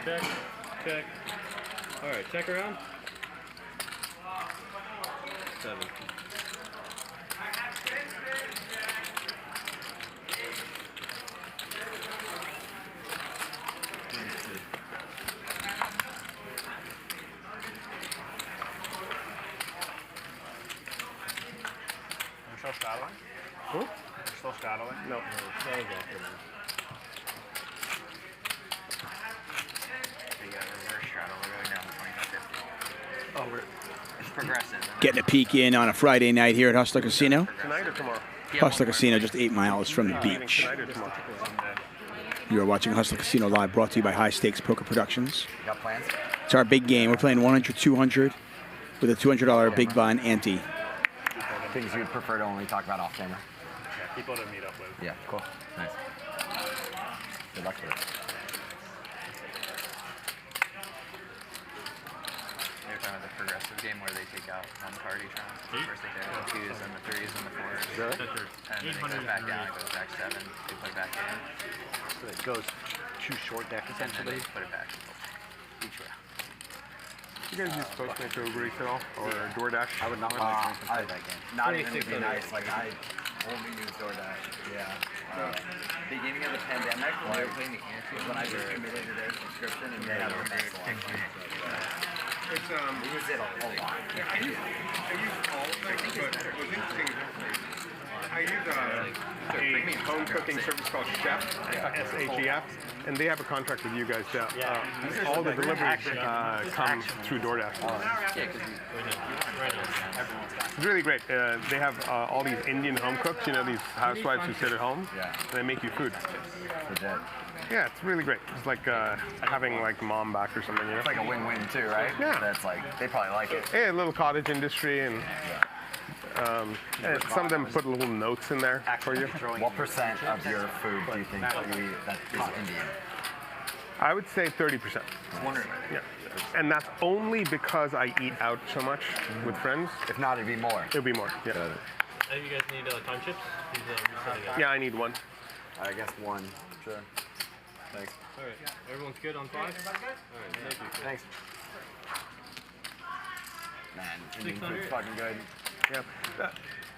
Check. Check. All right, check around. 7. You're still straddling? Who? You're still straddling? No. That was after that. You got reverse straddle. We're going down to 25.50. Oh, we're progressive. Getting a peek in on a Friday night here at Hustler Casino. Tonight or tomorrow? Hustler Casino, just 8 miles from the beach. Tonight or tomorrow? You are watching Hustler Casino Live, brought to you by High Stakes Poker Productions. You got plans? It's our big game. We're playing 100-200 with a $200 big blind ante. Things you'd prefer to only talk about off camera? Yeah, people to meet up with. Yeah, cool. Nice. Good luck with it. They're kind of the progressive game where they take out one card each round. First they take out the 2s and the 3s and the 4s. Really? And then it goes back down, it goes back 7. They play back in. So it goes too short deck And then essentially. they put it back each round. You guys use Postmates or Uber Eats at all? Or DoorDash? I would not I play that game. Not even to be nice. Like I only use DoorDash. Yeah. Beginning of the pandemic, when I just committed to their subscription and they have the best one. It's We use it a lot. I use all of them, but what's interesting is I use a home cooking service called Chef, SHEF, and they have a contract with you guys. All the deliveries come through DoorDash. It's really great. They have all these Indian home cooks, you know, these housewives who sit at home, and they make you food. Yeah, it's really great. It's like having like mom back or something, you know? It's like a win-win too, right? Yeah. That's like, they probably like it. Yeah, a little cottage industry, and some of them put little notes in there for you. What percent of your food do you think you eat that is Indian? I would say 30%. Yeah. And that's only because I eat out so much with friends. If not, it'd be more. It'd be more, yeah. I think you guys need time chips? Yeah, I need one. I guess one. Sure. Thanks. All right. Everyone's good on 5? All right. Thank you. Thanks. Man, Indian food's fucking good. Yeah.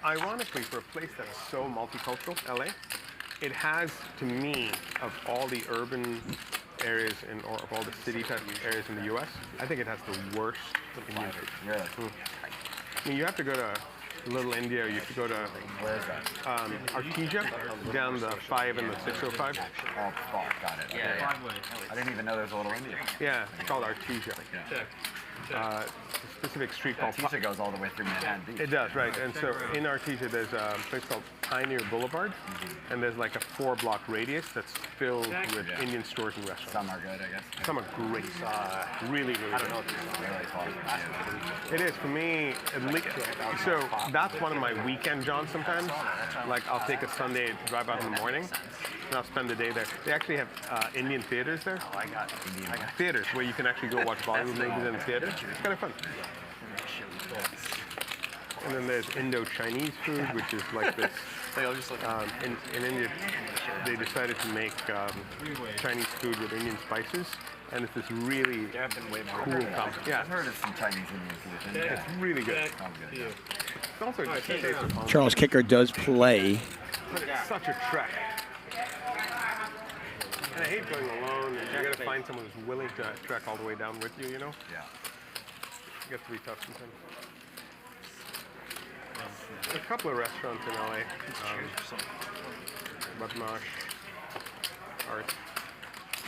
Ironically, for a place that's so multicultural, LA, it has, to me, of all the urban areas or of all the city type areas in the U.S., I think it has the worst Indian food. Really? I mean, you have to go to Little India, you have to go to where is that? Artesia, down the 5 and the 605. Oh, fuck, got it. Okay. Yeah. I didn't even know there was a Little India. Yeah, it's called Artesia. Check. specific street called. Artesia goes all the way through Manhattan Beach. It does, right. And so in Artesia, there's a place called Pioneer Boulevard, and there's like a 4-block radius that's filled with Indian stores and restaurants. Some are good, I guess. Some are great. Really, really good. I don't know if it's really fun. It is for me. At least, so that's one of my weekend jaunts sometimes. Like I'll take a Sunday drive out in the morning, and I'll spend the day there. They actually have Indian theaters there. Oh, I got theaters where you can actually go watch Bollywood movies in the theater. It's kind of fun. And then there's Indo-Chinese food, which is like this. In India, they decided to make Chinese food with Indian spices, and it's this really cool combo. Yeah, I've heard of some Chinese Indian food. It's really good. It's also just a taste of home. Charles Kicker does play. But it's such a trek. And I hate going alone, and you gotta find someone who's willing to trek all the way down with you, you know? Yeah. It gets to be tough sometimes. A couple of restaurants in LA. Aatmaj, Art.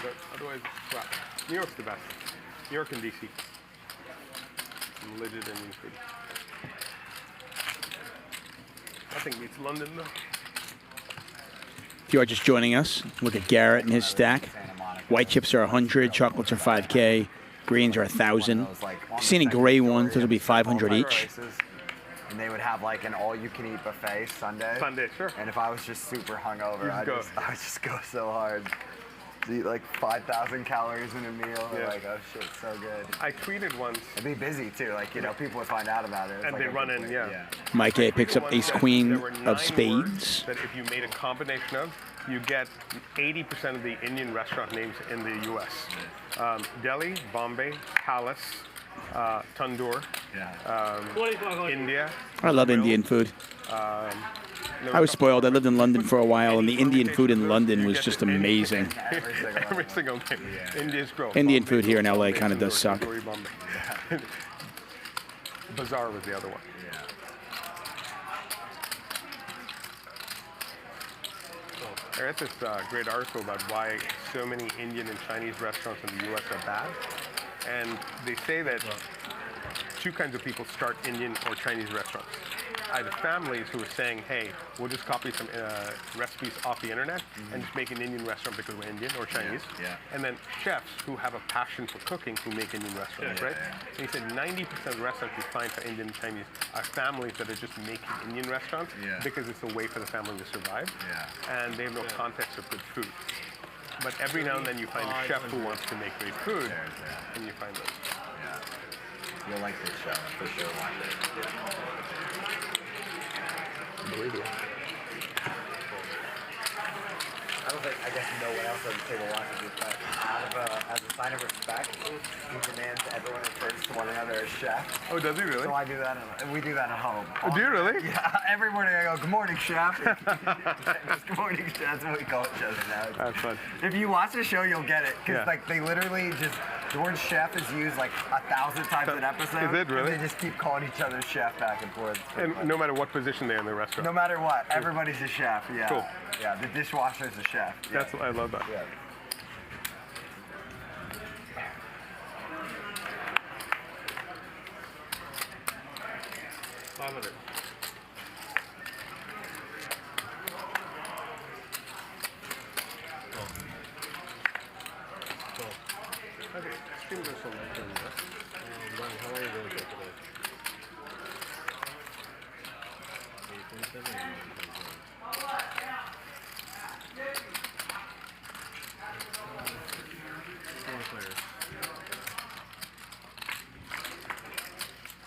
But otherwise, wow. New York's the best. New York and DC. Some legit Indian food. Nothing beats London though. If you are just joining us, look at Garrett and his stack. White chips are 100, chocolates are 5K, greens are 1,000. If you've seen any gray ones, those will be 500 each. And they would have like an all-you-can-eat buffet Sunday. Sunday, sure. And if I was just super hungover, I would just go so hard. To eat like 5,000 calories in a meal. Yeah. Like, oh shit, so good. I tweeted once. It'd be busy too. Like, you know, people would find out about it. It's And like they run in, yeah. Mike A picks up ace queen There were 9 of spades. words that if you made a combination of, you get 80% of the Indian restaurant names in the U.S. Delhi, Bombay, Palace, Tandoor, India. I love Indian food. I was spoiled. I lived in London for a while, and the Indian food in London was just amazing. Every single name. India's growth. Indian food here in LA kind of does suck. Bazaar was the other one. I read this great article about why so many Indian and Chinese restaurants in the U.S. are bad. And they say that 2 kinds of people start Indian or Chinese restaurants. Either families who are saying, hey, we'll just copy some recipes off the internet and just make an Indian restaurant because we're Indian or Chinese. And then chefs who have a passion for cooking who make Indian restaurants, right? And he said 90% of the restaurants you find for Indian and Chinese are families that are just making Indian restaurants because it's a way for the family to survive. And they have no context of good food. But every now and then you find a chef who wants to make great food, and you find those. You'll like this show, for sure. I believe you. I don't think, I guess no one else on the table watches this, but as a sign of respect, he demands everyone refers to one another as chef. Oh, does he really? So I do that, we do that at home. Oh, do you really? Yeah, every morning I go, good morning, chef. Good morning, chef. That's what we call each other now. That's fun. If you watch the show, you'll get it. Because like they literally just, the word chef is used like 1,000 times an episode. Is it really? They just keep calling each other chef back and forth. And no matter what position they're in the restaurant. No matter what, everybody's a chef, yeah. Cool. Yeah, the dishwasher's a chef. That's I love that. Yeah.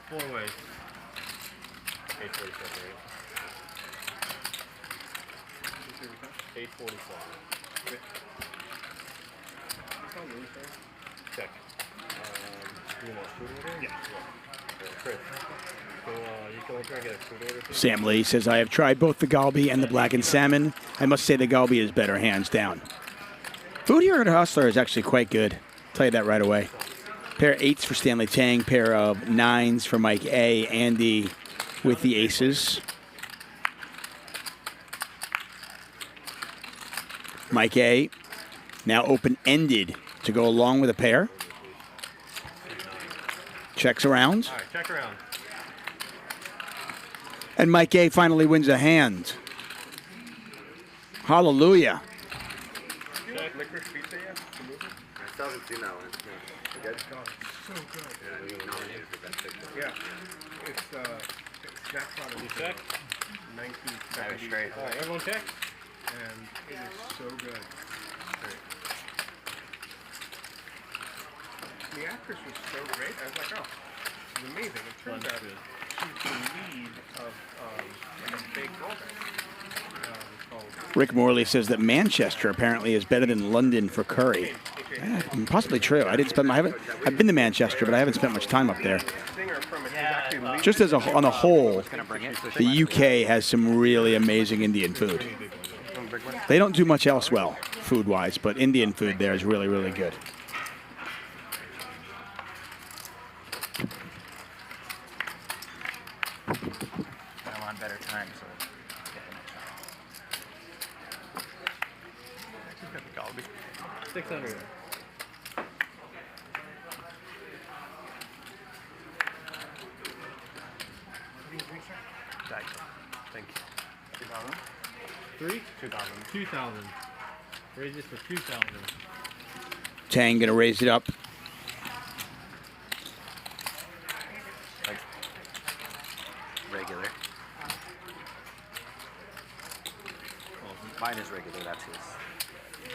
Four ways. 847, right? 847. Check. You want food order? Yeah. Chris. So you can try and get a food order. Sam Lee says, I have tried both the galbi and the blackened salmon. I must say the galbi is better, hands down. Food here at Hustler is actually quite good. I'll tell you that right away. Pair of 8s for Stanley Tang, pair of 9s for Mike A. Andy with the aces. Mike A. now open-ended to go along with a pair. Checks around. All right, check around. And Mike A finally wins a hand. Hallelujah. You like licorice pizza yet? The movie? I still haven't seen that one. Yeah. Good? So good. Yeah. It's snack product. You check? 1970. straight. All right, everyone check. And it is so good. The actress was so great. I was like, oh, this is amazing. It turns out she's the lead of like a big role called Rick Morley says that Manchester apparently is better than London for curry. Possibly true. I've been to Manchester, but I haven't spent much time up there. Just as on a whole, the UK has some really amazing Indian food. They don't do much else well, food-wise, but Indian food there is really, really good. I'm on better time, so. 600. Thank you. 2,000. 3? 2,000. 2,000. Raise this for 2,000. Tang gonna raise it up. Like regular. Well, mine is regular, that's his.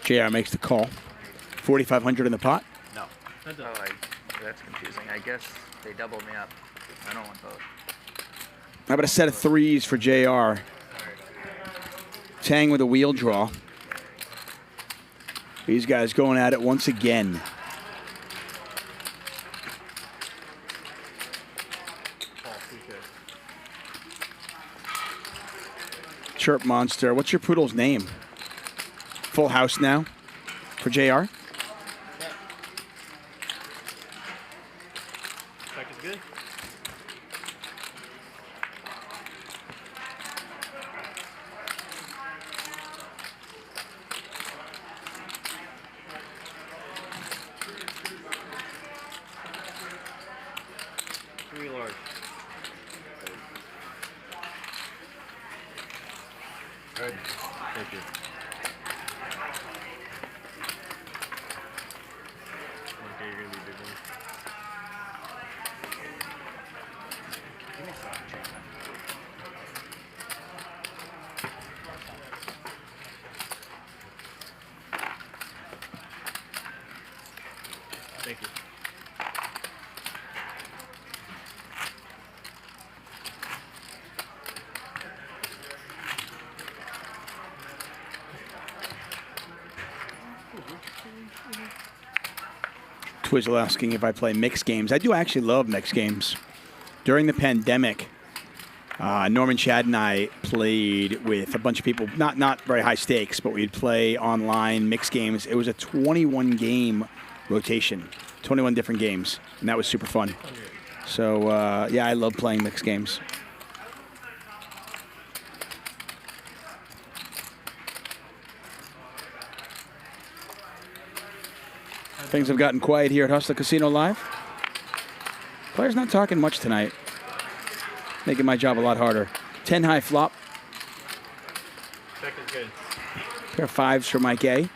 JR makes the call. 4,500 in the pot. No. That's confusing. I guess they doubled me up. I don't want both. How about a set of threes for JR? Tang with a wheel draw. These guys going at it once again. Chirp Monster. What's your poodle's name? Full house now for JR. Check is good. Three large. Good. Thank you. Okay, you're gonna be big one. Give me some. Thank you. Twizzle asking if I play mixed games. I do actually love mixed games. During the pandemic, Norman Chad and I played with a bunch of people, not very high stakes, but we'd play online mixed games. It was a 21-game rotation, 21 different games, and that was super fun. So, yeah, I love playing mixed games. Things have gotten quiet here at Hustler Casino Live. Players not talking much tonight. Making my job a lot harder. 10 high flop. Check is good. Pair of fives for Mike A.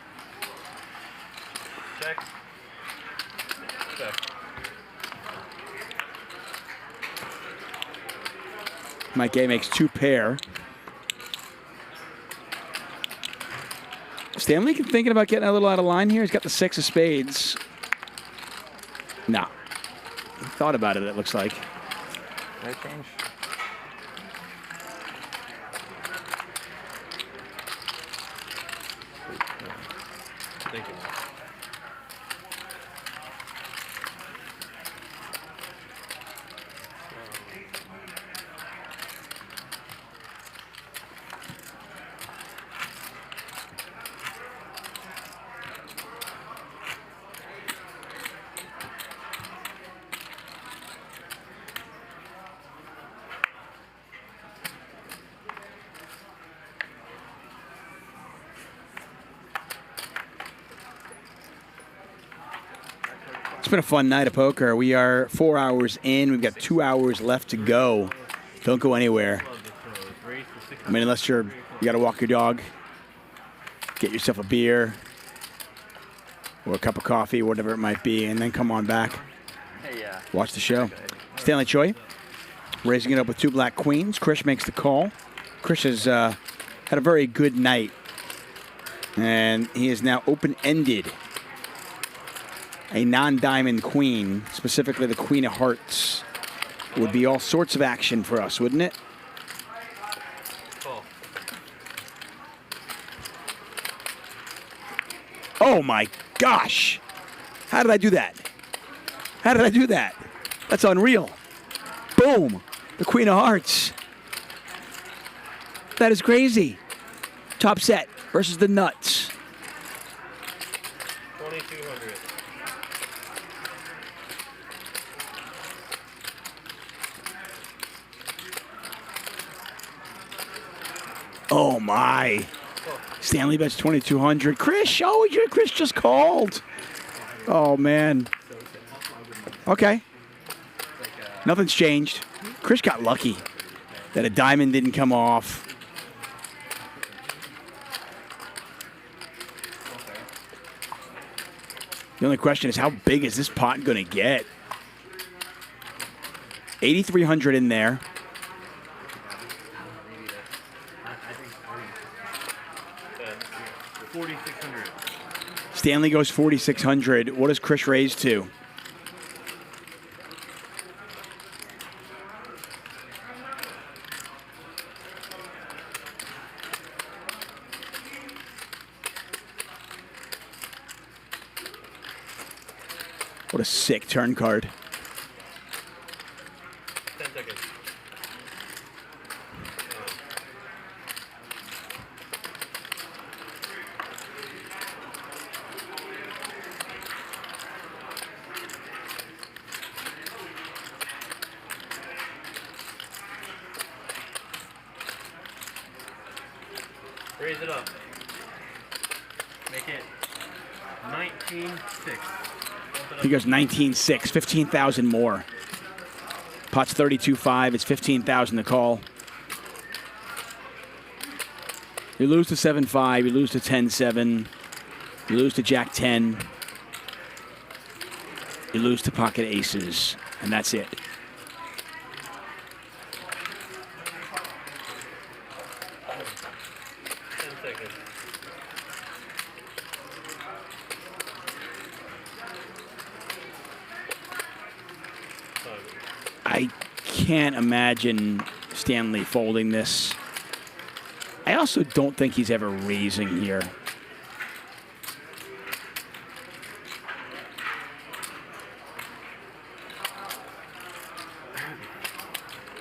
Check. Check. Mike A makes two pair. Stanley thinking about getting a little out of line here. He's got the six of spades. No. He thought about it, it looks like. No change. Thank you. It's been a fun night of poker. We are 4 hours in. We've got 2 hours left to go. Don't go anywhere. I mean, unless you got to walk your dog, get yourself a beer or a cup of coffee, whatever it might be, and then come on back. Watch the show. Stanley Choi raising it up with 2 black queens. Krish makes the call. Krish has had a very good night, and he is now open-ended. A non-diamond queen, specifically the Queen of Hearts, would be all sorts of action for us, wouldn't it? Oh my gosh! How did I do that? How did I do that? That's unreal. Boom! The Queen of Hearts. That is crazy. Top set versus the nuts. 2,200. Oh my. Stanley bets 2,200. Krish, oh, Krish just called. Oh man. Okay. Nothing's changed. Krish got lucky that a diamond didn't come off. The only question is, how big is this pot going to get? 8,300 in there. Stanley goes 4,600. What does Krish raise to? What a sick turn card. 10 seconds. Raise it up. Make it 19.6. He goes 19.6, 15,000 more. Pot's 32.5. It's 15,000 to call. You lose to 7.5. You lose to 10.7. You lose to Jack 10. You lose to pocket aces, and that's it. I can't imagine Stanley folding this. I also don't think he's ever raising here.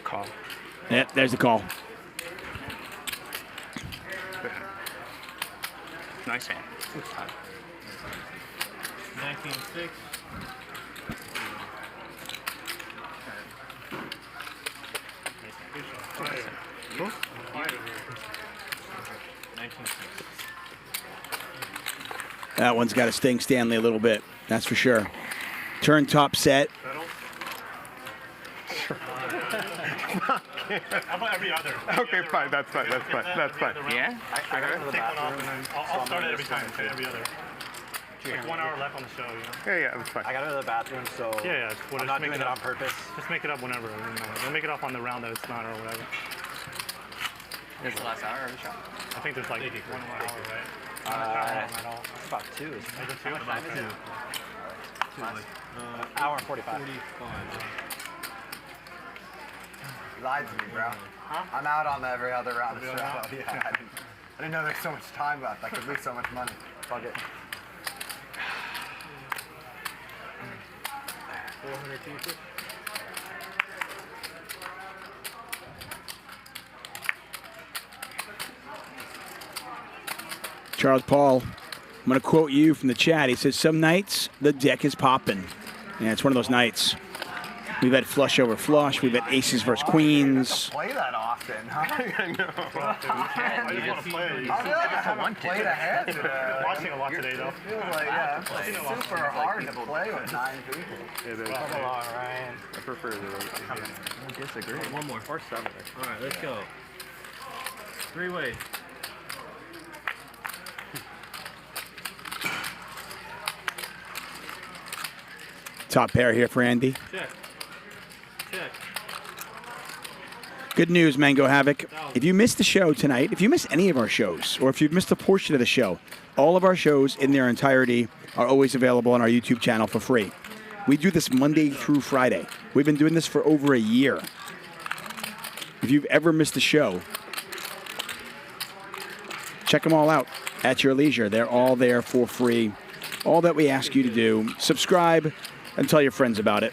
Call. Yep, there's the call. Nice hand. 19.6. That one's got to sting Stanley a little bit, that's for sure. Turn top set. How about every other? Okay, fine. That's fine. That's fine. That's fine. Yeah? I got to the bathroom. I'll start it every time. Every other. Like 1 hour left on the show, you know? Yeah, that's fine. I got to the bathroom, so yeah. I'm not doing it on purpose. Just make it up whenever. Don't make it up on the round that it's not or whatever. There's the last hour of the show. I think there's like 1 more hour, right? It's about 2. Is it 2? What time is it? Hour and 45. You lied to me, bro. Huh? I'm out on every other round of the show. Yeah, I didn't know there's so much time left. I could lose so much money. Fuck it. 400 people. Charles Paul, I'm going to quote you from the chat. He says, some nights the deck is popping. Yeah, it's one of those nights. We've had flush over flush. We've had aces versus queens. Play that often. Boston, huh? I know. I just want to play. I feel like I haven't played a hand today. Watching a lot today, though. I feel like, yeah, it's super hard to play with 9 people. It is. Come on, Ryan. I prefer the I disagree. One more. Or 7. All right, let's go. 3-way. Top pair here for Andy. Check. Check. Good news, Mango Havoc. If you missed the show tonight, if you missed any of our shows, or if you've missed a portion of the show, all of our shows in their entirety are always available on our YouTube channel for free. We do this Monday through Friday. We've been doing this for over a year. If you've ever missed a show, check them all out at your leisure. They're all there for free. All that we ask you to do, subscribe and tell your friends about it.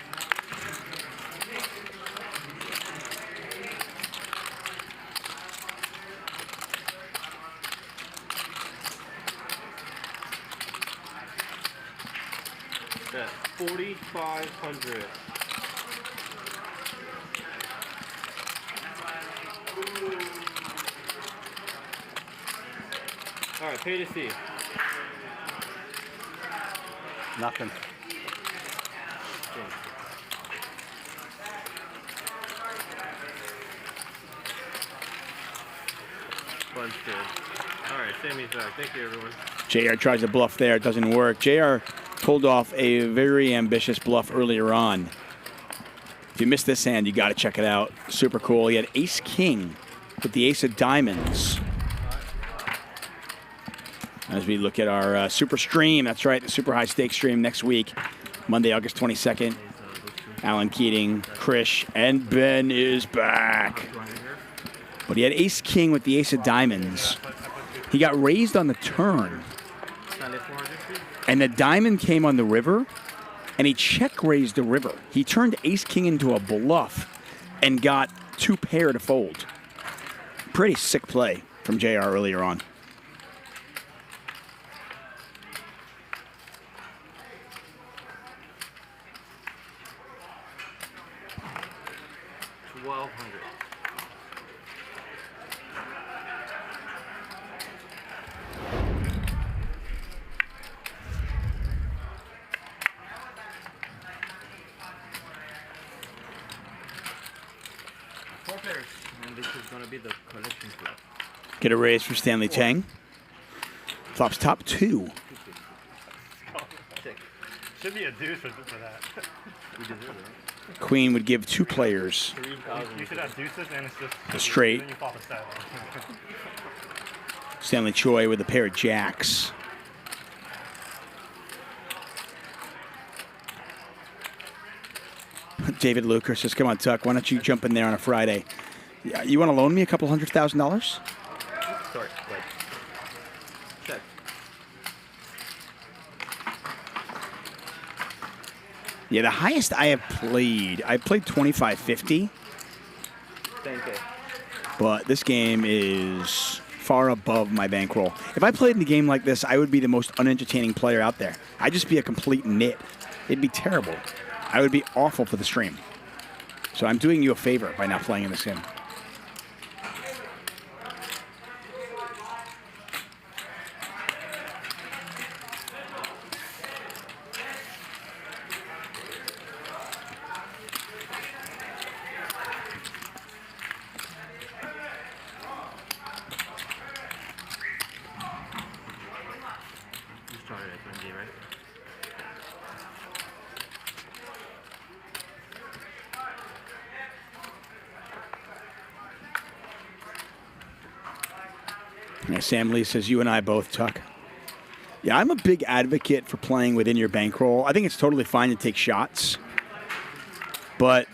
That's 4,500. All right, pay to see. Nothing. Bunch good. All right, Sammy's back. Thank you, everyone. JR tries to bluff there. It doesn't work. JR pulled off a very ambitious bluff earlier on. If you missed this hand, you got to check it out. Super cool. He had ace-king with the ace of diamonds. As we look at our super stream, that's right, the super high stakes stream next week, Monday, August 22nd. Alan Keating, Krish, and Ben is back. But he had ace-king with the ace of diamonds. He got raised on the turn. And the diamond came on the river, and he check-raised the river. He turned ace-king into a bluff and got 2 pair to fold. Pretty sick play from JR earlier on. And this is going to be the collection flop. Get a raise for Stanley Tang. Flops top 2. Should be a deuce for that. We deserve it. Queen would give 2 players You should have deuces and it's just a straight. Then you flop a 7. Stanley Choi with a pair of jacks. David Luker says, come on, Tuck, why don't you jump in there on a Friday? You want to loan me a couple $100,000? Sorry, wait. Check. Yeah, the highest I have played, I played 25.50, but this game is far above my bankroll. If I played in a game like this, I would be the most unentertaining player out there. I'd just be a complete nit. It'd be terrible. I would be awful for the stream. So I'm doing you a favor by not playing in this game. You started at 20, right? Yeah, Sam Lee says, you and I both, Tuck. Yeah, I'm a big advocate for playing within your bankroll. I think it's totally fine to take shots. But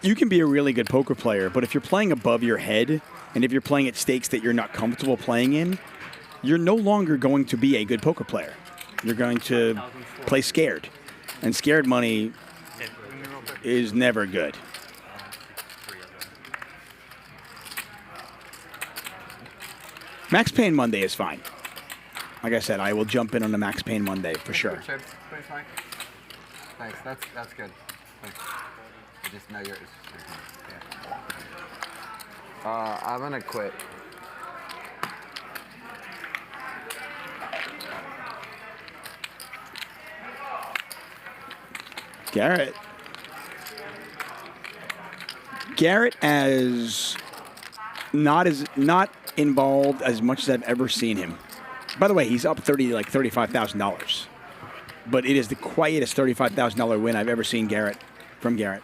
you can be a really good poker player, but if you're playing above your head, and if you're playing at stakes that you're not comfortable playing in, you're no longer going to be a good poker player. You're going to play scared. And scared money is never good. Max Payne Monday is fine. Like I said, I will jump in on the Max Payne Monday for sure. Chips, please, Mike. Thanks, that's good. Thanks. I just know yours. Yeah. I'm gonna quit. Garrett as not involved as much as I've ever seen him. By the way, he's up $35,000. But it is the quietest $35,000 win I've ever seen from Garrett.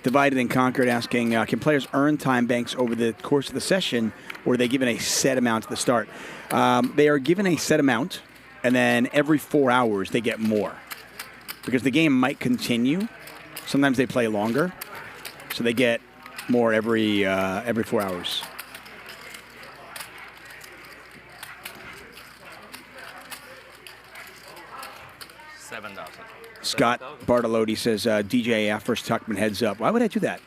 Divided and Conquered asking, can players earn time banks over the course of the session, or are they given a set amount at the start? They are given a set amount, and then every 4 hours they get more. Because the game might continue. Sometimes they play longer, so they get more every 4 hours. $7,000. Scott Bartolotti says, DJ first Tuchman heads up. Why would I do that?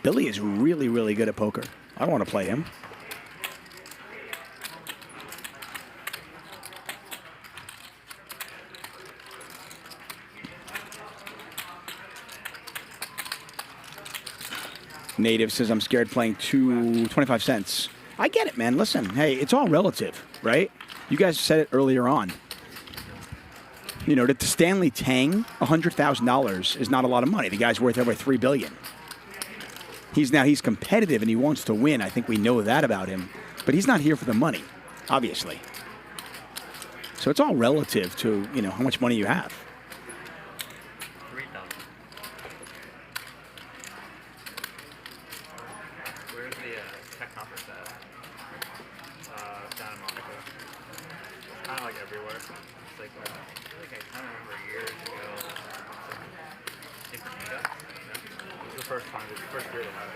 Billy is really, really good at poker. I don't want to play him. Native says, I'm scared playing 25 cents. I get it, man. Listen, hey, it's all relative, right? You guys said it earlier on. You know, to Stanley Tang, $100,000 is not a lot of money. The guy's worth over $3 billion. He's competitive and he wants to win. I think we know that about him. But he's not here for the money, obviously. So it's all relative to, you know, how much money you have. Where's the tech conference at? Down in Monaco. It's kind of like everywhere. It's like, I kind of remember years ago. It's the first time, it's the first year they had it.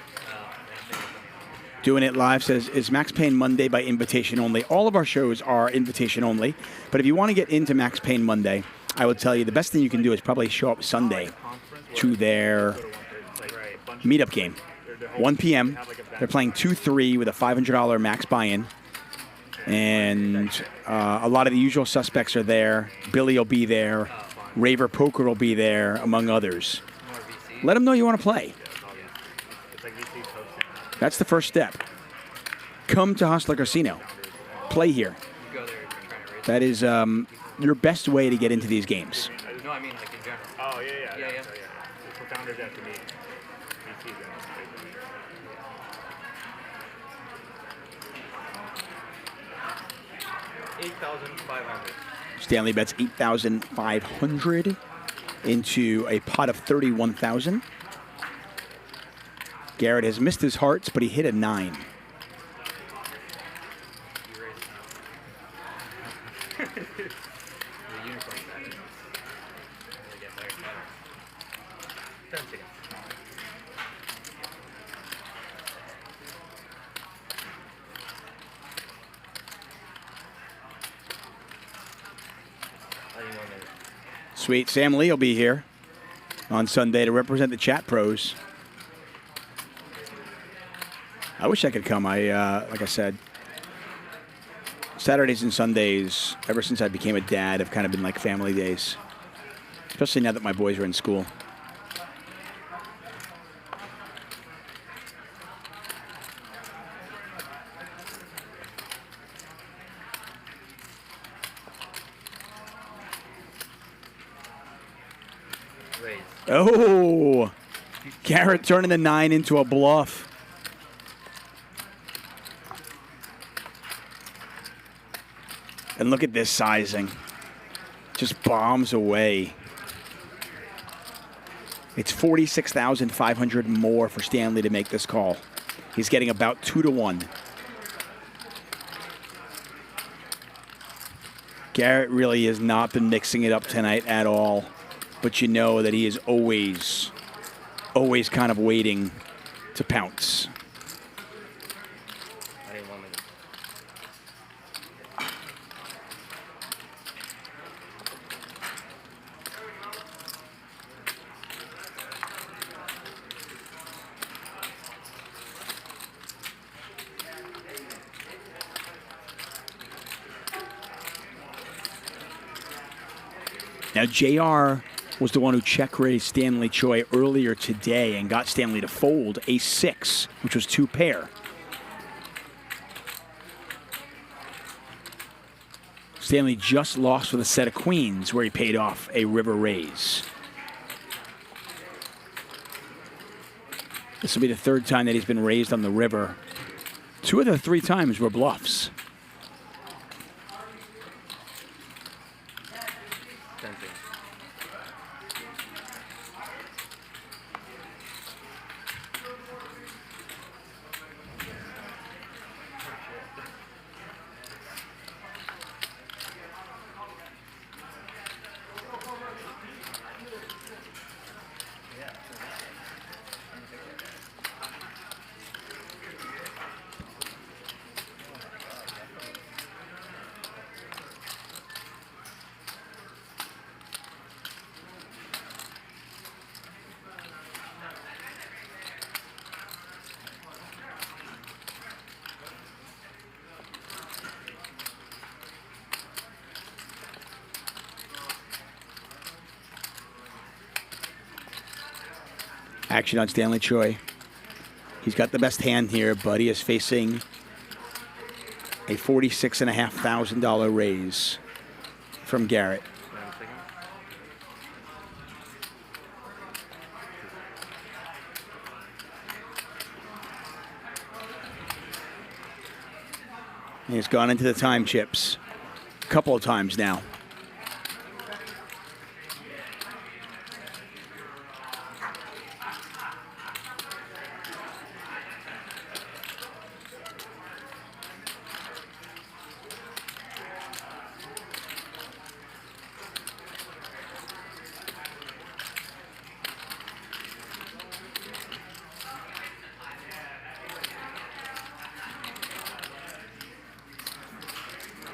Doing It Live says, is Max Payne Monday by invitation only? All of our shows are invitation only. But if you want to get into Max Payne Monday, I would tell you the best thing you can do is probably show up Sunday to their meetup game. 1 p.m. They're playing 2-3 with a $500 max buy-in. And a lot of the usual suspects are there. Billy will be there. Raver Poker will be there, among others. Let them know you want to play. That's the first step. Come to Hustler Casino. Play here. That is your best way to get into these games. No, I mean like in general. Oh, yeah. Yeah. For founders have to meet. $8,500. Stanley bets $8,500 into a pot of $31,000. Garrett has missed his hearts, but he hit a 9. Sweet. Sam Lee will be here on Sunday to represent the chat pros. I wish I could come. Like I said, Saturdays and Sundays, ever since I became a dad, have kind of been like family days, especially now that my boys are in school. Oh, Garrett turning the 9 into a bluff. And look at this sizing. Just bombs away. It's $46,500 more for Stanley to make this call. He's getting about 2-1. Garrett really has not been mixing it up tonight at all. But you know that he is always kind of waiting to pounce. Now, JR was the one who check-raised Stanley Choi earlier today and got Stanley to fold A6, which was 2 pair. Stanley just lost with a set of queens where he paid off a river raise. This will be the 3rd time that he's been raised on the river. 2 of the 3 times were bluffs. Action on Stanley Choi. He's got the best hand here, but he is facing a $46,500 raise from Garrett. He's gone into the time chips a couple of times now.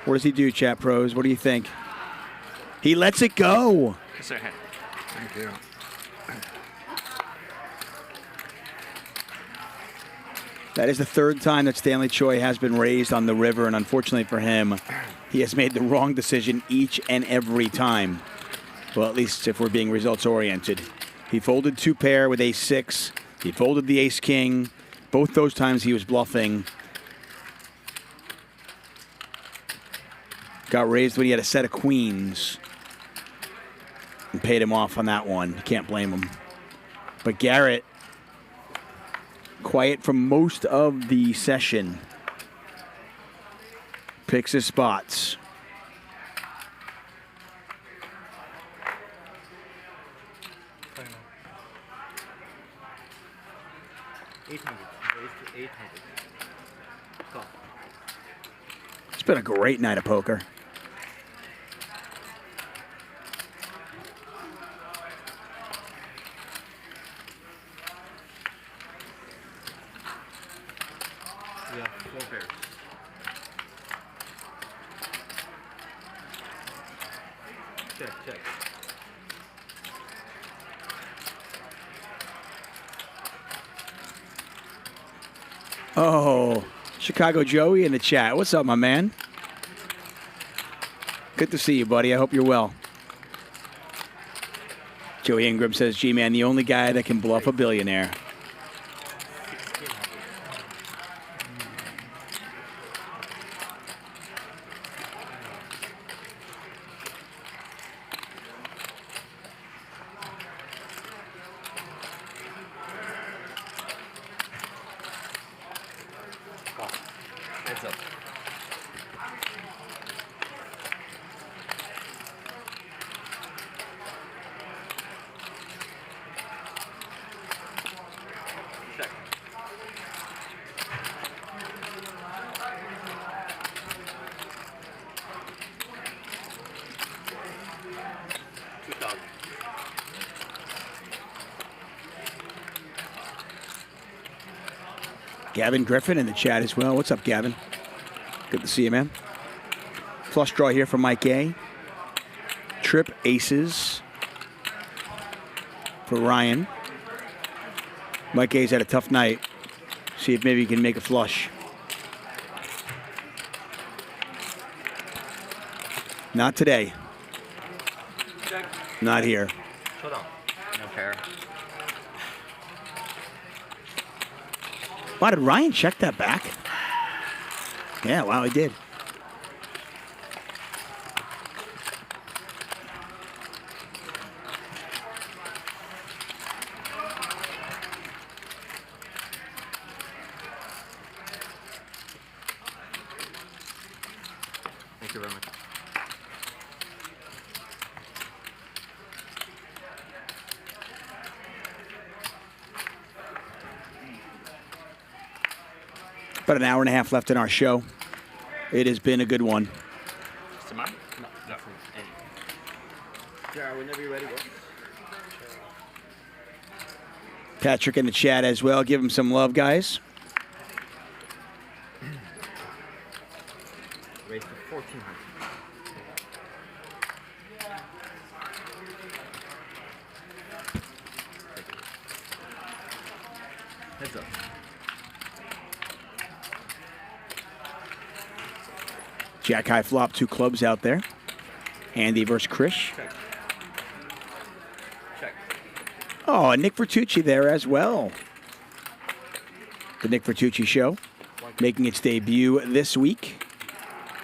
What does he do, chat pros? What do you think? He lets it go. Thank you. That is the 3rd time that Stanley Choi has been raised on the river, and unfortunately for him, he has made the wrong decision each and every time. Well, at least if we're being results-oriented. He folded 2 pair with ace-6. He folded the ace-king. Both those times he was bluffing. Got raised when he had a set of queens and paid him off on that one. You can't blame him. But Garrett, quiet for most of the session, picks his spots. It's been a great night of poker. Yeah, 4 pairs. Check. Oh, Chicago Joey in the chat. What's up, my man? Good to see you, buddy. I hope you're well. Joey Ingram says, G-Man, the only guy that can bluff a billionaire. Heads up. Check. $2,000. Gavin Griffin in the chat as well. What's up, Gavin? Good to see you, man. Flush draw here from Mike A. Trip aces for Ryan. Mike A's had a tough night. See if maybe he can make a flush. Not today. Check. Not here. Showdown. No pair. Wow, did Ryan check that back? Yeah, wow, he did. Thank you very much. About an hour and a half left in our show. It has been a good one. Tomorrow? No. Yeah, whenever you're ready, go. Patrick in the chat as well. Give him some love, guys. Race to 1400. Heads up. Jack high flop, 2 clubs out there. Andy versus Krish. Check. Check. Oh, and Nick Vertucci there as well. The Nick Vertucci Show making its debut this week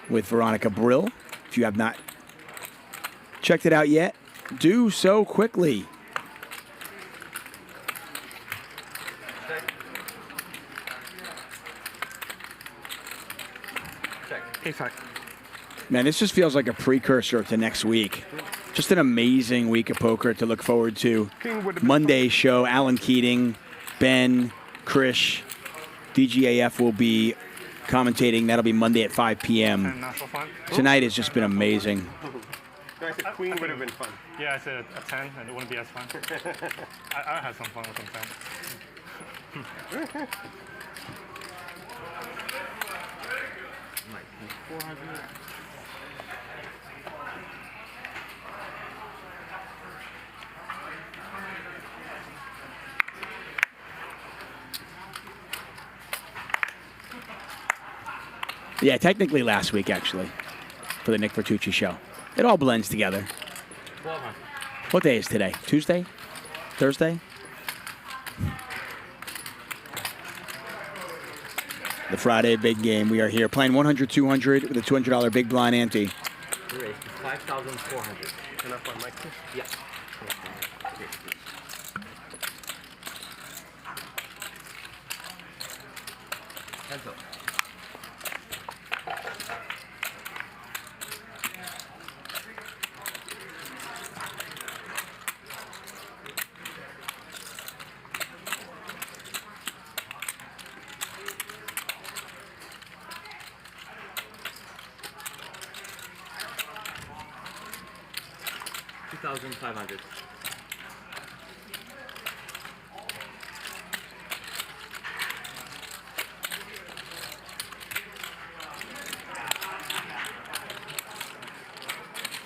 with Veronica Brill. If you have not checked it out yet, do so quickly. Check. Man, this just feels like a precursor to next week. Just an amazing week of poker to look forward to. Monday's show, Alan Keating, Ben, Krish, DGAF will be commentating. That'll be Monday at 5 p.m. Tonight has just been amazing. I said queen would have been fun. Yeah, I said a 10, and it wouldn't be as fun. I had some fun with some 10. Like 400. Yeah, technically last week, actually, for the Nick Vertucci Show. It all blends together. 1200. What day is today? Tuesday? Thursday? The Friday big game. We are here playing 100-200 with a $200 big blind ante. The race is 5,400. Enough on Mike? Yeah. Heads up. $2,500.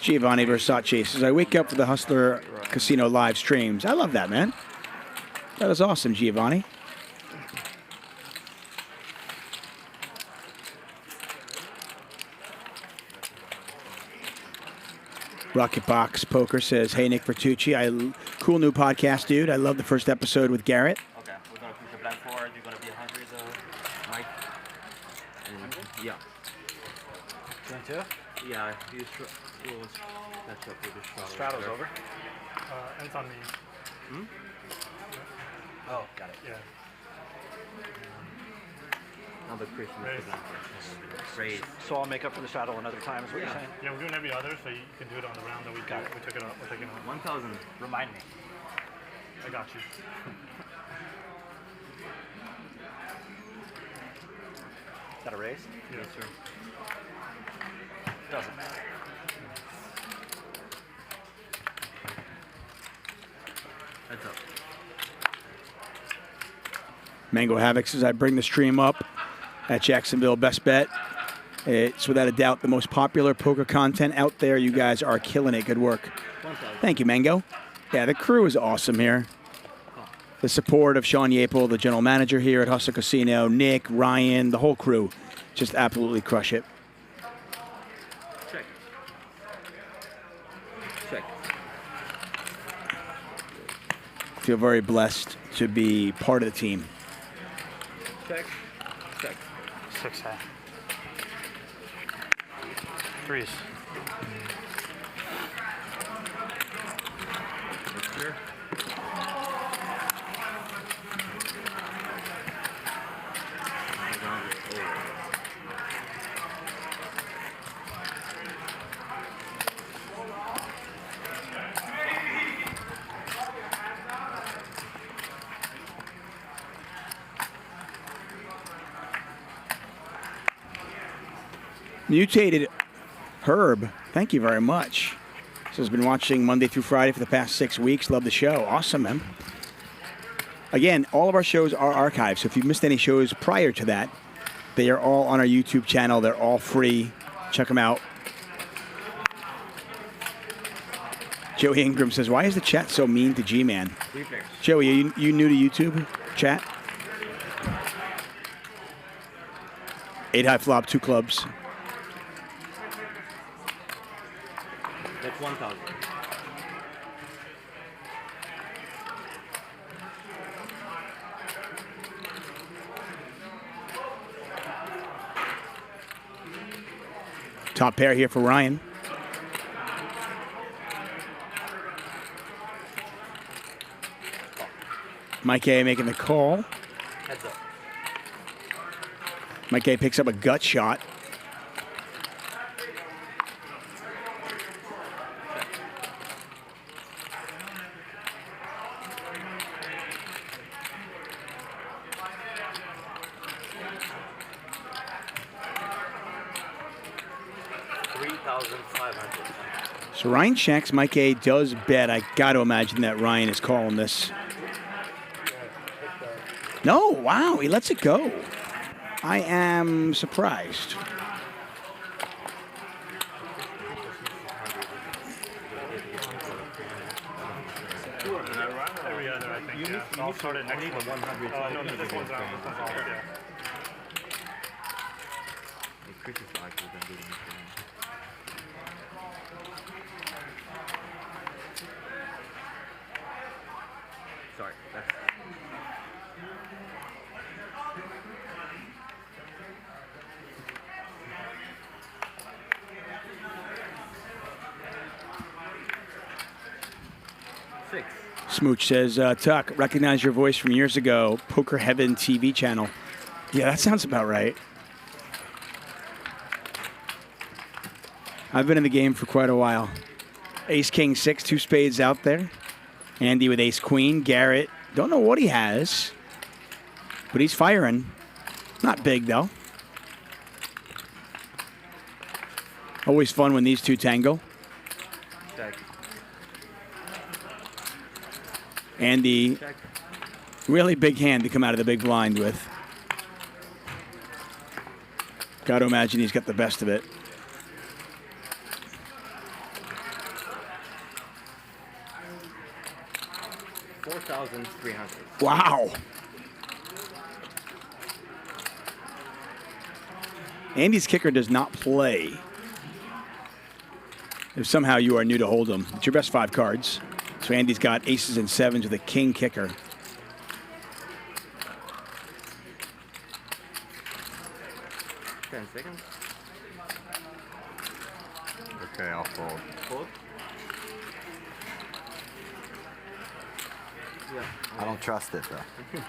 Giovanni Versace says, I wake up for the Hustler Casino live streams. I love that, man. That is awesome, Giovanni. Rocket Box Poker says, hey, Nick Vertucci, cool new podcast, dude. I love the first episode with Garrett. Okay, we're going to push the black forward. You're going to be 100, Mike. And, yeah. 22? Yeah, you we'll catch up with the Straddle's over. Ends on me. Hmm? Oh, got it. Yeah. Now the Krish Raise. Raise. So I'll make up for the straddle another time, is what you're saying? Yeah, we're doing every other, so you can do it on the round that we got. We took it up. We're taking it up. 1,000. Remind me. I got you. Is that a raise? Yes, sir. Doesn't. Heads up. Mango Havoc says, I bring the stream up at Jacksonville Best Bet. It's without a doubt the most popular poker content out there. You guys are killing it. Good work. Thank you, Mango. Yeah, the crew is awesome here. The support of Shaun Yaple, the general manager here at Hustler Casino, Nick, Ryan, the whole crew, just absolutely crush it. Check. Check. Feel very blessed to be part of the team. Check. 6A. Threes. Mutated Herb, thank you very much. This has been watching Monday through Friday for the past 6 weeks. Love the show. Awesome, man. Again, all of our shows are archived, so if you missed any shows prior to that, they are all on our YouTube channel. They're all free. Check them out. Joey Ingram says, why is the chat so mean to G-Man? Joey, are you new to YouTube chat? 8 high flop, 2 clubs. That's 1,000. Top pair here for Ryan. Mike A making the call. Heads up. Mike A picks up a gut shot. So Ryan checks. Mike A does bet. I got to imagine that Ryan is calling this. No, wow, he lets it go. I am surprised. Every other, I think, yeah. So I'll start it next one. No, this one's out. This one's out, yeah. Sorry, that's... Smooch says, Tuck, recognize your voice from years ago, Poker Heaven TV channel. Yeah, that sounds about right. I've been in the game for quite a while. Ace, King, 6, 2 spades out there. Andy with Ace, Queen. Garrett, don't know what he has, but he's firing. Not big, though. Always fun when these two tango. Check. Andy, really big hand to come out of the big blind with. Got to imagine he's got the best of it. $4,300. Wow. Andy's kicker does not play. If somehow you are new to Hold'em, it's your best 5 cards. So Andy's got aces and 7s with a king kicker. Seconds. Okay, I'll fold. Fold? Yeah. I don't trust it though.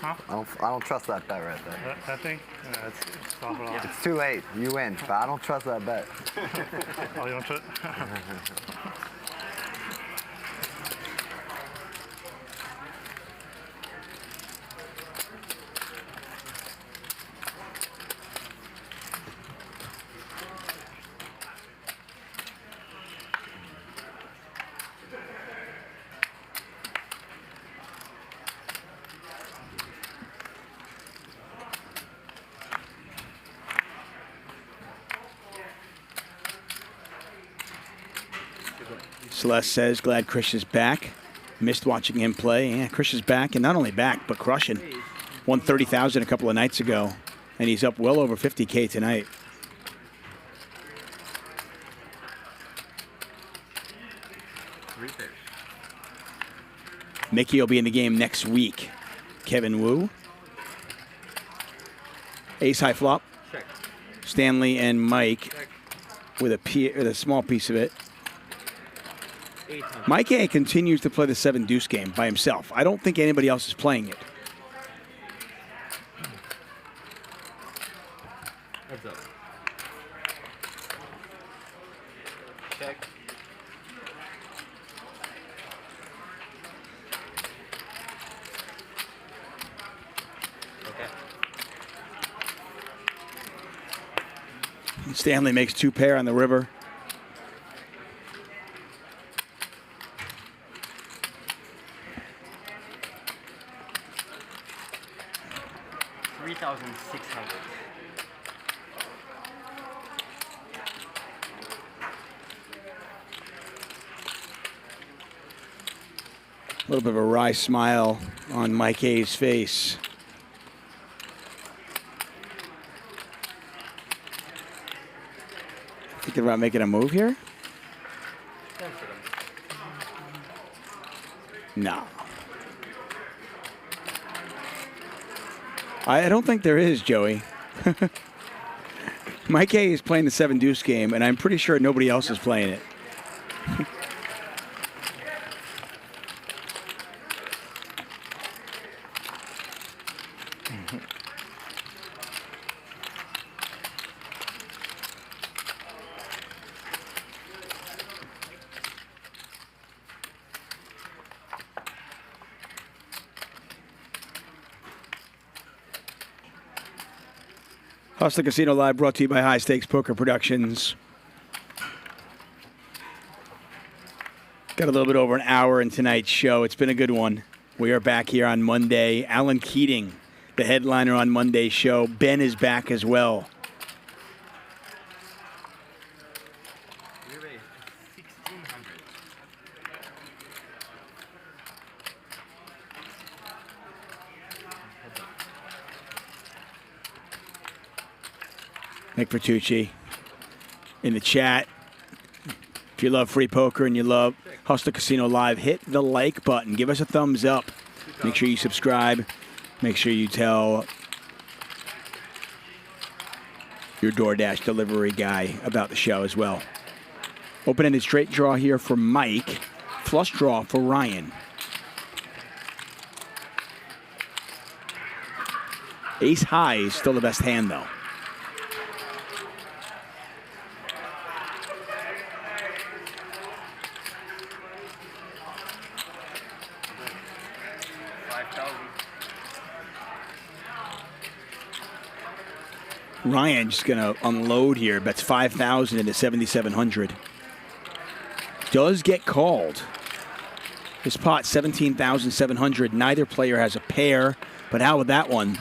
Huh? I don't trust that bet right there. That thing? Yeah, it's stop it off. It's too late. You win, but I don't trust that bet. Oh, you don't trust? Celeste says, glad Krish is back. Missed watching him play. Yeah, Krish is back, and not only back, but crushing. Won 30,000 a couple of nights ago, and he's up well over 50K tonight. Mickey will be in the game next week. Kevin Wu. Ace high flop. Check. Stanley and Mike Check. with a small piece of it. 800. Mike A continues to play the 7 deuce game by himself. I don't think anybody else is playing it. Heads up. Check. Okay. Stanley makes 2 pair on the river. $3,600. A little bit of a wry smile on Mike A's face. Thinking about making a move here? No. I don't think there is, Joey. Mike A is playing the 7 deuce game, and I'm pretty sure nobody else is playing it. Hustler Casino Live brought to you by High Stakes Poker Productions. Got a little bit over an hour in tonight's show. It's been a good one. We are back here on Monday. Alan Keating, the headliner on Monday's show. Ben is back as well. Nick Vertucci in the chat. If you love free poker and you love Hustler Casino Live, hit the like button. Give us a thumbs up. Make sure you subscribe. Make sure you tell your DoorDash delivery guy about the show as well. Open-ended straight draw here for Mike. Flush draw for Ryan. Ace high is still the best hand, though. Ryan just going to unload here. Bets 5,000 into 7,700. Does get called. This pot, 17,700. Neither player has a pair, but how with that one?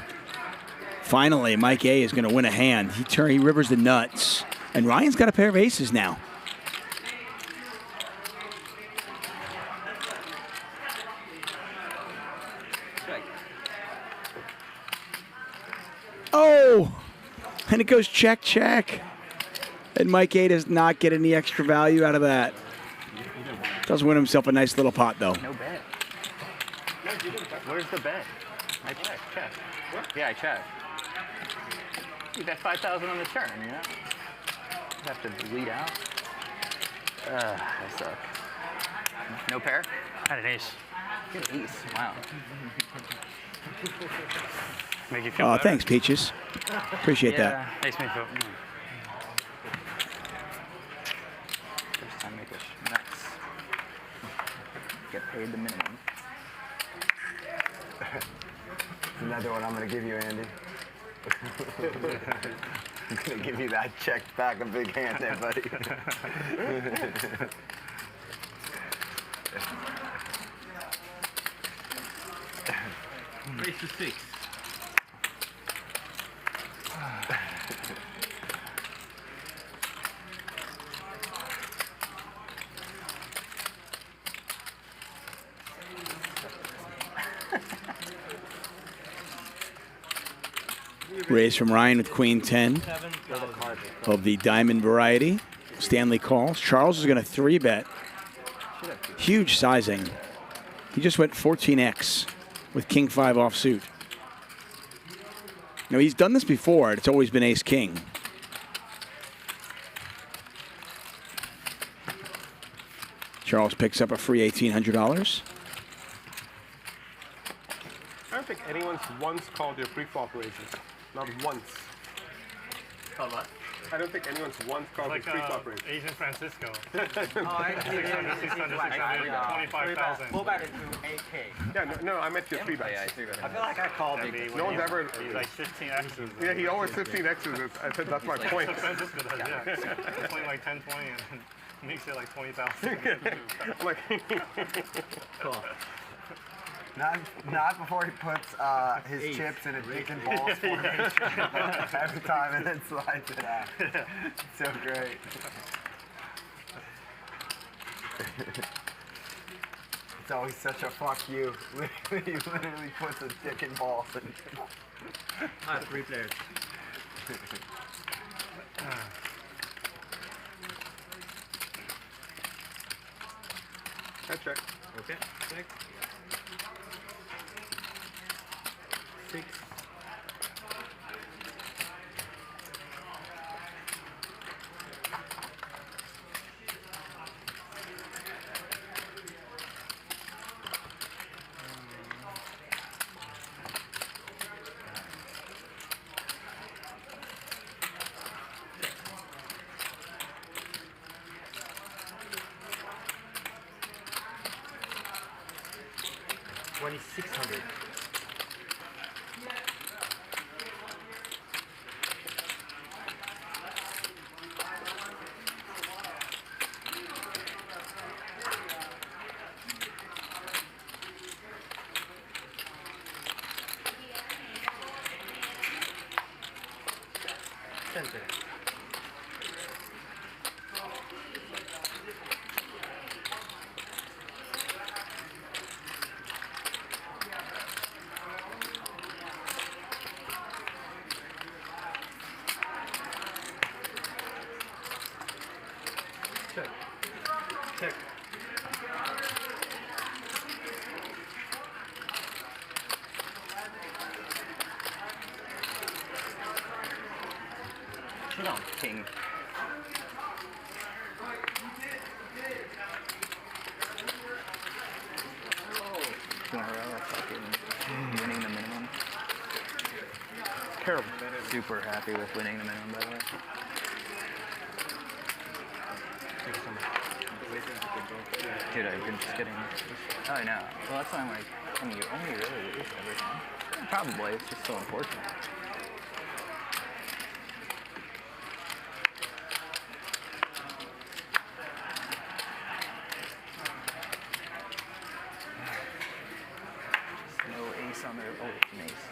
Finally, Mike A is going to win a hand. He rivers the nuts, and Ryan's got a pair of aces now. Oh! And it goes check, check. And Mike A does not get any extra value out of that. Does win himself a nice little pot, though. No bet. Where's the bet? I checked. Yeah, I checked. You bet 5,000 on the turn, you know? You have to bleed out. I suck. No pair? I had an ace. You had an ace. Wow. Make you feel better. Thanks, Peaches. Appreciate that. Yeah, makes me feel. First time make us nuts. Get paid the minimum. Another one I'm going to give you, Andy. I'm going to give you that check back a big hand there, buddy. Race to 6. Raise from Ryan with Queen 10 of the diamond variety. Stanley calls. Charles is going to 3-bet. Huge sizing. He just went 14x with King 5 offsuit. Now, he's done this before. It's always been ace-king. Charles picks up a free $1,800. I don't think anyone's once called your pre-flop raises. Not once. Called what? I don't think anyone's once called your pre-flop raises. Asian Francisco. Oh, I 25,000. Full bet into 8K. Yeah, no, I meant your three bets. I feel like I called him. No one's ever. He's like 15 X's. Yeah, he always 15 X's. I said that's my point. Francisco does, yeah. He's playing like 10, 20 and makes it like 20,000. I'm like, cool. Not before he puts his chips in a dick and balls formation every time and then slides it out. So great. It's always such a fuck you. He literally puts a dick and balls in. Ah, 3 players. I check. Okay, check. 6. $2,600. Check. Put on king. Winning the minimum. Terrible. Super happy with winning the minimum, by the way. Dude, I've been just getting. Oh, I know. Well, that's why I'm like, I mean, you only really lose every time. Probably, it's just so unfortunate. Just no ace on there. Oh, it's an ace.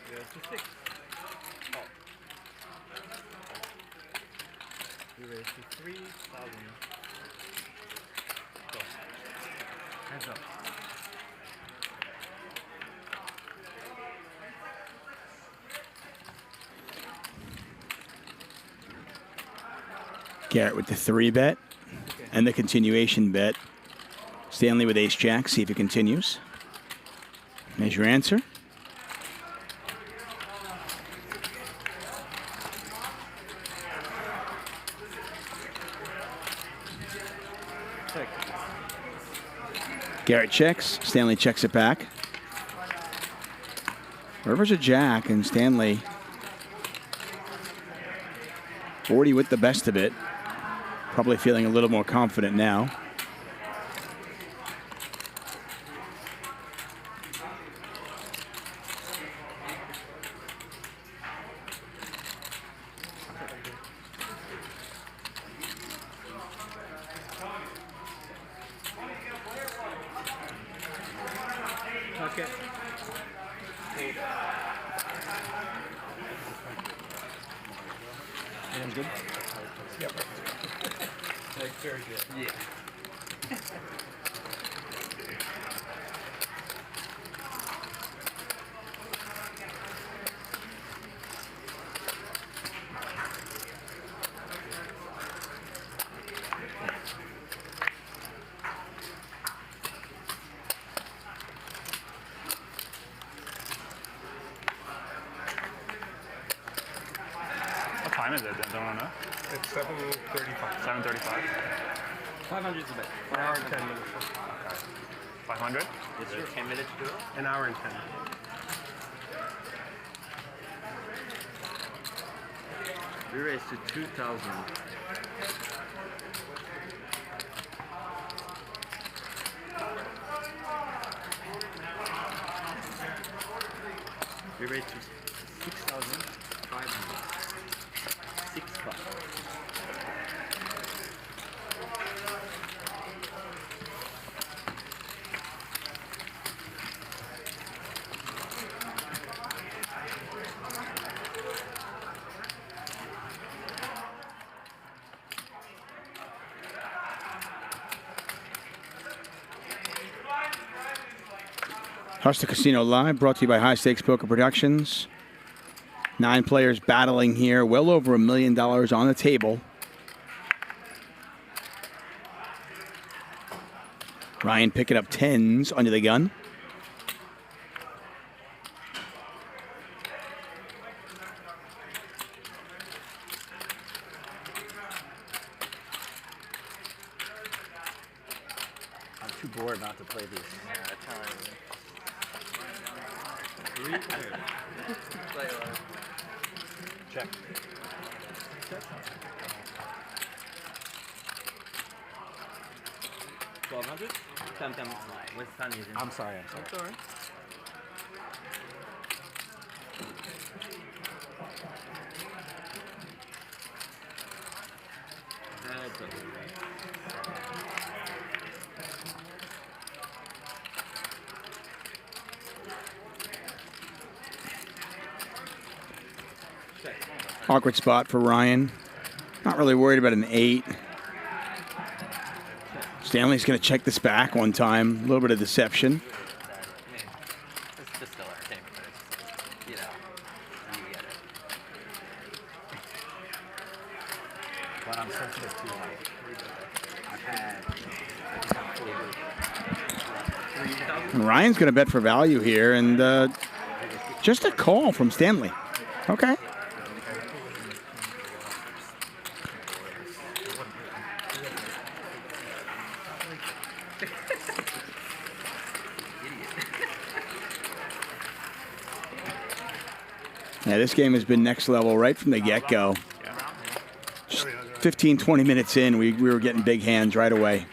There's the 6. Oh. You raise to 3,000. Go. Hands up. Garrett with the 3-bet and the continuation bet. Stanley with ace-jack, see if it continues. There's your answer. Garrett checks. Stanley checks it back. River's a jack, and Stanley 40 with the best of it. Probably feeling a little more confident now. Okay. Everyone's good? Yep. Like, very good. Yeah. time is it? Don't I know? It's 7:35. 7:35. 500 is a bit. 1 hour and 10 minutes. 500? Is there 10 minutes to go? An hour and 10. We raised to 2,000. We raised to 6,500. 6,500. Hustler Casino Live, brought to you by High Stakes Poker Productions. 9 players battling here, well over $1 million on the table. Bryan picking up 10s under the gun. I'm too bored not to play these. Check. $1,200? What's Sun using? I'm sorry. That's all right. That's okay. Awkward spot for Ryan. Not really worried about an 8. Stanley's going to check this back one time. A little bit of deception. It's just still entertainment, but it's, you get it. But I'm sensitive to I've had, And Ryan's going to bet for value here, and just a call from Stanley. Okay. Yeah, this game has been next level right from the get-go. Just 15, 20 minutes in, we were getting big hands right away.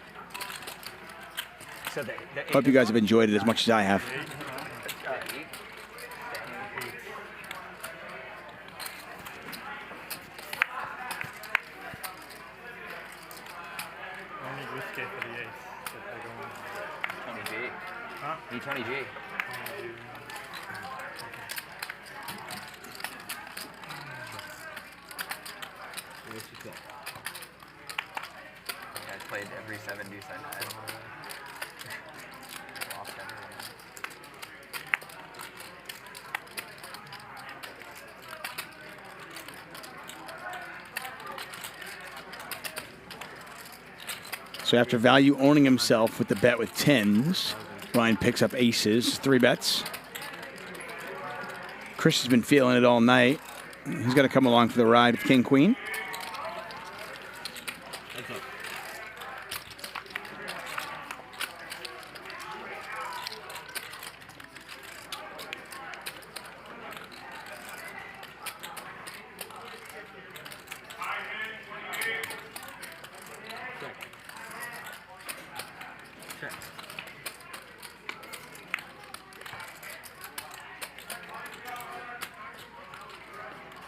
Hope you guys have enjoyed it as much as I have. D20G. I played every 7 deuce I had. Lost everyone. So after value owning himself with the bet with 10s, Bryan picks up aces, 3 bets. Krish has been feeling it all night. He's got to come along for the ride with King Queen.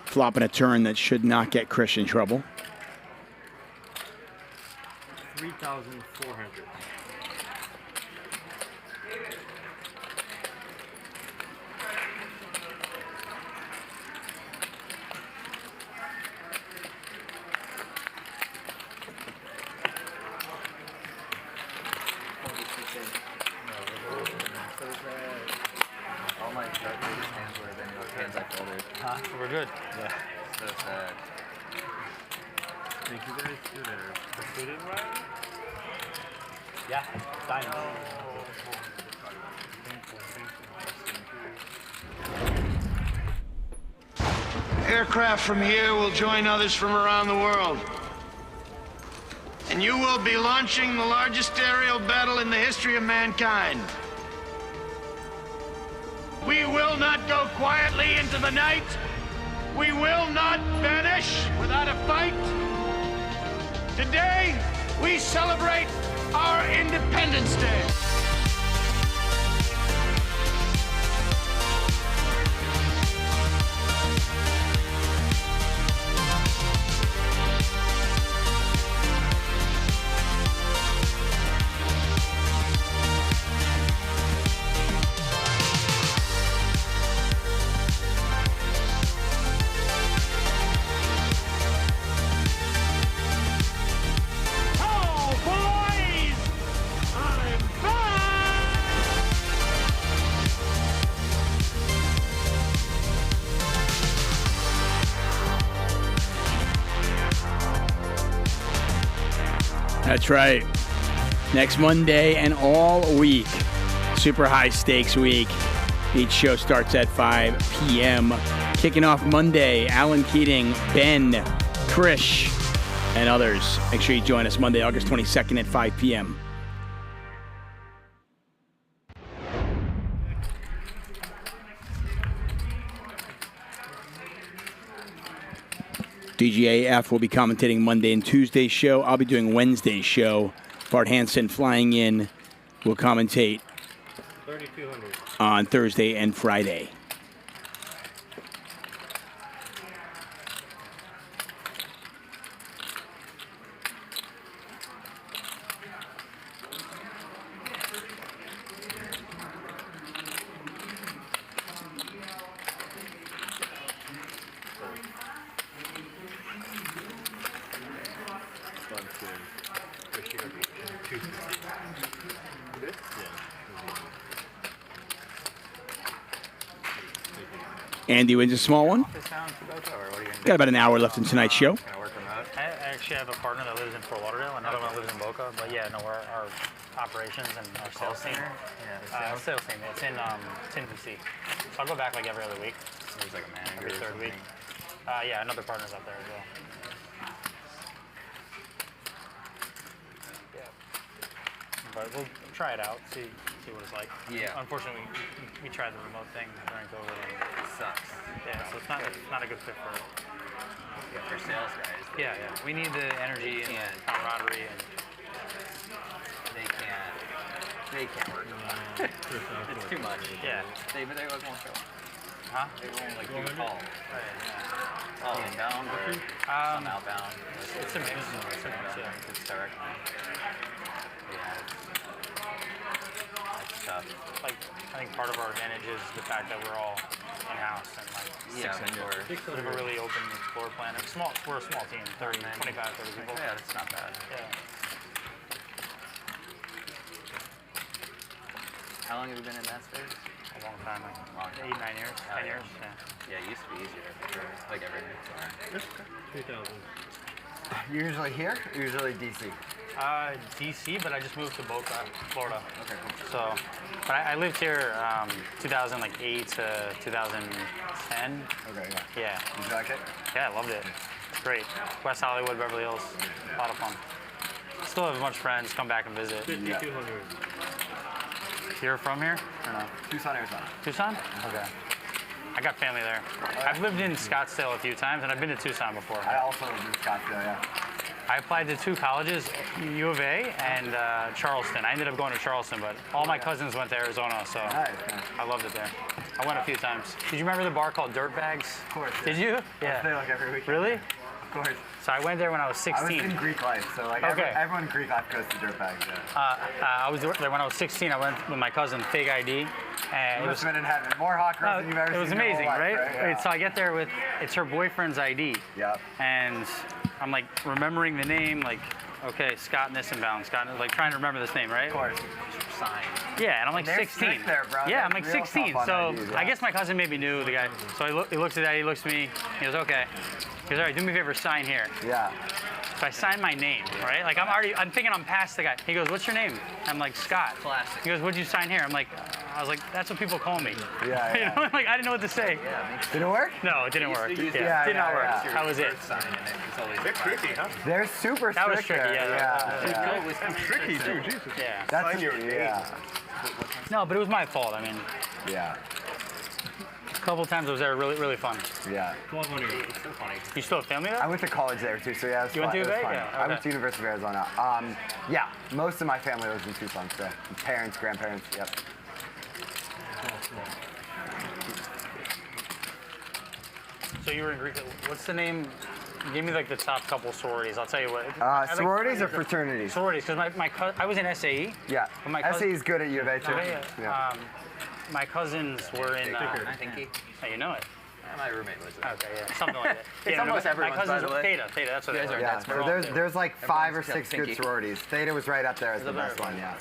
Flopping a turn that should not get Krish in trouble. 3,400. All my start previous hands would have been those hands I folded. Huh? We're good. Yeah. So sad. Thank you guys. Do better. Yeah, diamond. Aircraft from here will join others from around the world. And you will be launching the largest aerial battle in the history of mankind. We will not go quietly into the night. We will not vanish without a fight. Today, we celebrate our Independence Day. That's right. Next Monday and all week. Super high stakes week. Each show starts at 5 p.m. Kicking off Monday, Alan Keating, Ben, Krish, and others. Make sure you join us Monday, August 22nd at 5 p.m. DGAF will be commentating Monday and Tuesday's show. I'll be doing Wednesday's show. Bart Hansen flying in will commentate 3,200 on Thursday and Friday. Andy wins a small one. Got about an hour left in tonight's show. I actually have a partner that lives in Fort Lauderdale, another one lives in Boca, but yeah, no, our operations and our sales team. Sales team. It's in DC. So I'll go back like every other week. There's like a manager. Every third week. Yeah, another partner's up there as well. Yeah. But we'll try it out, see what it's like. Yeah. Unfortunately, we tried the remote thing during COVID. And it sucks. Yeah, so it's not a good fit for. Yeah, for sales guys. Yeah. We need the energy and camaraderie, and they can't work. It's too much. Yeah. But they won't show up. Huh? They won't like do calls. Right. All inbound or some outbound. It's a mix. Yeah. It's direct. Yeah. It's tough. Like, I think part of our advantage is the fact that we're all in-house and like we have a really open floor plan. We're a small team, 25, 30 people. Yeah, that's not bad. Yeah. How long have you been in that space? A long time, like 8, 9 years, 10 years. Yeah, it used to be easier for sure. Like everything. 2,000. Usually here, usually DC. DC, but I just moved to Boca, Florida. Okay, cool. So, but I lived here 2008 to 2010. Okay, yeah. Yeah. Did you like it? Yeah, I loved it. It's great. West Hollywood, Beverly Hills, a lot of fun. Still have a bunch of friends come back and visit. 5,200. You're from here? Or no? Tucson, Arizona. Tucson? Okay. I got family there. I've lived in Scottsdale a few times, and I've been to Tucson before. I also lived in Scottsdale, yeah. I applied to 2 colleges, U of A and Charleston. I ended up going to Charleston, but all my cousins went to Arizona, so I loved it there. I went a few times. Did you remember the bar called Dirtbags? Of course. Did you? Yeah. I stay like every week. Really? Of course. So I went there when I was 16. I was in Greek life, so like everyone in Greek life goes to Dirtbags, yeah. I was there when I was 16. I went with my cousin, fake ID. And it was been in heaven. More hot girls than you've ever seen. It was in your amazing, whole life, right? Yeah. So I get there with, it's her boyfriend's ID. Yeah. And I'm like remembering the name, like, okay, Scott Nissenbaum, Scott, like trying to remember this name, right? Of course. Sign. Yeah, and I'm like They're 16. strict there, bro. Yeah, I'm They're like real 16. tough So on IDs, yeah. I guess my cousin maybe knew the guy. So he looks at that, he looks at me, he goes, okay. He goes, all right, do me a favor, sign here. Yeah. So I signed my name, right? Like I'm thinking I'm past the guy. He goes, what's your name? I'm like, Scott. Classic. He goes, what'd you sign here? I'm like, I was like, that's what people call me. Yeah, You know, like, I didn't know what to say. Did it work? No, it didn't work. Yeah, Did not work. yeah. That was it. They're tricky, huh? They're super That was strict tricky, there. yeah. And tricky, too, Jesus. Yeah. That's yeah. No, but it was my fault. I mean, yeah. A couple times I was there, really, really fun. Yeah. 1200. It's so funny. You still have family there? I went to college there too, so yeah, it was You went fun. to It was UVA? fun. Yeah, I went okay. to University of Arizona. Yeah, most of my family lives in Tucson, so parents, grandparents, yep. So you were in Greek. What's the name? Give me like the top couple sororities. I'll tell you what. Sororities or fraternities? Sororities, because I was in SAE. Yeah. But my SAE is good at U of A too. Yeah. My cousins were in. Thinky. Oh, you know it. My roommate was there. Okay, yeah, something like that. It's almost everyone's, My cousins by the were way. Theta, that's what it was. Yeah, so there's like 5 or 6 good sororities. Theta was right up there as the best one, yeah.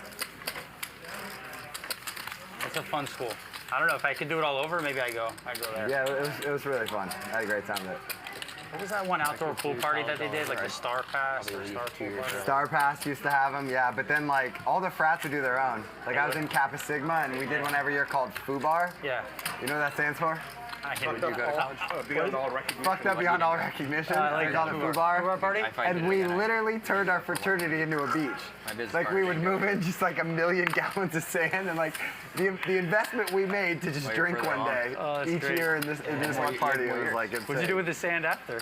It's a fun school. I don't know if I could do it all over. Maybe I'd go there. Yeah, it was really fun. I had a great time with it. What was that one outdoor pool party that they did, like the Star Pass or Star Pool Party? Star Pass used to have them, yeah, but then like all the frats would do their own. Like I was in Kappa Sigma and we did one every year called FUBAR. Yeah. You know what that stands for? I can't go to college. Beyond all recognition. Fucked up beyond all recognition. like we called it FUBAR. FUBAR. Party? And we literally turned our fraternity into a beach. Like we would move in just like 1 million gallons of sand and like the investment we made to just drink one day each year in this one party, it was like insane. What'd you do with the sand after?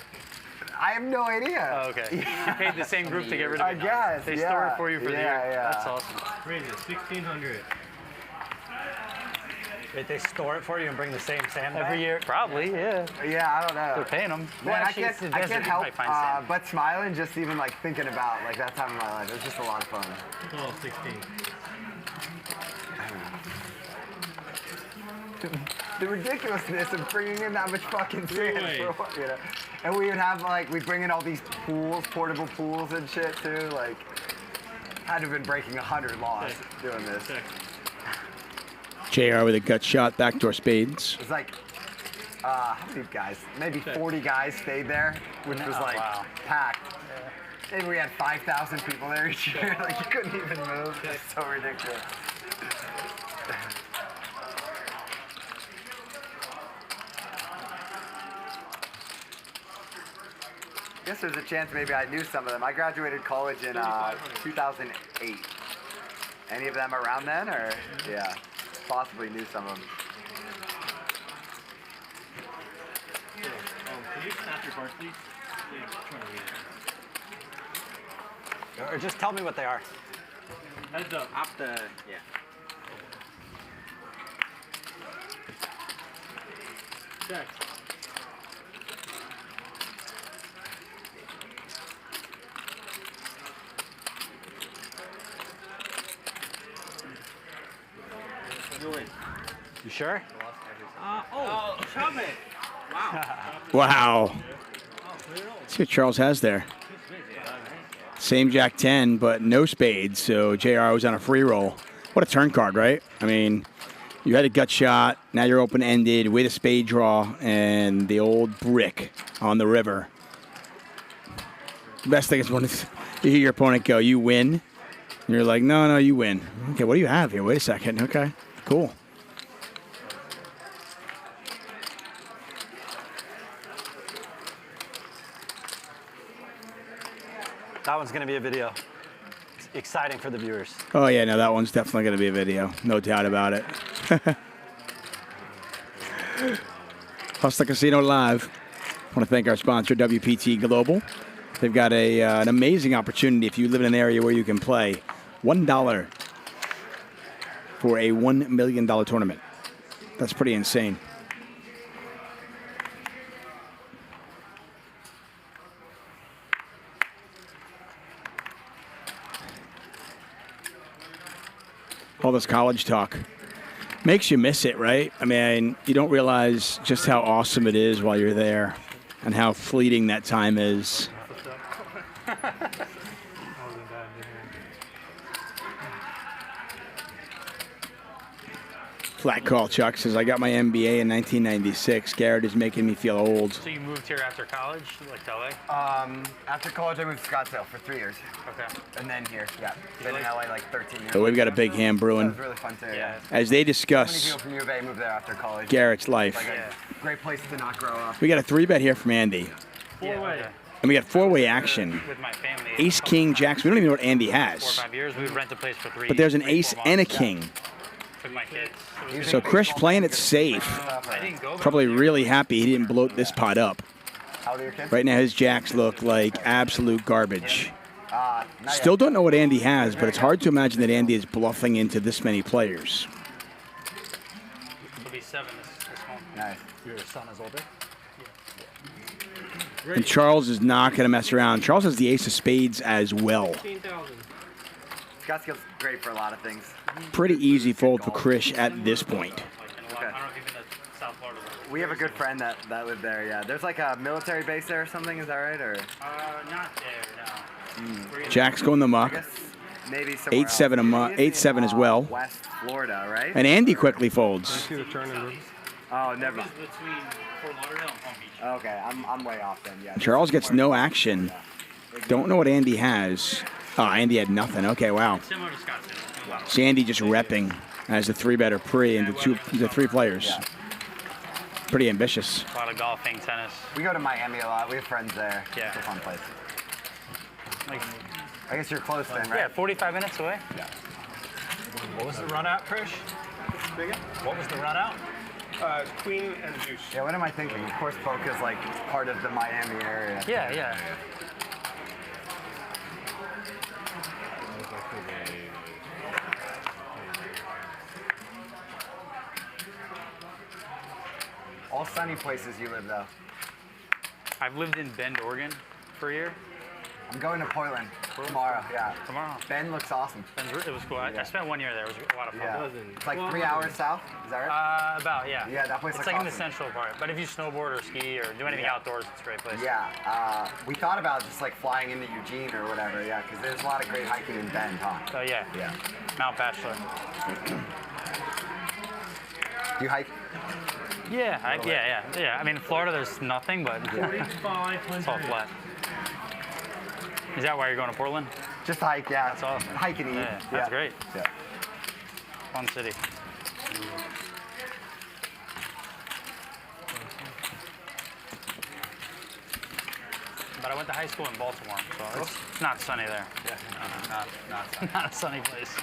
I have no idea. Oh, okay. You paid the same group to get rid of it. I guess. They store it for you for the year. Yeah. That's awesome. Raise it, 1600. Wait, they store it for you and bring the same sand back? Every year? Probably, yeah. Yeah, I don't know. They're paying them. Man, I can't help but smiling just even like thinking about like that time in my life. It was just a lot of fun. 16. The ridiculousness of bringing in that much fucking sand for what, you know? And we would have like, we'd bring in all these pools, portable pools and shit too. Like, had to have been breaking 100 laws doing this. JR with a gut shot, backdoor spades. It was like, how many guys? Maybe 40 guys stayed there, which was like packed. Maybe we had 5,000 people there each year. Like you couldn't even move. It's so ridiculous. I guess there's a chance maybe I knew some of them. I graduated college in 2008. Any of them around then, or yeah, possibly knew some of them. Can you snap your cards, please? Or just tell me what they are. Heads up. Up the, yeah. Check. You sure? Tuchman. Wow. Wow. See what Charles has there. Same Jack 10, but no spades, so JR was on a free roll. What a turn card, right? I mean, you had a gut shot, now you're open-ended with a spade draw and the old brick on the river. The best thing is when you hear your opponent go, you win, and you're like, no, you win. Okay, what do you have here? Wait a second. Okay, cool. That one's going to be a video. It's exciting for the viewers. Oh, yeah, no, that one's definitely going to be a video. No doubt about it. Hustler Casino Live. I want to thank our sponsor, WPT Global. They've got an amazing opportunity if you live in an area where you can play $1 for a $1 million tournament. That's pretty insane. All this college talk makes you miss it, right? I mean, you don't realize just how awesome it is while you're there and how fleeting that time is. Flat call. Chuck says, I got my MBA in 1996. Garrett is making me feel old. So you moved here after college, like to LA? After college, I moved to Scottsdale for 3 years. Okay. And then here, yeah. Been in LA like 13 years. So we've got a big hand brewing. That was really fun too, yeah. As they So many discuss people from U of A moved there after college. Garrett's life. Like a great place to not grow up. We got a 3-bet here from Andy. Four-way. And we got 4-way action. With my family. Ace, king, jacks. We don't even know what Andy 4 or has. 5 years, we would rent a place for 3. But there's an 3, ace 4 and a months. king. Took my kids. So Krish playing it safe. Probably really happy he didn't bloat this pot up. How old are your kids? Right now his jacks look like absolute garbage. Not Still don't know what Andy has, but it's hard to imagine that Andy is bluffing into this many players. It'll be 7 this home. Nice. Your son is older? And Charles is not going to mess around. Charles has the ace of spades as well. Scottsdale's great for a lot of things. Pretty easy fold for Krish at this point. Okay. We have a good friend that lived there, yeah. There's like a military base there or something, is that right? Or Not there, no. Jack's going the muck. maybe somewhere 8-7 a month, 8-7 as well. West Florida, right? And Andy quickly folds. See the turn in Oh, never. Okay, I'm way off then. Yeah. Charles gets no action. Don't know what Andy has. Oh, Andy had nothing. Okay, wow. So Andy just repping as a 3-better pre into 3 players. Yeah. Pretty ambitious. A lot of golfing, tennis. We go to Miami a lot. We have friends there. Yeah. It's a fun place. Like, I guess you're close then, right? Yeah, 45 minutes away. Yeah. What was the run out, Krish? What was the run out? Queen and deuce. Yeah, what am I thinking? Of course, Boca is like part of the Miami area. Yeah, yeah. All sunny places you live, though. I've lived in Bend, Oregon for a year. I'm going to Portland tomorrow. Yeah. Tomorrow. Bend looks awesome. It was cool. I spent 1 year there. It was a lot of fun. Yeah. It's like 3 hours south. Is that right? About, yeah. Yeah, that place It's looks like in the awesome. central part. But if you snowboard or ski or do anything outdoors, it's a great place. Yeah. We thought about just like flying into Eugene or whatever. Yeah, because there's a lot of great hiking in Bend, huh? Oh, yeah. Yeah. Mount Bachelor. Do you hike? Yeah, yeah. I mean, in Florida, there's nothing, but it's all flat. Is that why you're going to Portland? Just hike, yeah. That's awesome. Hike and eat. Yeah, that's great. Yeah. Fun city. But I went to high school in Baltimore, so it's not sunny there. Yeah, not a sunny place.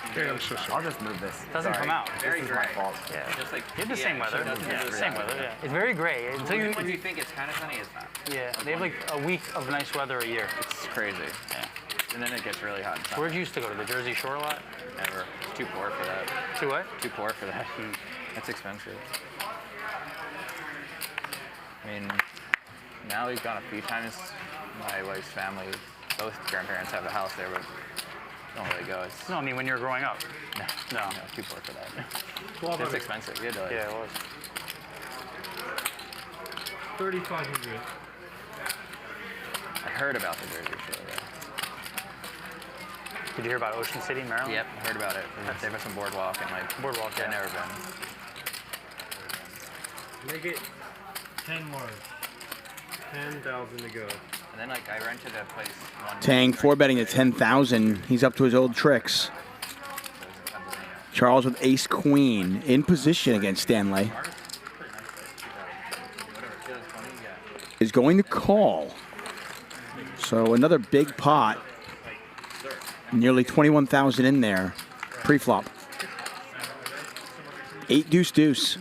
I'll just move this. It doesn't come out. This is my fault. Yeah, Just like you have the same weather. Yeah, same weather. Yeah, it's very gray until you. When you think it's kind of sunny, it's not. Yeah, they have like a week of nice weather a year. It's crazy. Yeah. And then it gets really hot. Where'd you used to go to the Jersey Shore a lot? Never. It's too poor for that. Too what? Too poor for that. That's expensive. I mean, now we've gone a few times. My wife's family, both grandparents have a house there, but don't really go. It's No, I mean when you were growing up. No. too poor for that. It's expensive. You had to, like, Yeah, it was. 3,500. I heard about the Jersey Shore. Yeah. Did you hear about Ocean City, Maryland? Yep, I heard about it. They have some boardwalk and like boardwalk. Yeah, never been. Make it 10 more. 10,000 to go. And then like I rented a place. Tang 4-betting to 10,000. He's up to his old tricks. Charles with ace queen in position against Stanley. Is going to call. So another big pot. Nearly 21,000 in there. Pre-flop. 8 deuce deuce.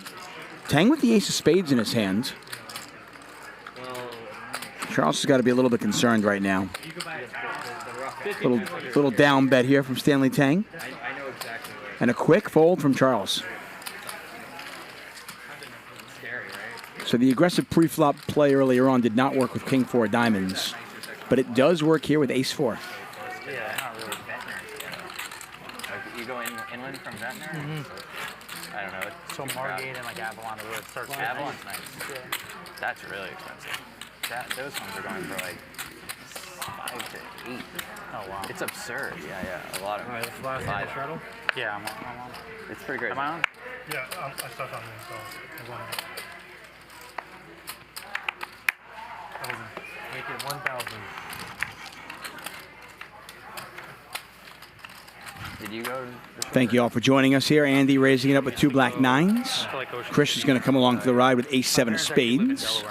Tang with the ace of spades in his hand. Charles has got to be a little bit concerned right now. Little down bet here from Stanley Tang. And a quick fold from Charles. So the aggressive pre-flop play earlier on did not work with King 4 diamonds. But it does work here with ace 4. Yeah, not really Ventnor. Like you go inland from Ventnor? I don't know. So Margate and like Avalon, where it starts. Avalon's nice. Yeah. That's really expensive. Those ones are going for like 5 to 8. Oh wow. It's absurd. Yeah. A lot of. All right, that's the last hand of shuttle. Yeah, I'm on. It's pretty great. Am I on? Yeah, I stuck on me, so I won. 1,000. Make it 1,000. Did you go? Thank you all for joining us here. Andy raising it up with 2 black nines. Krish is going to come along for the ride with ace-7 of spades.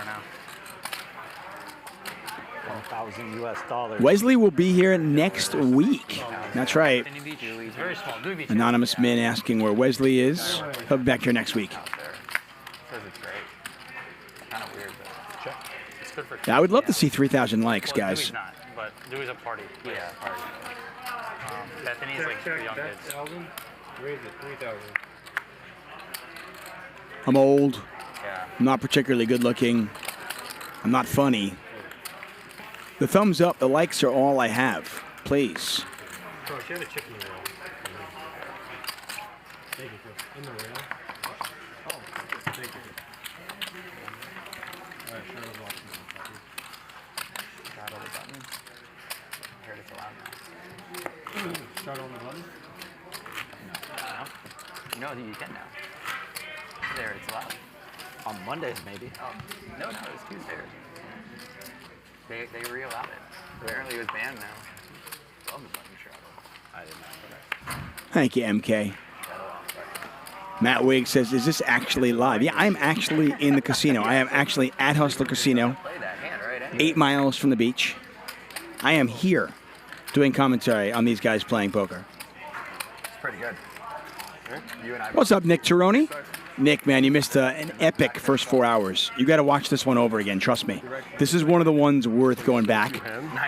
1,000 US. Wesley will be here next week. That's right. Very small. Anonymous Min asking where Wesley is. He'll be back here next week. Says it's great. Kind of weird, but it's good for. Yeah, I would love to see 3,000 likes, guys. Dewey's not, but Dewey's a party. Yeah, party. Bethany's like for young kids. Raise it 3,000. I'm old. Yeah. I'm not particularly good looking. I'm not funny. The thumbs up, the likes are all I have. Please. Bro, she had a chicken rail. Thank you, Chris. In the rail? Oh, thank you. All right, shut it off now. Start on the button. I heard it's allowed now. Start on the button? No. No, you can now. There, it's allowed. On Mondays, maybe. Oh, no, it's Tuesday. They re-allowed it. Apparently it was banned now. Love the button shadow. I didn't know. Thank you, MK. Matt Wigg says, is this actually live? Yeah, I'm actually in the casino. I am actually at Hustler Casino, 8 miles from the beach. I am here doing commentary on these guys playing poker. It's pretty good. You and I. What's up, Nick Tironi? Nick, man, you missed an epic first 4 hours. You got to watch this one over again, trust me. This is one of the ones worth going back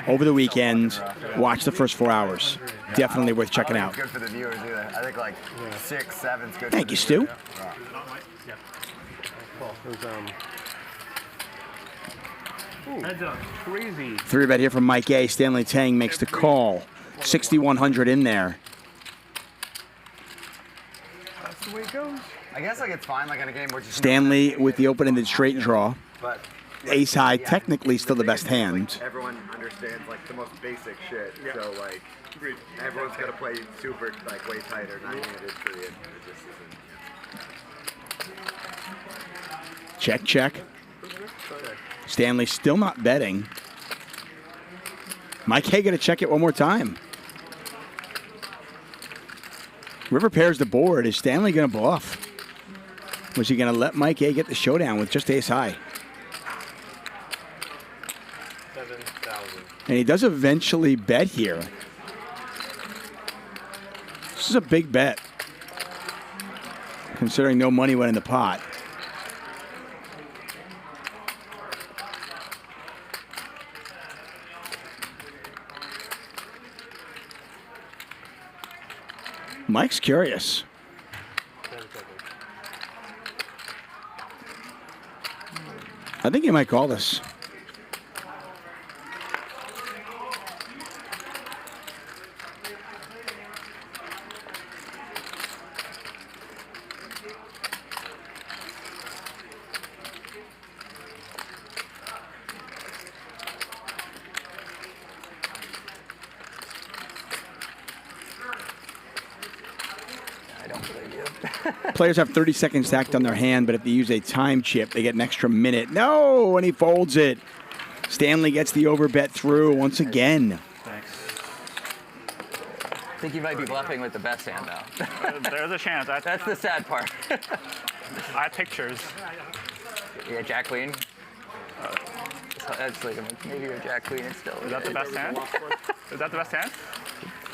over the weekend. Watch the first 4 hours. Definitely worth checking out. Good for the viewers either. I think like 6, 7's good. Thank you, Stu. Heads up. Crazy. 3-bet here from Mike A. Stanley Tang makes the call. 6,100 in there. That's the way it goes. I guess like it's fine like in a game where just Stanley with the open-ended straight draw. But Ace high, technically still the best hand. like, everyone understands like the most basic shit. So like everyone's gonna play super like way tighter, 9-handed period. It just isn't. Check, check. Stanley still not betting. Mike Hay gonna check it one more time. River pairs the board. Is Stanley gonna bluff? Was he gonna let Mike A get the showdown with just ace high? 7,000. And he does eventually bet here. This is a big bet, considering no money went in the pot. Mike's curious. I think he might call this. Players have 30 seconds stacked on their hand, but if they use a time chip, they get an extra minute. No, and he folds it. Stanley gets the overbet through once again. Thanks. I think you might be bluffing with the best hand now. There's a chance. That's the sad part. I have pictures. Yeah, Jack Queen. That's like maybe a Jack Queen is still. Is that the best hand? Is that the best hand?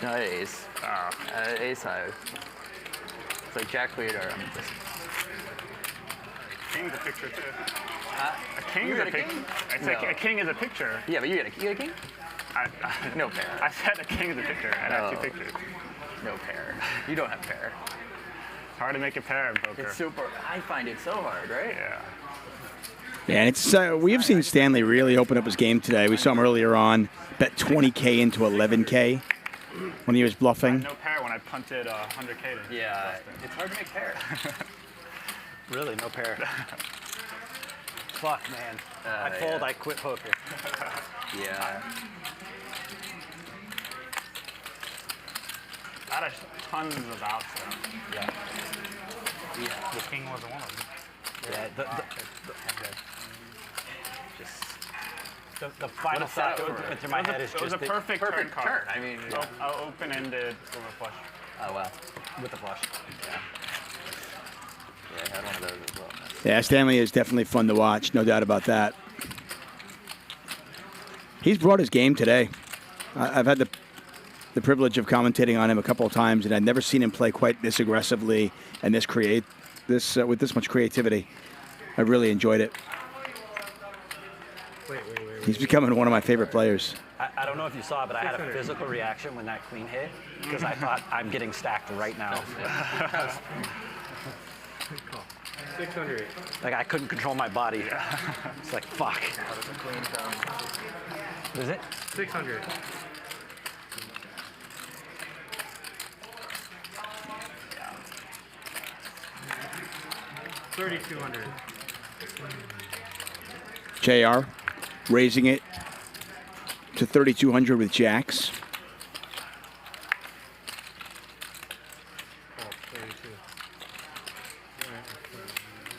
No, ace. Ace high. It's like Jack Queen or King's a picture too. A king is a picture. A king is a picture. Yeah, but you get a king? No pair. I said a king is a picture. I have 2 pictures. No pair. You don't have pair. It's hard to make a pair in poker. It's super. I find it so hard, right? Yeah. Yeah, and it's we have seen Stanley really open up his game today. We saw him earlier on, bet 20K into 11K when he was bluffing. I had no pair when I punted 100K. Yeah, it's hard to make pair. Really, no pair. Fuck, man. I fold, I quit poker. Yeah. I had tons of outs though. Yeah. The king wasn't one of them. Yeah, the final thought that went through my head is It was just a perfect turn card. I mean, open-ended with a flush. Oh wow. with the flush. Yeah. Yeah, I had one of those as well. Yeah, Stanley is definitely fun to watch, no doubt about that. He's brought his game today. I've had the privilege of commentating on him a couple of times, and I've never seen him play quite this aggressively and with this much creativity. I really enjoyed it. He's becoming one of my favorite players. I don't know if you saw, but I had a physical reaction when that queen hit because I thought I'm getting stacked right now. 600. Like I couldn't control my body. It's like fuck. What is it? 600. $3,200. JR raising it to 3,200 with jacks.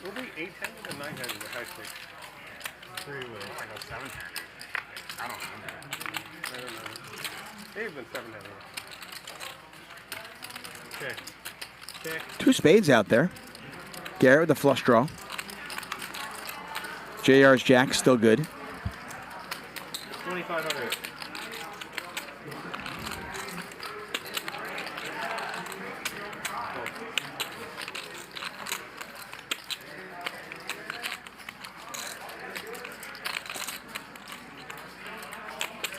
We'll be 8-handed and 9-handed with high stakes. Three-way. I go 7-handed. I don't know. They've been 7-handed. Okay. Check. Two spades out there. Garrett with the flush draw. JR's jack still good. 2,500.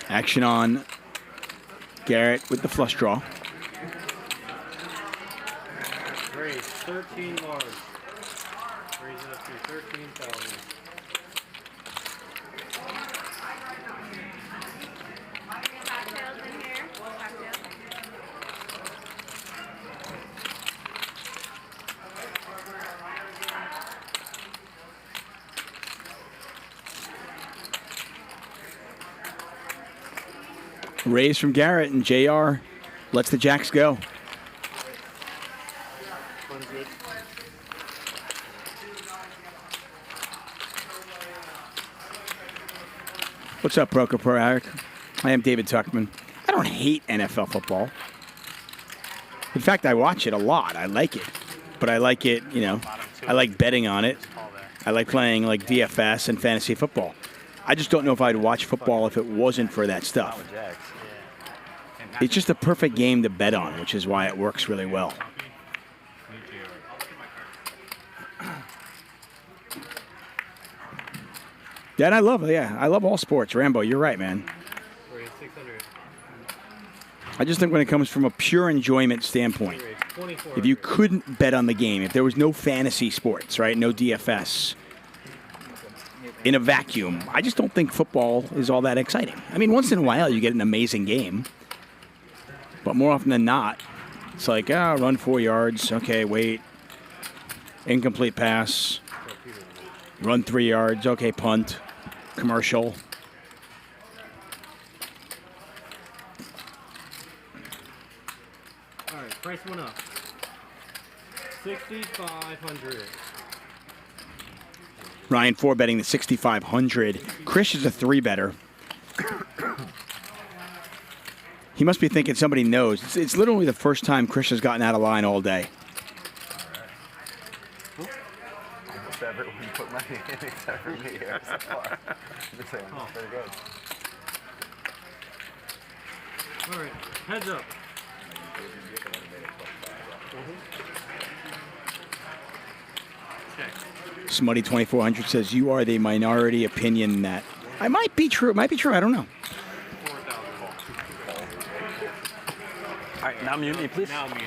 Action on Garrett with the flush draw. Raise 13 large. Raise it up to 13,000. Raise from Garrett, and JR lets the jacks go. What's up, Broker Pro Eric? I am David Tuchman. I don't hate NFL football. In fact, I watch it a lot. I like it. But I like it, you know, I like betting on it. I like playing like DFS and fantasy football. I just don't know if I'd watch football if it wasn't for that stuff. It's just a perfect game to bet on, which is why it works really well. That I love, I love all sports. Rambo, you're right, man. I just think when it comes from a pure enjoyment standpoint, if you couldn't bet on the game, if there was no fantasy sports, right, no DFS, in a vacuum, I just don't think football is all that exciting. I mean, once in a while you get an amazing game, but more often than not, it's like, run 4 yards, okay, wait, incomplete pass, run 3 yards, okay, punt, commercial. All right, price went up. 6,500. Ryan 4 betting the 6,500. Krish is a 3-better. He must be thinking somebody knows. It's literally the first time Krish has gotten out of line all day. Almost everyone put money in except for me here so far. Just saying, pretty good. All right, heads up. Smutty 2400 says you are the minority opinion that I might be true. It might be true. I don't know. All right, now mute me, please. Now mute.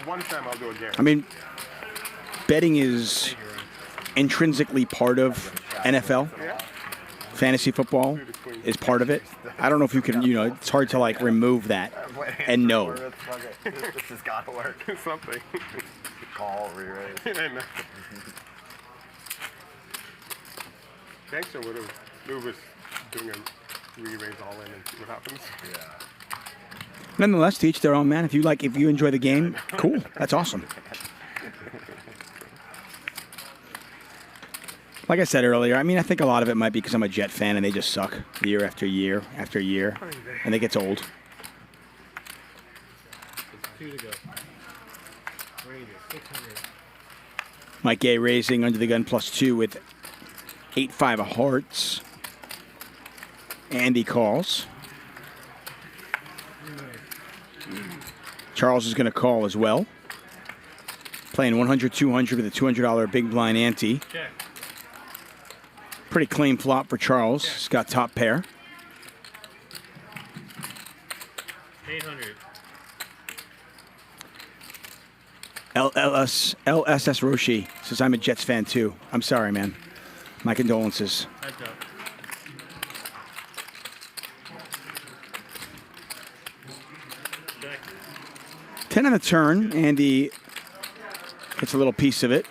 One time I'll do a guarantee. I mean, betting is intrinsically part of NFL. Fantasy football is part of it. I don't know if you can, it's hard to like remove that and know. This has got to work. Something. Call, re-raise. I know. Gangster would have was doing a re-raise all in and see what happens. Yeah. Nonetheless, to each their own, man. If you enjoy the game, cool. That's awesome. Like I said earlier, I mean, I think a lot of it might be because I'm a Jet fan and they just suck year after year after year, and it gets old. It's 2 to go. Rangers, 600. Mike A raising under the gun +2 with 8-5 of hearts. Andy calls. Charles is going to call as well. Playing 100-200 with a $200 big blind ante. Check. Pretty clean flop for Charles. He's got top pair. 800. LSS Roshi says, I'm a Jets fan too. I'm sorry, man. My condolences. Heads up. Check. 10 on the turn. Andy gets a little piece of it.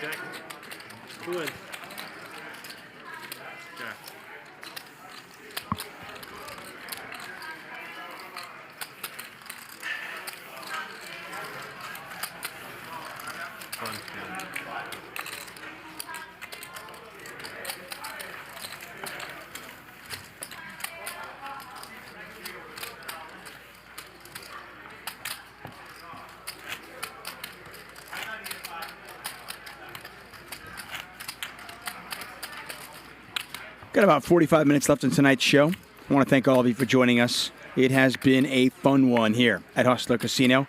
Check. Who wins? Check. Got about 45 minutes left in tonight's show. I want to thank all of you for joining us. It has been a fun one here at Hustler Casino.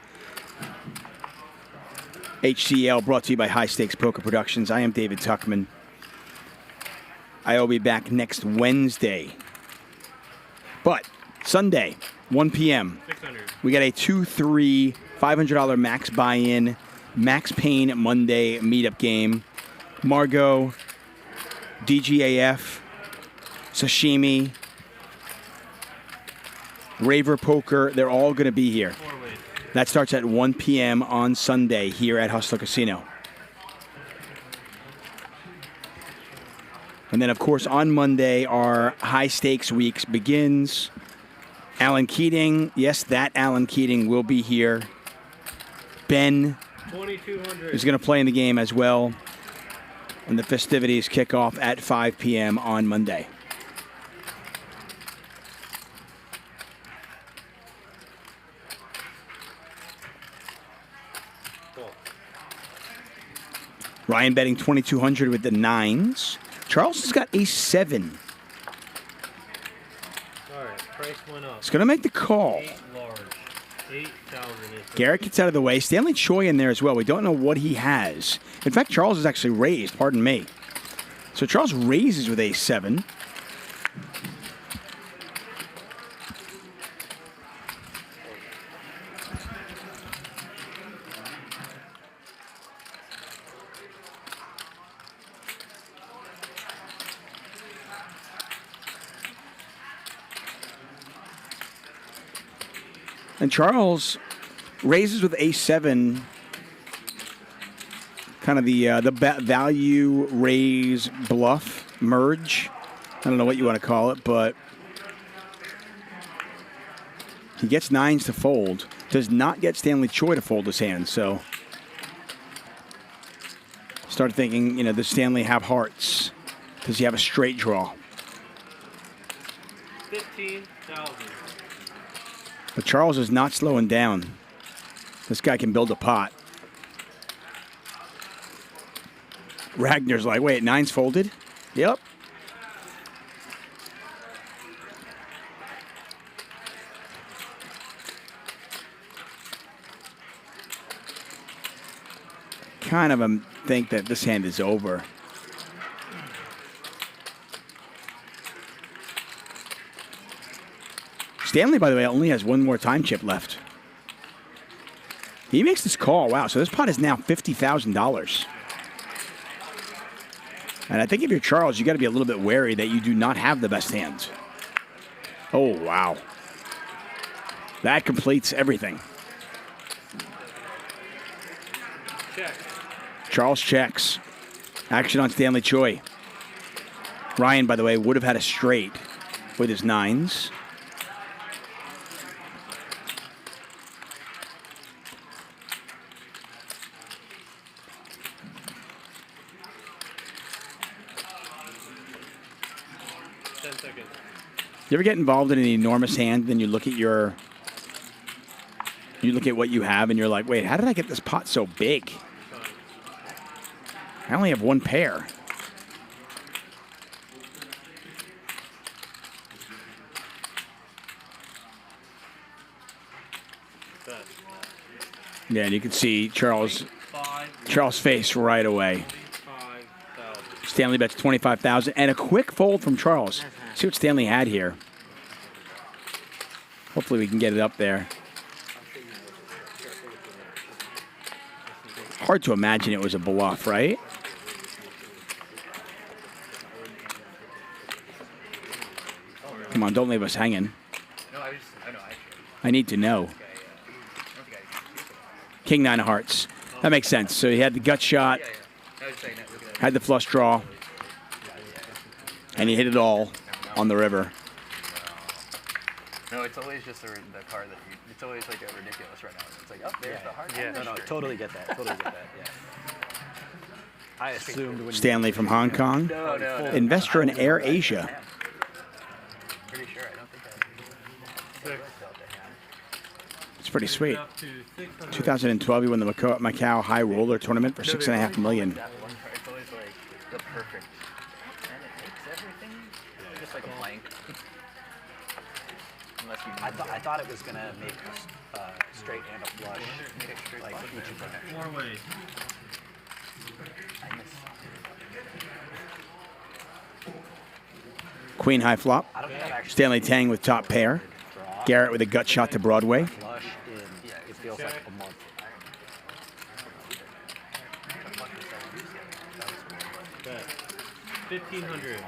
HCL brought to you by High Stakes Poker Productions. I am David Tuchman. I will be back next Wednesday. But Sunday, 1 p.m., 600. we got a 2-3 $500 max buy-in, Max Payne Monday meetup game. Margot, DGAF, Sashimi, Raver Poker, they're all going to be here. That starts at 1 p.m. on Sunday here at Hustler Casino. And then, of course, on Monday, our high stakes weeks begins. Alan Keating, yes, that Alan Keating will be here. Ben 2200 is going to play in the game as well. And the festivities kick off at 5 p.m. on Monday. Ryan betting 2,200 with the 9s. Charles has got A7. All right, price went up. He's going to make the call. 8 large. 8,000 is the Garrett gets out of the way. Stanley Choi in there as well. We don't know what he has. In fact, Charles is actually raised. Pardon me. So Charles raises with A7. And Charles raises with A7, kind of the value raise bluff merge. I don't know what you want to call it, but he gets 9s to fold. Does not get Stanley Choi to fold his hand, so start thinking, does Stanley have hearts? Does he have a straight draw? 15,000. But Charles is not slowing down. This guy can build a pot. Ragnar's like, wait, 9's folded? Yep. Kind of think that this hand is over. Stanley, by the way, only has one more time chip left. He makes this call. Wow, so this pot is now $50,000. And I think if you're Charles, you got to be a little bit wary that you do not have the best hands. Oh, wow. That completes everything. Check. Charles checks. Action on Stanley Choi. Ryan, by the way, would have had a straight with his 9s. seconds. You ever get involved in an enormous hand, then you look at what you have, and you're like, wait, how did I get this pot so big? I only have one pair. Yeah, and you can see Charles' face right away. Stanley bets 25,000 and a quick fold from Charles. See what Stanley had here. Hopefully we can get it up there. Hard to imagine it was a bluff, right? Come on, don't leave us hanging. I need to know. King 9 of hearts. That makes sense. So he had the gut shot, had the flush draw, and he hit it all on the river. No, it's always just the card that you, it's always like a ridiculous run out. It's like, oh, there's the heart. Yeah, no, totally get that. Totally get that, yeah. I assumed when Stanley from Hong Kong. No. Investor in Air Asia. Pretty sure. I don't think It's pretty sweet. 2012, he won the Macau High Roller Tournament for $6.5 million. That one card, it's always like the perfect. And it takes everything. Just like a blank. Unless you I thought it was going to make a straight and a flush. Like each of them. More ways. Queen high flop. Stanley Tang with top pair. Garrett with a gut shot to Broadway. Flush in, it feels like a month. Bet. 1,500.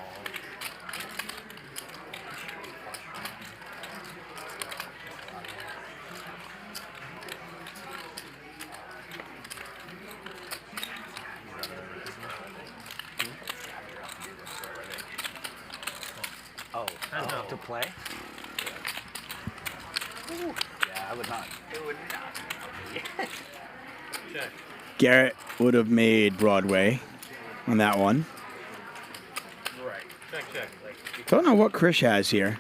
Oh, to play? Yeah, I would not. It would not. Check. Garrett would have made Broadway on that one. Right. Check. Don't know what Krish has here.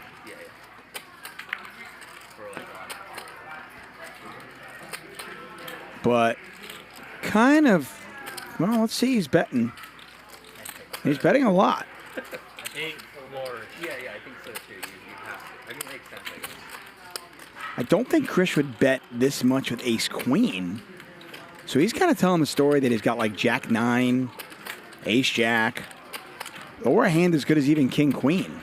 But kind of, well, let's see, he's betting. He's betting a lot. 8 large. Yeah, I think so too. You have to. I mean, it makes sense, I guess. I don't think Krish would bet this much with ace queen. So he's kind of telling the story that he's got like jack 9, ace jack, or a hand as good as even king queen.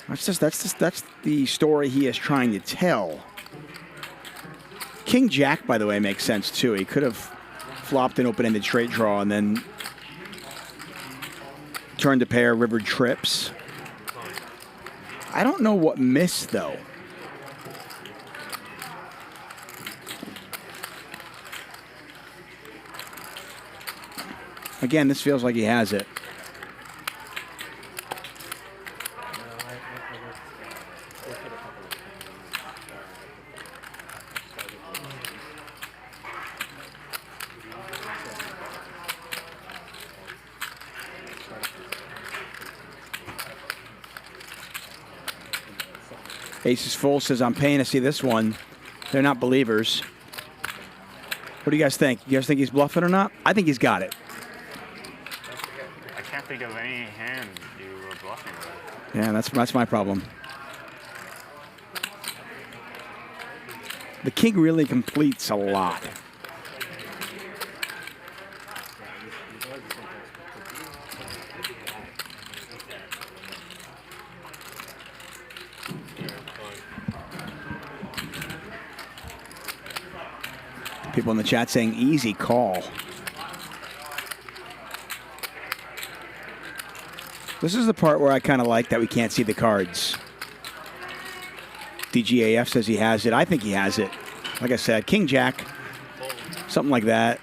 That's the story he is trying to tell. King jack, by the way, makes sense too. He could have flopped an open-ended straight draw and then turned a pair, river trips. I don't know what missed, though. Again, this feels like he has it. Ace is full, says, I'm paying to see this one. They're not believers. What do you guys think? You guys think he's bluffing or not? I think he's got it. I can't think of any hand you were bluffing with. Yeah, that's my problem. The king really completes a lot. People in the chat saying easy call. This is the part where I kind of like that we can't see the cards. DGAF says he has it. I think he has it. Like I said, king jack, something like that.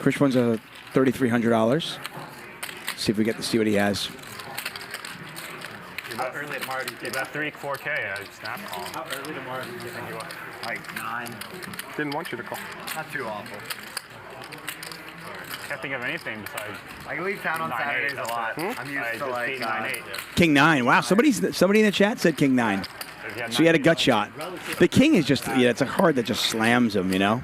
Krish wins a $3,300. See if we get to see what he has. How early tomorrow do you think? About 4K, I snap call. How early tomorrow do you think you want? Like 9. Didn't want you to call. Not too awful. can't think of anything besides. I leave town on 9-8, Saturdays a that's lot. it. I'm used I to just like beat 9-8. King 9. Wow, somebody in the chat said King 9. So he had a gut shot. The King is just, yeah, it's a card that just slams him, you know?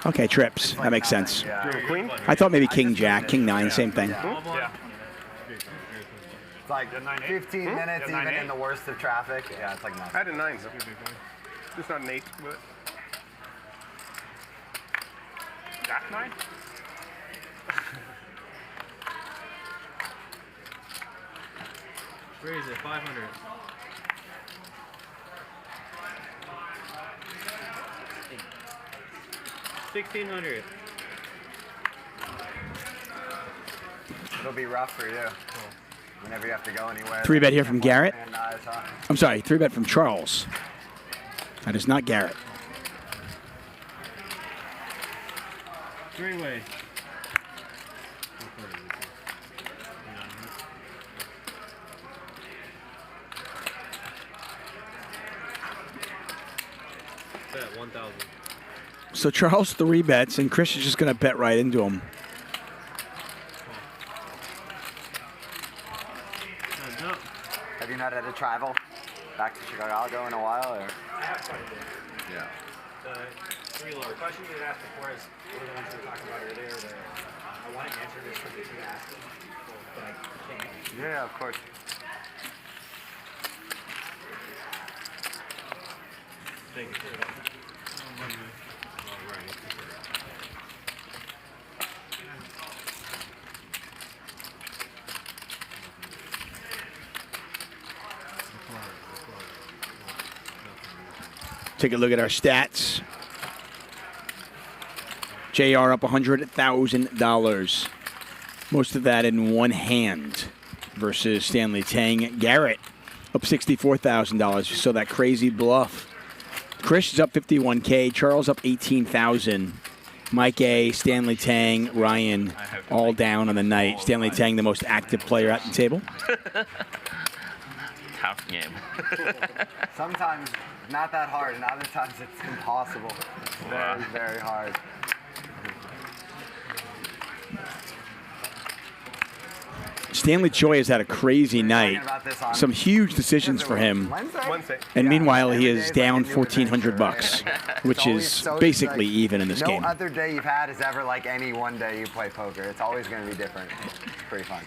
Okay, trips. That makes sense. Queen? I thought maybe King Jack, King 9, same thing. Yeah. It's like 15 minutes even in the worst of traffic. Yeah, it's like 9. I had a 9. Just not an 8. But... Jack 9? Where is it? 500. $1,600. It'll be rough for you whenever you have to go anywhere. 3-bet here from Garrett. I'm sorry, 3-bet from Charles. That is not Garrett. Three-way. Bet 1,000. So Charles 3-bets, and Krish is just going to bet right into him. Have you not had to travel back to Chicago in a while? Or? Yeah. The question you had asked before is one of the ones we were talking about earlier. I want to answer this because you asked, but I can't. Yeah, of course. Thank you. Take a look at our stats. JR up $100,000. Most of that in one hand versus Stanley Tang. Garrett up $64,000. You saw that crazy bluff. Krish is up $51K. Charles up $18,000. Mike A, Stanley Tang, Ryan, all down on the night. Stanley Tang, the most active player at the table. Tough game. Sometimes not that hard, and other times it's impossible. Very, very hard. Stanley Choi has had a crazy night. Some huge decisions for him. And meanwhile, he is down $1,400, which is basically even in this game. No other day you've had is ever like any one day you play poker. It's always going to be different. It's pretty fun.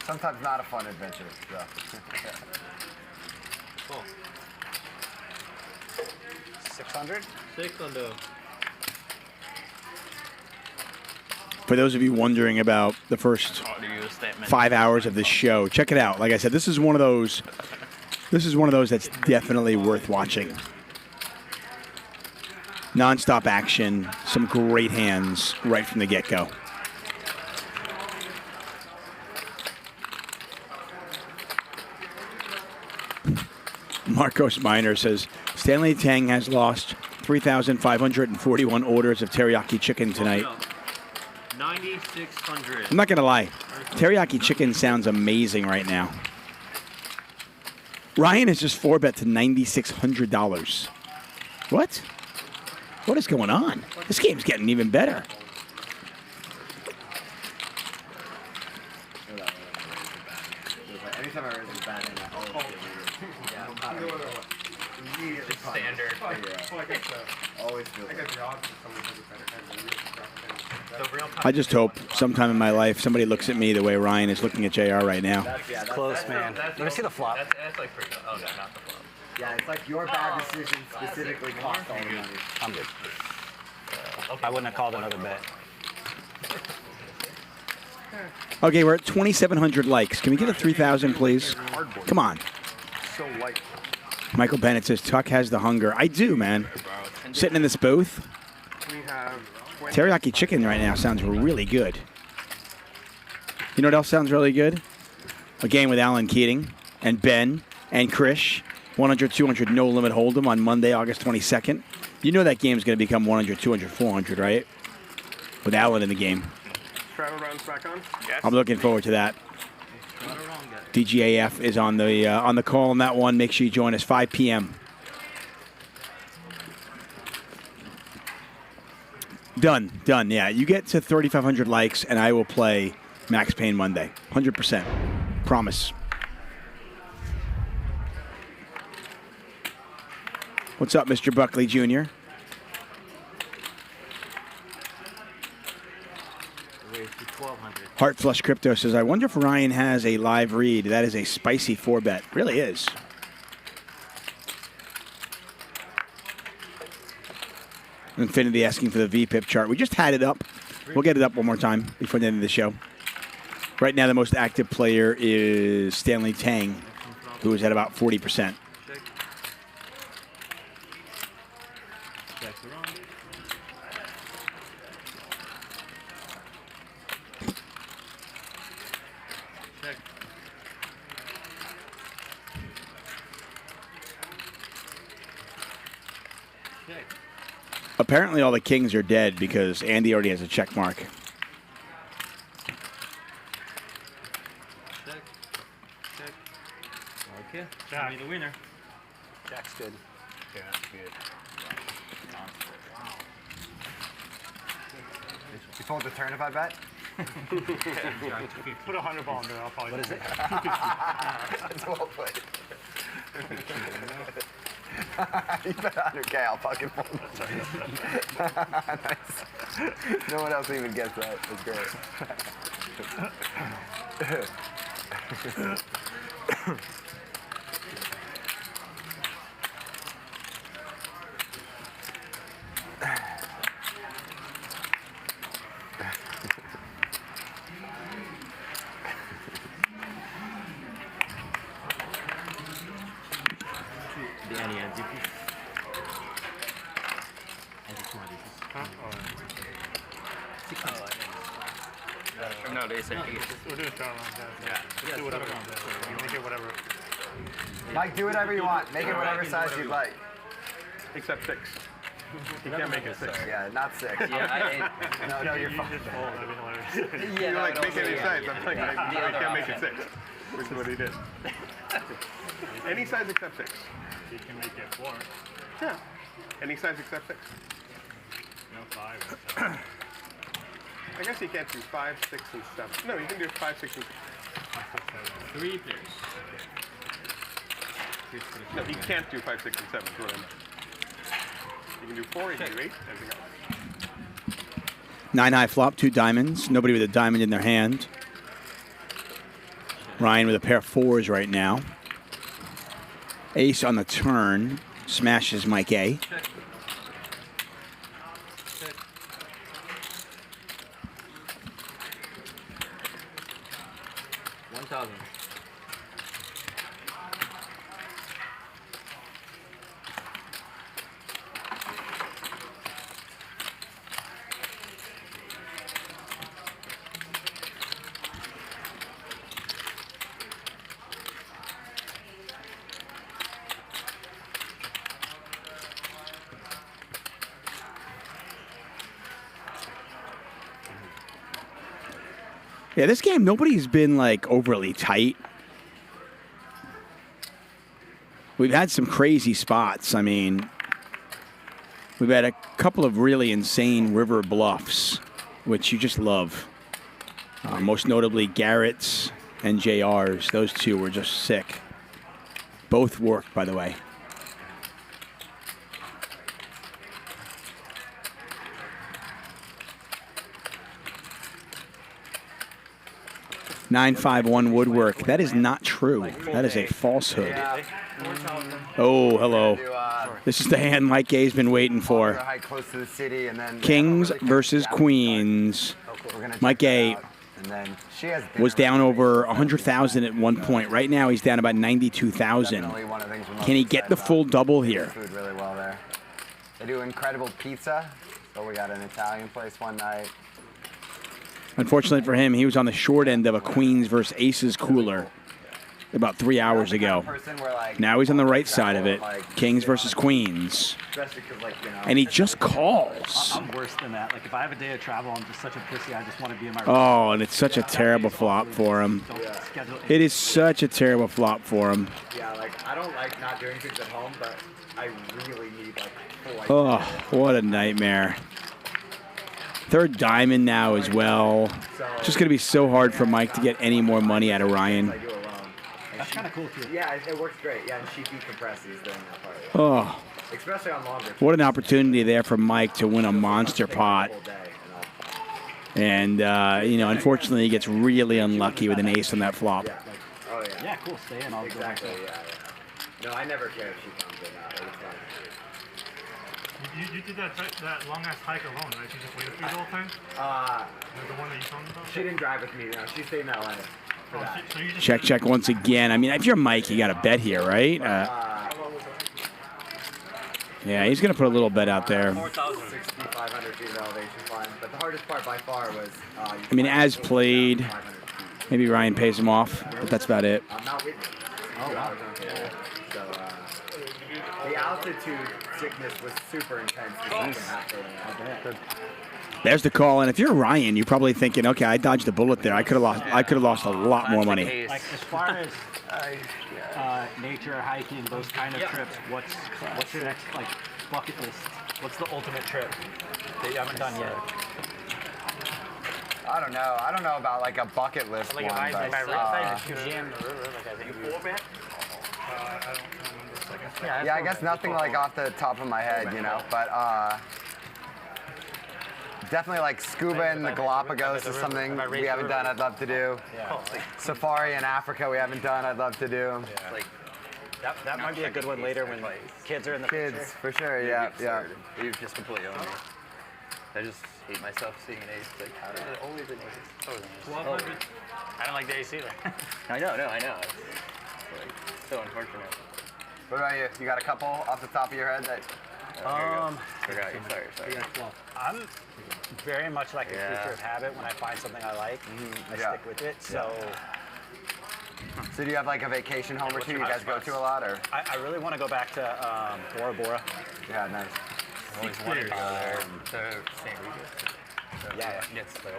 Sometimes not a fun adventure. So. Cool. 600? 600. For those of you wondering about the first 5 hours of this show, check it out. Like I said, this is one of those. This is one of those that's definitely worth watching. Non-stop action, some great hands right from the get-go. Marcos Miner says, Stanley Tang has lost 3,541 orders of teriyaki chicken tonight. 9,600. I'm not going to lie. Teriyaki chicken sounds amazing right now. Ryan is just 4-bet to $9,600. What? What is going on? This game's getting even better. Anytime I read this bad in that, Standard. Always feel I just hope sometime in my life somebody looks at me the way Ryan is looking at JR right now. That's close, man. Let me see the flop. That's like pretty good. Oh, no, not the flop. Yeah, it's like your bad decision specifically cost all the money. I'm good. I wouldn't have called another bet. Okay, we're at 2,700 likes. Can we get a 3,000, please? Come on. So light. Michael Bennett says, Tuck has the hunger. I do, man. Sitting in this booth. We have Teriyaki chicken right now sounds really good. You know what else sounds really good? A game with Alan Keating and Ben and Krish. 100, 200, no limit hold'em on Monday, August 22nd. You know that game's going to become 100, 200, 400, right? With Alan in the game. travel rounds back on. Yes. I'm looking forward to that. DGAF is on the call on that one. Make sure you join us 5 p.m. Done. Yeah, you get to 3,500 likes, and I will play Max Payne Monday. 100%. Promise. What's up, Mr. Buckley Jr.? Heart Flush Crypto says, I wonder if Ryan has a live read. That is a spicy 4-bet. Really is. Infinity asking for the VPIP chart. We just had it up. We'll get it up one more time before the end of the show. Right now, the most active player is Stanley Tang, who is at about 40%. Apparently all the kings are dead because Andy already has a check mark. Okay. Show me the winner. Jack's good. Yeah, that's good. You fold the turn if I bet? Put 100 ball in there. I'll probably. What is it? That's well played. You bet 100K, I'll fucking fold it. Nice. No one else even gets that. That's great. No, they say We'll do a shot round, guys. Yeah. Do whatever. Make it whatever. Mike, do whatever you want. Make it whatever size you'd like. Except 6. You can't make it 6. Yeah, not 6. Yeah, no, you're fine. You like make any size. I'm telling you, I can't make it 6. Which is what he did. Any size except 6. You can make it 4. Yeah. Any size except 6. No 5. I guess you can't do 5, 6, and 7. No, you can do 5, 6, and 6. 3 players. No, you can't do 5, 6, and 7. Is what I meant. You can do 4, you can do 8, everything else. 9-high flop, 2 diamonds. Nobody with a diamond in their hand. Ryan with a pair of 4s right now. Ace on the turn. Smashes Mike A. Yeah, this game, nobody's been, like, overly tight. We've had some crazy spots. I mean, we've had a couple of really insane river bluffs, which you just love. Most notably, Garrett's and JR's. Those two were just sick. Both worked, by the way. $951 woodwork. That is not true. That is a falsehood. Oh, hello. This is the hand Mike A's been waiting for. Kings versus Queens. Mike A was down over 100,000 at one point. Right now he's down about 92,000. Can he get the full double here? Food really well there. They do incredible pizza. So we got an Italian place one night. Unfortunately for him, he was on the short end of a Queens versus Aces cooler about 3 hours ago. Now he's on the right side of it. Kings versus Queens. And he just calls. I'm worse than that. Like, if I have a day of travel, I'm just such a pussy. I just want to be in my room. Oh, and it's such a terrible flop for him. It is such a terrible flop for him. Yeah, like, I don't like not doing things at home, but I really need, like, full Oh, what a nightmare. Third diamond now as well. It's just going to be so hard for Mike to get any more money out of Ryan. That's kind of cool too. Yeah, it works great. Yeah, and she decompresses during that part. Oh, Especially on longer. what an opportunity there for Mike to win a monster pot. And, you know, unfortunately, he gets really unlucky with an ace on that flop. Oh, yeah. Yeah, cool. Stay in. I'll Exactly, yeah. No, I never care if she comes in. It's fine. You did that long ass hike alone, right? You just waited for you the whole time? The one that you told me about? She didn't drive with me. No, she stayed in LA. For that. So you just Check once again. I mean, if you're Mike, you got to bet here, right? Yeah, he's going to put a little bet out there. 6,500 feet of elevation climb. But the hardest part by far was... I mean, as played, maybe Ryan pays him off, but that's about it. I'm not with me. Oh, wow. So, the altitude sickness was super intense. There's the call, and if you're Ryan, you're probably thinking, okay, I dodged a bullet there. I could have lost a lot more money. Like as far as nature, hiking, those kind of trips, what's your next like bucket list? What's the ultimate trip that you haven't done yet? I don't know. I don't know about like a bucket list Like one. if I jam the river, like I think Yeah, I guess nothing like off the top of my head, you know, but definitely like scuba in the Galapagos is something we haven't done. I'd love to do. Safari in Africa we haven't done. I'd love to do. That might be a good one later when kids are in the Kids, picture. for sure. Yeah, yeah. You've just completely owned me. I just hate myself seeing an ace. Like, how is it always an ace? Always an ace. I don't like the ace either. I know. It's like so unfortunate. What about you? You got a couple off the top of your head that? Sorry. I'm very much like a creature of habit. When I find something I like, I stick with it. So. So do you have like a vacation home or two you guys go to a lot, or? I really want to go back to Bora Bora. Yeah, nice. I always wanted to go there. San Diego. Yeah. It's the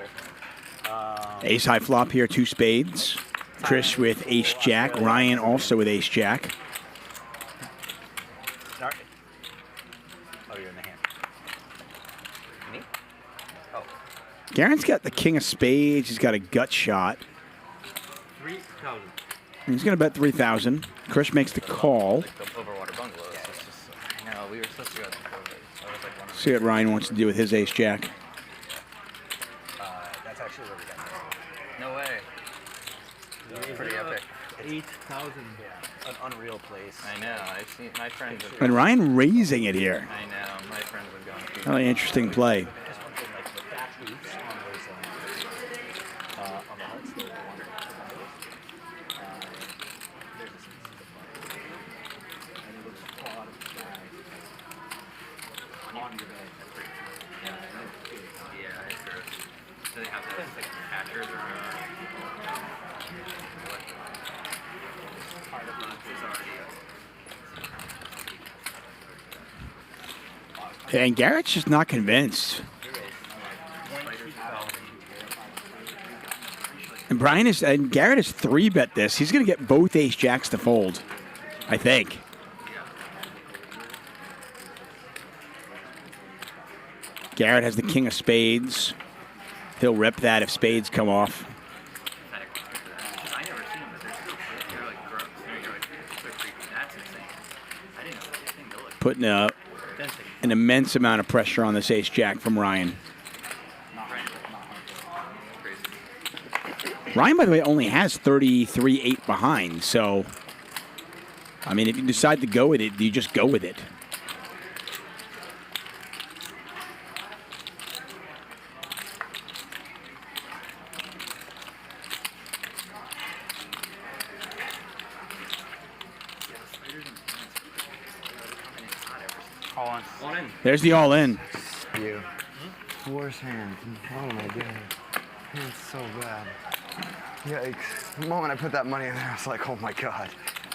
old Ace high flop here, 2 spades. Krish with ace jack. Ryan also with ace jack. Oh, you're in the hand. Me? Oh. Garrett's got the king of spades. He's got a gut shot. 3,000. He's going to bet 3,000. Krish makes the call. Like the overwater bungalows. It's just, I know, we were supposed to go to the so I was like, one of See what Ryan wants to do with his ace jack. That's actually where we got it. No way. Pretty epic. 8,000. An unreal place. I know. I've seen my friends. Have And Ryan raising it here. I know. My friends have gone. Really interesting play. Do they have those like catchers or part of already? And Garrett's just not convinced. And Garrett is 3-bet this. He's going to get both ace jacks to fold, I think. Garrett has the king of spades. He'll rip that if spades come off. Putting an immense amount of pressure on this ace jack from Ryan. Ryan, by the way, only has 33-8 behind, so I mean, if you decide to go with it, you just go with it. All in. There's the all in. You. Worst hand. Oh my god. It's so bad. Yikes. The moment I put that money in there, I was like, oh my god.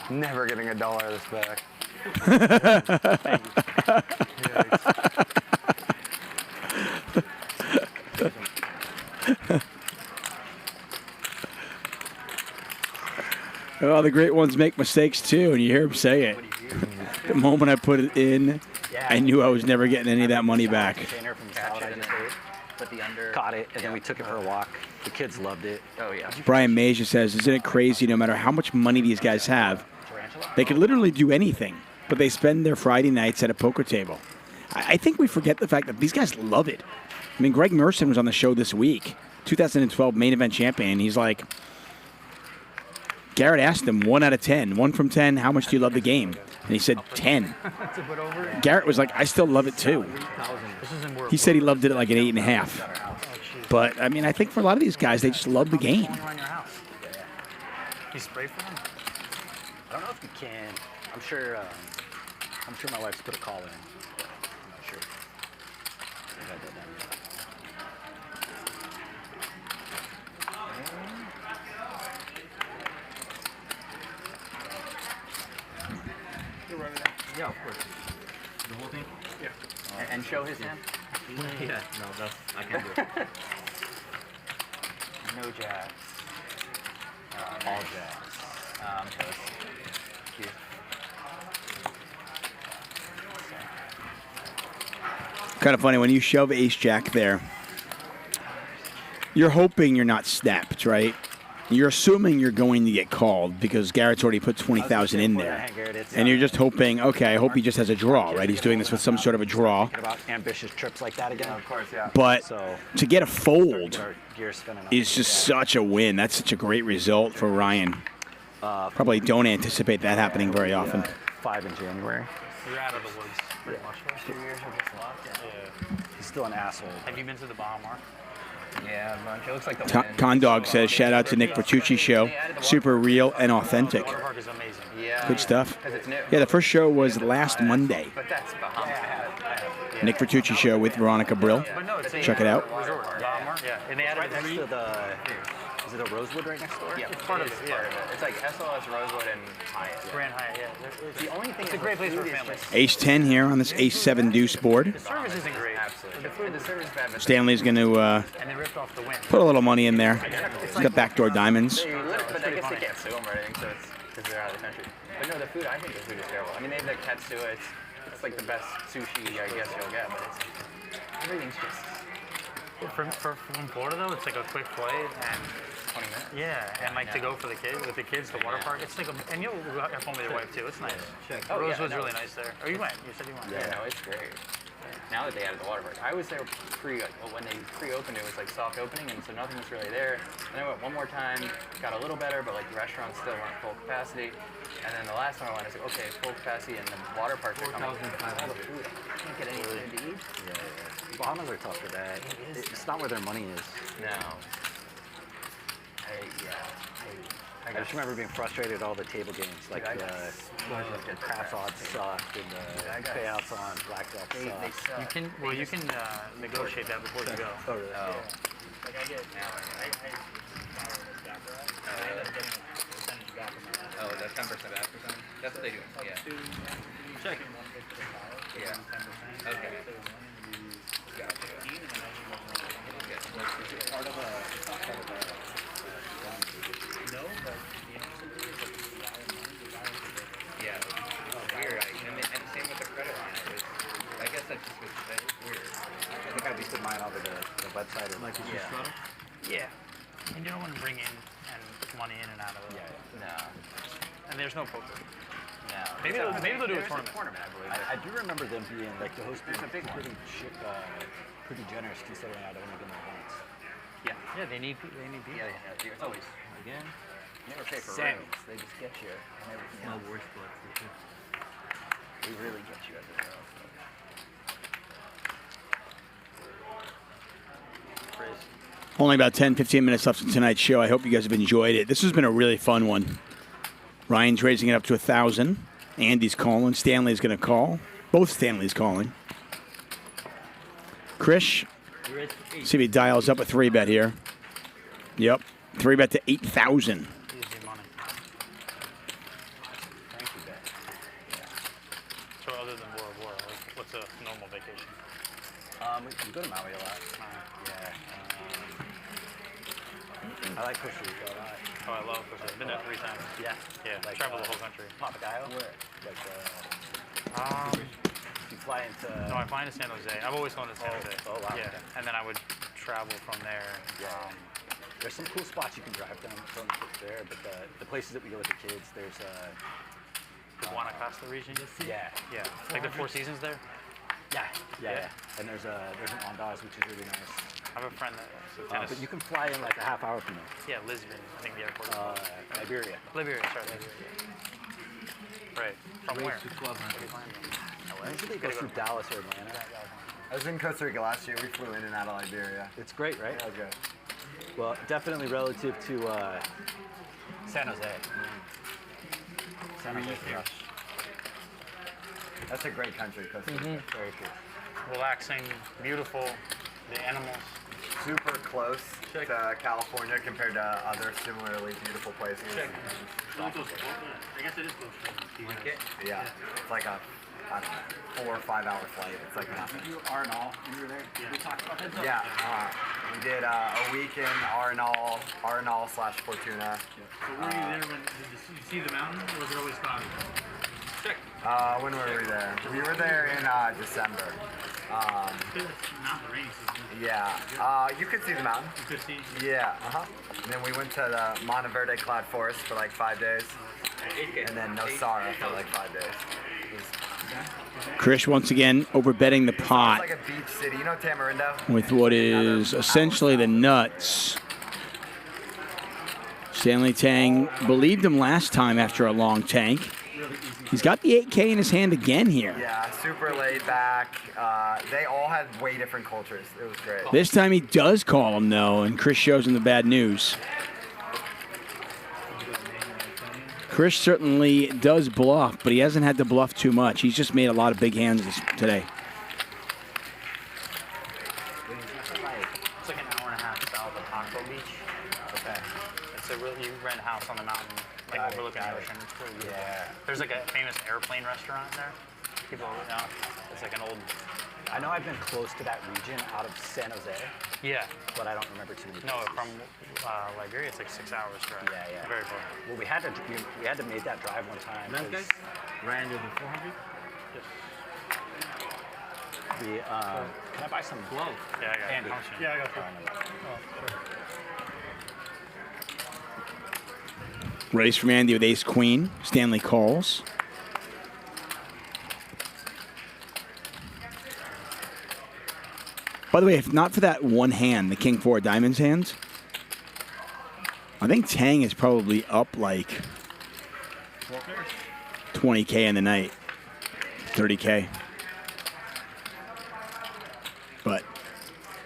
Never getting $1 of this back. Well, the great ones make mistakes too, and you hear him say it. The moment I put it in, I knew I was never getting any of that money back. Put the under. Caught it, and then we took it for a walk. The kids loved it. Oh, yeah. Brian Major says, isn't it crazy no matter how much money these guys have, they could literally do anything, but they spend their Friday nights at a poker table. I think we forget the fact that these guys love it. I mean, Greg Merson was on the show this week, 2012 main event champion. He's like, Garrett asked him 1 out of 10, 1 from 10, how much do you love the game? And he said 10. Garrett was like, I still love it too. He said he loved it at like an 8.5. But, I mean, I think for a lot of these guys, they just love the game. You spray for them? I don't know if you can. I'm sure my wife's put a call in. I'm not sure. I got that down here. Yeah, of course. The whole thing? Yeah. And show his hand? Yeah, no, that's, I can't do it. No jabs. All jabs. Toast. Cute. Kind of funny, when you shove ace-jack there, you're hoping you're not snapped, right? You're assuming you're going to get called because Garrett's already put 20,000 in there. And you're just hoping, okay, I hope he just has a draw, right? He's doing this with some sort of a draw. about ambitious trips like that again. Of course, yeah. But to get a fold is just such a win. That's such a great result for Ryan. Probably don't anticipate that happening very often. 5 in January. You're out of the woods, pretty much. 2 years of this locked. Yeah. He's still an asshole. Have you been to the Bahamas? Yeah, a bunch. It looks like the wind. Condog says, shout out to Nick Vertucci show. Super real and authentic. Water park is amazing. Yeah. Good stuff. Because it's new. Yeah, the first show was last Monday. But that's Bahamas. Nick Vertucci show with Veronica Brill. Check it out. Bahamas? Yeah. And they added right next to is it a Rosewood right next door? Yeah, it's part of it. It's part of it. It's like SLS, Rosewood, and Hyatt. Grand Hyatt, yeah. The only thing it's a great place for families. Ace 10 here on this Ace 7 deuce board. The service isn't great. Absolutely. The food, the service is bad. But Stanley's going to and they ripped off the win. put a little money in there. He's got backdoor diamonds. But I guess they can't sue them or anything, so it's because they're out of the country. But no, the food, I think the food is terrible. I mean, they have the Katsua. It's like the best sushi, I guess, you'll get, but everything's just... From Florida, though, it's like a quick flight and 20 minutes. Yeah, and like to go for the kids with the water park. It's like and you'll have fun with your wife too. It's nice. Oh, Rosewood's yeah, really nice there. Oh, you went? You said you went. Yeah, no, it's great. Now that they added the water park, I was there when they pre-opened. It was like soft opening, and so nothing was really there. And I went one more time, got a little better, but like the restaurants still weren't full capacity. And then the last time I went, I was like, okay, full capacity, and the water parks are coming. All the food, I can't get anything to eat. Yeah. Bahamas are tough for that. It's not where their money is. No. I just remember being frustrated at all the table games, like the craps odds sucked and the payouts on blackjack sucked. You can negotiate that before you go. Oh, really? Oh. Like I get Oh, the 10% back or something? That's what they do. Yeah. Check. Yeah. Okay. Gotcha. No, but yeah. Weird. And same with the credit on it. I guess that's weird. I think I just did mine over the website. Or like Yeah. And you don't want to bring in money in and out of it. Yeah. No. And there's no poker. No. Maybe they'll do a tournament. I believe. I do remember them being like the host being pretty generous considering I'd only been there once. Yeah. Yeah, they need people. Yeah, it's always again. You never pay for Same. rooms. They just get you and everything. No else. worse spots. They really get you everywhere else. Only about 10, 15 minutes left in tonight's show. I hope you guys have enjoyed it. This has been a really fun one. Ryan's raising it up to 1,000. Andy's calling. Stanley's going to call. Both Stanley's calling. Krish, see if he dials up a 3-bet here. Yep, 3-bet to 8,000. Easy money. Thank you, Ben. So other than World War, what's a normal vacation? We go to Maui a lot. Yeah. I like Costa Rica a lot. Oh, I love Costa Rica. I've been there 3 times. Yeah. Yeah, Like, travel the whole country. Papagayo? Where? Like, you fly into... No, I fly into San Jose. I've always flown to San Jose. Oh, wow. Yeah, Okay. and then I would travel from there. There's some cool spots you can drive down from there, but the places that we go with the kids, there's the Guanacaste region. Yeah. Like the Four Seasons there. Yeah. And there's an Ondas, which is really nice. I have a friend that's a tennis. But you can fly in like a half hour from there. Yeah, Lisbon. I think the airport. Liberia. Sorry, Liberia. Right. From where? Usually they go through Dallas or Atlanta. I was in Costa Rica last year. We flew in and out of Liberia. It's great, right? Yeah, it was good. Well, definitely relative to San Jose. San Jose for us. That's a great country, Costa Rica. Very cool. Relaxing, beautiful, the animals. Super close to California compared to other similarly beautiful places. I guess it is close. Yeah, it's like a 4 or 5 hour flight. It's like nothing. Did you R&L when you were there? Yeah. We talked about that. Yeah, we did a week in Arnall/Fortuna. So were you there when did you see the mountain, or was it always foggy? When were we there? We were there in December. It's not the rainy season. Yeah, you could see the mountain. You could see? Yeah, And then we went to the Monteverde Cloud Forest for like 5 days. And then Nosara for like 5 days. Krish once again overbetting the pot It's like a beach city. You know Tamarindo? with what is essentially the nuts. Stanley Tang believed him last time after a long tank. He's got the 8K in his hand again here. Yeah, super laid back. They all had way different cultures. It was great. This time he does call him, though, and Krish shows him the bad news. Krish certainly does bluff, but he hasn't had to bluff too much. He's just made a lot of big hands today. It's like an hour and a half south of Ponco Beach. Okay. It's a really, you rent a house on the mountain, like overlooking the ocean. It's really beautiful. Yeah. There's like a famous airplane restaurant there. People, it's like an old. I know I've been close to that region out of San Jose. Yeah. But I don't remember too many. No, from Liberia, it's like 6 hours drive. Yeah. Very close. Well, we had to make that drive one time. That guy ran to the 400. Can I buy some gloves? Yeah, I got Andy. Yeah, I got Race from Andy with ace queen. Stanley calls. By the way, if not for that one hand, the king 4 diamonds hand, I think Tang is probably up like 20K in the night, 30K. But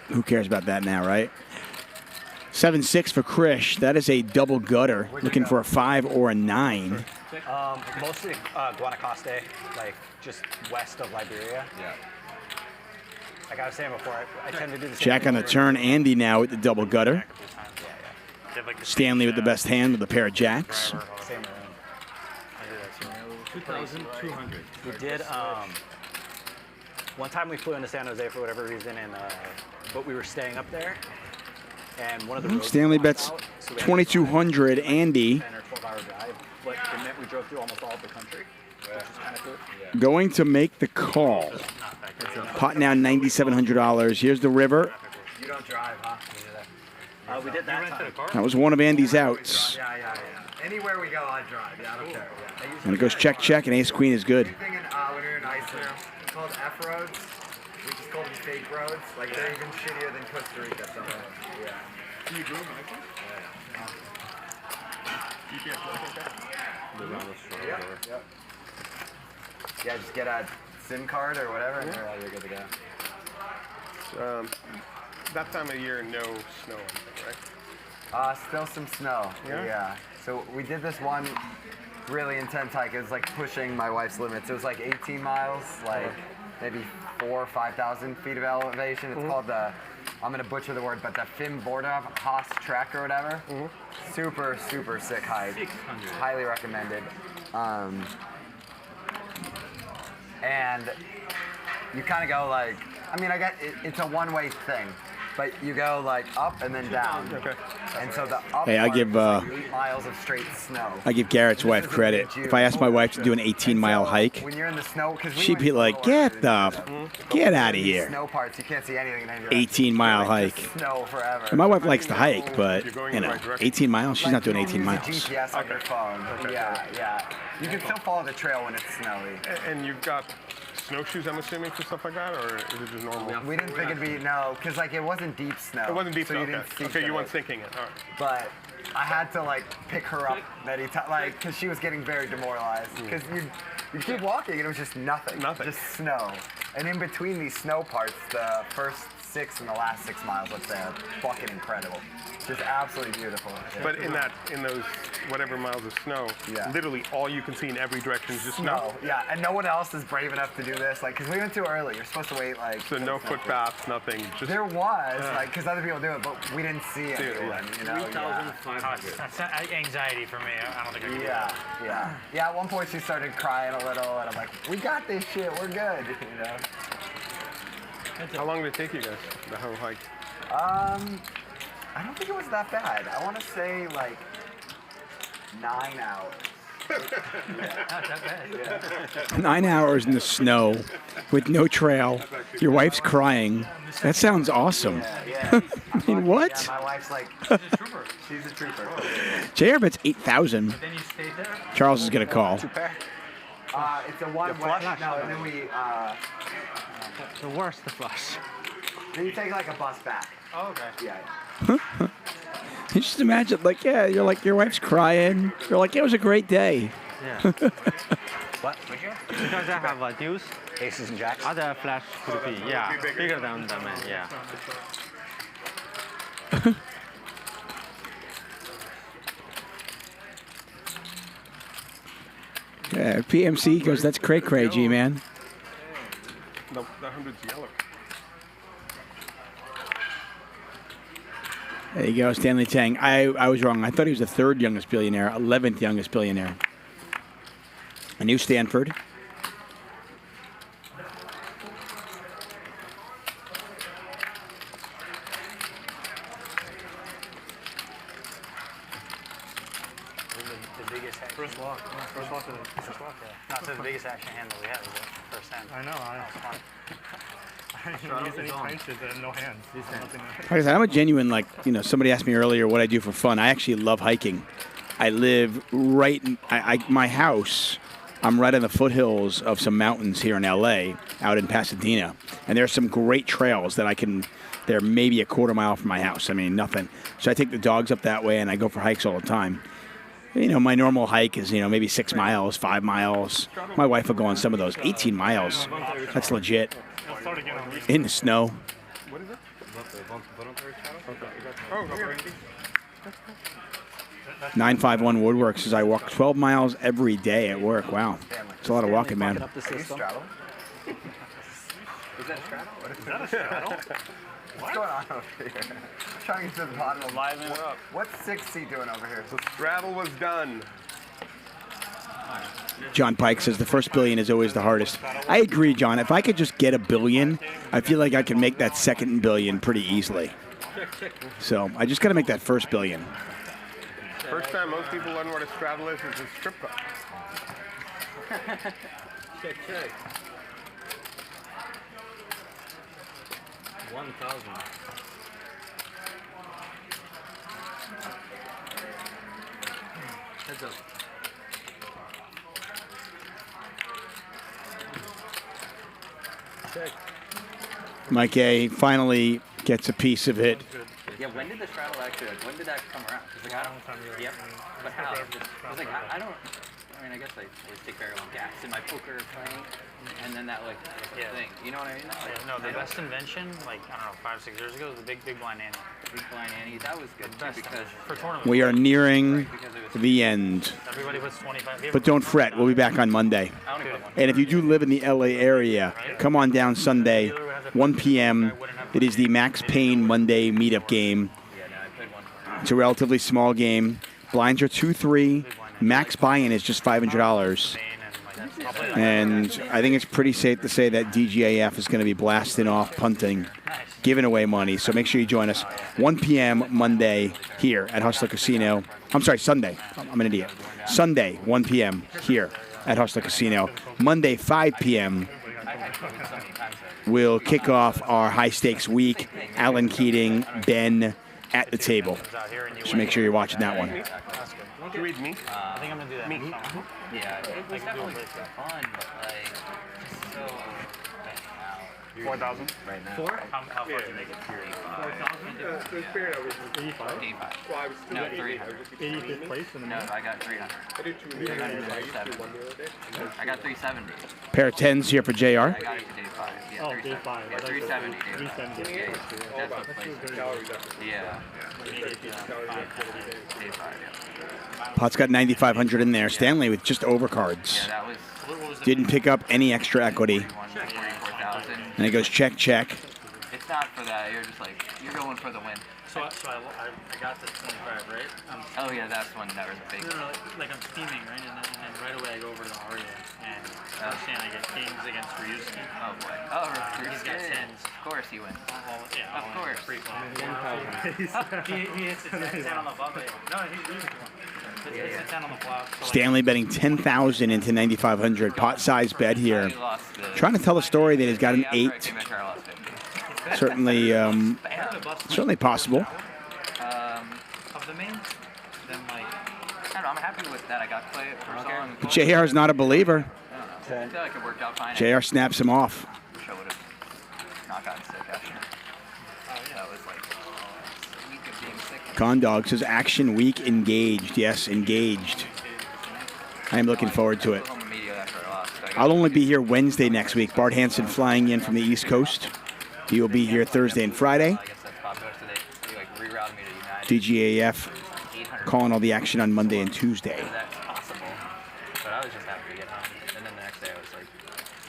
who cares about that now, right? 7-6 for Krish. That is a double gutter. Looking for a 5 or a 9. Mostly Guanacaste, like just west of Liberia. Yeah. Like I was saying before, I tend to do the same Jack thing on the over- turn. Andy now with the double gutter. Stanley with the best hand with a pair of jacks. Same room. 2,200. We did. One time we flew into San Jose for whatever reason, and but we were staying up there, and one of the roads Stanley was bets out, so we had to 2,200. Andy 10 or 12-hour drive, but it meant we drove through almost all of the country, which was kind of cool. going to make the call. Pot now $9,700. Here's the river. You don't drive, huh? We did that time. That was one of Andy's outs. Yeah. Anywhere we go, I drive. Yeah, I don't care. Yeah. And it goes check, check, and ace queen is good. Anything when we were in Iceland, it's called F roads. We just call them fake roads. Like they're even shittier than Costa Rica somewhere. Yeah. So you drove Iceland? Yeah. Yep. Yeah, just get a SIM card or whatever, and you're good to go. That time of year, no snow, right? Still some snow. Yeah. So we did this one really intense hike. It was like pushing my wife's limits. It was like 18 miles, like maybe 4,000 or 5,000 feet of elevation. It's called the, I'm gonna butcher the word, but the Fimmborderhaus trek or whatever. Super, super sick hike. Highly recommended. And you kind of go like, I mean, it's a one-way thing. but you go like up and then down. Okay. And so the up Hey, I part give, is like 8 miles of straight snow. I give Garrett's wife credit. If I asked my wife to do an 18-mile hike, When you're in the snow, because she'd be like, get out of here. Snow parts, you can't see anything. 18-mile hike. Snow forever. And my wife likes to hike, but, 18 miles? She's not doing 18 miles. GPS on your phone. Yeah. You can still follow the trail when it's snowy. And you've got snowshoes, I'm assuming, for stuff like that, or is it just normal? We didn't think it'd be, no, because like it wasn't deep snow. It wasn't deep so snow, you didn't okay. see Okay, you it. weren't thinking it, all right. But I had to like pick her up many times, like, because she was getting very demoralized. Because you keep walking and it was just nothing. Just snow. And in between these snow parts, the first 6 and the last 6 miles, let's say, are fucking incredible. Just absolutely beautiful. But in those whatever miles of snow, literally all you can see in every direction is just snow. Yeah, and no one else is brave enough to do this, like, because we went too early. You're supposed to wait, like. So no foot baths, nothing. Just there was, like, because other people do it, but we didn't see anyone, you know. 3,500. That's anxiety for me. I don't think I can do that. Yeah, at one point she started crying a little, and I'm like, we got this shit, we're good, you know. How long did it take you guys, the whole hike? I don't think it was that bad. I want to say like 9 hours. Not that bad. 9 hours in the snow with no trail. Your wife's crying. That sounds awesome. I mean, what? Yeah, my wife's like, she's a trooper. JR bets 8,000. Then you stayed there? Charles is going to call. It's a one way. No, and then we. The worst, the flush. Then you take like a bus back. Oh, okay. Yeah. You just imagine, like, you're like, your wife's crying. You're like, it was a great day. Yeah. What? Because I have deuce, aces and jacks. Other flash could be, yeah, bigger than the man, yeah. Yeah, PMC goes, that's cray, G, man. No, the 100's yellow. There you go, Stanley Tang. I was wrong. I thought he was the 3rd youngest billionaire, 11th youngest billionaire. A new Stanford. The biggest first walk. No, it's the biggest action handle we had was the first hand. I know. I didn't use any punches and no hands. Like I said, I'm a genuine, like, somebody asked me earlier what I do for fun. I actually love hiking. I live right in my house. I'm right on the foothills of some mountains here in LA, out in Pasadena. And there's some great trails that they're maybe a quarter mile from my house. I mean, nothing. So I take the dogs up that way and I go for hikes all the time. My normal hike is, maybe 6 miles, 5 miles. My wife will go on some of those 18 miles. That's legit. In the snow. What is it? Oh, 951 Woodworks says I walk 12 miles every day at work. Wow. It's a lot of walking, man. Are you straddle? Is that a straddle? Is that a straddle? What's going on over here? I'm trying to get to the bottom of liven it up. What's 6C doing over here? The straddle was done. John Pike says the first billion is always the hardest. I agree, John. If I could just get $1 billion, I feel like I can make that second billion pretty easily. So I just got to make that first billion. First time most people learn what a straddle is a strip club. Check. 1,000. Heads up. Check. Mike A finally gets a piece of it. Yeah, when did the straddle actually, when did that come around? Like, I don't, yep. But how? I was like, I don't, I mean, I guess I always take very long gaps in my poker playing, and then that, thing. You know what I mean? No, the best invention, I don't know, 5-6 years ago, was the big blind ante. Big blind ante, that was good too, because for tournaments. We are nearing the end. Everybody puts 25. But don't fret, we'll be back on Monday. And if you do live in the LA area, come on down Sunday, 1 p.m. It is the Max Payne Monday meetup game. It's a relatively small game. Blinds are 2-3. Max buy-in is just $500. And I think it's pretty safe to say that DGAF is going to be blasting off, punting, giving away money. So make sure you join us 1 p.m. Monday here at Hustler Casino. I'm sorry, Sunday. I'm an idiot. Sunday, 1 p.m. here at Hustler Casino. Monday, 5 p.m. we'll kick off our high-stakes week. Alan Keating, Ben at the table. So make sure you're watching that one. Don't you read me? I think I'm gonna do that. Me? Yeah, it's definitely fun, but like, just so. 4,000 right now. How far did you make it? 4,000? There's Barrett over 85? Well, I was still No, at 300. 85th place in the No, I got 300. I did 2 I got 370. Pair of 10s here for JR. I got it to day 5. Yeah, Oh, day 5. Yeah, 370. 370. Yeah, that's what place. Yeah. Day 5, yeah. Pot's got 9,500 in there. Stanley with just overcards. Yeah, that was. Didn't pick up any extra equity. 44,000. And it goes check, check. It's not for that. You're just like, you're going for the win. So I got the 25, right? Oh yeah, that's one that was big. No, like I'm steaming, right? And then right away I go over to the Aria and I get kings against Ryusuke. Oh boy. Oh, he's got 10s. Of course he wins. Yeah, of course. Free flop. He hits the 10 on the bubble. No, he's the 10 on the flop. So Stanley betting 10,000 into 9,500. Pot size bet here. Trying to tell the story that he's got an 8. Certainly, certainly possible. Of the main, then like, I don't know, I'm happy with that. I got play it for song. But JR's not a believer. I feel like it worked out fine. JR snaps him off. Wish I would have not gotten sick actually. That was like a week of being sick. Condog says action week engaged. Yes, engaged. I am looking forward to it. I'll only be here Wednesday next week. Bart Hansen flying in from the East Coast. He will be here Thursday and Friday. DGAF calling all the action on Monday and Tuesday. That's possible. But I was just happy to get home. And then the next day I was like,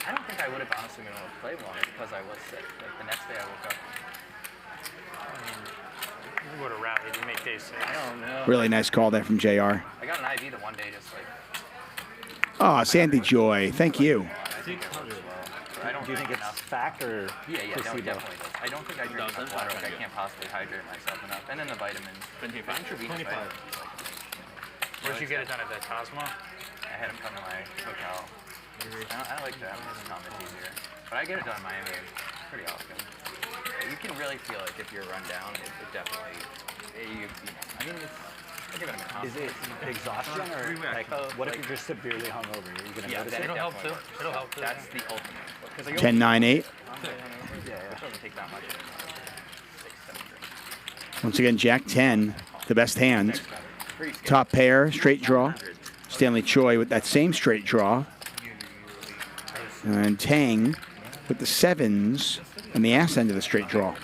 I don't think I would have honestly been able to play longer because I was sick. Like the next day I woke up. you would have rallied. You make day 6. I don't know. Really nice call there from JR. I got an IV the one day just like. Oh, Sandy Joy. Thank you. Do you think it's fact or yeah, no, placebo? it definitely does. I don't think I drink enough water. Like I can't possibly hydrate myself enough. And then the vitamins. Intravenous vitamins. Where'd you get it done at that Cosmo? I had him come to my hotel. I like to have this comment easier. But I get it done in Miami pretty often. You can really feel like if you're run down, it definitely, I mean, I give it a Is it exhaustion or like, what if you're just severely hungover? Are you going to notice it? It'll help too. It'll help too. That's the ultimate. 10, 9, 8. It doesn't take that much. 6, 7 drinks. Once again, Jack 10, the best hand. Top pair, straight draw. Stanley Choi with that same straight draw. And Tang with the 7s and the ass end of the straight draw.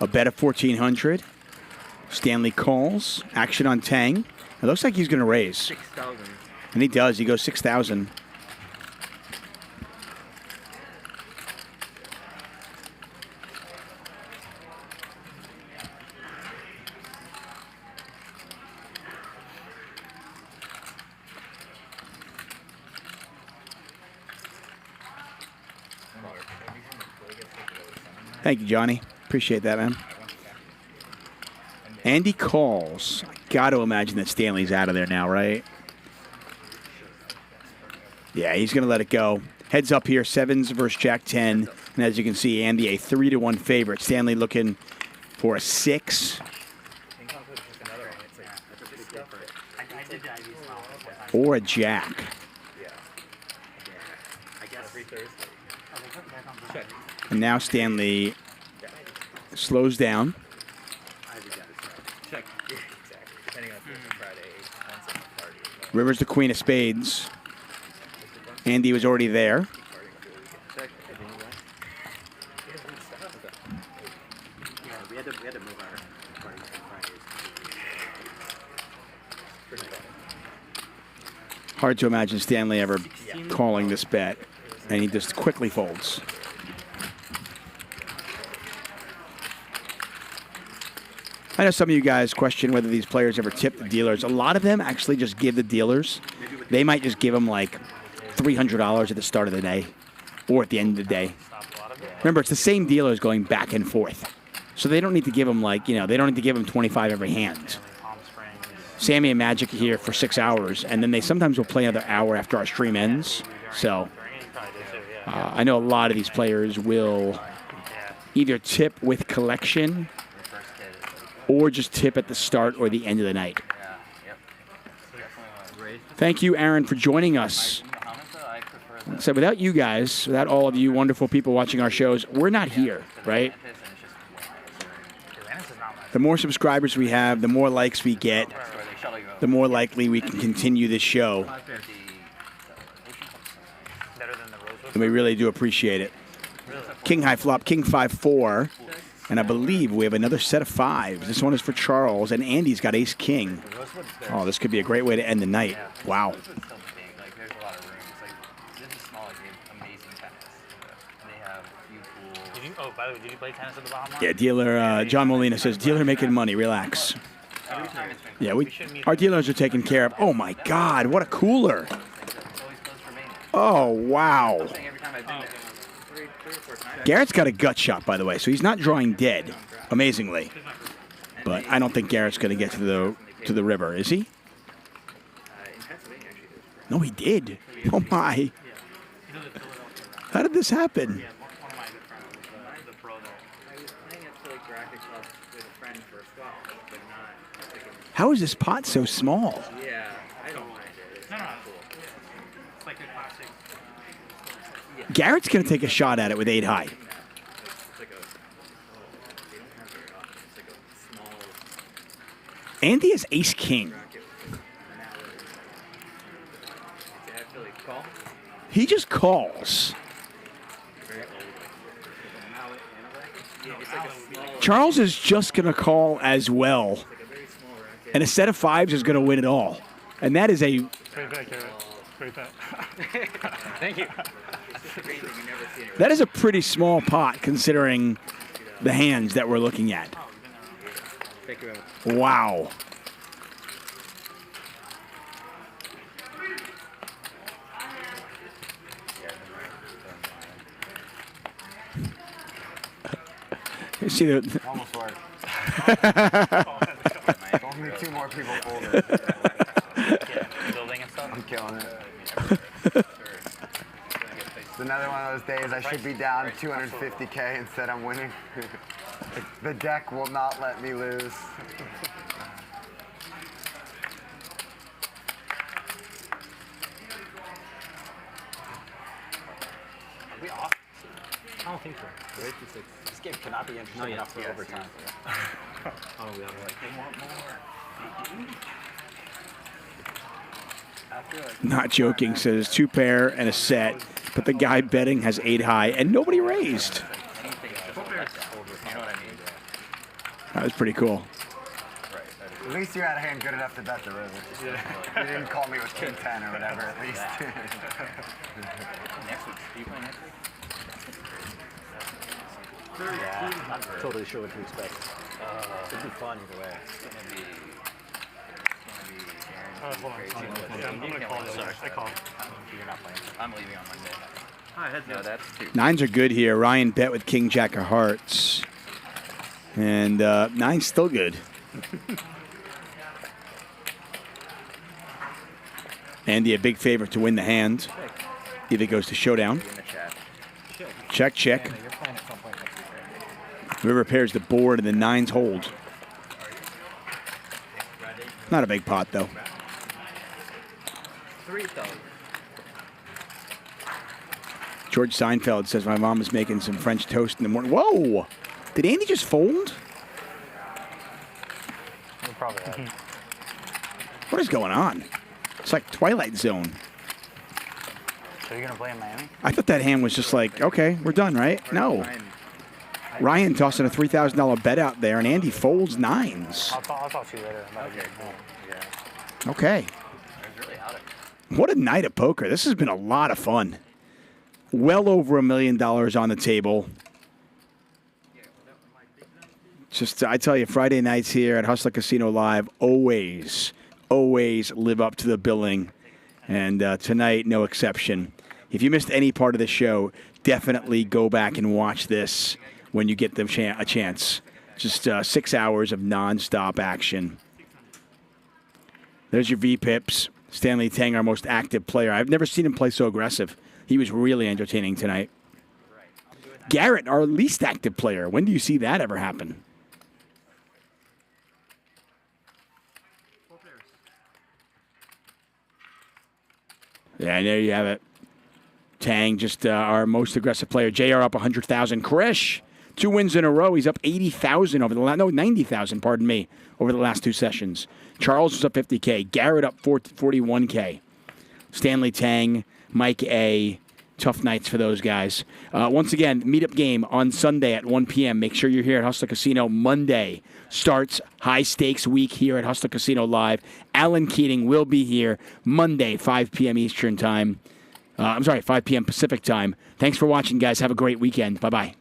A bet of 1,400. Stanley calls. Action on Tang. It looks like he's going to raise. 6,000. And he does. He goes 6,000. Thank you, Johnny. Appreciate that, man. Andy calls. Got to imagine that Stanley's out of there now, right? Yeah, he's going to let it go. Heads up here, 7s versus Jack 10. And as you can see, Andy, a 3-1 favorite. Stanley looking for a 6. Or a Jack. And now Stanley slows down. River's the queen of spades. Andy was already there. We had to move our parties to Fridays. Hard to imagine Stanley ever calling this bet. And he just quickly folds. I know some of you guys question whether these players ever tip the dealers. A lot of them actually just give the dealers. They might just give them like $300 at the start of the day or at the end of the day. Remember, it's the same dealers going back and forth. So they don't need to give them like, they don't need to give them 25 every hand. Sammy and Magic are here for 6 hours, and then they sometimes will play another hour after our stream ends. So I know a lot of these players will either tip with collection or just tip at the start or the end of the night. Thank you, Aaron, for joining us. So without you guys, without all of you wonderful people watching our shows, we're not here, right? The more subscribers we have, the more likes we get, the more likely we can continue this show. And we really do appreciate it. King high flop, King 5-4. And I believe we have another set of 5s. This one is for Charles, and Andy's got ace king. Oh, this could be a great way to end the night. Wow. Oh, by the way, did you play tennis at the bottom line? Yeah, dealer, John Molina says, dealer making money, relax. Yeah, our dealers are taken care of. Oh my God, what a cooler. Oh, wow. Garrett's got a gut shot, by the way, so he's not drawing dead, amazingly. But I don't think Garrett's going to get to the river, is he? No, he did. Oh my. How did this happen? How is this pot so small? Yeah, I don't mind it. No. It's like a classic. Garrett's going to take a shot at it with 8 high. Andy is ace king. He just calls. Charles is just going to call as well. And a set of 5s is going to win it all. And that is a... Thank you. That is a pretty small pot considering the hands that we're looking at. Wow. You see the... Almost worked. Only 2 more people folded. Building and stuff? I'm killing it. It's another one of those days I should be down 250K instead I'm winning. The deck will not let me lose. Are we off? I don't think so. This game cannot be interesting enough for overtime. Oh, we have like, they want more. Not joking, says 2 pair and a set, but the guy betting has 8 high and nobody raised. That was pretty cool. At least you had a hand good enough to bet the river. You didn't call me with King 10 or whatever, at least. Next week. Do you play next week? Yeah, I'm not totally sure what to expect. It'll be fun either way. It's gonna be hold on. Yeah, I'm gonna call this. I called. You're not playing. I'm leaving on Monday. No, that's 2. 9s are good here. Ryan bet with King Jack of Hearts. And 9's still good. Andy, a big favorite to win the hand. If it goes to showdown. Check, check. River pairs the board and the 9s hold. Not a big pot, though. 3,000. George Seinfeld says, my mom is making some French toast in the morning. Whoa! Did Andy just fold? Probably. What is going on? It's like Twilight Zone. So you're going to play in Miami? I thought that hand was just like, okay, we're done, right? No. Ryan tossing a $3,000 bet out there, and Andy folds 9s. I'll talk to you later. Okay. What a night of poker. This has been a lot of fun. Well over $1 million on the table. Just, I tell you, Friday nights here at Hustler Casino Live always live up to the billing. And tonight, no exception. If you missed any part of the show, definitely go back and watch this when you get a chance. Just 6 hours of nonstop action. There's your VPIPs. Stanley Tang, our most active player. I've never seen him play so aggressive. He was really entertaining tonight. Garrett, our least active player. When do you see that ever happen? Yeah, there you have it. Tang, just our most aggressive player. JR up 100,000. Krish, 2 wins in a row. He's up 80,000 over the last, 90,000, pardon me, over the last 2 sessions. Charles was up 50K. Garrett up 41K. Stanley Tang, Mike A. Tough nights for those guys. Once again, meetup game on Sunday at 1 p.m. Make sure you're here at Hustler Casino. Monday starts high-stakes week here at Hustler Casino Live. Alan Keating will be here Monday, 5 p.m. Eastern Time. 5 p.m. Pacific Time. Thanks for watching, guys. Have a great weekend. Bye-bye.